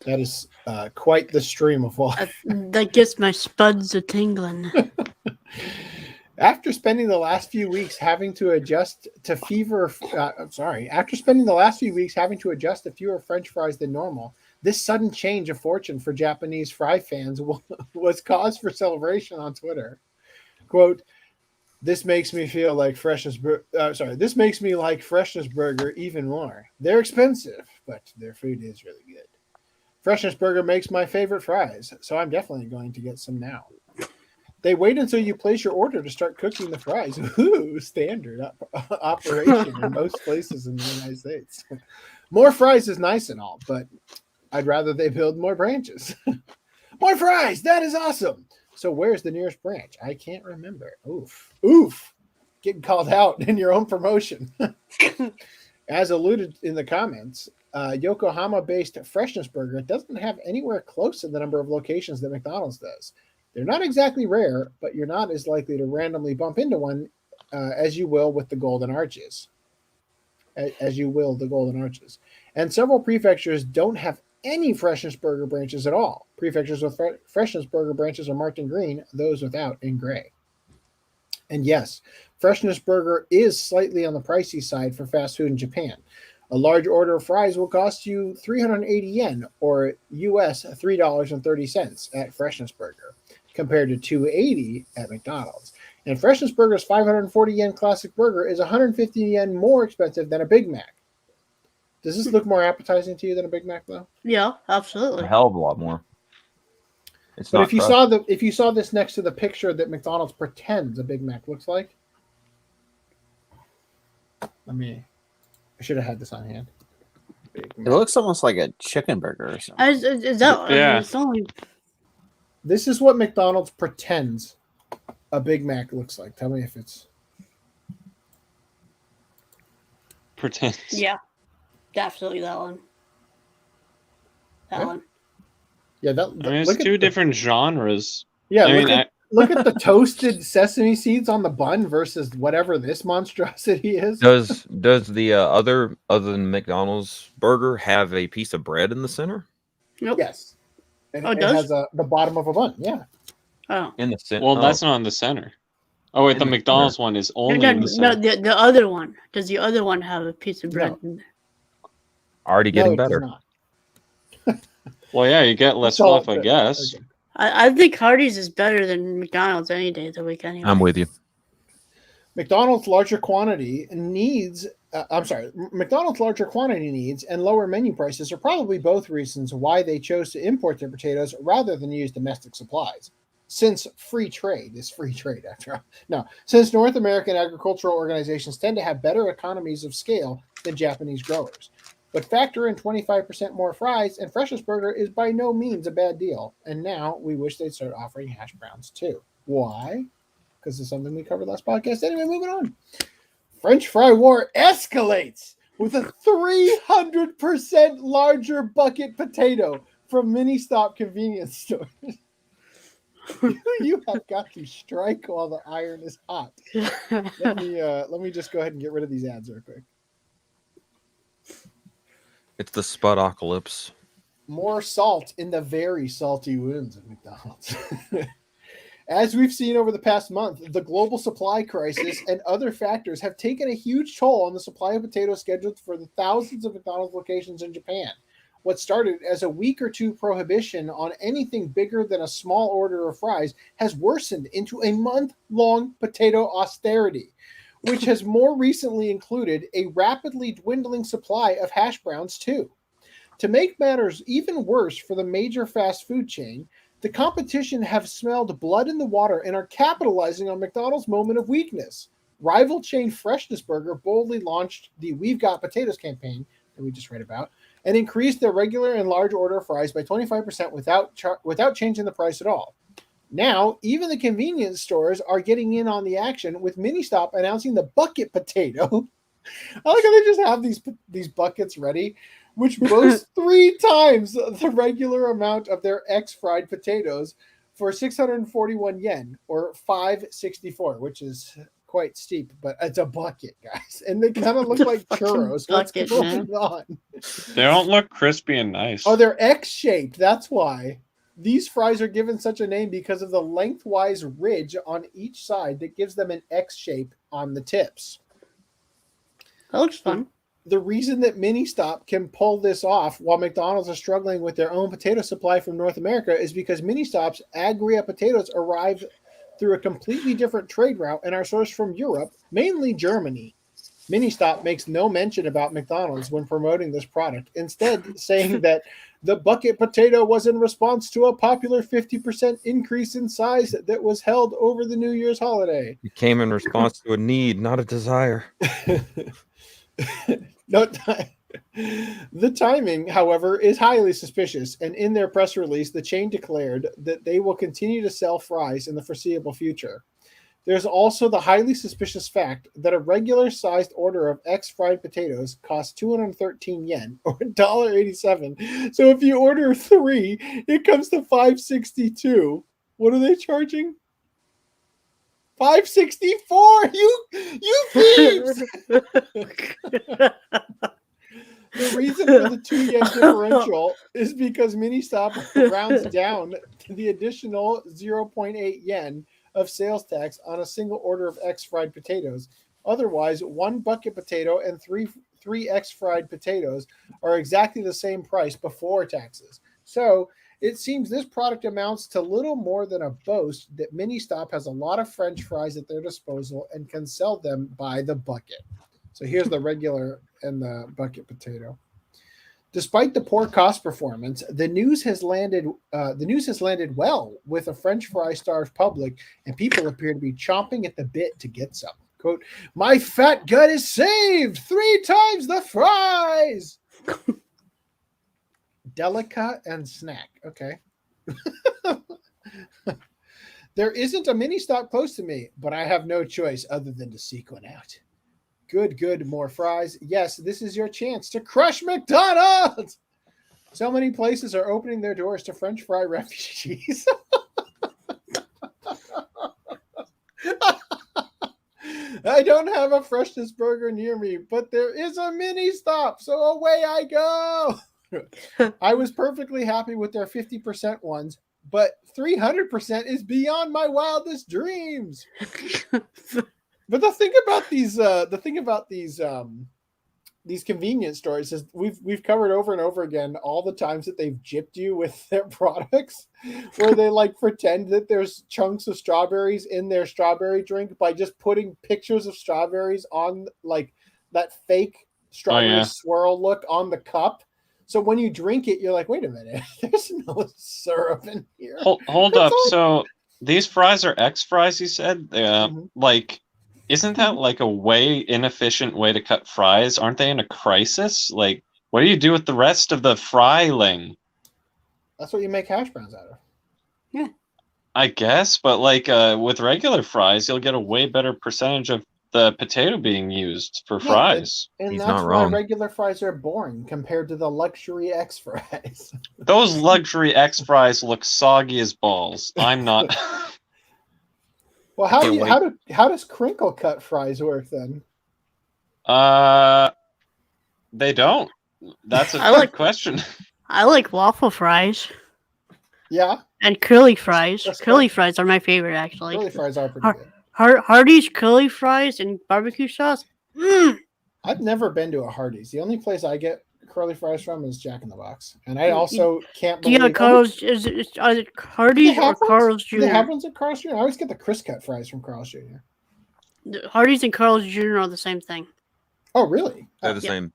That is quite the stream of water. That gets my spuds a tingling. After spending the last few weeks having to adjust to fewer French fries than normal, this sudden change of fortune for Japanese fry fans was cause for celebration on Twitter. Quote, This makes me feel like this makes me like Freshness Burger even more. They're expensive, but their food is really good. Freshness Burger makes my favorite fries, so I'm definitely going to get some now. They wait until you place your order to start cooking the fries. Ooh, standard operation in most places in the United States. More fries is nice and all, but I'd rather they build more branches. More fries! That is awesome! So where's the nearest branch? I can't remember. Oof. Getting called out in your own promotion. As alluded in the comments, Yokohama-based Freshness Burger doesn't have anywhere close to the number of locations that McDonald's does. They're not exactly rare, but you're not as likely to randomly bump into one as you will with the Golden Arches. And several prefectures don't have any Freshness Burger branches at all. Prefectures with Freshness Burger branches are marked in green, those without in gray. And yes, Freshness Burger is slightly on the pricey side for fast food in Japan. A large order of fries will cost you 380 yen, or US $3.30 at Freshness Burger, compared to 280 at McDonald's. And Freshness Burger's 540 yen classic burger is 150 yen more expensive than a Big Mac. Does this look more appetizing to you than a Big Mac, though? Yeah, absolutely. A hell of a lot more. It's but not if you saw this next to the picture that McDonald's pretends a Big Mac looks like, I should have had this on hand. It looks almost like a chicken burger or something. It's only... This is what McDonald's pretends a Big Mac looks like. Tell me if it's Pretends. Yeah, definitely that one. That one. Yeah, it's two different genres. Yeah, look at the toasted sesame seeds on the bun versus whatever this monstrosity is. Does the other than McDonald's burger have a piece of bread in the center? Nope. Yes. And it has the bottom of a bun. Yeah. Oh. In the center. Well, that's not in the center. Oh wait, the McDonald's one is only in the center. No, the other one. Does the other one have a piece of bread in there? Already getting better. Well, yeah, you get less fluff, I guess. Okay. I think Hardee's is better than McDonald's any day of the week anyway. I'm with you. McDonald's larger quantity needs and lower menu prices are probably both reasons why they chose to import their potatoes rather than use domestic supplies. Since free trade is free trade, after all. No, since North American agricultural organizations tend to have better economies of scale than Japanese growers. But factor in 25% more fries, and Freshness Burger is by no means a bad deal. And now we wish they'd start offering hash browns too. Why? Because it's something we covered last podcast. Anyway, moving on. French fry war escalates with a 300% larger bucket potato from Mini Stop convenience stores. You have got to strike while the iron is hot. Let me just go ahead and get rid of these ads real quick. It's the Spudocalypse. More salt in the very salty wounds of McDonald's. As we've seen over the past month, the global supply crisis and other factors have taken a huge toll on the supply of potatoes scheduled for the thousands of McDonald's locations in Japan. What started as a week or two prohibition on anything bigger than a small order of fries has worsened into a month-long potato austerity, which has more recently included a rapidly dwindling supply of hash browns too. To make matters even worse for the major fast food chain, the competition have smelled blood in the water and are capitalizing on McDonald's moment of weakness. Rival chain Freshness Burger boldly launched the We've Got Potatoes campaign that we just read about and increased their regular and large order of fries by 25% without changing the price at all. Now, even the convenience stores are getting in on the action, with Mini Stop announcing the bucket potato. I like how they just have these buckets ready, which boast 3 times the regular amount of their fried potatoes for 641 yen, or 564, which is quite steep, but it's a bucket, guys. And they kind of look like churros. What's going on? They don't look crispy and nice. Oh, they're X-shaped. That's why. These fries are given such a name because of the lengthwise ridge on each side that gives them an X shape on the tips. That looks fun. The reason that Mini Stop can pull this off while McDonald's are struggling with their own potato supply from North America is because Mini Stop's Agria potatoes arrived through a completely different trade route and are sourced from Europe, mainly Germany. Ministop makes no mention about McDonald's when promoting this product, instead saying that the bucket potato was in response to a popular 50% increase in size that was held over the New Year's holiday. It came in response to a need, not a desire. The timing, however, is highly suspicious, and in their press release, the chain declared that they will continue to sell fries in the foreseeable future. There's also the highly suspicious fact that a regular-sized order of X fried potatoes costs 213 yen, or $1.87. So if you order 3, it comes to 562. What are they charging? 564. You thieves! The reason for the 2 yen differential is because Ministop rounds down to the additional 0.8 yen of sales tax on a single order of X fried potatoes. Otherwise, 1 bucket potato and three X fried potatoes are exactly the same price before taxes. So it seems this product amounts to little more than a boast that Ministop has a lot of French fries at their disposal and can sell them by the bucket. So here's the regular and the bucket potato. Despite the poor cost performance, the news has landed well with a French fry starved public, and people appear to be chomping at the bit to get some. Quote, "My fat gut is saved! 3 times the fries!" Delica and snack. Okay. There isn't a Ministop close to me, but I have no choice other than to seek one out. Good, more fries. Yes, this is your chance to crush McDonald's. So many places are opening their doors to French fry refugees. I don't have a freshness burger near me, but there is a Ministop, so away I go. I was perfectly happy with their 50% ones, but 300% is beyond my wildest dreams. But the thing about these convenience stores is we've covered over and over again all the times that they've gypped you with their products, where they like pretend that there's chunks of strawberries in their strawberry drink by just putting pictures of strawberries on like that fake strawberry swirl look on the cup. So when you drink it, you're like, wait a minute, there's no syrup in here. Hold up. So these fries are X fries, you said? Like, isn't that like a way inefficient way to cut fries? Aren't they in a crisis? Like, what do you do with the rest of the fryling? That's what you make hash browns out of. Yeah. I guess, but like with regular fries, you'll get a way better percentage of the potato being used for fries. And He's that's not why wrong. regular fries are boring compared to the luxury X fries. Those luxury X fries look soggy as balls. I'm not. Well, how does crinkle cut fries work then? They don't. That's a I good like- question. I like waffle fries Yeah, and curly fries. That's Curly fries are my favorite, actually. curly fries are pretty good. Hardee's curly fries and barbecue sauce. I've never been to a Hardee's. The only place I get curly fries from is Jack in the Box, and I also can't Do you believe. have Carl's? Are it Hardee's or Carl's Jr.? They have ones at Carl's Jr. I always get the crisp cut fries from Carl's Jr. Hardee's and Carl's Jr. are the same thing. Oh, really? They're the Yeah. same.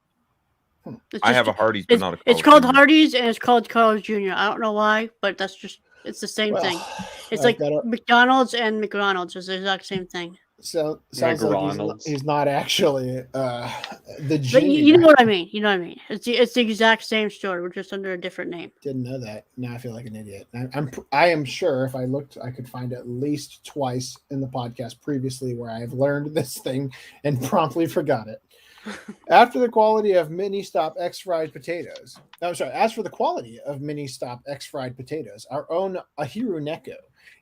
It's I just- have a Hardee's, but not a It's Carl's called Jr. Hardee's and it's called Carl's Jr. I don't know why, but it's the same Well, thing. It's I've like got a- McDonald's and McDonald's is the exact same thing. So sounds like McDonald's. he's not actually the But genius. you know what I mean. You know what I mean. It's the exact same store. We're just under a different name. Didn't know that. Now I feel like an idiot. I am sure if I looked, I could find at least twice in the podcast previously where I have learned this thing and promptly forgot it. As for the quality of Ministop X fried potatoes, our own Ahiru Neko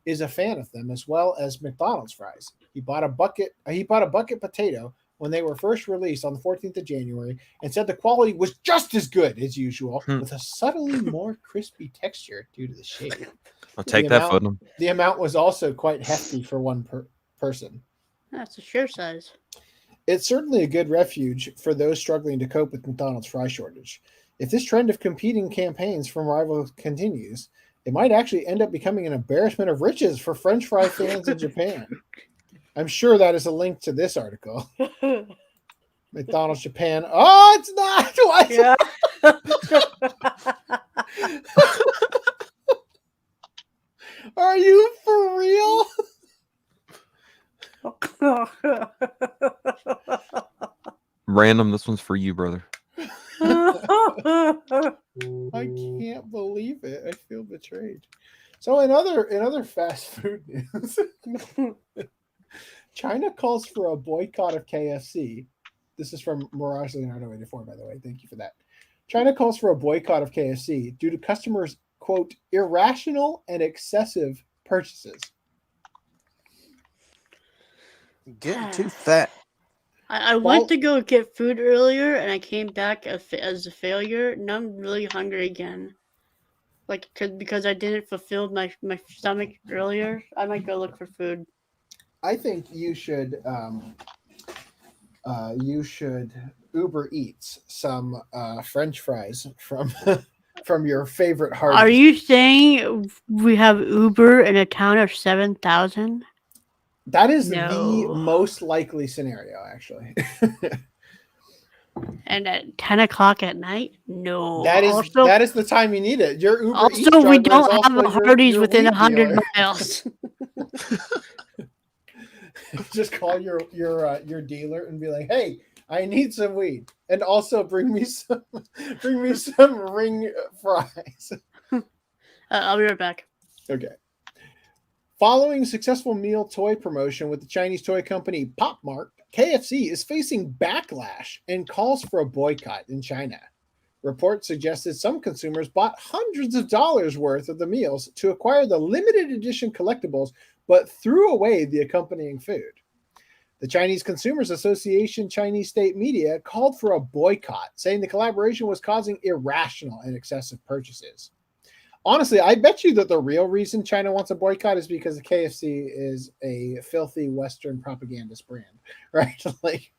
is a fan of them as well as McDonald's fries. He bought a bucket potato when they were first released on the 14th of January and said the quality was just as good as usual with a subtly more crispy texture due to the shape. I'll take that for them. The amount was also quite hefty for one person. That's a share size. It's certainly a good refuge for those struggling to cope with McDonald's fry shortage. If this trend of competing campaigns from rivals continues, It might actually end up becoming an embarrassment of riches for French fry fans in Japan. I'm sure that is a link to this article. McDonald's Japan. Oh, it's not. What? Yeah. Are you for real? Random, this one's for you, brother. I can't believe it. I feel betrayed. So in other fast food news, China calls for a boycott of KFC. This is from Mirage Leonardo 84, by the way. Thank you for that. China calls for a boycott of KFC due to customers' quote irrational and excessive purchases. Getting too fat. I went to go get food earlier, and I came back as a failure. Now I'm really hungry again. Like, because I didn't fulfill my stomach earlier, I might go look for food. I think you should Uber Eats some French fries from from your favorite Hardee's. Are you saying we have Uber in a town of 7,000? That is No. the most likely scenario, actually. And at 10 o'clock at night? No. That is the time you need it. Your Uber Eats Also, we driver is don't have a also Hardee's your within weed 100 dealer. miles. Just call your dealer and be like, "Hey, I need some weed, and also bring me some ring fries." I'll be right back. Okay. Following successful meal toy promotion with the Chinese toy company Pop Mart, KFC is facing backlash and calls for a boycott in China. Reports suggested some consumers bought hundreds of dollars worth of the meals to acquire the limited edition collectibles, but threw away the accompanying food. The Chinese Consumers Association Chinese state media called for a boycott, saying the collaboration was causing irrational and excessive purchases. Honestly, I bet you that the real reason China wants a boycott is because the KFC is a filthy Western propagandist brand, right? Like,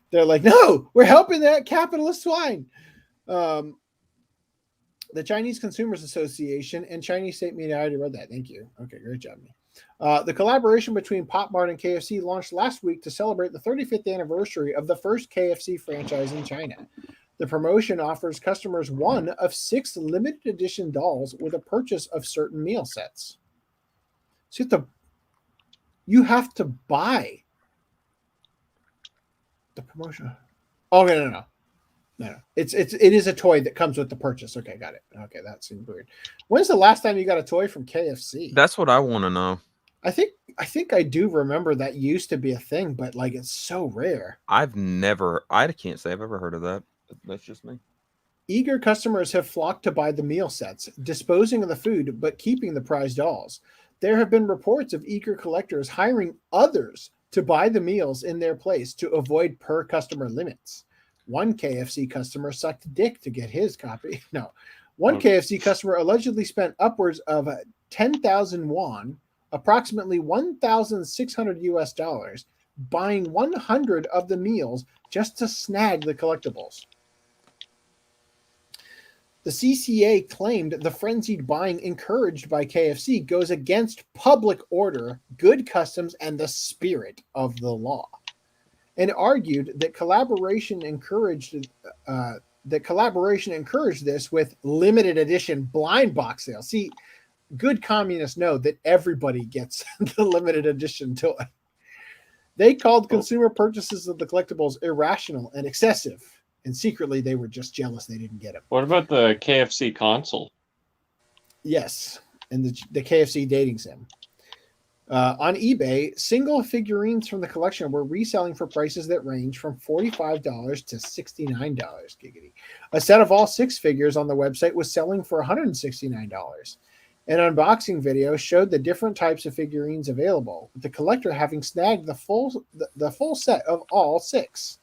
they're like, no, we're helping that capitalist swine. The Chinese Consumers Association and Chinese state media, I already read that. Thank you. Okay, great job, me. The collaboration between Pop Mart and KFC launched last week to celebrate the 35th anniversary of the first KFC franchise in China. The promotion offers customers one of 6 limited edition dolls with a purchase of certain meal sets. So you have to buy the promotion. Oh, no. It is a toy that comes with the purchase. Okay, got it. Okay, that seemed weird. When's the last time you got a toy from KFC? That's what I want to know. I think I do remember that used to be a thing, but like it's so rare. I can't say I've ever heard of that. That's just me. Eager customers have flocked to buy the meal sets, disposing of the food but keeping the prized dolls. There have been reports of eager collectors hiring others to buy the meals in their place to avoid per customer limits. One KFC customer sucked dick to get his copy. No. One KFC customer allegedly spent upwards of 10,000 won, approximately $1,600 US, buying 100 of the meals just to snag the collectibles. The CCA claimed the frenzied buying encouraged by KFC goes against public order, good customs, and the spirit of the law, and argued that collaboration encouraged this with limited edition blind box sales. See, good communists know that everybody gets the limited edition toy. They called consumer purchases of the collectibles irrational and excessive, and secretly they were just jealous they didn't get them. What about the KFC console? Yes, and the KFC dating sim. On eBay, single figurines from the collection were reselling for prices that range from $45 to $69. Giggity. A set of all 6 figures on the website was selling for $169. An unboxing video showed the different types of figurines available, with the collector having snagged the full set of all 6.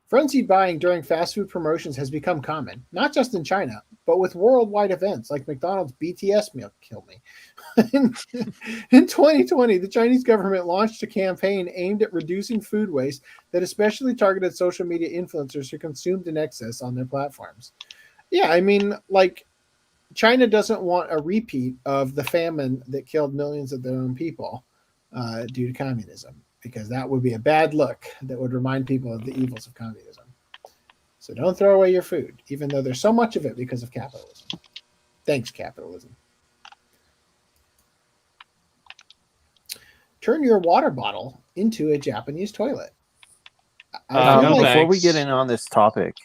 Frenzied buying during fast food promotions has become common, not just in China, but with worldwide events like McDonald's BTS meal kill me. In 2020, the Chinese government launched a campaign aimed at reducing food waste that especially targeted social media influencers who consumed in excess on their platforms. Yeah, I mean, like, China doesn't want a repeat of the famine that killed millions of their own people due to communism, because that would be a bad look that would remind people of the evils of communism. So don't throw away your food, even though there's so much of it because of capitalism. Thanks, capitalism. Turn your water bottle into a Japanese toilet. Before we get in on this topic,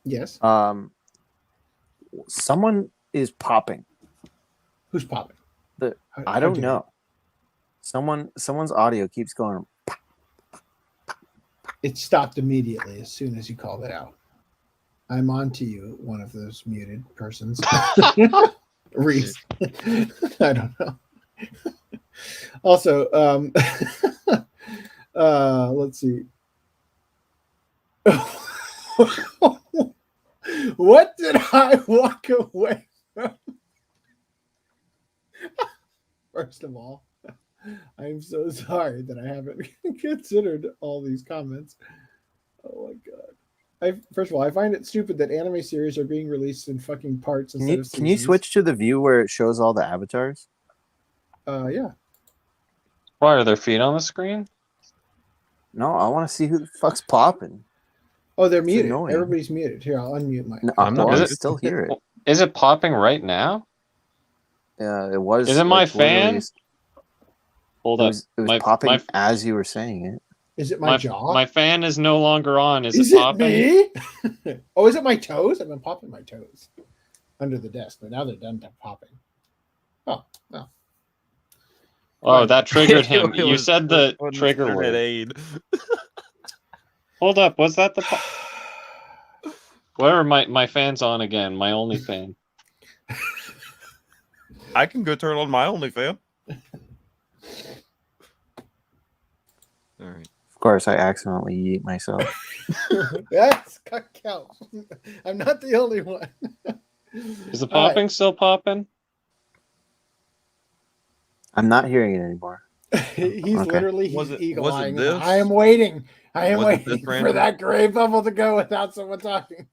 yes, someone is popping. Who's popping? I don't know. Someone's audio keeps going. It stopped immediately as soon as you called it out. I'm on to you, one of those muted persons. Reese. I don't know. Also, let's see. What did I walk away from? First of all, I'm so sorry that I haven't considered all these comments. Oh my god. First of all, I find it stupid that anime series are being released in fucking parts instead of seasons. Can you switch to the view where it shows all the avatars? Yeah. Why are their feet on the screen? No, I want to see who the fuck's popping. Oh, they're muted. Annoying. Everybody's muted. Here, I'll unmute my. No, I'm not. I still hear it. Is it popping right now? Yeah, it was. Is it my fan? Hold up. It was popping as you were saying it. Is it my jaw? My fan is no longer on. Is it popping? Me? Oh, is it my toes? I've been popping my toes under the desk, but now they're done popping. Oh, no. Oh, that triggered him. You said the trigger word. Aid. Hold up. Was that the... Whatever, my fan's on again. My only fan. I can go turn on my only fan. All right. Of course, I accidentally eat myself. That's count. I'm not the only one. Is the popping still popping? I'm not hearing it anymore. He's literally eagle-eyeing. This? I am waiting. I am Was waiting for that gray bubble to go without someone talking.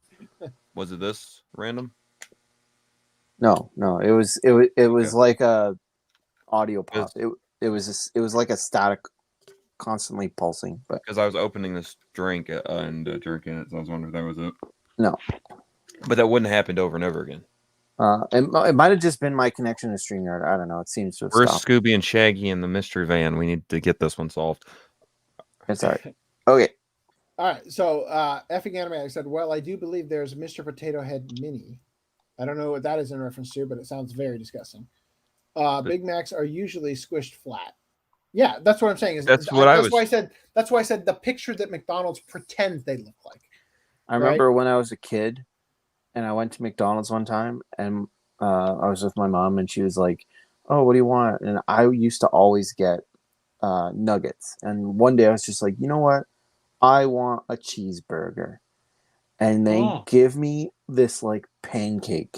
Was it this random? No. It was like a audio pop. It was like a static, constantly pulsing. But because I was opening this drink and drinking it, so I was wondering if that was it. No, but that wouldn't happen over and over again. It might have just been my connection to StreamYard. I don't know. It seems to have Where's stopped. Scooby and Shaggy in the mystery van? We need to get this one solved. It's all right. Okay. All right. So, effing anime said, well, I do believe there's Mr. Potato Head Mini. I don't know what that is in reference to, but it sounds very disgusting. Big Macs are usually squished flat. Yeah, that's what I'm saying. That's why I said the picture that McDonald's pretends they look like. I remember when I was a kid and I went to McDonald's one time and I was with my mom and she was like, oh, what do you want? And I used to always get nuggets. And one day I was just like, you know what? I want a cheeseburger. And they give me this like pancake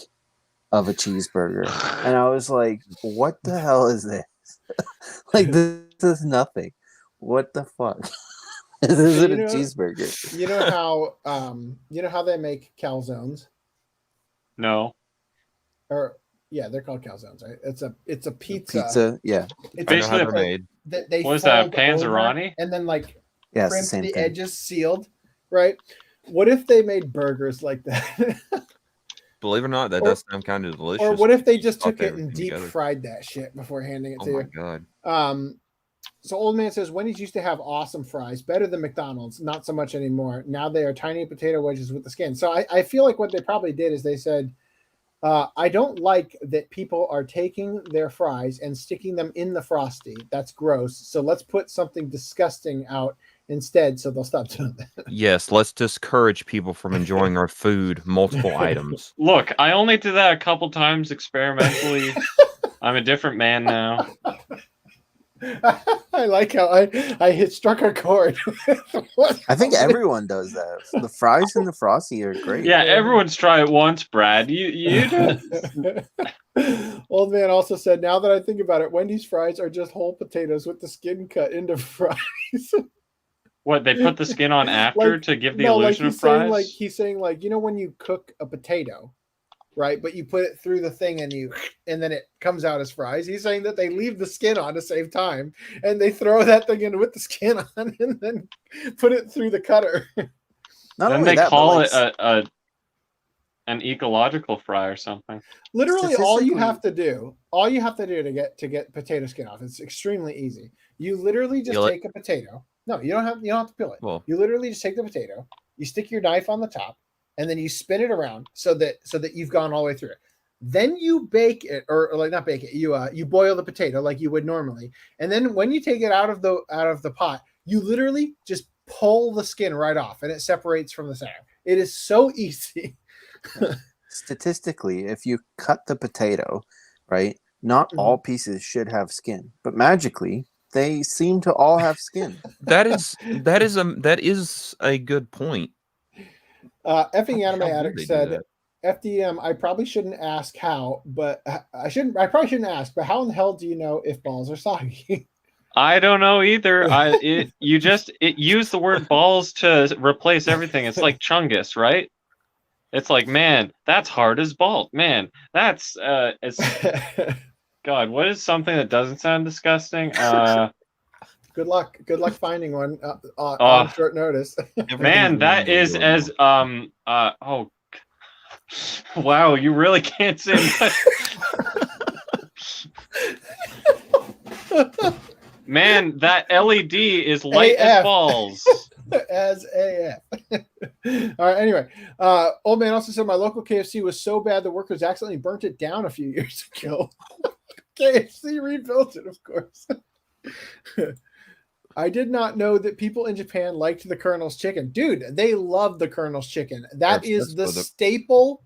of a cheeseburger. And I was like, what the hell is this? Like, this is nothing. What the fuck? This isn't a cheeseburger. You know how they make calzones? No. Or yeah, they're called calzones, right? It's a pizza. Pizza, yeah. It's basically they're made. What is that? Panzeroni? And then like yeah, it's the edges sealed, right? What if they made burgers like that? Believe it or not, that does sound kind of delicious. Or what if they just took it and deep fried that shit before handing it to you? Oh my god. So Old Man says Wendy's used to have awesome fries, better than McDonald's, not so much anymore. Now they are tiny potato wedges with the skin. So I feel like what they probably did is they said, I don't like that people are taking their fries and sticking them in the Frosty. That's gross. So let's put something disgusting out instead so they'll stop doing that. Yes, let's discourage people from enjoying our food, multiple items. Look, I only did that a couple times experimentally. I'm a different man now. I like how I struck a chord. I think everyone does that. The fries and the Frosty are great. Yeah, everyone's tried it once, Brad. You did. Old Man also said, now that I think about it, Wendy's fries are just whole potatoes with the skin cut into fries. What, they put the skin on after to give the illusion of fries? He's saying, you know, when you cook a potato, right? But you put it through the thing and then it comes out as fries. He's saying that they leave the skin on to save time, and they throw that thing in with the skin on and then put it through the cutter. Not Then only they that, call but like, it an ecological fry or something. Literally, all you Statistically- have to do to get potato skin off. It's extremely easy. You literally just Peel it? take a potato. No, you don't have to peel it. Well, You literally just take the potato, you stick your knife on the top, and then you spin it around so that you've gone all the way through it. Then you bake it, or like not bake it. You boil the potato like you would normally, and then when you take it out of the pot, you literally just pull the skin right off, and it separates from the center. It is so easy. statistically, if you cut the potato, right, not all pieces should have skin, but magically they seem to all have skin. that is a good point. Effing How Anime would Addict they do said, that? FDM, I probably shouldn't ask how, but I probably shouldn't ask, but how in the hell do you know if balls are soggy? I don't know either. It used the word balls to replace everything. It's like Chungus, right? It's like, man, that's hard as balls. Man, that's it's God. What is something that doesn't sound disgusting? Good luck finding one on short notice. Man, that is as oh, wow, you really can't say much. Man, that LED is light as AF. balls. As AF. All right, anyway. Old man also said my local KFC was so bad the workers accidentally burnt it down a few years ago. KFC rebuilt it, of course. I did not know that people in Japan liked the Colonel's chicken. Dude, they love the Colonel's chicken. That's the staple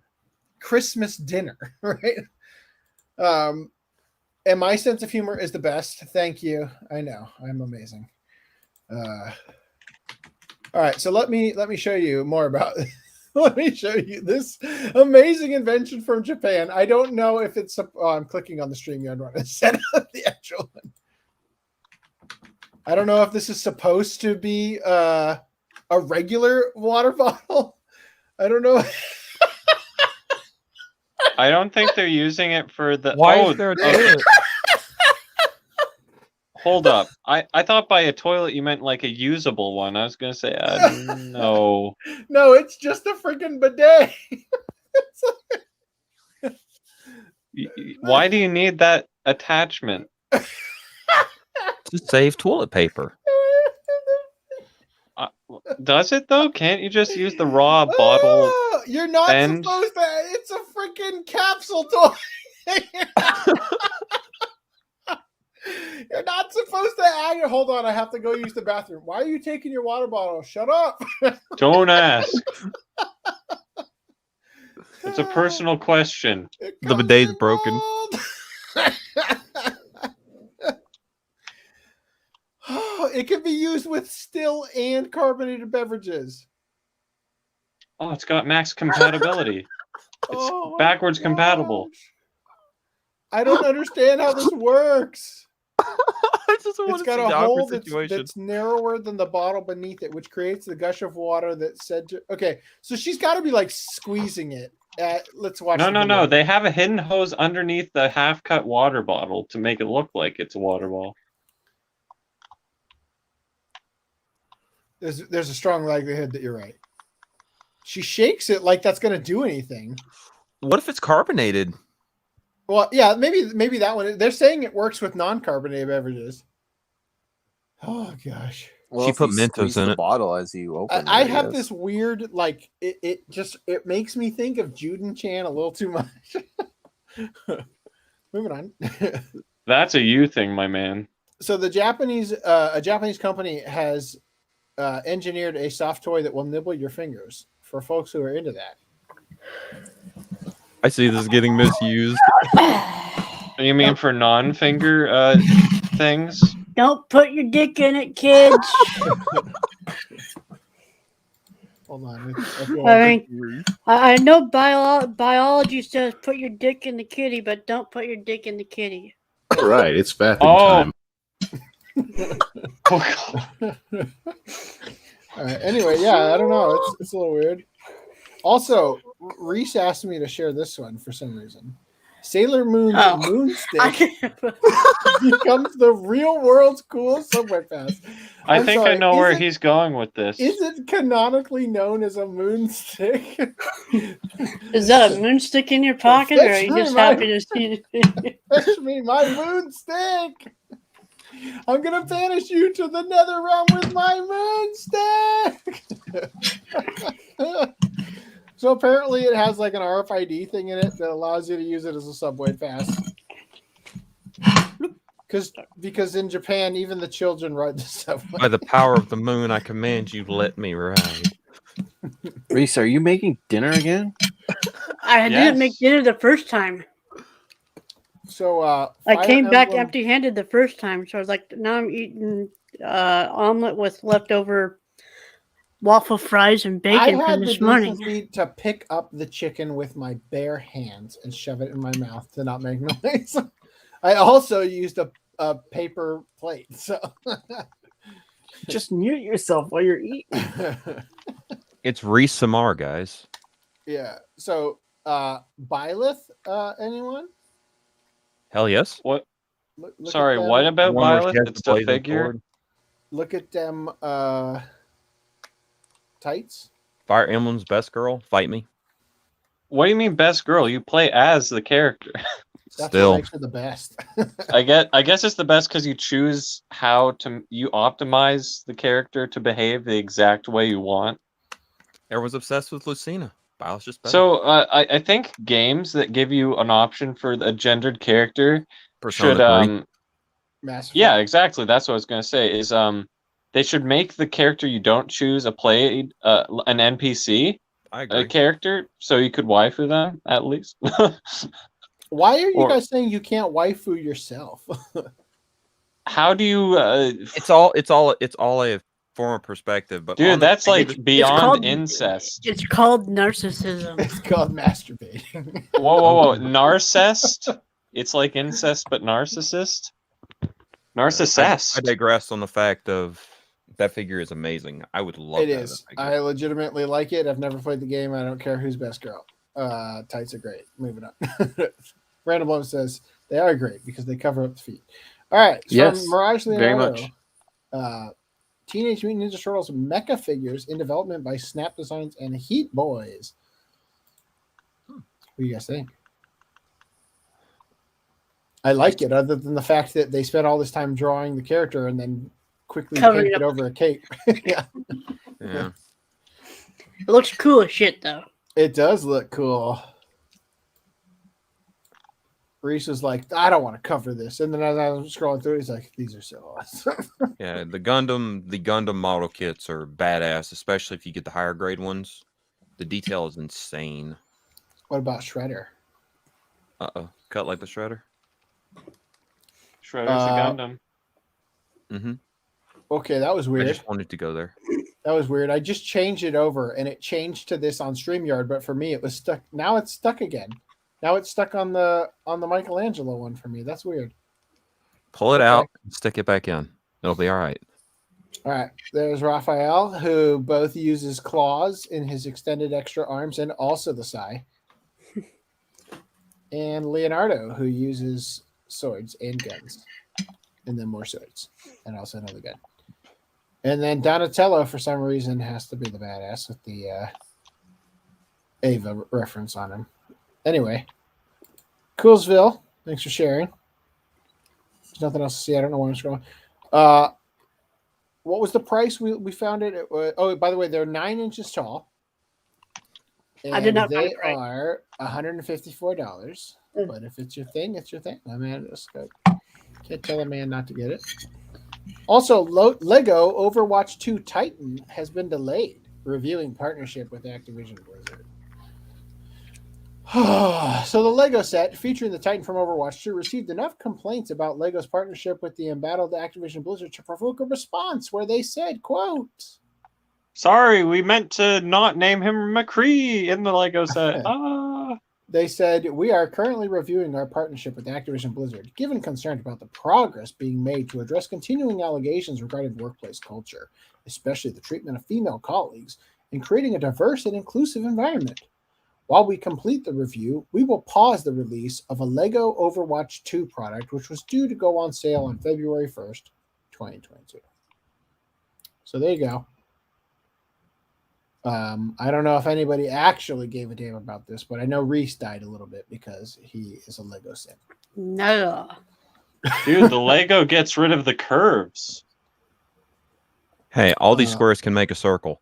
Christmas dinner, right? And my sense of humor is the best. Thank you. I know. I'm amazing. All right, so let me show you more about let me show you this amazing invention from Japan. I don't know if it's I'm clicking on the StreamYard one instead of the actual one. I don't know if this is supposed to be a regular water bottle. I don't know. I don't think they're using it for the. Why is there a toilet? Hold up. I thought by a toilet you meant like a usable one. I was gonna say no. No, it's just a freaking bidet. Why do you need that attachment? To save toilet paper. Does it though? Can't you just use the raw bottle? You're not end? supposed to. It's a freaking capsule toy. You're not supposed to add it. Hold on, I have to go use the bathroom. Why are you taking your water bottle? Shut up. Don't ask. It's a personal question. The bidet's broken. It can be used with still and carbonated beverages. Oh, it's got max compatibility. It's backwards compatible. I don't understand how this works. I just want It's to got see a the hole awkward situation. that's narrower than the bottle beneath it, which creates the gush of water that said to... Okay, so she's got to be like squeezing it. Let's watch. No. They have a hidden hose underneath the half-cut water bottle to make it look like it's a water bottle. There's a strong likelihood that you're right. She shakes it like that's going to do anything. What if it's carbonated? Well, yeah, maybe that one. They're saying it works with non-carbonated beverages. Oh gosh. Well, She if put you Mentos squeeze in the it. bottle as you open I it, have guess. this weird like it makes me think of Juden-chan a little too much. Moving on. That's a you thing, my man. So the a Japanese company has engineered a soft toy that will nibble your fingers for folks who are into that. I see this getting misused. You mean for non-finger things? Don't put your dick in it, kids. Hold on. I know biology says put your dick in the kitty, but don't put your dick in the kitty. All right, it's bathing time. All right. Anyway, yeah, I don't know. It's a little weird. Also, Reese asked me to share this one for some reason. Sailor Moon's Moonstick becomes the real world's coolest subway pass. I think I know where he's going with this. Is it canonically known as a moonstick? Is that a moonstick in your pocket, or are you just happy to see it? Fetch me my moonstick! I'm gonna banish you to the nether realm with my moonstick! So apparently it has like an RFID thing in it that allows you to use it as a subway pass. Because in Japan, even the children ride the subway. By the power of the moon, I command you, let me ride. Reese, are you making dinner again? I didn't make dinner the first time. So I came back empty-handed the first time, so I was like, now I'm eating omelet with leftover waffle fries and bacon from this morning. I had to pick up the chicken with my bare hands and shove it in my mouth to not make noise. I also used a paper plate, so just mute yourself while you're eating. It's Reese Samar, guys. Yeah. So Byleth, anyone? Hell yes. What? Look Sorry, what about Byleth? It's the figure. Look at them tights. Fire Emblem's best girl. Fight me. What do you mean best girl? You play as the character. That's what makes her the best. I guess it's the best because you choose you optimize the character to behave the exact way you want. Everyone's obsessed with Lucina. Byleth's just better. So I think games that give you an option for a gendered character should yeah, exactly. That's what I was gonna say. Is they should make the character you don't choose an NPC character, so you could waifu them at least. Why are you guys saying you can't waifu yourself? How do you? It's all a form of perspective, but dude, that's like beyond incest. It's called narcissism. It's called masturbating. Whoa, narcissist? It's like incest, but narcissist. Narcissist. I digress on the fact of that figure is amazing. I would love it. It is. I legitimately like it. I've never played the game. I don't care who's best girl. Tights are great. Moving on. Random Blow says they are great because they cover up the feet. All right. Yes. Mirage Leonardo, very much. Teenage Mutant Ninja Turtles mecha figures in development by Snap Designs and Heat Boys. What do you guys think? I like it, other than the fact that they spent all this time drawing the character and then quickly paint it over a cape. Yeah. Yeah. It looks cool as shit, though. It does look cool. Reese was like, I don't want to cover this. And then as I was scrolling through, he's like, these are so awesome. Yeah, the Gundam model kits are badass, especially if you get the higher grade ones. The detail is insane. What about Shredder? Cut like the Shredder. Shredder's a Gundam. Mm-hmm. Okay, that was weird. I just wanted to go there. That was weird. I just changed it over, and it changed to this on StreamYard, but for me, it was stuck. Now it's stuck again. Now it's stuck on the Michelangelo one for me. That's weird. Pull it out and stick it back in. It'll be all right. All right. There's Raphael, who both uses claws in his extended extra arms and also the sai. And Leonardo, who uses swords and guns. And then more swords. And also another gun. And then Donatello, for some reason, has to be the badass with the Ava reference on him. Anyway, Coolsville, thanks for sharing. There's nothing else to see. I don't know where I'm scrolling. What was the price? We found it. By the way, they're 9 inches tall. And I did not. They are $154. But if it's your thing, it's your thing. I mean, can't tell a man not to get it. Also, Lego Overwatch 2 Titan has been delayed, reviewing partnership with Activision-Blizzard. So the Lego set featuring the Titan from Overwatch 2 received enough complaints about Lego's partnership with the embattled Activision-Blizzard to provoke a response where they said, quote, sorry, we meant to not name him McCree in the Lego set. They said, we are currently reviewing our partnership with Activision-Blizzard, given concern about the progress being made to address continuing allegations regarding workplace culture, especially the treatment of female colleagues, and creating a diverse and inclusive environment. While we complete the review, we will pause the release of a LEGO Overwatch 2 product, which was due to go on sale on February 1st, 2022. So there you go. I don't know if anybody actually gave a damn about this, but I know Reese died a little bit because he is a Lego simp. No. Dude, the Lego gets rid of the curves. Hey, all these squares can make a circle.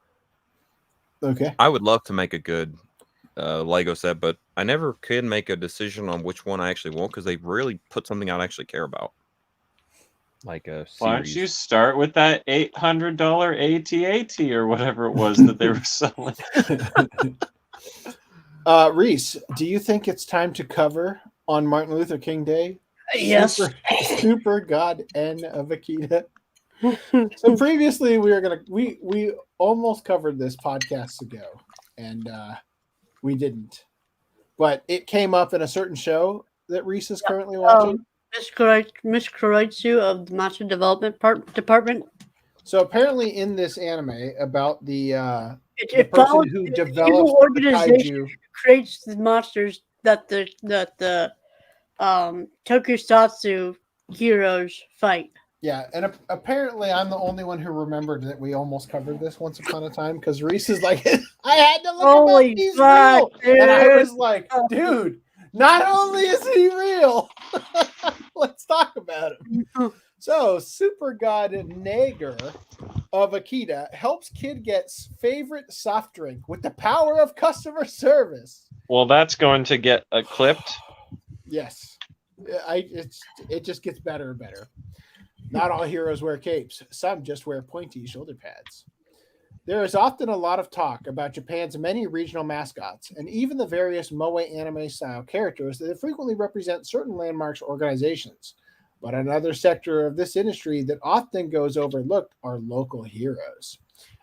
Okay. I would love to make a good Lego set, but I never could make a decision on which one I actually want because they really put something I actually care about. Like a series. Why don't you start with that $800 AT-AT or whatever it was that they were selling? Reese, do you think it's time to cover on Martin Luther King Day? Yes. Super God N of Akita. So previously we almost covered this podcasts ago, and we didn't. But it came up in a certain show that Reese is currently watching. Miss Kuroitsu of the Matsuda Development Department. So apparently in this anime about the It person follows who the develops evil the organization kaiju. creates the monsters that the tokusatsu heroes fight. Yeah, and apparently I'm the only one who remembered that we almost covered this once upon a time because Reese is like, I had to look Holy him up. He's fuck, real, and I dude. was like, dude, not only is he real, let's talk about him. So, Super God Neiger of Akita helps kid get favorite soft drink with the power of customer service. Well, that's going to get clipped. Yes, it just gets better and better. Not all heroes wear capes. Some just wear pointy shoulder pads. There is often a lot of talk about Japan's many regional mascots and even the various moe anime-style characters that frequently represent certain landmarks or organizations. But another sector of this industry that often goes overlooked are local heroes.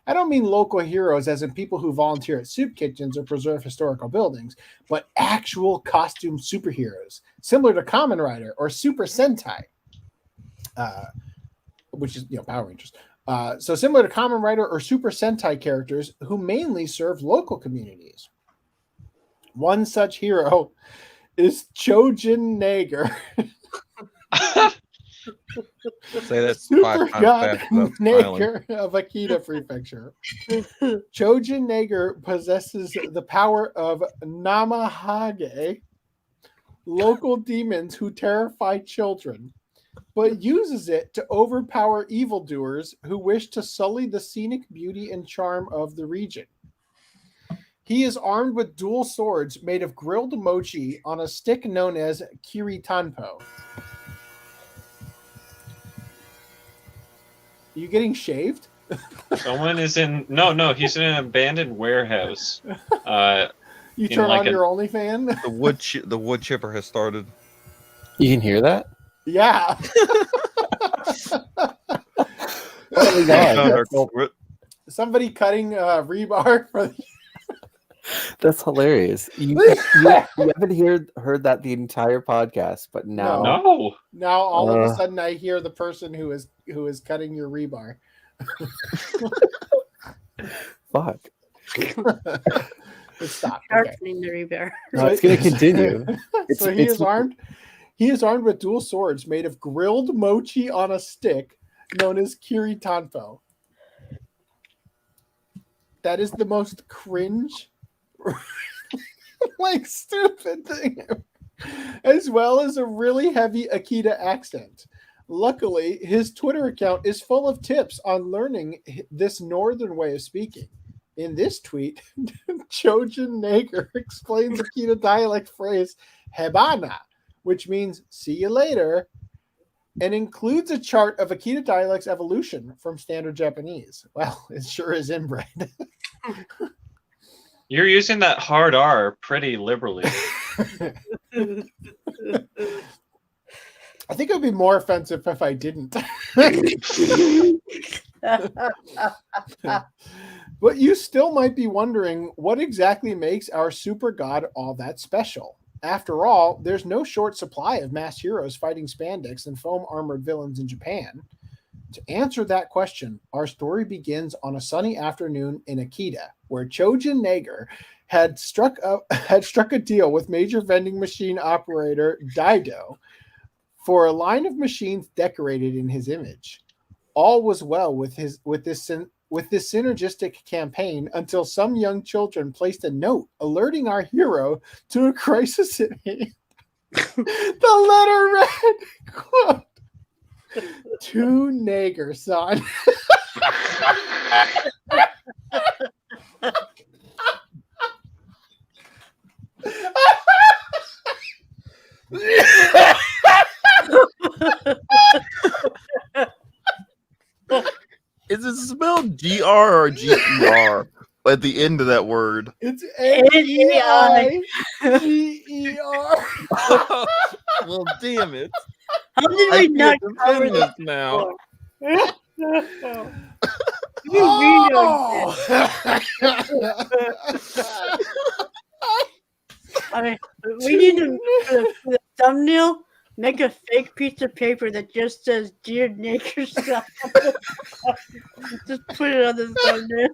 I don't mean local heroes as in people who volunteer at soup kitchens or preserve historical buildings, but actual costume superheroes, similar to Kamen Rider or Super Sentai. Which is, Power Rangers. So similar to Kamen Rider or Super Sentai characters who mainly serve local communities. One such hero is Chojin Neiger. Say that Super 5 God times fast. Neiger of Akita Prefecture. Chojin Neiger possesses the power of Namahage, local demons who terrify children, but uses it to overpower evildoers who wish to sully the scenic beauty and charm of the region. He is armed with dual swords made of grilled mochi on a stick known as kiritanpo. Are you getting shaved? Someone is in... No, he's in an abandoned warehouse. You turn on your OnlyFans? The wood chipper has started. You can hear that? Yeah. Oh my God, somebody cutting rebar for the... That's hilarious. You haven't heard that the entire podcast, but now Now all of a sudden I hear the person who is cutting your rebar. Fuck. Stop. Sharpening the rebar. No, it's going to continue. So he is armed. He is armed with dual swords made of grilled mochi on a stick, known as kiritanpo. That is the most cringe, stupid thing, as well as a really heavy Akita accent. Luckily, his Twitter account is full of tips on learning this northern way of speaking. In this tweet, Chojin Neiger explains Akita dialect phrase hebana, which means see you later, and includes a chart of Akita dialect's evolution from standard Japanese. Well, it sure is inbred. You're using that hard R pretty liberally. I think it would be more offensive if I didn't. But you still might be wondering what exactly makes our super god all that special. After all, there's no short supply of mass heroes fighting spandex and foam-armored villains in Japan. To answer that question, our story begins on a sunny afternoon in Akita, where Chojin Neiger had struck a deal with major vending machine operator Dido for a line of machines decorated in his image. All was well with this synergistic campaign until some young children placed a note alerting our hero to a crisis at hand. The letter read, quote, "To Neiger-san." Is it spelled GR or GER at the end of that word? It's NEIGER. Well, damn it. How did I we not can't cover defend this this now. I mean, we need to, for the thumbnail, make a fake piece of paper that just says "Dear Neiger-san." Just put it on the thumbnail.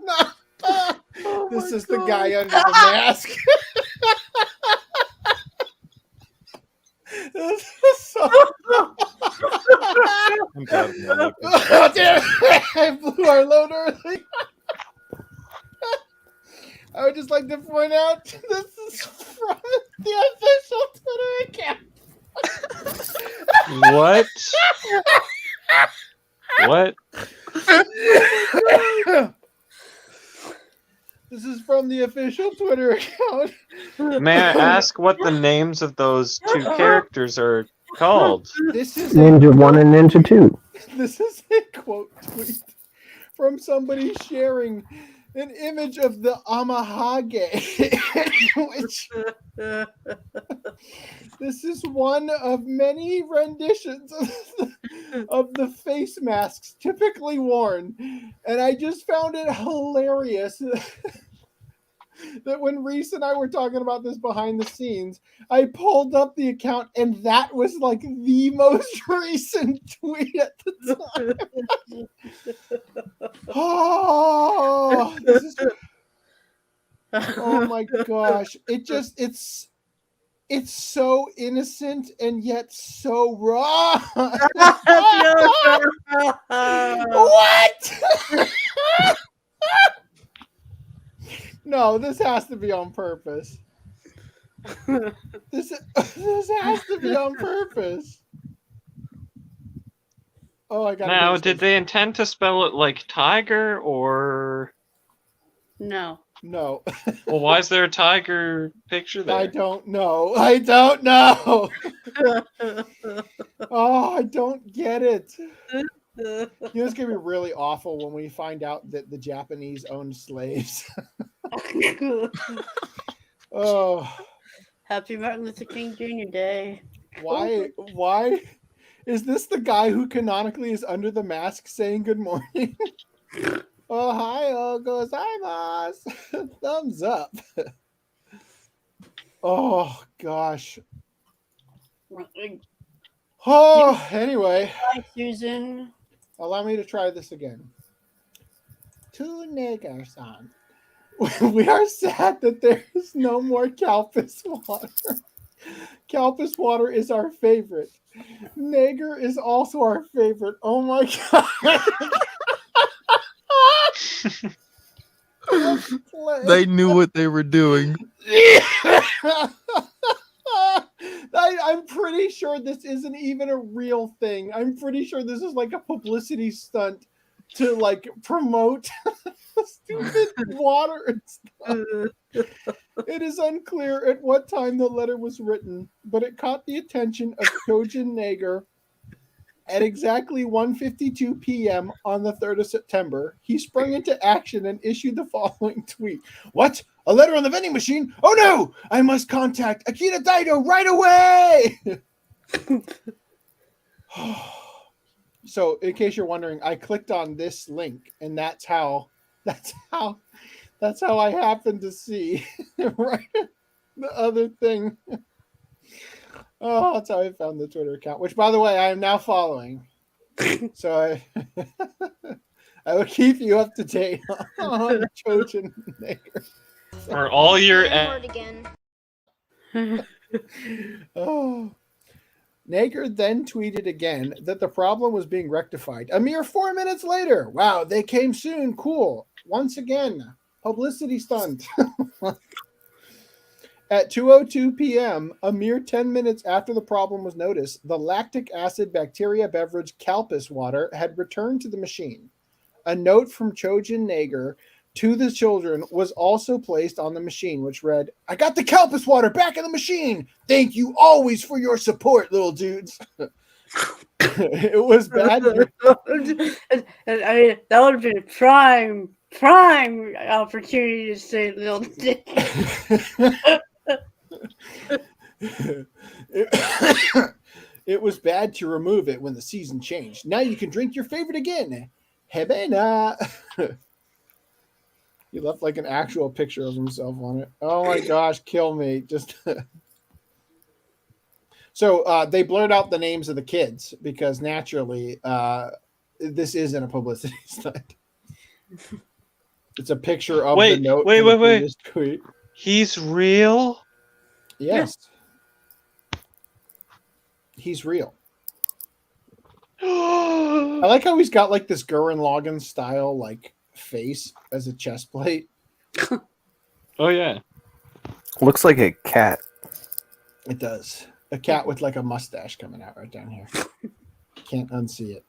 This is the guy under the mask. This is so... I'm proud of my luck. Oh, damn it. I blew our load early. I would just like to point out this is from the official Twitter account. What? What? This is from the official Twitter account. May I ask what the names of those two characters are called? This is Ninja 1 and Ninja 2. This is a quote tweet from somebody sharing an image of the Amahage, which this is one of many renditions of the face masks typically worn, and I just found it hilarious that when Reese and I were talking about this behind the scenes, I pulled up the account and that was like the most recent tweet at the time. Oh, oh my gosh. It's so innocent and yet so wrong. What? No, this has to be on purpose. This has to be on purpose. Oh, I got. Now, did they intend to spell it like tiger or? No. No. Well, why is there a tiger picture there? I don't know. I don't know. Oh, I don't get it. You know, it's gonna be really awful when we find out that the Japanese owned slaves. Oh, Happy Martin Luther King Jr. Day. why is this the guy who canonically is under the mask saying good morning? Ohio gozaimasu. Thumbs up. Oh gosh. Oh, anyway. Hi, Susan. Allow me to try this again. To Neiger-san. We are sad that there is no more Calpis water. Calpis water is our favorite. Neiger is also our favorite. Oh my god. They knew what they were doing. I'm pretty sure this isn't even a real thing. I'm pretty sure this is like a publicity stunt to like promote stupid water and stuff. It is unclear at what time the letter was written, but it caught the attention of Chojin Neiger at exactly 1:52 p.m. on the 3rd of September. He sprung into action and issued the following tweet. What? A letter on the vending machine? Oh no! I must contact Akita Dido right away! So, in case you're wondering, I clicked on this link, and that's how I happened to see right the other thing. Oh, that's how I found the Twitter account, which, by the way, I am now following. So I will keep you up to date on Trojan Neiger. For all your Again. Oh. Neiger then tweeted again that the problem was being rectified. A mere 4 minutes later. Wow, they came soon. Cool. Once again, publicity stunt. At 2:02 p.m., a mere 10 minutes after the problem was noticed, the lactic acid bacteria beverage Calpis water had returned to the machine. A note from Trojan Neiger to the children was also placed on the machine, which read, "I got the Calpis water back in the machine. Thank you always for your support, little dudes." It was bad. That would have been a prime opportunity to say little dick. It was bad to remove it when the season changed. Now you can drink your favorite again. Hebena. He left like an actual picture of himself on it. Oh my gosh, kill me. Just So they blurred out the names of the kids because naturally this isn't a publicity stunt. It's a picture of the note. Wait. Tweet. He's real? Yes. He's real. I like how he's got like this Gurren Lagann style like face as a chest plate. Oh yeah. Looks like a cat. It does. A cat with like a mustache coming out right down here. Can't unsee it.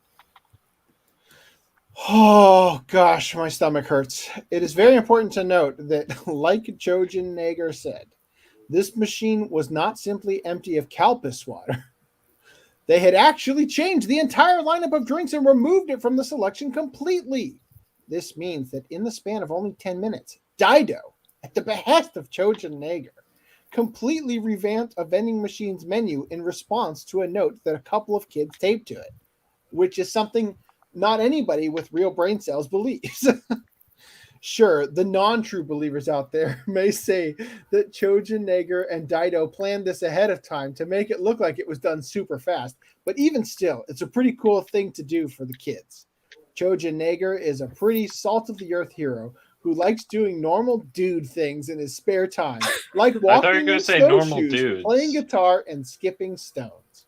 Oh gosh, my stomach hurts. It is very important to note that, like Trojan Neiger said, this machine was not simply empty of Calpis water. They had actually changed the entire lineup of drinks and removed it from the selection completely. This means that in the span of only 10 minutes, Dido, at the behest of Trojan Neiger, completely revamped a vending machine's menu in response to a note that a couple of kids taped to it, which is something not anybody with real brain cells believes. Sure, the non-true believers out there may say that Trojan Neiger and Dido planned this ahead of time to make it look like it was done super fast, but even still, it's a pretty cool thing to do for the kids. Trojan Neiger is a pretty salt-of-the-earth hero who likes doing normal dude things in his spare time, like walking I thought you were going to say normal dudes. Playing guitar, and skipping stones.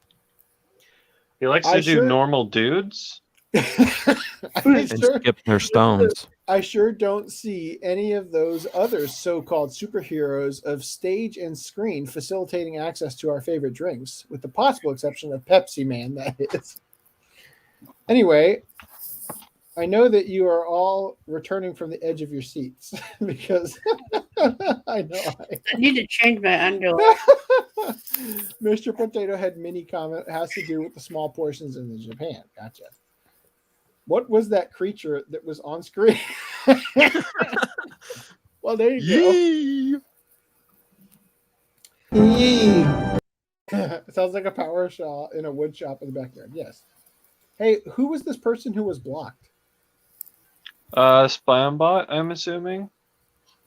He likes to do normal dudes? And skip their stones. I sure don't see any of those other so-called superheroes of stage and screen facilitating access to our favorite drinks, with the possible exception of Pepsi Man, that is. Anyway, I know that you are all returning from the edge of your seats because I know I need to change my underwear. Mr. Potato Head mini comment has to do with the small portions in Japan. Gotcha. What was that creature that was on screen? Well, there you go. Sounds like a power saw in a wood shop in the backyard. Yes. Hey, who was this person who was blocked? Spambot, I'm assuming.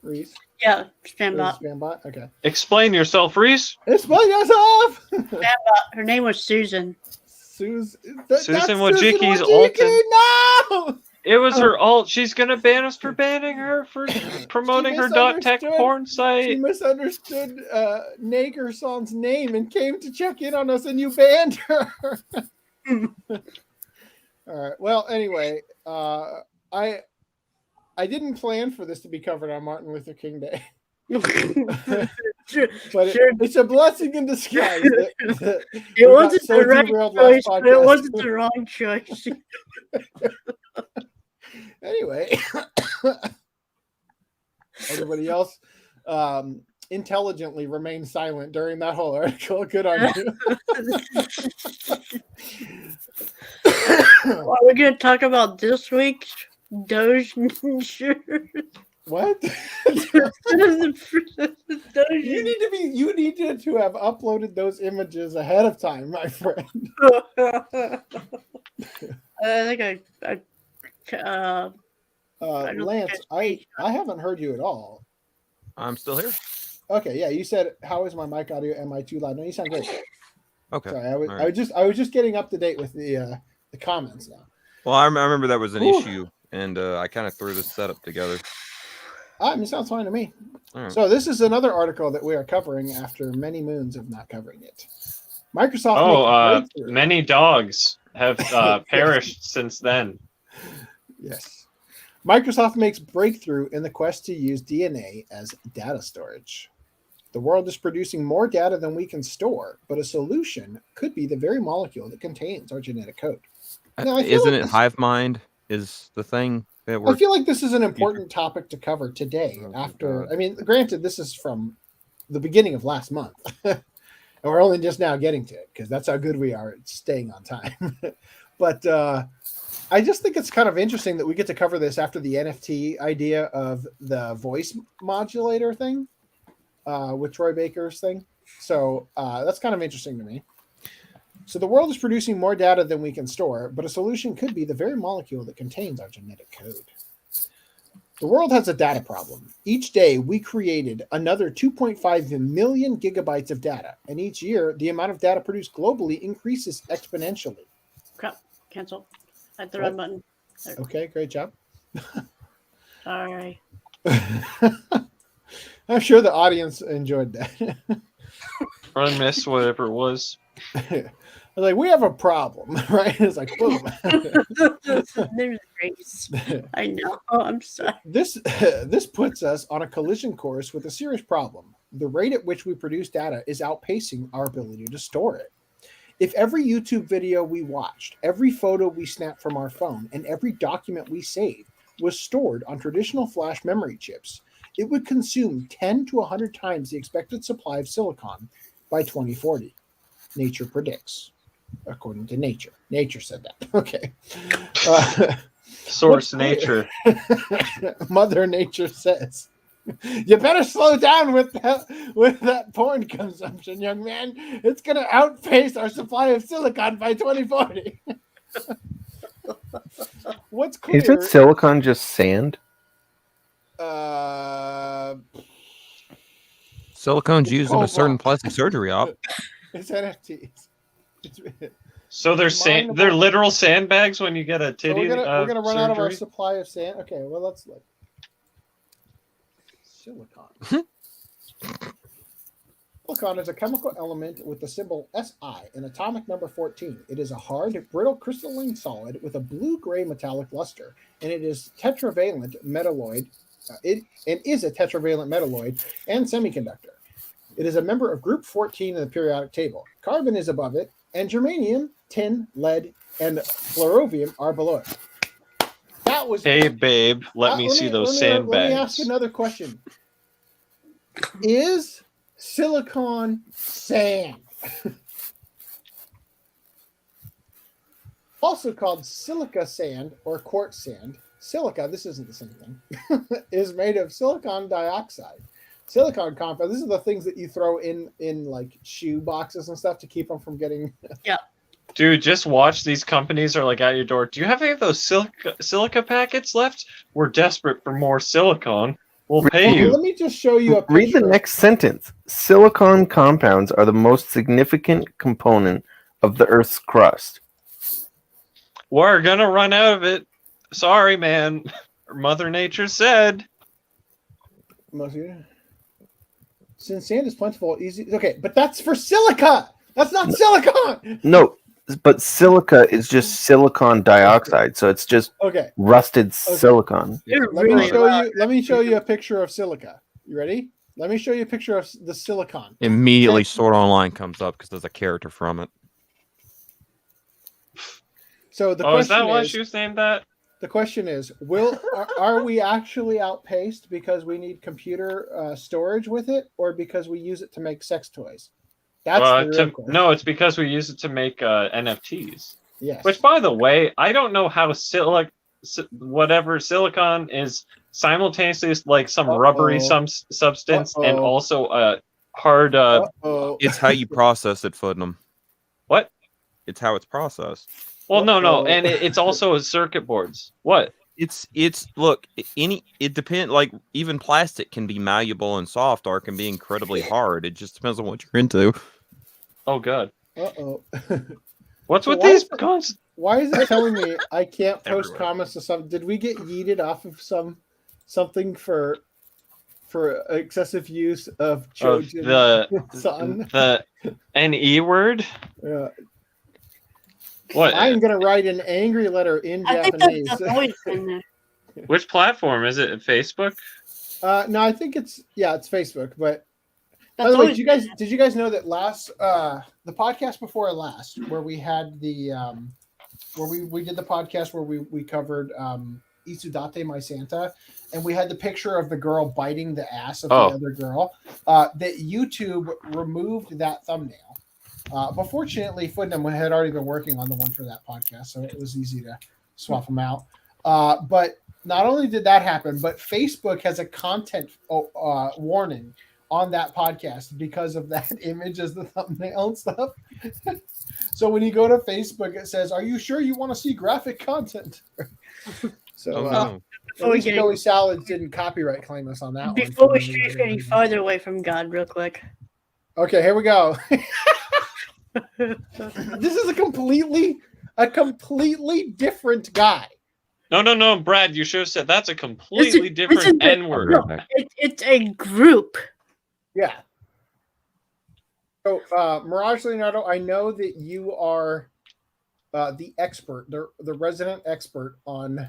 Reese? Yeah, Spambot. Spambot? Okay. Explain yourself, Reese. Explain yourself! Spambot. Her name was Susan. Susan Wajiki's Alton. No! It was her alt. She's gonna ban us for banning her for promoting her .tech porn site. She misunderstood Neiger-san's name and came to check in on us, and you banned her. All right. Well, anyway, I didn't plan for this to be covered on Martin Luther King Day. But it's a blessing in disguise. It wasn't the right choice, but it wasn't the wrong choice. Anyway, everybody else intelligently remained silent during that whole article. Good on you. Well, we're going to talk about this week's Doge. What? You need to have uploaded those images ahead of time, my friend. I think Lance, I haven't heard you at all. I'm still here. Okay, yeah, you said, "How is my mic audio? Am I too loud?" No, you sound great. Okay, sorry, I was just getting up to date with the the comments now. Well, I remember that was an issue, and I kind of threw this setup together. I mean, sounds fine to me. Right. So this is another article that we are covering after many moons of not covering it. Microsoft. Many dogs have perished since then. Yes. Microsoft makes breakthrough in the quest to use DNA as data storage. The world is producing more data than we can store, but a solution could be the very molecule that contains our genetic code. Now, Isn't it hive mind is the thing that we're... I feel like this is an important topic to cover today. I mean, granted, this is from the beginning of last month, and we're only just now getting to it because that's how good we are at staying on time. But I just think it's kind of interesting that we get to cover this after the NFT idea of the voice modulator thing with Troy Baker's thing. So that's kind of interesting to me. So the world is producing more data than we can store, but a solution could be the very molecule that contains our genetic code. The world has a data problem. Each day, we created another 2.5 million gigabytes of data, and each year, the amount of data produced globally increases exponentially. Crap. Cancel. I hit the wrong button. There. Okay, great job. Sorry. I'm sure the audience enjoyed that. I missed whatever it was. I was like, we have a problem, right? It's like, boom. There's grace. I know. Oh, I'm sorry. This puts us on a collision course with a serious problem. The rate at which we produce data is outpacing our ability to store it. If every YouTube video we watched, every photo we snapped from our phone, and every document we saved was stored on traditional flash memory chips, it would consume 10 to 100 times the expected supply of silicon by 2040. Nature predicts, according to Nature. Nature said that. Okay. Source Nature. Mother Nature says. You better slow down with that porn consumption, young man. It's going to outpace our supply of silicon by 2040. What's clear? Isn't silicon just sand? Silicone's used in a certain plastic surgery op. It's NFTs. So they're literal sandbags when you get a titty. So we're gonna run out of our surgery? supply of sand. Okay, well let's look. Silicon. Silicon is a chemical element with the symbol Si and atomic number 14. It is a hard, brittle crystalline solid with a blue-gray metallic luster, and it is tetravalent metalloid. It is a tetravalent metalloid and semiconductor. It is a member of Group 14 in the periodic table. Carbon is above it, and germanium, tin, lead, and fluorovium are below it. That was. Hey, babe, let me see those sandbags. Let me ask another question. Is silicon sand? Also called silica sand or quartz sand. Silica, this isn't the same thing, is made of silicon dioxide. Silicon compound. These are the things that you throw in like shoe boxes and stuff to keep them from getting. Yeah. Dude, just watch. These companies are like at your door. Do you have any of those silica packets left? We're desperate for more silicon. We'll pay you. Let me just show you a picture. Read the next sentence. Silicon compounds are the most significant component of the Earth's crust. We're gonna run out of it. Sorry, man. Mother Nature said. Since sand is plentiful, easy. Okay, but that's for silica. That's not silicon. No, but silica is just silicon dioxide, so it's just rusted silicon. Let me show you a picture of silica. You ready? Let me show you a picture of the silicon. Immediately, Sword Online comes up because there's a character from it. So the question is that why she was named that? The question is, are we actually outpaced because we need computer storage with it, or because we use it to make sex toys? That's the real question. No, it's because we use it to make NFTs. Yes. Which, by the way, I don't know how silicon is simultaneously like some rubbery substance and also a hard. It's how you process it, Footnum. What? It's how it's processed. Well, no, and it's also a circuit boards. What? It depends. Like even plastic can be malleable and soft, or it can be incredibly hard. It just depends on what you're into. Oh God. Uh-oh. What's with these guns? Why is it telling me I can't post Everywhere. comments to something? Did we get yeeted off of something for excessive use of Of Chojin son? the NE word? Yeah. What? I'm gonna write an angry letter in I think Japanese. that's always been there. Which platform is it? Facebook? No, I think it's Facebook. But by That's the way, always did you guys know that last the podcast before last, where we had the where we did the podcast where we covered Itsudate My Santa, and we had the picture of the girl biting the ass of the other girl, that YouTube removed that thumbnail. But fortunately, Footnum had already been working on the one for that podcast, so it was easy to swap them out. But not only did that happen, but Facebook has a content warning on that podcast because of that image as the thumbnail and stuff. So when you go to Facebook, it says, "Are you sure you want to see graphic content?" So at least Billy Salads didn't copyright claim us on that one. Before we stray any farther away from God, real quick. Okay, here we go. This is a completely different guy. No, Brad, you should have said that's a completely different N-word. No, it's a group. Yeah. So, Mirage Leonardo, I know that you are the expert, the resident expert on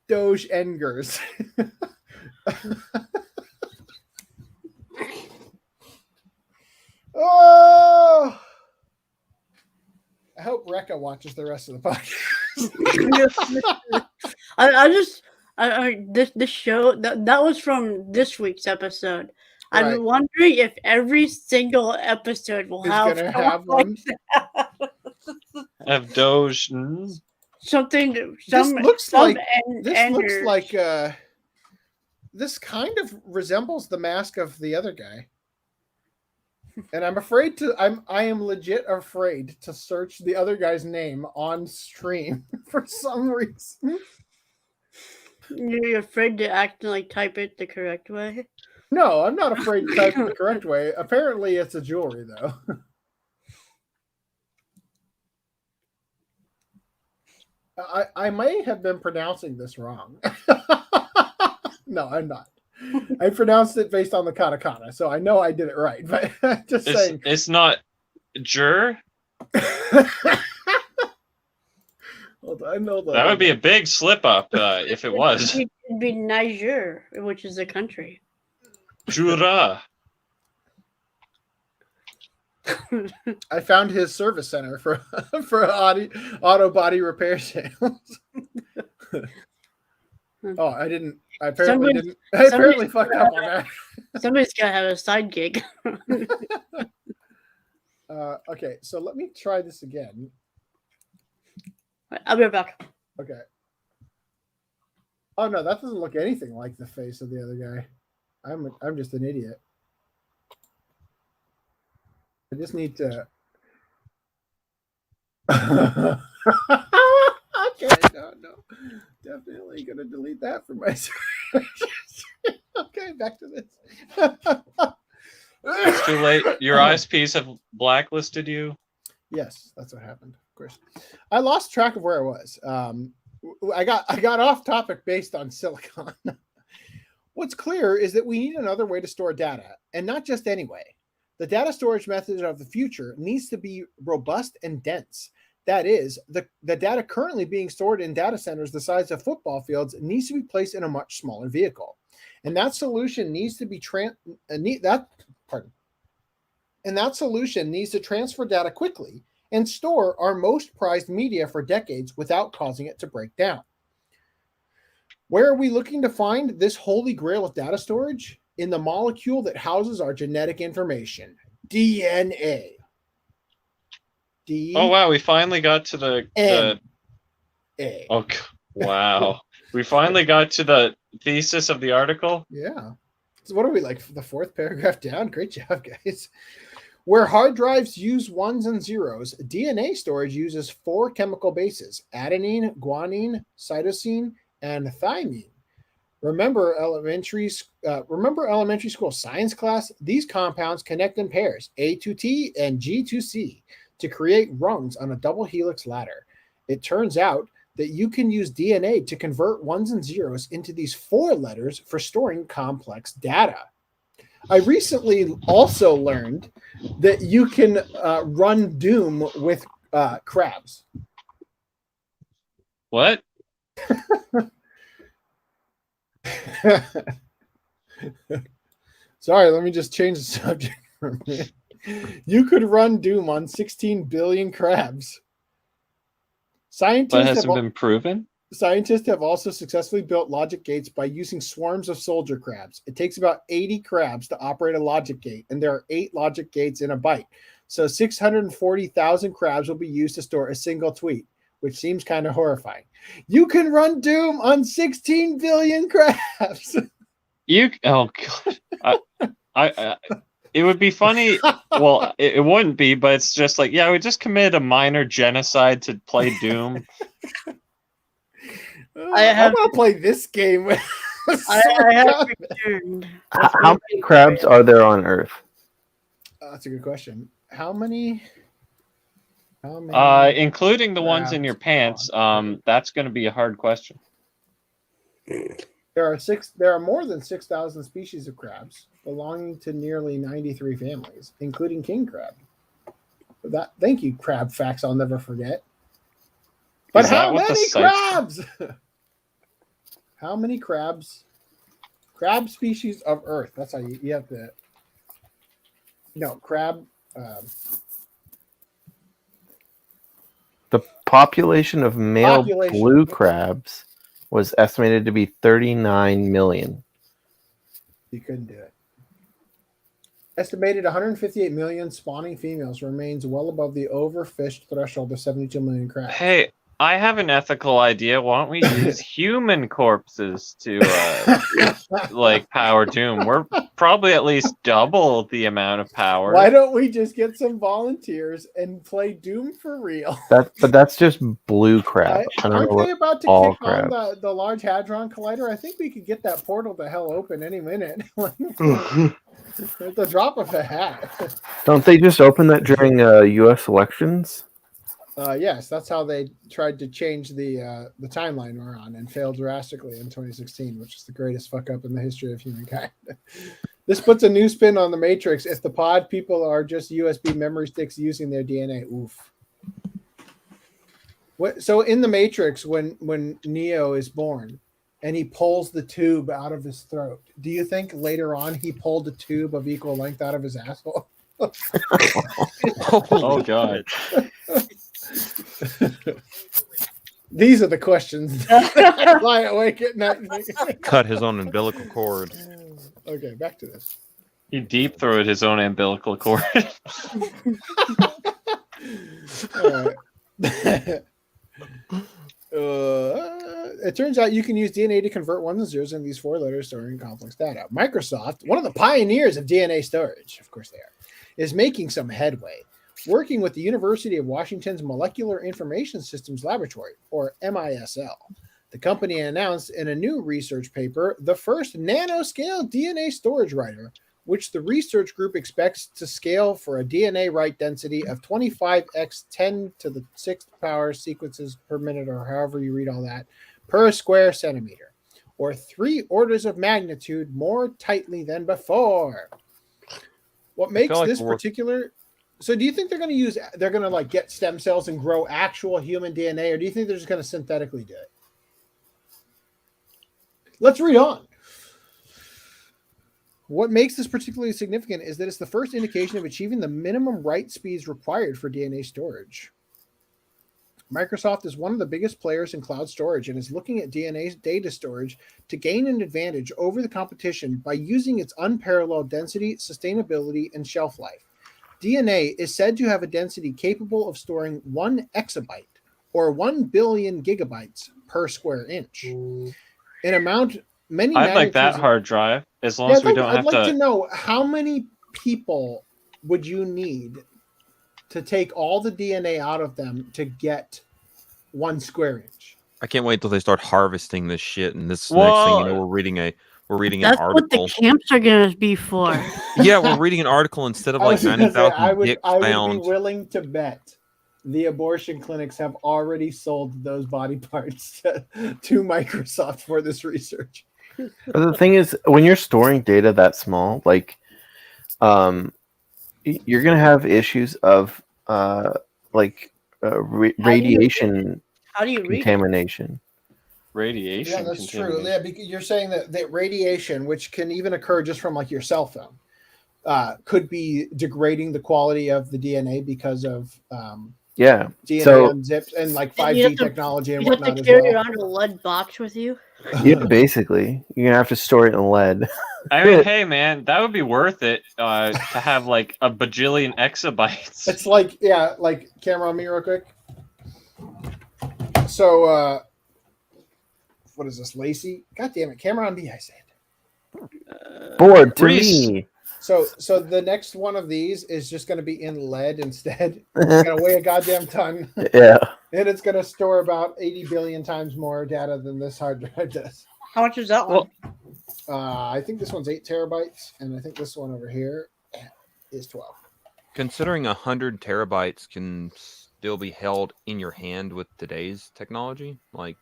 Doge Engers. Oh, I hope Rekka watches the rest of the podcast. This show that was from this week's episode. Right. I'm wondering if every single episode will have one. Have Doge. Something. This looks like this kind of resembles the mask of the other guy. And I'm afraid to. I am legit afraid to search the other guy's name on stream for some reason. You're afraid to actually type it the correct way? No, I'm not afraid to type it the correct way. Apparently, it's a jewelry though. I may have been pronouncing this wrong. No, I'm not. I pronounced it based on the katakana, so I know I did it right. But just saying, it's not jur. Hold on. That would be a big slip up if it was. It'd be Niger, which is a country. Jura. I found his service center for auto body repair sales. Oh, I didn't. I apparently fucked up on that. Somebody's got to have a side gig. Okay, so let me try this again. I'll be right back. Okay. Oh no, that doesn't look anything like the face of the other guy. I'm just an idiot. I just need to. Okay, no. Definitely gonna delete that from my search. Okay, back to this. It's too late. Your ISPs have blacklisted you. Yes, that's what happened. Of course, I lost track of where I was. I got off topic based on silicon. What's clear is that we need another way to store data, and not just any way. The data storage method of the future needs to be robust and dense. That is, the data currently being stored in data centers the size of football fields needs to be placed in a much smaller vehicle. And that solution needs to be transfer data quickly and store our most prized media for decades without causing it to break down. Where are we looking to find this holy grail of data storage? In the molecule that houses our genetic information, DNA. Oh wow, we finally got to the wow. We finally got to the thesis of the article. Yeah. So what are we, like the fourth paragraph down? Great job, guys. Where hard drives use ones and zeros, DNA storage uses 4 chemical bases: adenine, guanine, cytosine, and thymine. Remember elementary school science class? These compounds connect in pairs, A to T and G to C, to create rungs on a double helix ladder. It turns out that you can use DNA to convert ones and zeros into these 4 letters for storing complex data. I recently also learned that you can run Doom with crabs. What? Sorry, let me just change the subject for a minute. You could run Doom on 16 billion crabs. But hasn't been proven? Scientists have also successfully built logic gates by using swarms of soldier crabs. It takes about 80 crabs to operate a logic gate, and there are 8 logic gates in a byte. So 640,000 crabs will be used to store a single tweet, which seems kind of horrifying. You can run Doom on 16 billion crabs. Oh god. It would be funny. Well, it wouldn't be, but it's just like, yeah, we just committed a minor genocide to play Doom. I'm gonna play this game. I have returned. How many crabs are there on Earth? That's a good question. How many? Including the ones in your pants. That's going to be a hard question. There are more than 6,000 species of crabs, belonging to nearly 93 families, including king crab. Thank you, crab facts I'll never forget. But how many crabs? How many crabs? Crab species of Earth. That's how you have to. No, crab. The population of male blue crabs was estimated to be 39 million. You couldn't do it. Estimated 158 million spawning females remains well above the overfished threshold of 72 million crabs. Hey, I have an ethical idea. Why don't we use human corpses to like power Doom? We're probably at least double the amount of power. Why don't we just get some volunteers and play Doom for real? But that's just blue crab. Aren't they about to kick on the Large Hadron Collider? I think we could get that portal to hell open any minute. At the drop of a hat. Don't they just open that during U.S. elections? Yes, that's how they tried to change the timeline we're on and failed drastically in 2016, which is the greatest fuck up in the history of humankind. This puts a new spin on the Matrix. If the pod people are just USB memory sticks using their DNA, oof. So in the Matrix, when Neo is born and he pulls the tube out of his throat, do you think later on he pulled a tube of equal length out of his asshole? Oh god. These are the questions that lie awake at night. Cut his own umbilical cord. Okay, back to this. He deep throated his own umbilical cord. It turns out you can use DNA to convert ones and zeros into these 4 letters storing complex data. Microsoft, one of the pioneers of DNA storage, of course they are, is making some headway, working with the University of Washington's Molecular Information Systems Laboratory, or MISL. The company announced in a new research paper the first nanoscale DNA storage writer, which the research group expects to scale for a DNA write density of 25x 10 to the 6th power sequences per minute, or however you read all that, per square centimeter, or 3 orders of magnitude more tightly than before. What makes this particular... So do you think they're going to like get stem cells and grow actual human DNA, or do you think they're just going to synthetically do it? Let's read on. What makes this particularly significant is that it's the first indication of achieving the minimum write speeds required for DNA storage. Microsoft is one of the biggest players in cloud storage and is looking at DNA data storage to gain an advantage over the competition by using its unparalleled density, sustainability, and shelf life. DNA is said to have a density capable of storing 1 exabyte, or 1 billion gigabytes per square inch. An amount many. I'd like that hard drive, as long as we don't have to. I'd like to know how many people would you need to take all the DNA out of them to get 1 square inch? I can't wait till they start harvesting this shit, and this next thing Well, you know, we're reading an That's article. what the camps are gonna be for. Yeah, we're reading an article instead of I like was gonna say, 90,000 dicks I would be found. willing to bet the abortion clinics have already sold those body parts to Microsoft for this research. The thing is, when you're storing data that small, like, you're gonna have issues of radiation How do you read it? contamination. Radiation. Yeah, that's true. Yeah, because you're saying that radiation, which can even occur just from like your cell phone, could be degrading the quality of the DNA because of Yeah. DNA So unzipped and like And you 5G have to- technology and You have whatnot to as carry well. around a lead box with you. yeah, basically, you're gonna have to store it in lead. I mean, hey man, that would be worth it to have like a bajillion exabytes. It's like, yeah, like camera on me real quick. So, what is this, Lacey? God damn it, camera on me, I said. Bored to Reese. me. So the next one of these is just going to be in lead instead. It's going to weigh a goddamn ton. Yeah. And it's going to store about 80 billion times more data than this hard drive does. How much is that one? I think this one's 8 terabytes, and I think this one over here is 12. Considering 100 terabytes can still be held in your hand with today's technology, like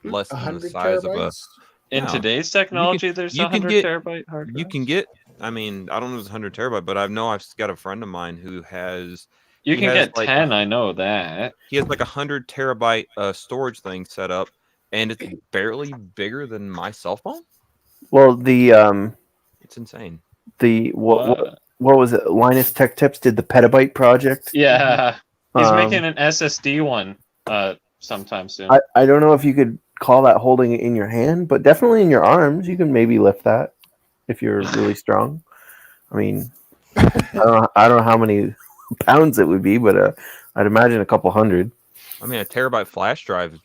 less than the 100 size of a. terabytes? In Yeah. today's technology, there's you can 100 get- terabyte hard You drives? can get. I mean, I don't know if it's 100 terabyte, but I know I've got a friend of mine who has. You he can has, get like- 10. I know that. He has like 100 terabyte storage thing set up, and it's barely bigger than my cell phone. Well, the It's insane. what was it? Linus Tech Tips did the petabyte project. Yeah, he's Um, making an SSD one sometime soon. I don't know if you could call that holding it in your hand, but definitely in your arms. You can maybe lift that if you're really strong. I mean, I don't know how many pounds it would be, but I'd imagine a couple hundred. I mean, a terabyte flash drive is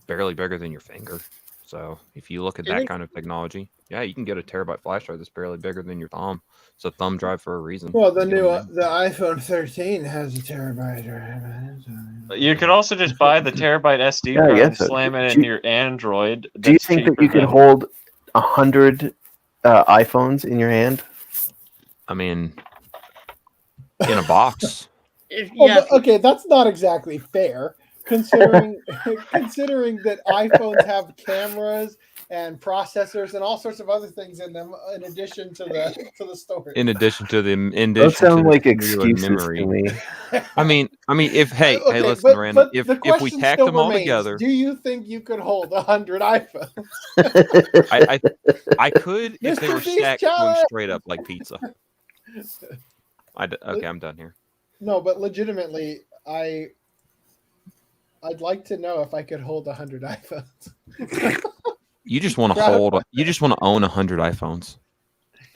barely bigger than your finger. So if you look at that kind of technology, yeah, you can get a terabyte flash drive that's barely bigger than your thumb. It's a thumb drive for a reason. Well, the You know new what I mean? the iPhone 13 has a terabyte. You could also just buy the terabyte SD Yeah, I card and guess so. slam it Do in you- your Android. Do you that's think that cheaper you can than- hold 100 iPhones in your hand? I mean, in a box. Well, Yeah, but, okay, that's not exactly fair, considering considering that iPhones have cameras and processors and all sorts of other things in them, in addition to the storage. In addition to the Those sound like cellular excuses to me. I mean, if hey, Okay, listen, but- Random. but If the we question tacked still them all remains, together, do you think you could hold 100 iPhones? I could if they Mr. were Beast stacked going challenge! straight up like pizza. Okay, I'm done here. No, but legitimately, I'd like to know if I could hold 100 iPhones. You just want to Crowd- you just want to own 100 iPhones.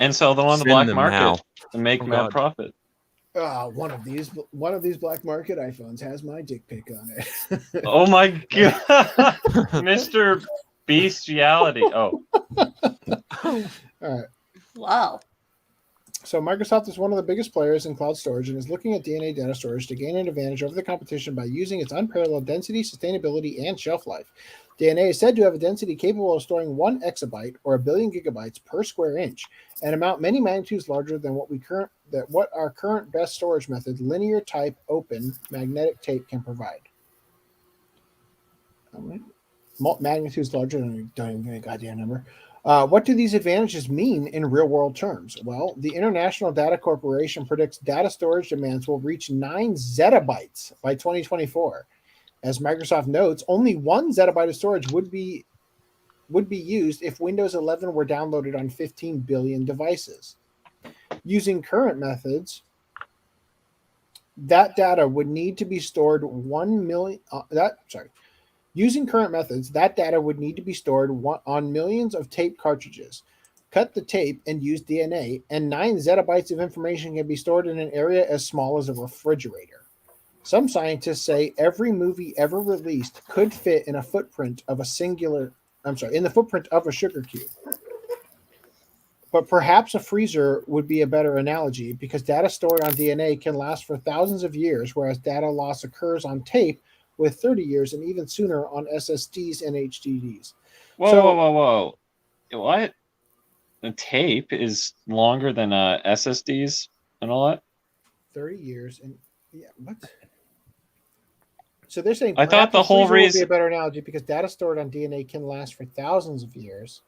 and sell them on the Send black them market now. and make Oh, mad God. profit. One of these black market iPhones has my dick pic on it. Oh my god, Mr. Bestiality. Oh, All right. wow. So Microsoft is one of the biggest players in cloud storage and is looking at DNA data storage to gain an advantage over the competition by using its unparalleled density, sustainability, and shelf life. DNA is said to have a density capable of storing 1 exabyte or 1 billion gigabytes per square inch, an amount many magnitudes larger than what our current best storage method, linear type open magnetic tape, can provide. Magnitudes larger than don't even give me a goddamn number. What do these advantages mean in real-world terms? Well, the International Data Corporation predicts data storage demands will reach 9 zettabytes by 2024. As Microsoft notes, only 1 zettabyte of storage would be used if Windows 11 were downloaded on 15 billion devices. Using current methods, that data would need to be stored 1 million. Using current methods, that data would need to be stored on millions of tape cartridges. Cut the tape and use DNA, and 9 zettabytes of information can be stored in an area as small as a refrigerator. Some scientists say every movie ever released could fit in a footprint of in the footprint of a sugar cube. But perhaps a freezer would be a better analogy because data stored on DNA can last for thousands of years, whereas data loss occurs on tape with 30 years and even sooner on SSDs and HDDs. Whoa. What? The tape is longer than SSDs and all that? 30 years and what? So they're saying I thought the whole reason would be reason a better analogy because data stored on DNA can last for thousands of years.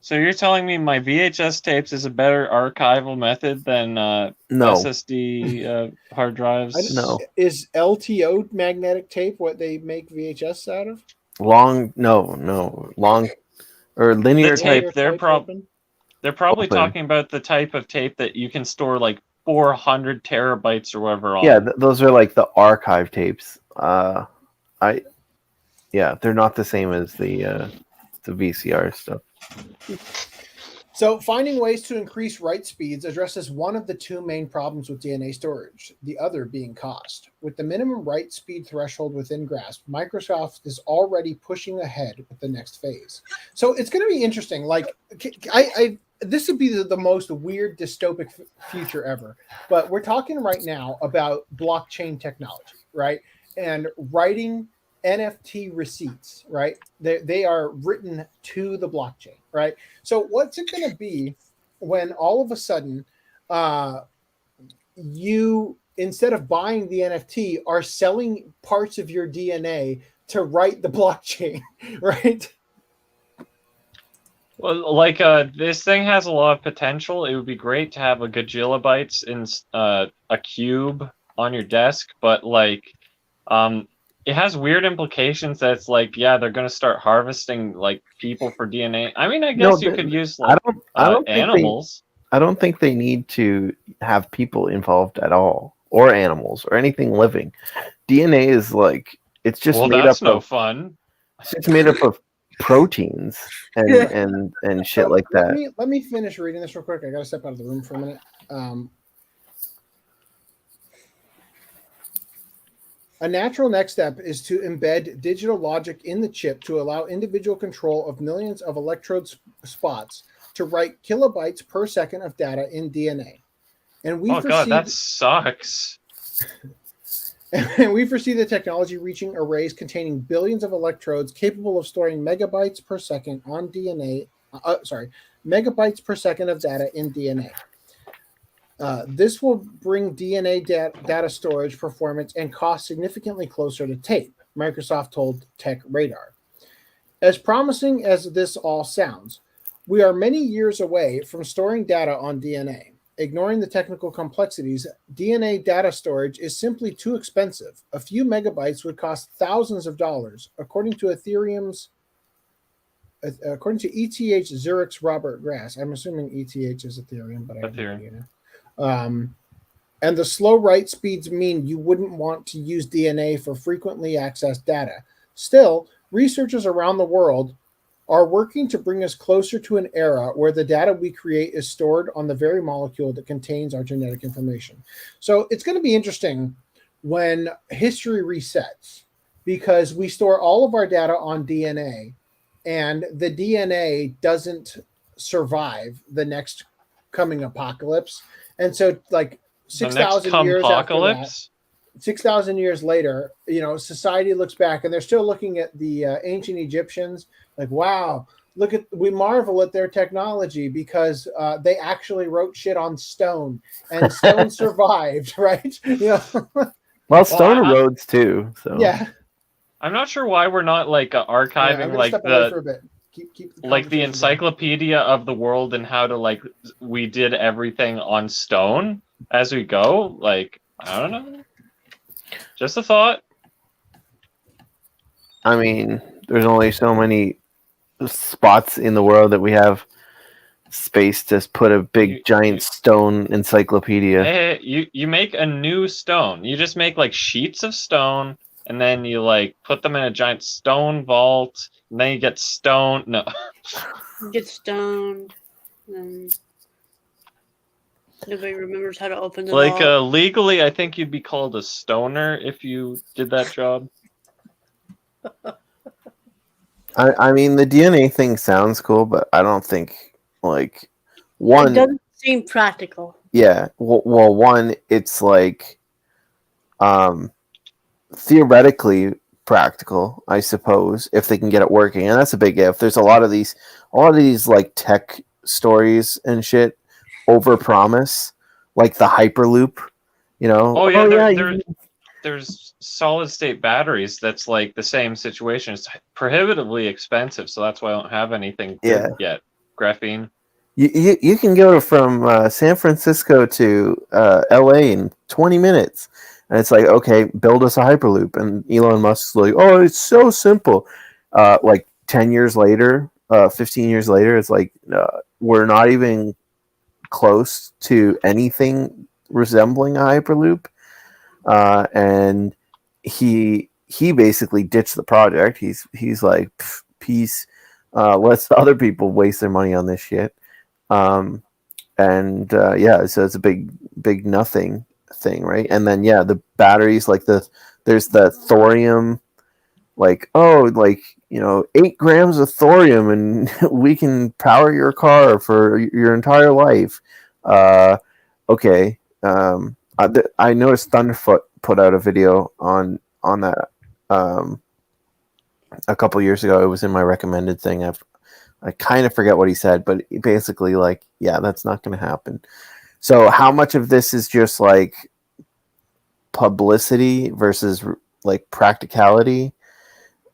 So you're telling me my VHS tapes is a better archival method than No. SSD hard drives? No. Is LTO magnetic tape what they make VHS out of? Long or linear The tape. tape. They're probably Open. talking about the type of tape that you can store like 400 terabytes or whatever on. Yeah, those are like the archive tapes. They're not the same as the VCR stuff. So finding ways to increase write speeds addresses one of the two main problems with DNA storage, the other being cost. With the minimum write speed threshold within grasp, Microsoft is already pushing ahead with the next phase. So it's going to be interesting. Like, this would be the most weird dystopic future ever. But we're talking right now about blockchain technology, right? And writing NFT receipts, right? They are written to the blockchain, right? So what's it going to be when all of a sudden you, instead of buying the NFT, are selling parts of your DNA to write the blockchain, right? Well, like this thing has a lot of potential. It would be great to have a gajillabytes in a cube on your desk, but like it has weird implications that it's like, yeah, they're going to start harvesting like people for DNA. I mean, I guess you could use like I don't animals. I don't think they need to have people involved at all, or animals, or anything living. DNA is like, it's just made that's up no of fun. It's made up of proteins and shit like that. Let me finish reading this real quick. I got to step out of the room for a minute. A natural next step is to embed digital logic in the chip to allow individual control of millions of electrode spots to write kilobytes per second of data in DNA. And we God, that sucks. And we foresee the technology reaching arrays containing billions of electrodes capable of storing megabytes per second on DNA. Megabytes per second of data in DNA. This will bring DNA data storage performance and cost significantly closer to tape, Microsoft told Tech Radar. As promising as this all sounds, we are many years away from storing data on DNA. Ignoring the technical complexities, DNA data storage is simply too expensive. A few megabytes would cost thousands of dollars, according to ETH Zurich's Robert Grass. I'm assuming ETH is Ethereum, but I have no idea. And the slow write speeds mean you wouldn't want to use DNA for frequently accessed data. Still, researchers around the world are working to bring us closer to an era where the data we create is stored on the very molecule that contains our genetic information. So it's going to be interesting when history resets, because we store all of our data on DNA, and the DNA doesn't survive the next coming apocalypse. And so, like 6,000 years after that, 6,000 years later, society looks back and they're still looking at the ancient Egyptians like, wow, we marvel at their technology because they actually wrote shit on stone and stone survived, right? Well, stone erodes too. So yeah. I'm not sure why we're not like archiving like the encyclopedia of the world and how to like we did everything on stone as we go. Like, I don't know. Just a thought. I mean, there's only so many spots in the world that we have space to put a big giant stone encyclopedia. Hey, you make a new stone. You just make like sheets of stone, and then you like put them in a giant stone vault, and then you get stoned. No. You get stoned, and nobody remembers how to open the vault. Legally, I think you'd be called a stoner if you did that job. I mean, the DNA thing sounds cool, but I don't think like one. It doesn't seem practical. Yeah, well, one, it's like, theoretically practical, I suppose, if they can get it working, and that's a big if. There's a lot of these like tech stories and shit over promise, like the Hyperloop. Oh yeah, there's solid state batteries that's like the same situation. It's prohibitively expensive, so that's why I don't have anything good yet. Graphene. You can go from San Francisco to LA in 20 minutes. And it's like, okay, build us a Hyperloop. And Elon Musk's like, oh, it's so simple. Like 10 years later, 15 years later, it's like, we're not even close to anything resembling a Hyperloop. And he basically ditched the project. He's like, peace. Let's other people waste their money on this shit. So it's a big nothing thing, right? And then the batteries, like there's the thorium, like 8 grams of thorium and we can power your car for your entire life. I noticed Thunderfoot put out a video on that a couple years ago. It was in my recommended thing. I kind of forget what he said, but basically that's not going to happen. So how much of this is just like publicity versus like practicality?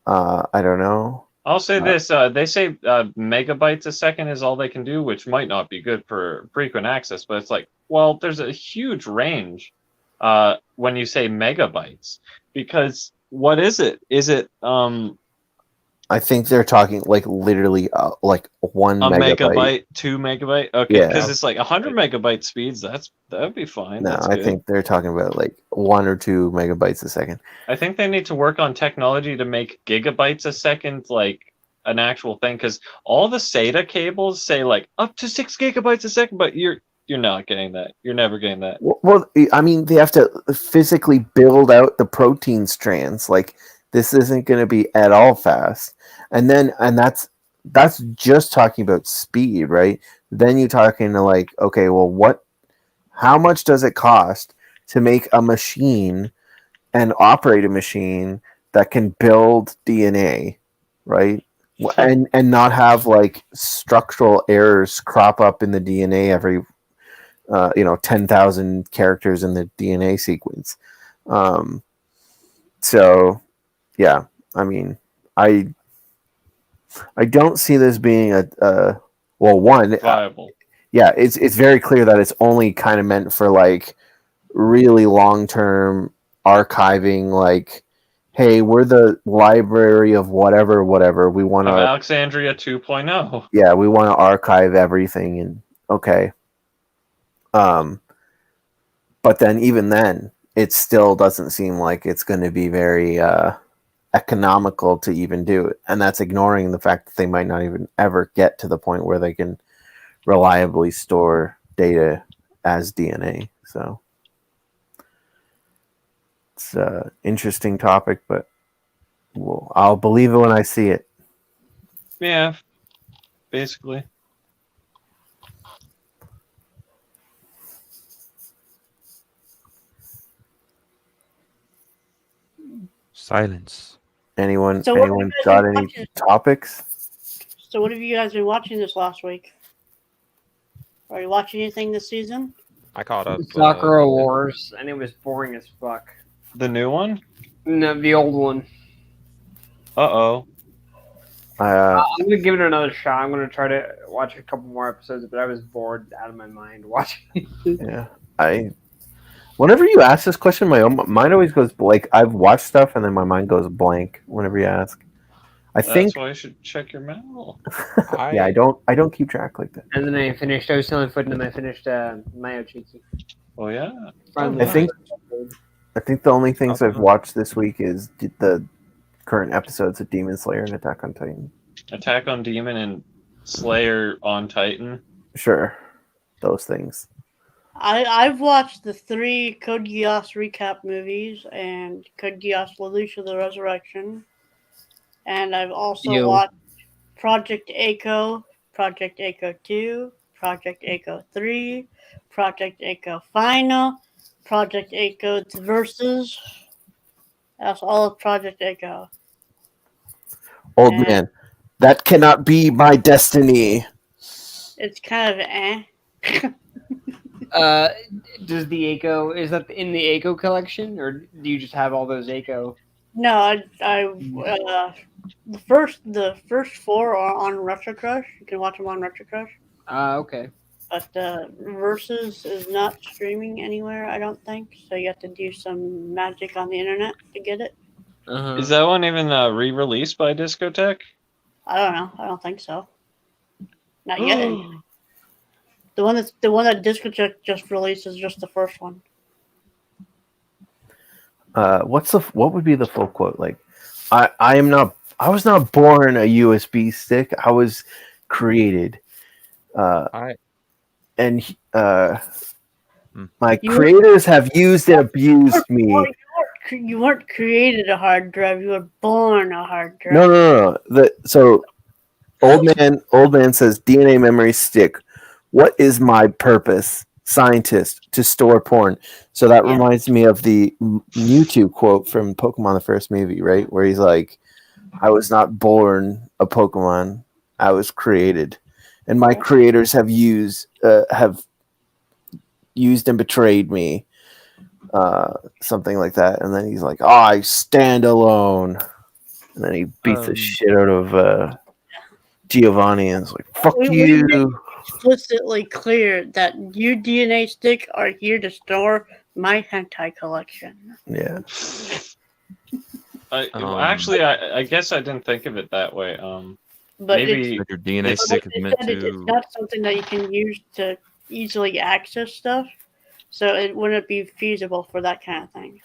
I don't know. I'll say this. They say megabytes a second is all they can do, which might not be good for frequent access, but it's like, well, there's a huge range when you say megabytes, because what is it? Is it I think they're talking like literally like 1 megabyte, 2 megabyte. Okay, because it's like 100 megabyte speeds. That'd be fine. No, I think they're talking about like 1 or 2 megabytes a second. I think they need to work on technology to make gigabytes a second like an actual thing, because all the SATA cables say like up to 6 gigabytes a second, but you're not getting that. You're never getting that. Well, I mean, they have to physically build out the protein strands. Like, this isn't going to be at all fast. And that's just talking about speed, right? Then you're talking to like, okay, well, how much does it cost to make a machine and operate a machine that can build DNA, right? And not have like structural errors crop up in the DNA every 10,000 characters in the DNA sequence. I mean, I don't see this being viable. It's very clear that it's only kind of meant for like really long-term archiving, like, hey, we're the library of whatever we want to Alexandria 2.0. Yeah, we want to archive everything, and okay. But then even then, it still doesn't seem like it's going to be very economical to even do it. And that's ignoring the fact that they might not even ever get to the point where they can reliably store data as DNA. So it's an interesting topic, but I'll believe it when I see it. Yeah, basically. Silence. Anyone got any topics? So what have you guys been watching this last week? Are you watching anything this season? I caught up. Sakura Wars, and it was boring as fuck. The new one? No, the old one. Uh-oh. I'm gonna give it another shot. I'm gonna try to watch a couple more episodes, but I was bored out of my mind watching it. Yeah, whenever you ask this question, my mind always goes like, I've watched stuff and then my mind goes blank whenever you ask. That's why you should check your mail. I don't keep track like that. And then I finished Ocelot Foot, and then I finished Mayo Cheeky. Oh yeah. I think the only things I've watched this week is the current episodes of Demon Slayer and Attack on Titan. Attack on Demon and Slayer on Titan. Sure, those things. I've watched the 3 Code Geass recap movies and Code Geass Lelouch the Resurrection. And I've also watched Project Echo, Project Echo 2, Project Echo 3, Project Echo Final, Project Echo Versus. That's all of Project Echo. Old And man, that cannot be my destiny. it's kind of Does the Echo, is that in the Echo collection, or do you just have all those Echo? No, the first four are on Retro Crush. You can watch them on Retro Crush. Okay. But Versus is not streaming anywhere, I don't think. So you have to do some magic on the internet to get it. Is that one even re-released by Discotech? I don't know. I don't think so. Not yet. The one that Discotech just released is just the first one. What would be the full quote? Like, I was not born a USB stick. I was created. My creators have used and abused me. You weren't created a hard drive. You were born a hard drive. No. So old man says DNA memory stick. What is my purpose? Scientist to store porn. So that reminds me of the Mewtwo quote from Pokemon the first movie, right? Where he's like, I was not born a Pokemon. I was created. And my creators have used and betrayed me. Something like that. And then he's like, I stand alone. And then he beats the shit out of Giovanni and is like, fuck you. Explicitly clear that you DNA stick are here to store my hentai collection. Yeah. Actually, I guess I didn't think of it that way. But maybe your DNA stick is meant to. It's not something that you can use to easily access stuff, so it wouldn't be feasible for that kind of thing.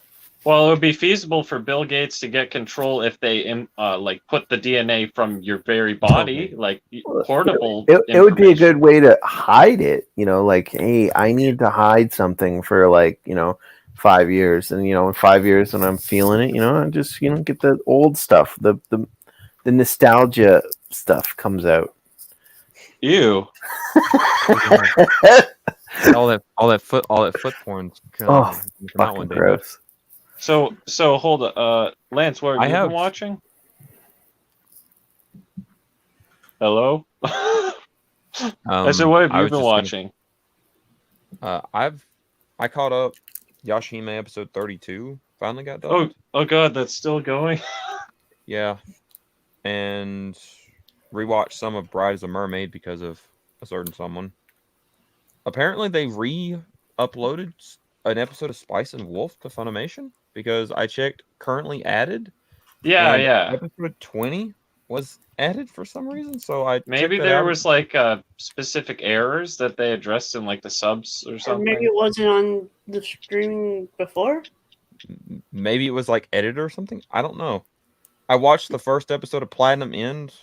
Well, it would be feasible for Bill Gates to get control if they like put the DNA from your very body, like portable. It would be a good way to hide it. Like, hey, I need to hide something for 5 years, and in 5 years when I'm feeling it, I just get the old stuff, the nostalgia stuff comes out. Ew. all that foot porn. Fucking one day. gross. So hold on, Lance, what have you been watching? Hello? I said, what have you been watching? I caught up Yashihime episode 32. Finally got done. Oh god, that's still going? Yeah. And rewatched some of Bride as a Mermaid because of a certain someone. Apparently they re-uploaded an episode of Spice and Wolf to Funimation because I checked currently added. Yeah. Episode 20 was added for some reason, so I maybe there was specific errors that they addressed in the subs or something. Or maybe it wasn't on the streaming before. Maybe it was edited or something. I don't know. I watched the first episode of Platinum End.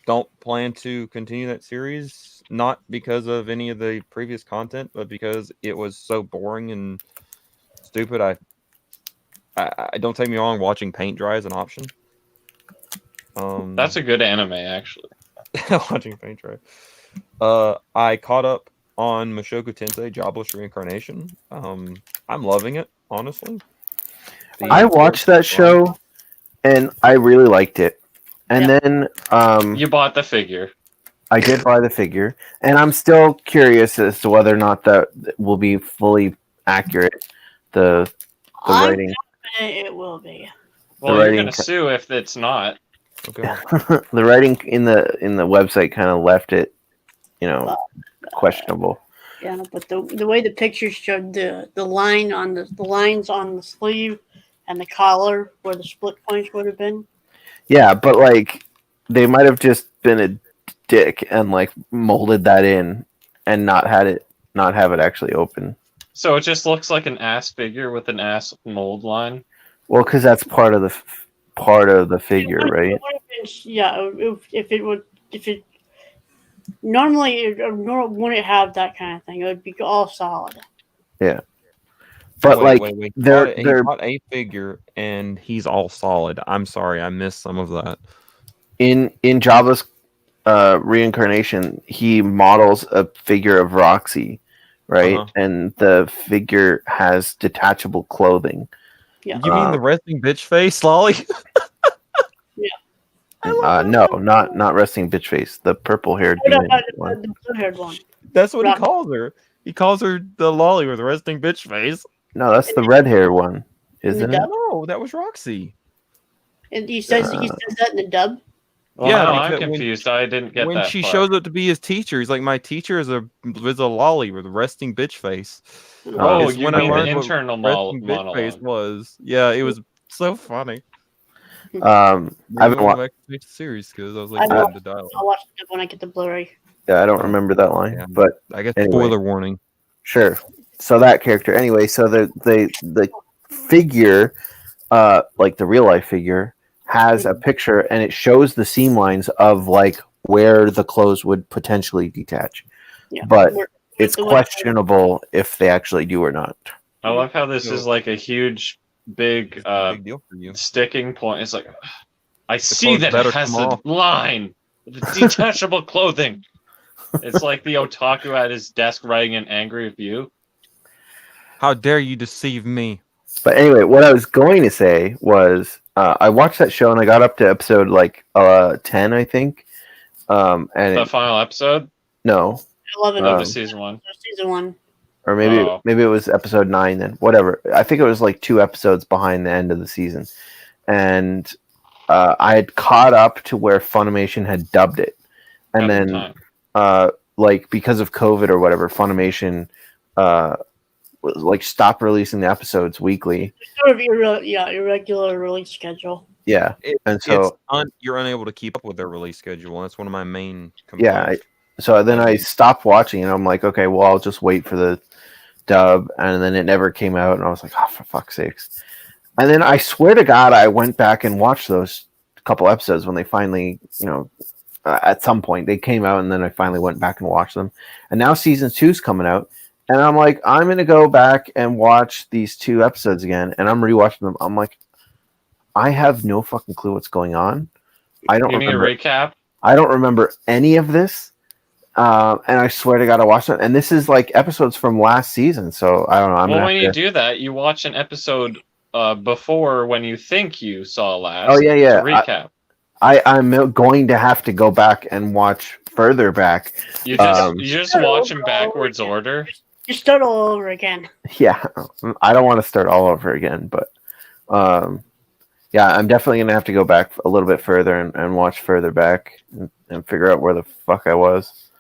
Don't plan to continue that series, not because of any of the previous content, but because it was so boring and stupid. I don't take me wrong, watching paint dry is an option. That's a good anime, actually. Watching paint dry. I caught up on Mushoku Tensei Jobless Reincarnation. I'm loving it, honestly. I watched that show and I really liked it. And then you bought the figure. I did buy the figure, and I'm still curious as to whether or not that will be fully accurate. The writing. It will be. Well, you're gonna sue if it's not. Okay. The writing in the website kind of left it, questionable. Yeah, but the way the pictures showed the lines on the sleeve and the collar where the split points would have been. Yeah, but they might have just been a dick and molded that in and not have it actually open. So it just looks like an ass figure with an ass mold line. Well, because that's part of the figure, right? Yeah, if it normally it wouldn't have that kind of thing. It would be all solid. Yeah. But wait. They're he bought a figure and he's all solid. I'm sorry, I missed some of that. In Java's reincarnation, he models a figure of Roxy, right? And the figure has detachable clothing. Yeah. You mean the resting bitch face, Lolly? No, not resting bitch face. The purple haired demon one. The blue-haired one. That's what Rock. he calls her. He calls her the Lolly with the resting bitch face. No, that's the red hair one, isn't it? dub? No, that was Roxy. And he says that in the dub. Well, Yeah, no, I'm because confused. I didn't get when that she far. shows up to be his teacher, he's like, "My teacher is a Lolly with a resting bitch face." Oh, It's you when I mean the learned what internal resting bitch face monologue. was. Yeah, it was so funny. I I'm haven't going watched. back to the series because I was I like, will- listening to dialogue. I'll watch it when I get the Blu-ray. Yeah, I don't remember that line, Yeah. but I guess anyway. spoiler warning. Sure. So that character, anyway. So the figure, like the real life figure, has a picture and it shows the seam lines of like where the clothes would potentially detach, Yeah. but Where- it's the one- questionable if they actually do or not. I love how this is like a huge, big, It's a big deal for you. sticking point. It's like, I see clothes that better it has come a off. line, the detachable clothing. It's like the otaku at his desk writing an angry review. How dare you deceive me? But anyway, what I was going to say was I watched that show and I got up to episode like 10, I think. And The final episode 11 of the season 1. season 1. or maybe Oh. maybe it was episode 9 then. Whatever. I think it was like 2 episodes behind the end of the season. And I had caught up to where Funimation had dubbed it. And At the then time. like because of COVID or whatever, Funimation was like stopped releasing the episodes weekly. Sort of irregular release schedule. Yeah. And so you're unable to keep up with their release schedule. And that's one of my main yeah, complaints. so then I stopped watching and I'm like, okay, well I'll just wait for the dub, and then it never came out and I was like, oh, for fuck's sakes. And then I swear to God I went back and watched those couple episodes when they finally, at some point they came out, and then I finally went back and watched them. And now season 2's coming out. And I'm like, I'm going to go back and watch these 2 episodes again. And I'm rewatching them. I'm like, I have no fucking clue what's going on. I don't You need a remember. recap? I don't remember any of this. And I swear to God, I watched it. And this is like episodes from last season. So I don't know. Well, when you do that, you watch an episode before when you think you saw last. Oh, yeah, yeah. To recap. I'm going to have to go back and watch further back. You just watch in backwards order. You start all over again. Yeah, I don't want to start all over again, but yeah, I'm definitely going to have to go back a little bit further and watch further back and figure out where the fuck I was.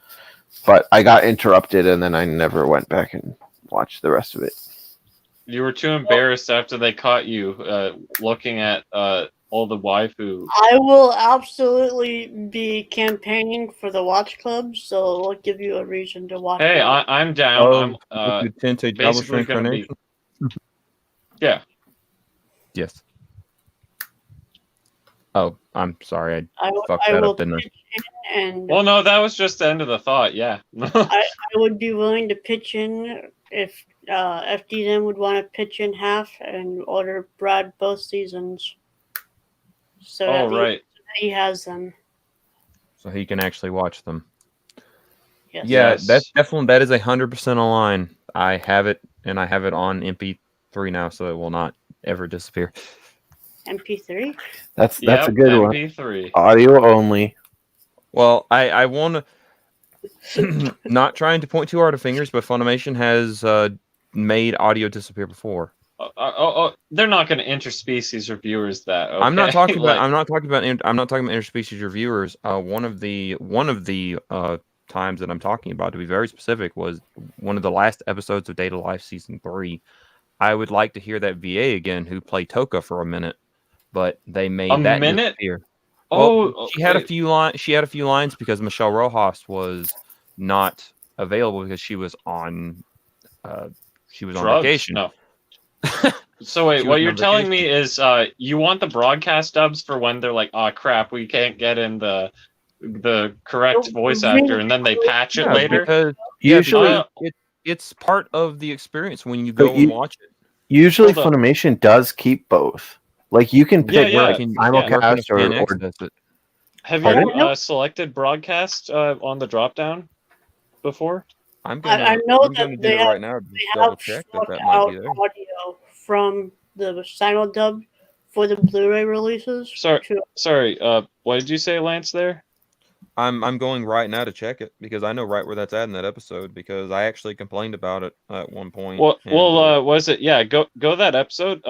But I got interrupted, and then I never went back and watched the rest of it. You were too embarrassed after they caught you looking at all the waifu. I will absolutely be campaigning for the Watch Club, so it'll give you a reason to watch. Hey, I'm down. I'm Tente basically going to be. Yeah. Yes. Oh, I'm sorry. I fucked that will up, didn't I? pitch in, and Well, no, that was just the end of the thought. Yeah. I would be willing to pitch in if FDDNM would want to pitch in half and order Brad both seasons. So Oh, that right. he has them. So he can actually watch them. Yes. Yeah, Yes. that's definitely, that is 100% a line. I have it, and I have it on MP3 now, so it will not ever disappear. MP3. That's Yep, a good one. MP3. Audio only. Well, I want to not trying to point too hard of fingers, but Funimation has made audio disappear before. They're not going to interspecies reviewers that. Okay? I'm not talking about. Like, I'm not talking about interspecies reviewers. One of the times that I'm talking about, to be very specific, was one of the last episodes of Data Life season 3. I would like to hear that VA again, who played Toka for a minute, but they made A that minute? disappear. Oh, Well, she had a wait. few lines. She had a few lines because Michelle Rojas was not available because she was on. She was on Drugs? vacation. No. So wait, She what was you're on telling me vacation. is you want the broadcast dubs for when they're like, oh crap, we can't get in the correct voice actor, and then they patch it Yeah, later. because Usually, it's part of the experience when you go But and watch it. usually Hold up. Funimation does keep both. Like you can pick Yeah, like yeah. simulcast or That's it. Have Pardon? you selected broadcast on the drop down before? I'm I gonna. know I'm that gonna do they it have- right now to They double have check that swapped that might out be there. audio from the simul dub for the Blu-ray releases. Sorry. What did you say, Lance? There. I'm going right now to check it because I know right where that's at in that episode because I actually complained about it at one point. Was it? Yeah, go that episode.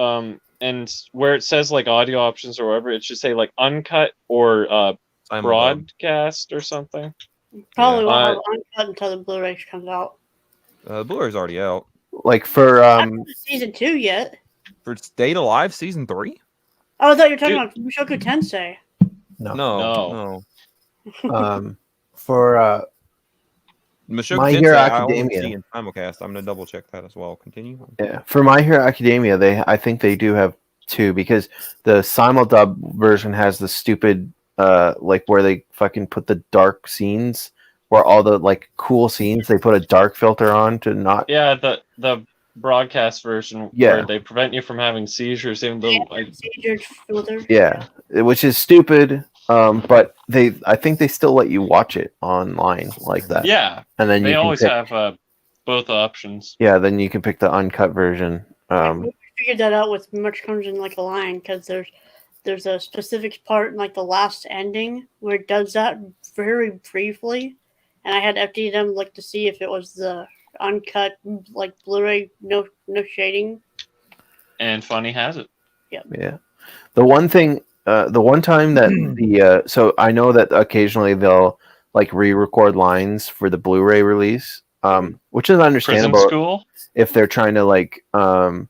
And where it says like audio options or whatever, it should say like uncut or broadcast or something. Probably won't have uncut until the Blu-ray comes out. The Blu-ray's already out. Like for Not season 2 yet. For Stayed Alive season 3? Oh, I thought you were talking about Mushoku Tensei. No. For Mushoku My Tensei, Hero I only Academia. see in simulcast. I'm gonna double check that as well. Continue. Yeah, for My Hero Academia, I think they do have 2 because the simuldub version has the stupid like where they fucking put the dark scenes where all the like cool scenes they put a dark filter on to not. Yeah, the broadcast version where they prevent you from having seizures, even though seizure filter. Yeah, which is stupid. But I think they still let you watch it online like that. Yeah, and then they you always can pick, have both options. Yeah, then you can pick the uncut version. We figured that out with Much Comes in Like a Lion because there's a specific part in like the last ending where it does that very briefly, and I had FDDNM look to see if it was the uncut like Blu-ray, no shading. And Funny has it. Yeah. The one thing, the one time that so I know that occasionally they'll like re-record lines for the Blu-ray release, which is understandable. Prison School? If they're trying to like fine-tune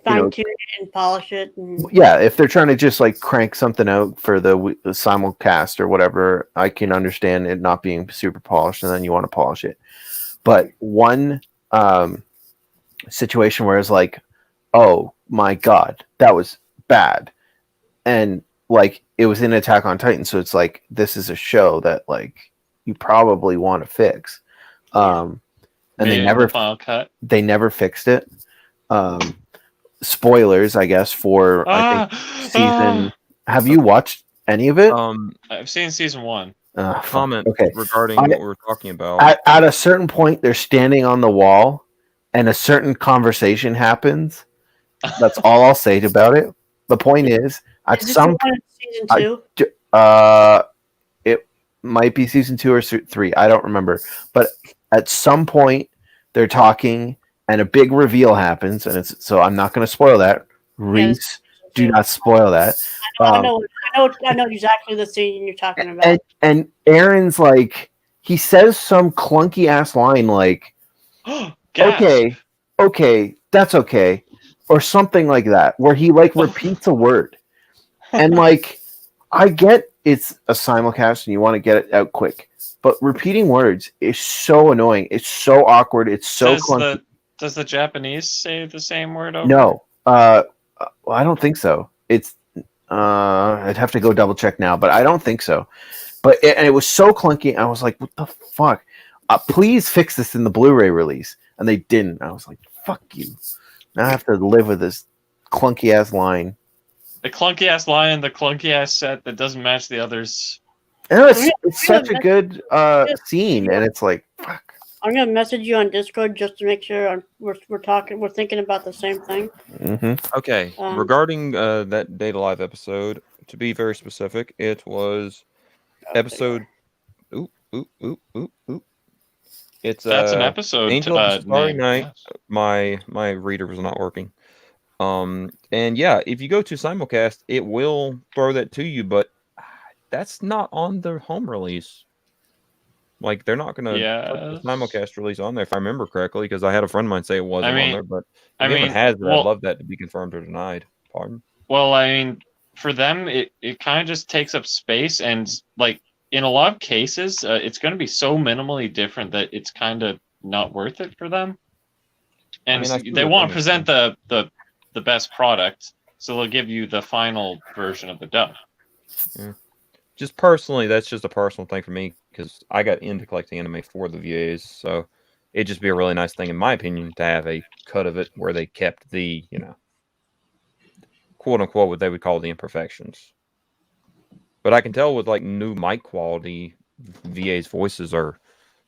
it and polish it. Yeah, if they're trying to just like crank something out for the simulcast or whatever, I can understand it not being super polished, and then you want to polish it. But one situation where it's like, oh my god, that was bad, and like it was in Attack on Titan, so it's like this is a show that like you probably want to fix, and they never fixed it. Spoilers, I guess, for I think season. Have you watched any of it? I've seen season 1. Comment regarding what we're talking about. At a certain point, they're standing on the wall, and a certain conversation happens. That's all I'll say about it. The point is, at some season 2. It might be season 2 or 3. I don't remember. But at some point, they're talking, and a big reveal happens, and it's so I'm not going to spoil that. Reese, do not spoil that. I know exactly the scene you're talking about. And Aaron's like, he says some clunky ass line like, okay, that's okay, or something like that, where he like repeats a word, and like, I get it's a simulcast and you want to get it out quick, but repeating words is so annoying. It's so awkward. It's so clunky. Does the Japanese say the same word over? No, I don't think so. It's I'd have to go double check now, but I don't think so. But it was so clunky. I was like, what the fuck? Please fix this in the Blu-ray release. And they didn't. I was like, fuck you. Now I have to live with this clunky ass line. The clunky ass line, the clunky ass set that doesn't match the others. And it's such a good scene, and it's like, fuck. I'm gonna message you on Discord just to make sure we're thinking about the same thing. Mm-hmm. Okay, regarding that Data Live episode, to be very specific, it was episode. It's that's an episode. Angel of the Starry Night. Yes. My reader was not working. And yeah, if you go to simulcast, it will throw that to you, but that's not on the home release. Like, they're not going to put the simulcast release on there, if I remember correctly, because I had a friend of mine say it wasn't on there, but it has it. I'd love that to be confirmed or denied. Pardon? Well, I mean, for them, it kind of just takes up space, and, like, in a lot of cases, it's going to be so minimally different that it's kind of not worth it for them. And they want to present the best product, so they'll give you the final version of the dub. Yeah. Just personally, that's just a personal thing for me, because I got into collecting anime for the VAs, so it'd just be a really nice thing, in my opinion, to have a cut of it where they kept the, quote unquote, what they would call the imperfections. But I can tell with like new mic quality, VA's voices are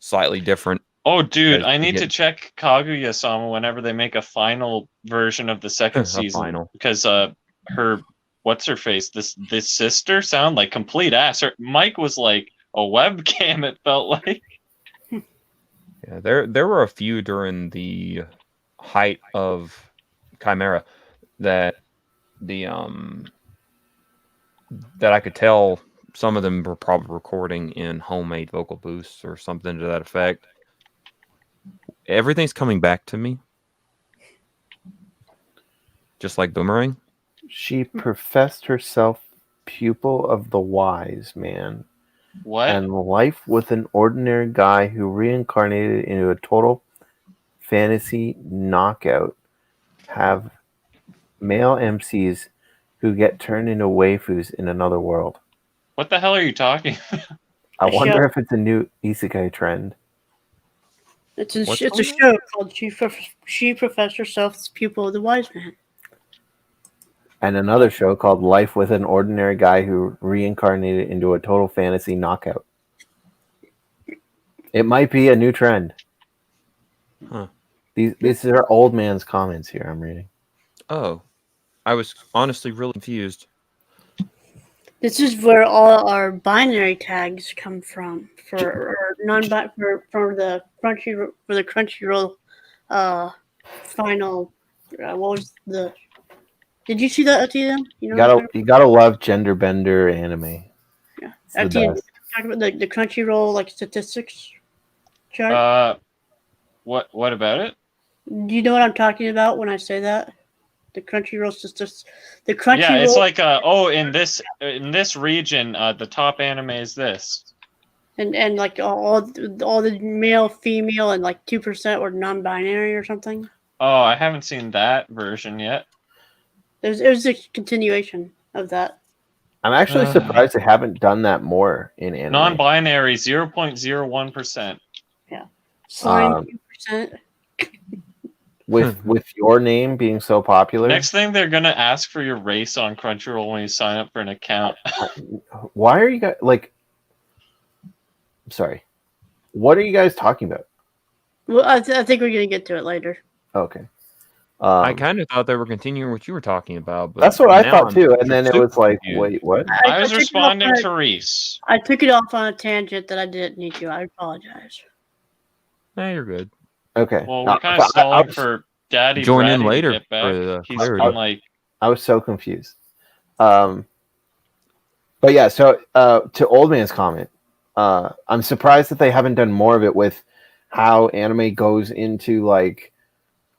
slightly different Oh, dude, Guys I can need to get- check Kaguya-sama whenever they make a final version of the second A season final. because her what's her face this sister sound like complete ass. Her Mike was like a webcam. It felt like. Yeah, there were a few during the height of Chimera that that I could tell some of them were probably recording in homemade vocal booths or something to that effect. Everything's coming back to me. Just like Boomerang. She professed herself pupil of the wise man. What? And life with an ordinary guy who reincarnated into a total fantasy knockout have male MCs who get turned into waifus in another world. What the hell are you talking? I wonder if it's a new isekai trend. It's a show called She Professed Herself as Pupil of the Wise Man. And another show called Life with an Ordinary Guy Who Reincarnated into a Total Fantasy Knockout. It might be a new trend. Huh. These are old man's comments here I'm reading. Oh. I was honestly really confused. This is where all our binary tags come from for the Crunchyroll final. What was the? Did you see that, FDDNM? You gotta love gender bender anime. Yeah, It's the FDDNM. best. Talking about the Crunchyroll like statistics chart. What about it? Do you know what I'm talking about when I say that? The Crunchyroll statistics. The Crunchyroll. Yeah, it's like in this region, the top anime is this. And like all the male, female, and like 2% were non-binary or something. Oh, I haven't seen that version yet. There's a continuation of that. I'm actually surprised they haven't done that more in anime. Non-binary 0.01%. Yeah, slime 2%. With your name being so popular. Next thing they're gonna ask for your race on Crunchyroll when you sign up for an account. Why are you guys like? Sorry, what are you guys talking about? Well, I think we're gonna get to it later. Okay. I kind of thought they were continuing what you were talking about. But that's what I thought I'm too. And then it super was like, confused. wait, what? I was responding to Reese. I took it off on a tangent that I didn't need to. I apologize. Nah, you're good. Okay. Well, we're kind of stalling for Daddy join in Bratty to later get back. for the He's clarity. been like, I was so confused. But yeah, so to Old Man's comment, I'm surprised that they haven't done more of it with how anime goes into like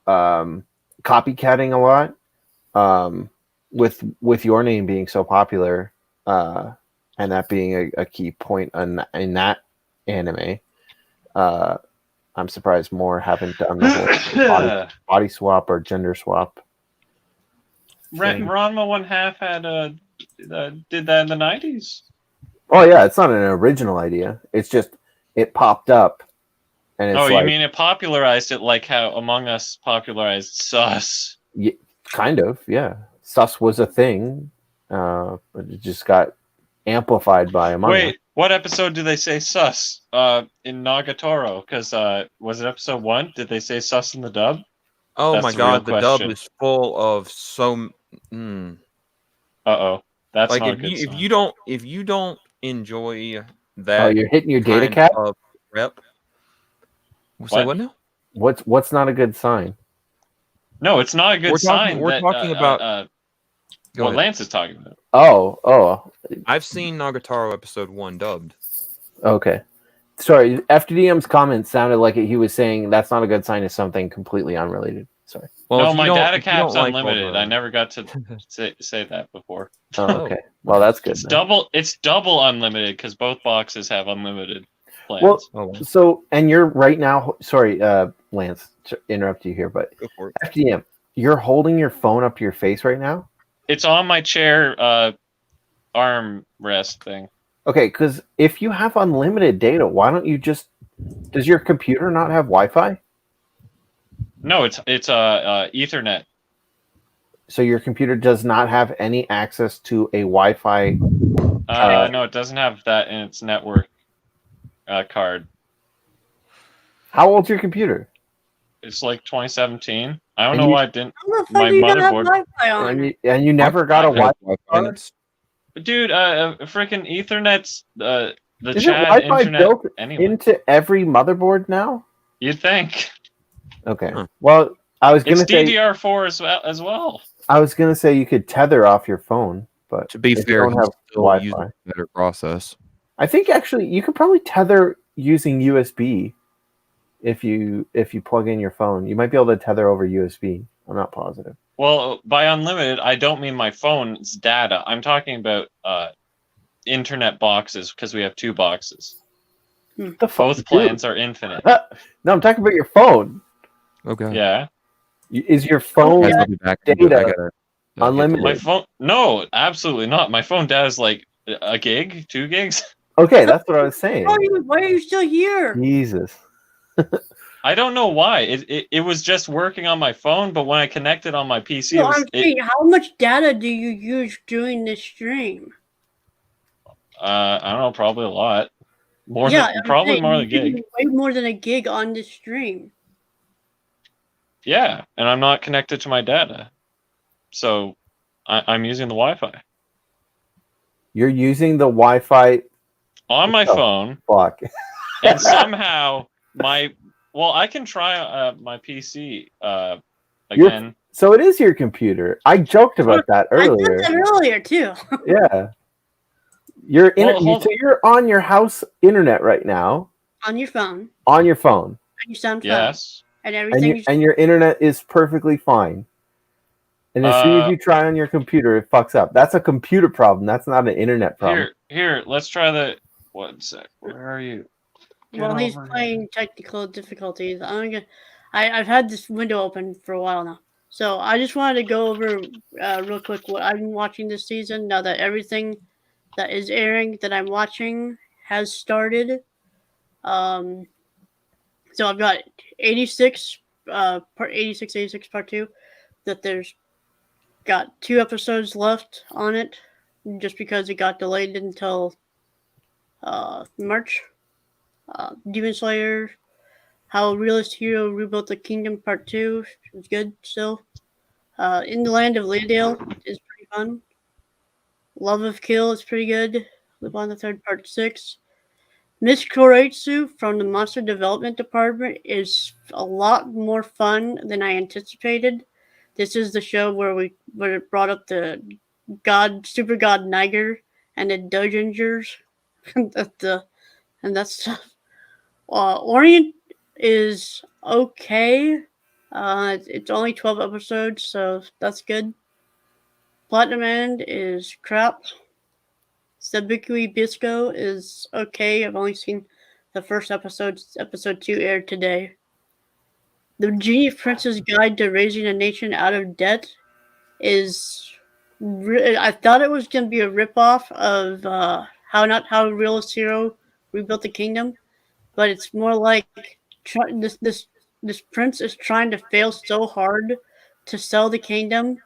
copycatting a lot. With your name being so popular, and that being a key point in that anime. I'm surprised more haven't done the whole body swap or gender swap. Ranma 1/2 had did that in the 90s. Oh yeah, it's not an original idea. It's just it popped up, and it's you mean it popularized it like how Among Us popularized Sus? Yeah, kind of, yeah. Sus was a thing, but it just got amplified by Among Us. Wait, what episode do they say Sus? In Nagatoro? Because was it episode 1? Did they say Sus in the dub? Oh That's my the god, real the dub question. is full of so. Uh-oh, that's like not a if good you sign. if you don't enjoy that. Oh, you're hitting your data kind cap? of rep. Say what now? What's not a good sign? No, it's not a good sign. We're talking about what Lance is talking about. Oh. I've seen Nagatoro episode 1 dubbed. Okay. Sorry, FDDM's comment sounded like he was saying that's not a good sign of something completely unrelated. Sorry. Well, no, if you my don't- data if you don't cap's like all unlimited. the- I never got to say that before. Oh, okay. Well, that's good. It's then. double. It's double unlimited because both boxes have unlimited plans. Well, Oh, so and you're right now. Sorry, Lance, to interrupt you here, but go for it. FDM, you're holding your phone up to your face right now. It's on my chair arm rest thing. Okay, because if you have unlimited data, why don't you just? Does your computer not have Wi-Fi? No, it's Ethernet. So your computer does not have any access to a Wi-Fi. No, it doesn't have that in its network card. How old's your computer? It's like 2017. I don't And know you- why I didn't. How the fuck My do you not have motherboard. Wi-Fi on it? And you never got a I have Wi-Fi Wi-Fi, card? Dude, freaking Ethernet's the Isn't Chad Wi-Fi internet built anyway. into every motherboard now? You'd think. Okay. Huh. Well, I was It's gonna say DDR4 as well. I was gonna say you could tether off your phone, but To be if you fair, don't he's have still Wi-Fi. using a better process. I think actually you could probably tether using USB if you plug in your phone. You might be able to tether over USB. I'm not positive. Well, by unlimited, I don't mean my phone's data. I'm talking about internet boxes because we have 2 boxes. The fuck, Both plans are infinite. No, I'm talking about your phone. Okay. Yeah. Is your phone Guys, I'll be back. data I gotta get unlimited? My phone? No, absolutely not. My phone data is like a gig, 2 gigs. Okay, that's what I was saying. Why are you still here? Jesus. I don't know why. It was just working on my phone, but when I connected on my PC, Well, I'm saying, how much data do you use during this stream? I don't know, probably a lot. More yeah, than I'm probably saying, more you than a gig. use way more than a gig on this stream. Yeah, and I'm not connected to my data, so I'm using the Wi-Fi You're using the Wi-Fi on my phone, fuck. and somehow I can try my PC again. So it is your computer. I joked about that earlier. I did that earlier too. Yeah. So you're on your house internet right now. On your phone. On your phone. On your Samsung. Yes. And everything. And your internet is perfectly fine. And as soon as you try on your computer, it fucks up. That's a computer problem. That's not an internet problem. Here, let's try the. 1 sec. Where are you? Well, he's playing technical difficulties. I've had this window open for a while now, so I just wanted to go over real quick what I've been watching this season. Now that everything that is airing that I'm watching has started, so I've got 86, part 86 part 2. That there's got 2 episodes left on it, just because it got delayed until March. Demon Slayer, How a Realist Hero Rebuilt the Kingdom Part 2 is good still. In the Land of Leodale is pretty fun. Love of Kill is pretty good. Live on the Third Part 6. Miss Koretsu from the Monster Development Department is a lot more fun than I anticipated. This is the show where it brought up the Super God Neiger and the Dojingers and that stuff. Orient is okay. It's only 12 episodes, so that's good. Platinum End is crap. Sabikui Bisco is okay. I've only seen the first episode. Episode 2 aired today. The Genie Prince's Guide to Raising a Nation Out of Debt is... I thought it was going to be a ripoff of How a Realist Hero Rebuilt the Kingdom. But it's more like this prince is trying to fail so hard to sell the kingdom,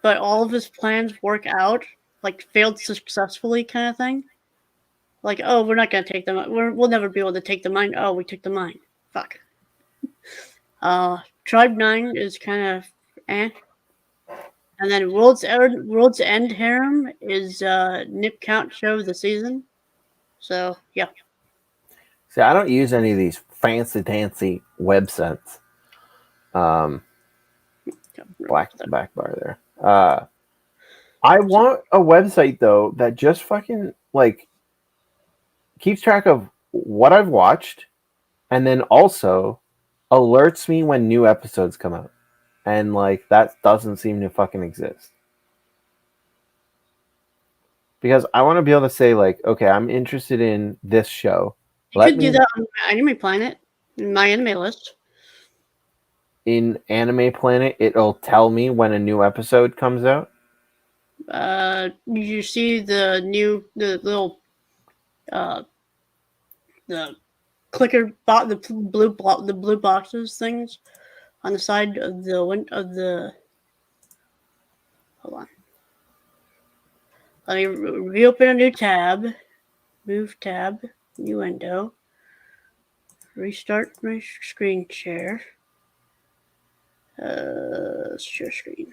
but all of his plans work out, like failed successfully kind of thing. Like, oh, we're not gonna take the mine. We'll never be able to take the mine. Oh, we took the mine. Fuck. Tribe 9 is kind of eh. And then World's End Harem is Nip Count show of the season. So yeah. See, I don't use any of these fancy websites. Black bar there. I want a website though that just fucking like keeps track of what I've watched and then also alerts me when new episodes come out. And like that doesn't seem to fucking exist. Because I want to be able to say like, okay, I'm interested in this show. You could do that on Anime Planet, in my anime list. In Anime Planet, it'll tell me when a new episode comes out. You see the little the clicker the blue boxes things on the side of the hold on. Let me reopen a new tab. Move tab. New window. restart my screen share. Share screen.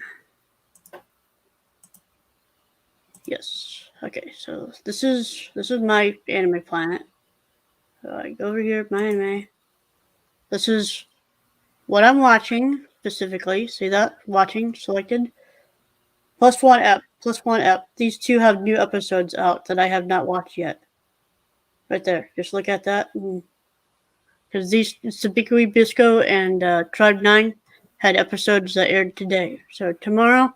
Yes. Okay. So this is my anime planet. So I go over here, my anime. This is what I'm watching specifically. See that? Watching selected. Plus one app. Plus one app. These two have new episodes out that I have not watched yet. Right there. Just look at that. Because these Sabikui Bisco and Tribe 9 had episodes that aired today. So tomorrow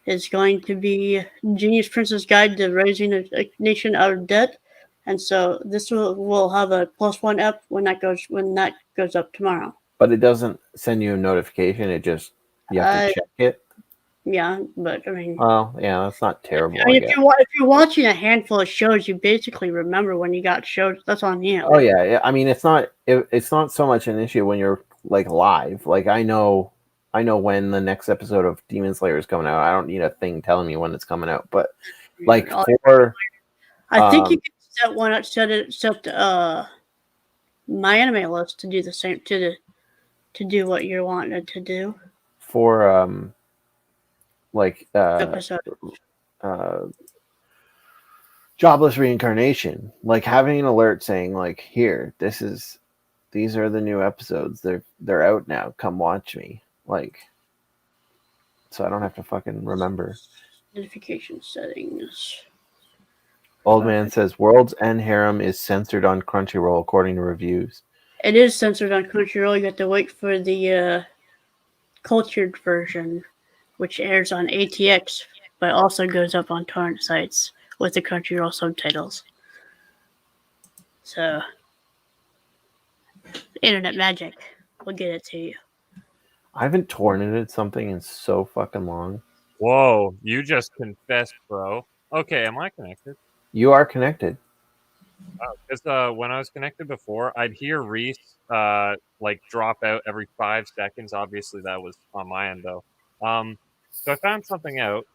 is going to be Genius Prince's Guide to Raising a Nation Out of Debt. And so this will have a plus one app when that goes up tomorrow. But it doesn't send you a notification. It just you have to check it. Yeah, but I mean, well, yeah, that's not terrible. I mean, if you're watching a handful of shows, you basically remember when you got shows. That's on you. Oh yeah, I mean, it's not so much an issue when you're like live. Like I know when the next episode of Demon Slayer is coming out. I don't need a thing telling me when it's coming out. But like I think you can set my anime list to do the same to do what you're wanting to do for episode. Jobless Reincarnation, like having an alert saying like, here, these are the new episodes. They're out now. Come watch me. Like, so I don't have to fucking remember. Notification settings. Old man says World's End Harem is censored on Crunchyroll according to reviews. It is censored on Crunchyroll. You have to wait for the cultured version, which airs on ATX, but also goes up on torrent sites with the Crunchyroll subtitles. So, internet magic will get it to you. I haven't torrented something in so fucking long. Whoa, you just confessed, bro. Okay, am I connected? You are connected. Because when I was connected before, I'd hear Reese like drop out every 5 seconds. Obviously, that was on my end, though. So I found something out.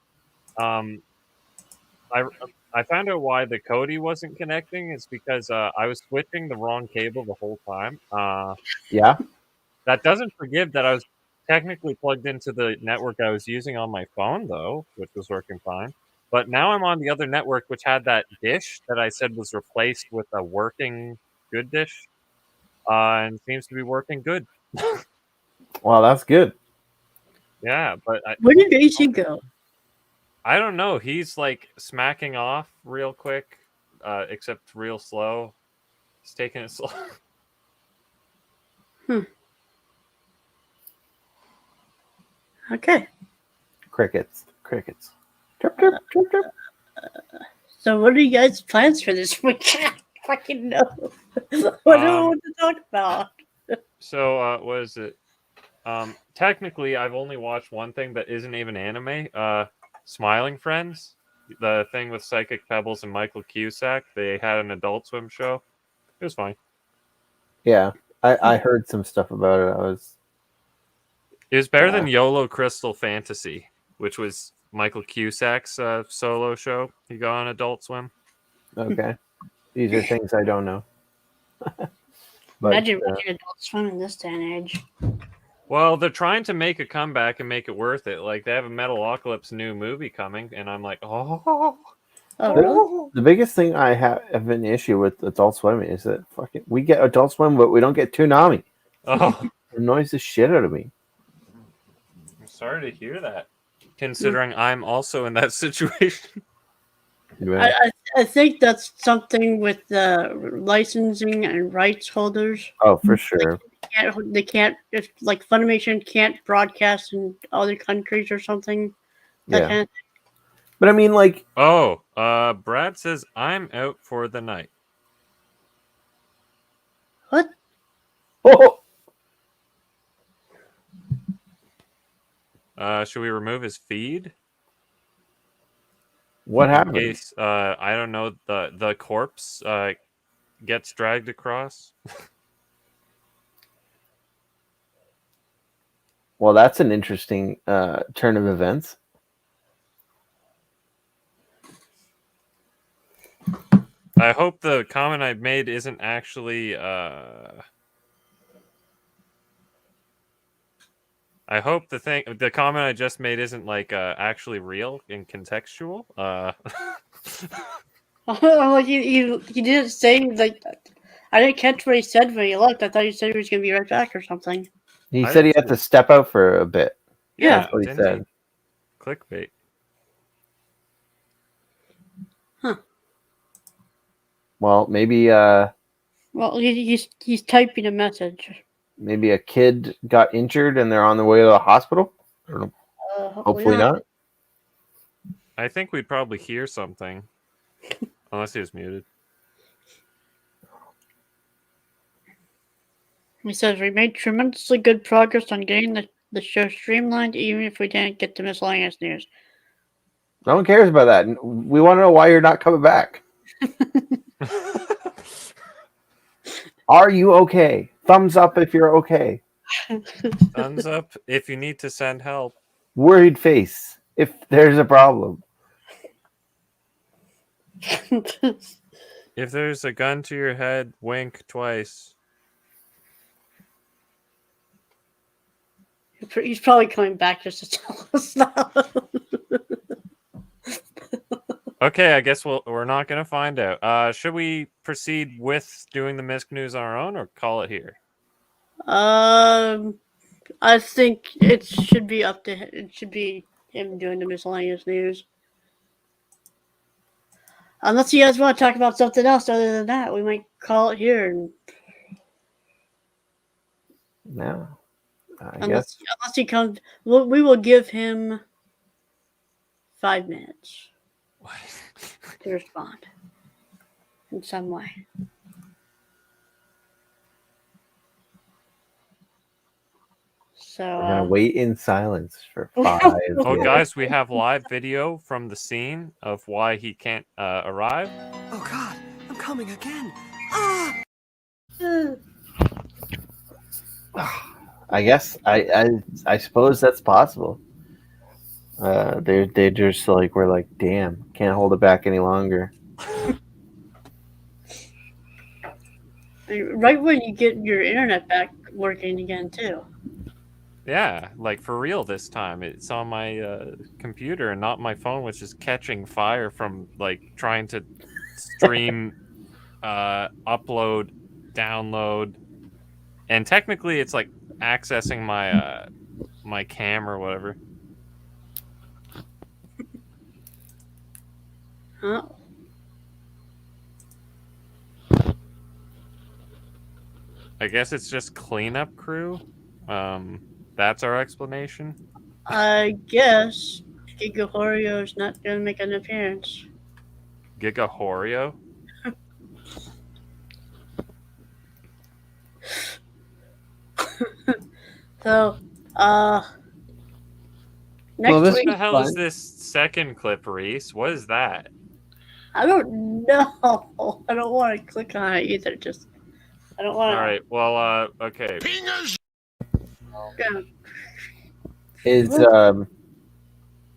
I found out why the Cody wasn't connecting. It's because I was switching the wrong cable the whole time. Yeah. That doesn't forgive that I was technically plugged into the network I was using on my phone, though, which was working fine. But now I'm on the other network, which had that dish that I said was replaced with a working good dish, and seems to be working good. Well, that's good. Yeah, but where did AC go? I don't know. He's like smacking off real quick, except real slow. He's taking it slow. Okay. Crickets. Chirp, chirp, chirp, chirp. So what are you guys' plans for this week? I fucking know. I don't know what to talk about. So, what is it? Technically, I've only watched one thing that isn't even anime. Smiling Friends, the thing with Psychic Pebbles and Michael Cusack. They had an Adult Swim show. It was fine. Yeah, I heard some stuff about it. It was better than YOLO Crystal Fantasy, which was Michael Cusack's solo show. He got on Adult Swim. Okay, these are things I don't know. Imagine watching Adult Swim in this day and age. Well, they're trying to make a comeback and make it worth it. Like, they have a Metalocalypse new movie coming, and I'm like, oh. Really? The biggest thing I have an issue with Adult Swim is that we get Adult Swim, but we don't get Toonami. Oh. It annoys the shit out of me. I'm sorry to hear that, considering I'm also in that situation. I think that's something with the licensing and rights holders. Oh, for sure. They can't if like Funimation can't broadcast in other countries or something. That kind of thing. But I mean, like, Brad says I'm out for the night. What? Oh. Should we remove his feed? What happened? In case, I don't know, the corpse gets dragged across. Well, that's an interesting turn of events. I hope the comment I made isn't actually I hope the comment I just made isn't like actually real and contextual. Like he didn't say like I didn't catch what he said when he left. I thought he said he was gonna be right back or something. He said he had to step out for a bit. Yeah, That's what he said. Clickbait. Huh. Well, maybe Well, he's typing a message. maybe a kid got injured and they're on their way to the hospital. I don't know. Hopefully not. I think we'd probably hear something, unless he was muted. He says we made tremendously good progress on getting the show streamlined, even if we didn't get to miscellaneous news. No one cares about that. We want to know why you're not coming back. Are you okay? Thumbs up if you're okay. Thumbs up if you need to send help. Worried face if there's a problem. If there's a gun to your head, wink twice. He's probably coming back just to tell us now. Okay, I guess we're not going to find out. Should we proceed with doing the Misk news on our own or call it here? I think it should be up to him. It should be him doing the miscellaneous news. Unless you guys want to talk about something else other than that, we might call it here. And No. unless he comes, we will give him 5 minutes to respond in some way. So we're gonna wait in silence for 5 minutes. Oh, guys, we have live video from the scene of why he can't arrive. Oh God, I'm coming again. I guess I suppose that's possible. They just like we're like, damn, can't hold it back any longer. Right when you get your internet back working again too. Yeah, like for real this time. It's on my computer and not my phone, which is catching fire from like trying to stream, upload, download, and technically it's like accessing my my cam or whatever. Huh? I guess it's just cleanup crew. That's our explanation. I guess Gigahorio's not going to make an appearance. Gigahorio? So, next What week. the hell is this second clip, Reese? What is that? I don't know. I don't want to click on it either. Just, I don't want to. All right. Well, okay. Yeah.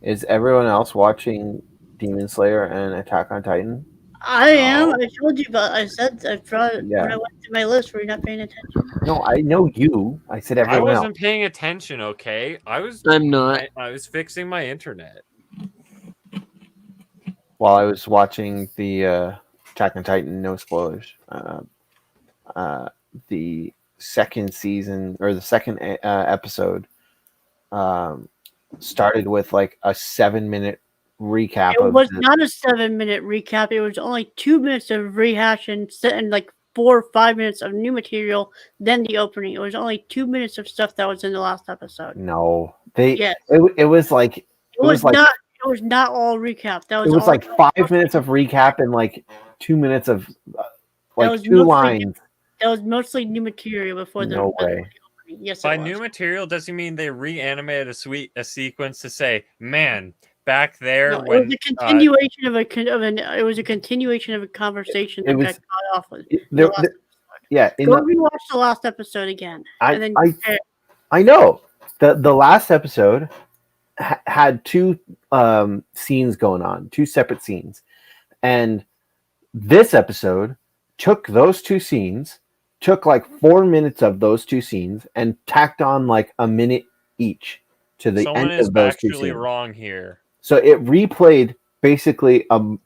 Is everyone else watching Demon Slayer and Attack on Titan? I am. I told you, but I said I brought it when I went to my list. Were you not paying attention? No, I know you. I said I everyone wasn't else. paying attention. Okay, I'm not. I was fixing my internet. While I was watching the Attack on Titan, no spoilers. The second season or the second episode started with like a 7-minute recap. It was not a 7-minute recap. It was only 2 minutes of rehash and like 4 or 5 minutes of new material. Then the opening. It was only 2 minutes of stuff that was in the last episode. No, Yes. It was like It was like, not. It was not all recap. That was. it was all like 5 minutes of recap and like 2 minutes of like was 2 mostly lines. That was mostly new material before the. No way. Yes, By it was. new material, does he mean they reanimated a sequence to say, "Man, back there No, when it was a continuation it was a continuation of a conversation that It was- got cut off with. Yeah, in Go the, rewatch the last episode again, and then compare. I know the last episode had 2 scenes going on, 2 separate scenes, and this episode took those 2 scenes, took like 4 minutes of those 2 scenes, and tacked on like a minute each to the Someone end is of those two actually scenes. wrong here. So it replayed basically I'm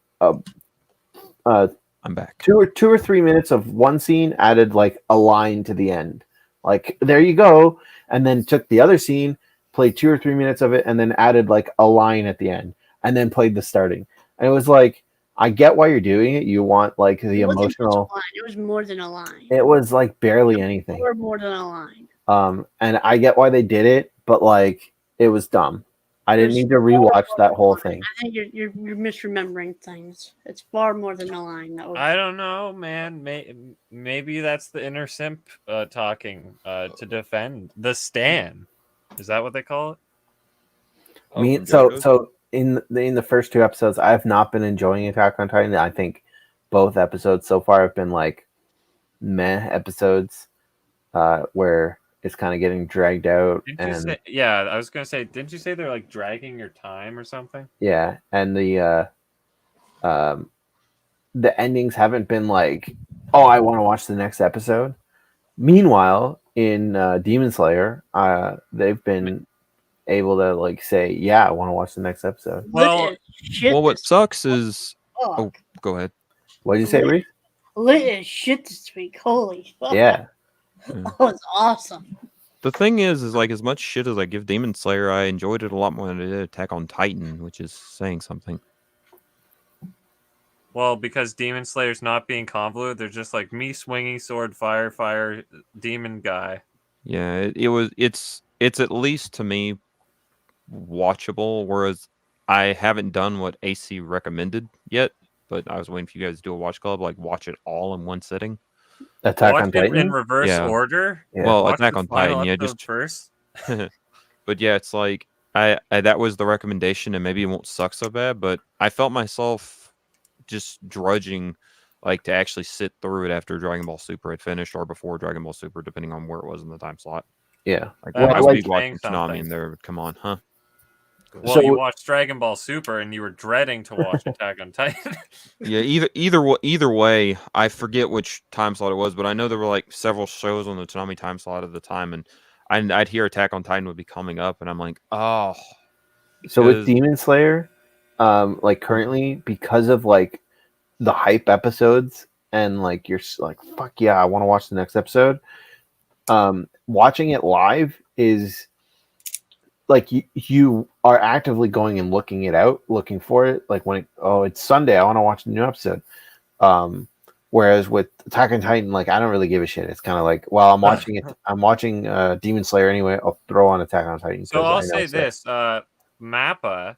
back. 2 or 3 minutes of one scene, added like a line to the end. Like, there you go. And then took the other scene, played 2 or 3 minutes of it, and then added like a line at the end, and then played the starting. And it was like, I get why you're doing it. You want like the It wasn't just a emotional. line, it was more than a line. It was like barely anything. Or more than a line. And I get why they did it, but like it was dumb. I didn't need to rewatch that whole thing. I think you're misremembering things. It's far more than a line. I don't know, man. Maybe that's the inner simp talking to defend the Stan. Is that what they call it? I mean, so in the first 2 episodes, I've not been enjoying Attack on Titan. I think both episodes so far have been like meh episodes, where it's kind of getting dragged out. I was gonna say, didn't you say they're like dragging your time or something? Yeah, and the endings haven't been like, oh, I want to watch the next episode. Meanwhile, in Demon Slayer, they've been able to like say, yeah, I want to watch the next episode. Well, what sucks is, oh, go ahead. What did you say, Reese? Lit as shit this week. Holy fuck. Yeah. That was awesome. The thing is like, as much shit as I give Demon Slayer, I enjoyed it a lot more than I did Attack on Titan, which is saying something. Well, because Demon Slayer's not being convoluted, they're just like me swinging sword, fire, demon guy. Yeah, it's at least to me watchable, whereas I haven't done what AC recommended yet, but I was waiting for you guys to do a watch club, like watch it all in one sitting. Attack on Titan in reverse order. Yeah. Well, Watch Attack the on final Titan, episode just first. But yeah, it's like I that was the recommendation, and maybe it won't suck so bad, but I felt myself just drudging like to actually sit through it after Dragon Ball Super had finished or before Dragon Ball Super, depending on where it was in the time slot. Yeah, like That I must was be watching saying Tsunami, something. and there, come on, huh? Well, So- you watched Dragon Ball Super, and you were dreading to watch Attack on Titan. Yeah, either way, I forget which time slot it was, but I know there were like several shows on the Tsunami time slot at the time, and I'd hear Attack on Titan would be coming up, and I'm like, oh. So with because- Demon Slayer, like currently, because of like the hype episodes, and like you're like, fuck yeah, I want to watch the next episode. Watching it live is like you are actively going and looking it out, looking for it. Like when it's Sunday, I want to watch a new episode. Whereas with Attack on Titan, like I don't really give a shit. It's kind of like, well, I'm watching it. I'm watching Demon Slayer anyway. I'll throw on Attack on Titan. So I'll say this: Mappa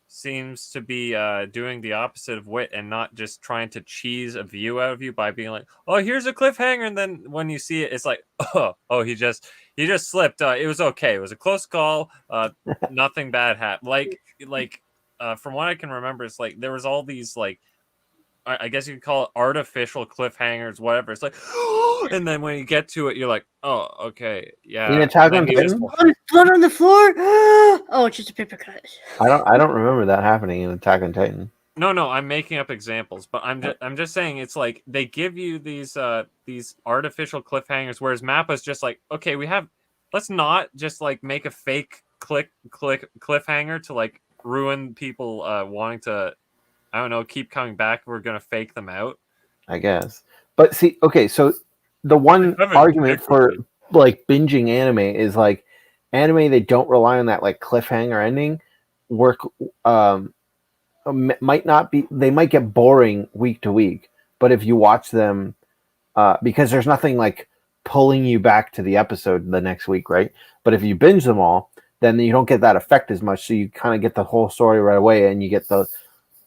seems to be doing the opposite of Wit and not just trying to cheese a view out of you by being like, "Oh, here's a cliffhanger," and then when you see it, it's like, "Oh, he just slipped. It was okay. It was a close call. Nothing bad happened." Like from what I can remember, it's like there was all these like, I guess you could call it artificial cliffhangers, whatever. It's like, and then when you get to it, you're like, "Oh, okay, yeah." In Attack on And then you just- Titan? Blood on the floor. Oh, it's just a paper cut. I don't remember that happening in Attack on Titan. No, I'm making up examples, but I'm just saying it's like they give you these artificial cliffhangers, whereas Mappa's just like, okay, let's not just like make a fake cliffhanger to like ruin people wanting to, I don't know, keep coming back. We're gonna fake them out, I guess. But see, okay, so the one argument for like binging anime is like anime they don't rely on that like cliffhanger ending work might not be, they might get boring week to week, but if you watch them because there's nothing like pulling you back to the episode the next week, right? But if you binge them all, then you don't get that effect as much, so you kind of get the whole story right away, and you get the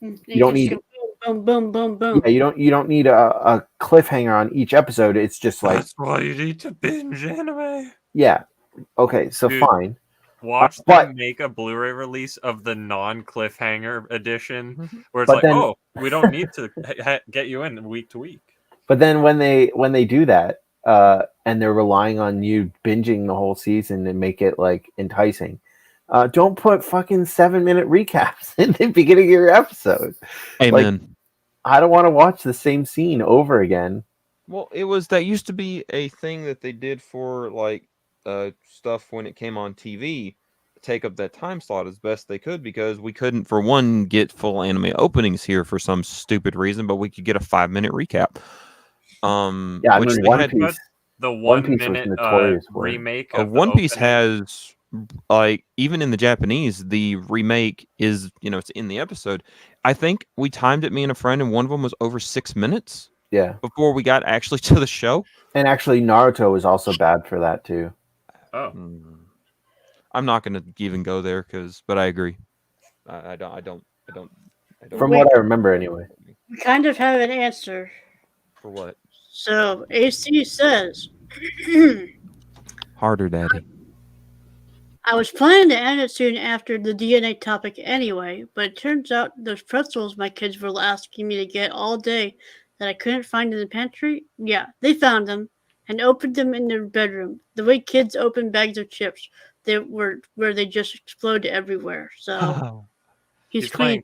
you don't need boom, boom, boom, boom. yeah, you don't need a cliffhanger on each episode. It's just like, that's why you need to binge anime. yeah, okay, so Dude, fine. Watch but- them make a Blu-ray release of the non-cliffhanger edition, where it's But like, then- oh, we don't need to get you in week to week. But then when they do that, and they're relying on you binging the whole season and make it like enticing, don't put fucking 7-minute recaps in the beginning of your episode. Amen. Like, I don't want to watch the same scene over again. Well, that used to be a thing that they did for like stuff when it came on TV take up that time slot as best they could, because we couldn't, for one, get full anime openings here for some stupid reason, but we could get a 5-minute recap. Yeah, I which mean, they One had, Piece. The One 1 Piece was minute notorious for it. remake of One the Piece opening. has, like, even in the Japanese, the remake is, it's in the episode. I think we timed it, me and a friend, and one of them was over 6 minutes. Yeah. Before we got actually to the show. And actually, Naruto was also bad for that too. Oh. I'm not going to even go there, but I agree. I don't. From what I remember, anyway. We kind of have an answer. For what? So AC says, Harder, Daddy. I was planning to end it soon after the DNA topic anyway, but it turns out those pretzels my kids were asking me to get all day that I couldn't find in the pantry, yeah, they found them and opened them in their bedroom. The way kids open bags of chips, where they just explode everywhere. So he's playing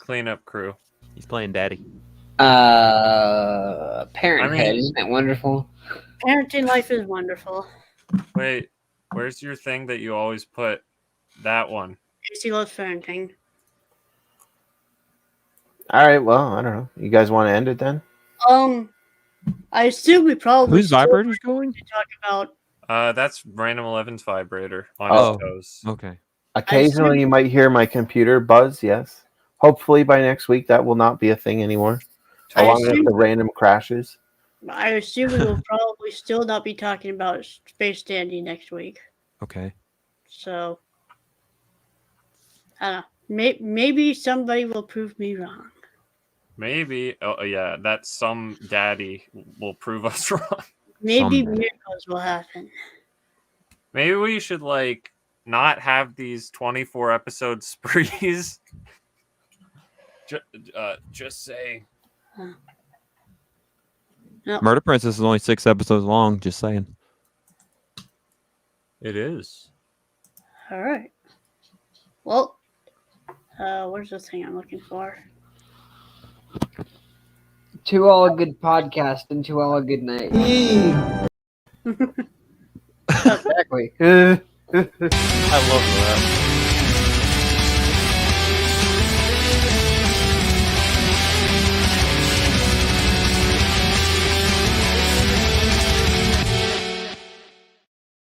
cleanup crew. He's playing Daddy. Parenthood, isn't that wonderful? Parenting life is wonderful. Wait, where's your thing that you always put? That one. AC loves parenting. All right, well, I don't know. You guys want to end it then? I assume we probably Whose vibrator's going? to talk about. That's Random 11's vibrator on his toes. Okay. Occasionally, you might hear my computer buzz. Yes. Hopefully, by next week, that will not be a thing anymore. Along with the random crashes. I assume we will probably still not be talking about Space Dandy next week. Okay. So, I don't know. Maybe somebody will prove me wrong. Maybe. Oh, yeah. That some daddy will prove us wrong. Maybe miracles will happen. Maybe we should, not have these 24 episode sprees. Just saying. No. Murder Princess is only 6 episodes long, just saying. It is. All right. Well, where's the thing I'm looking for? To all a good podcast and to all a good night. I Exactly. love that.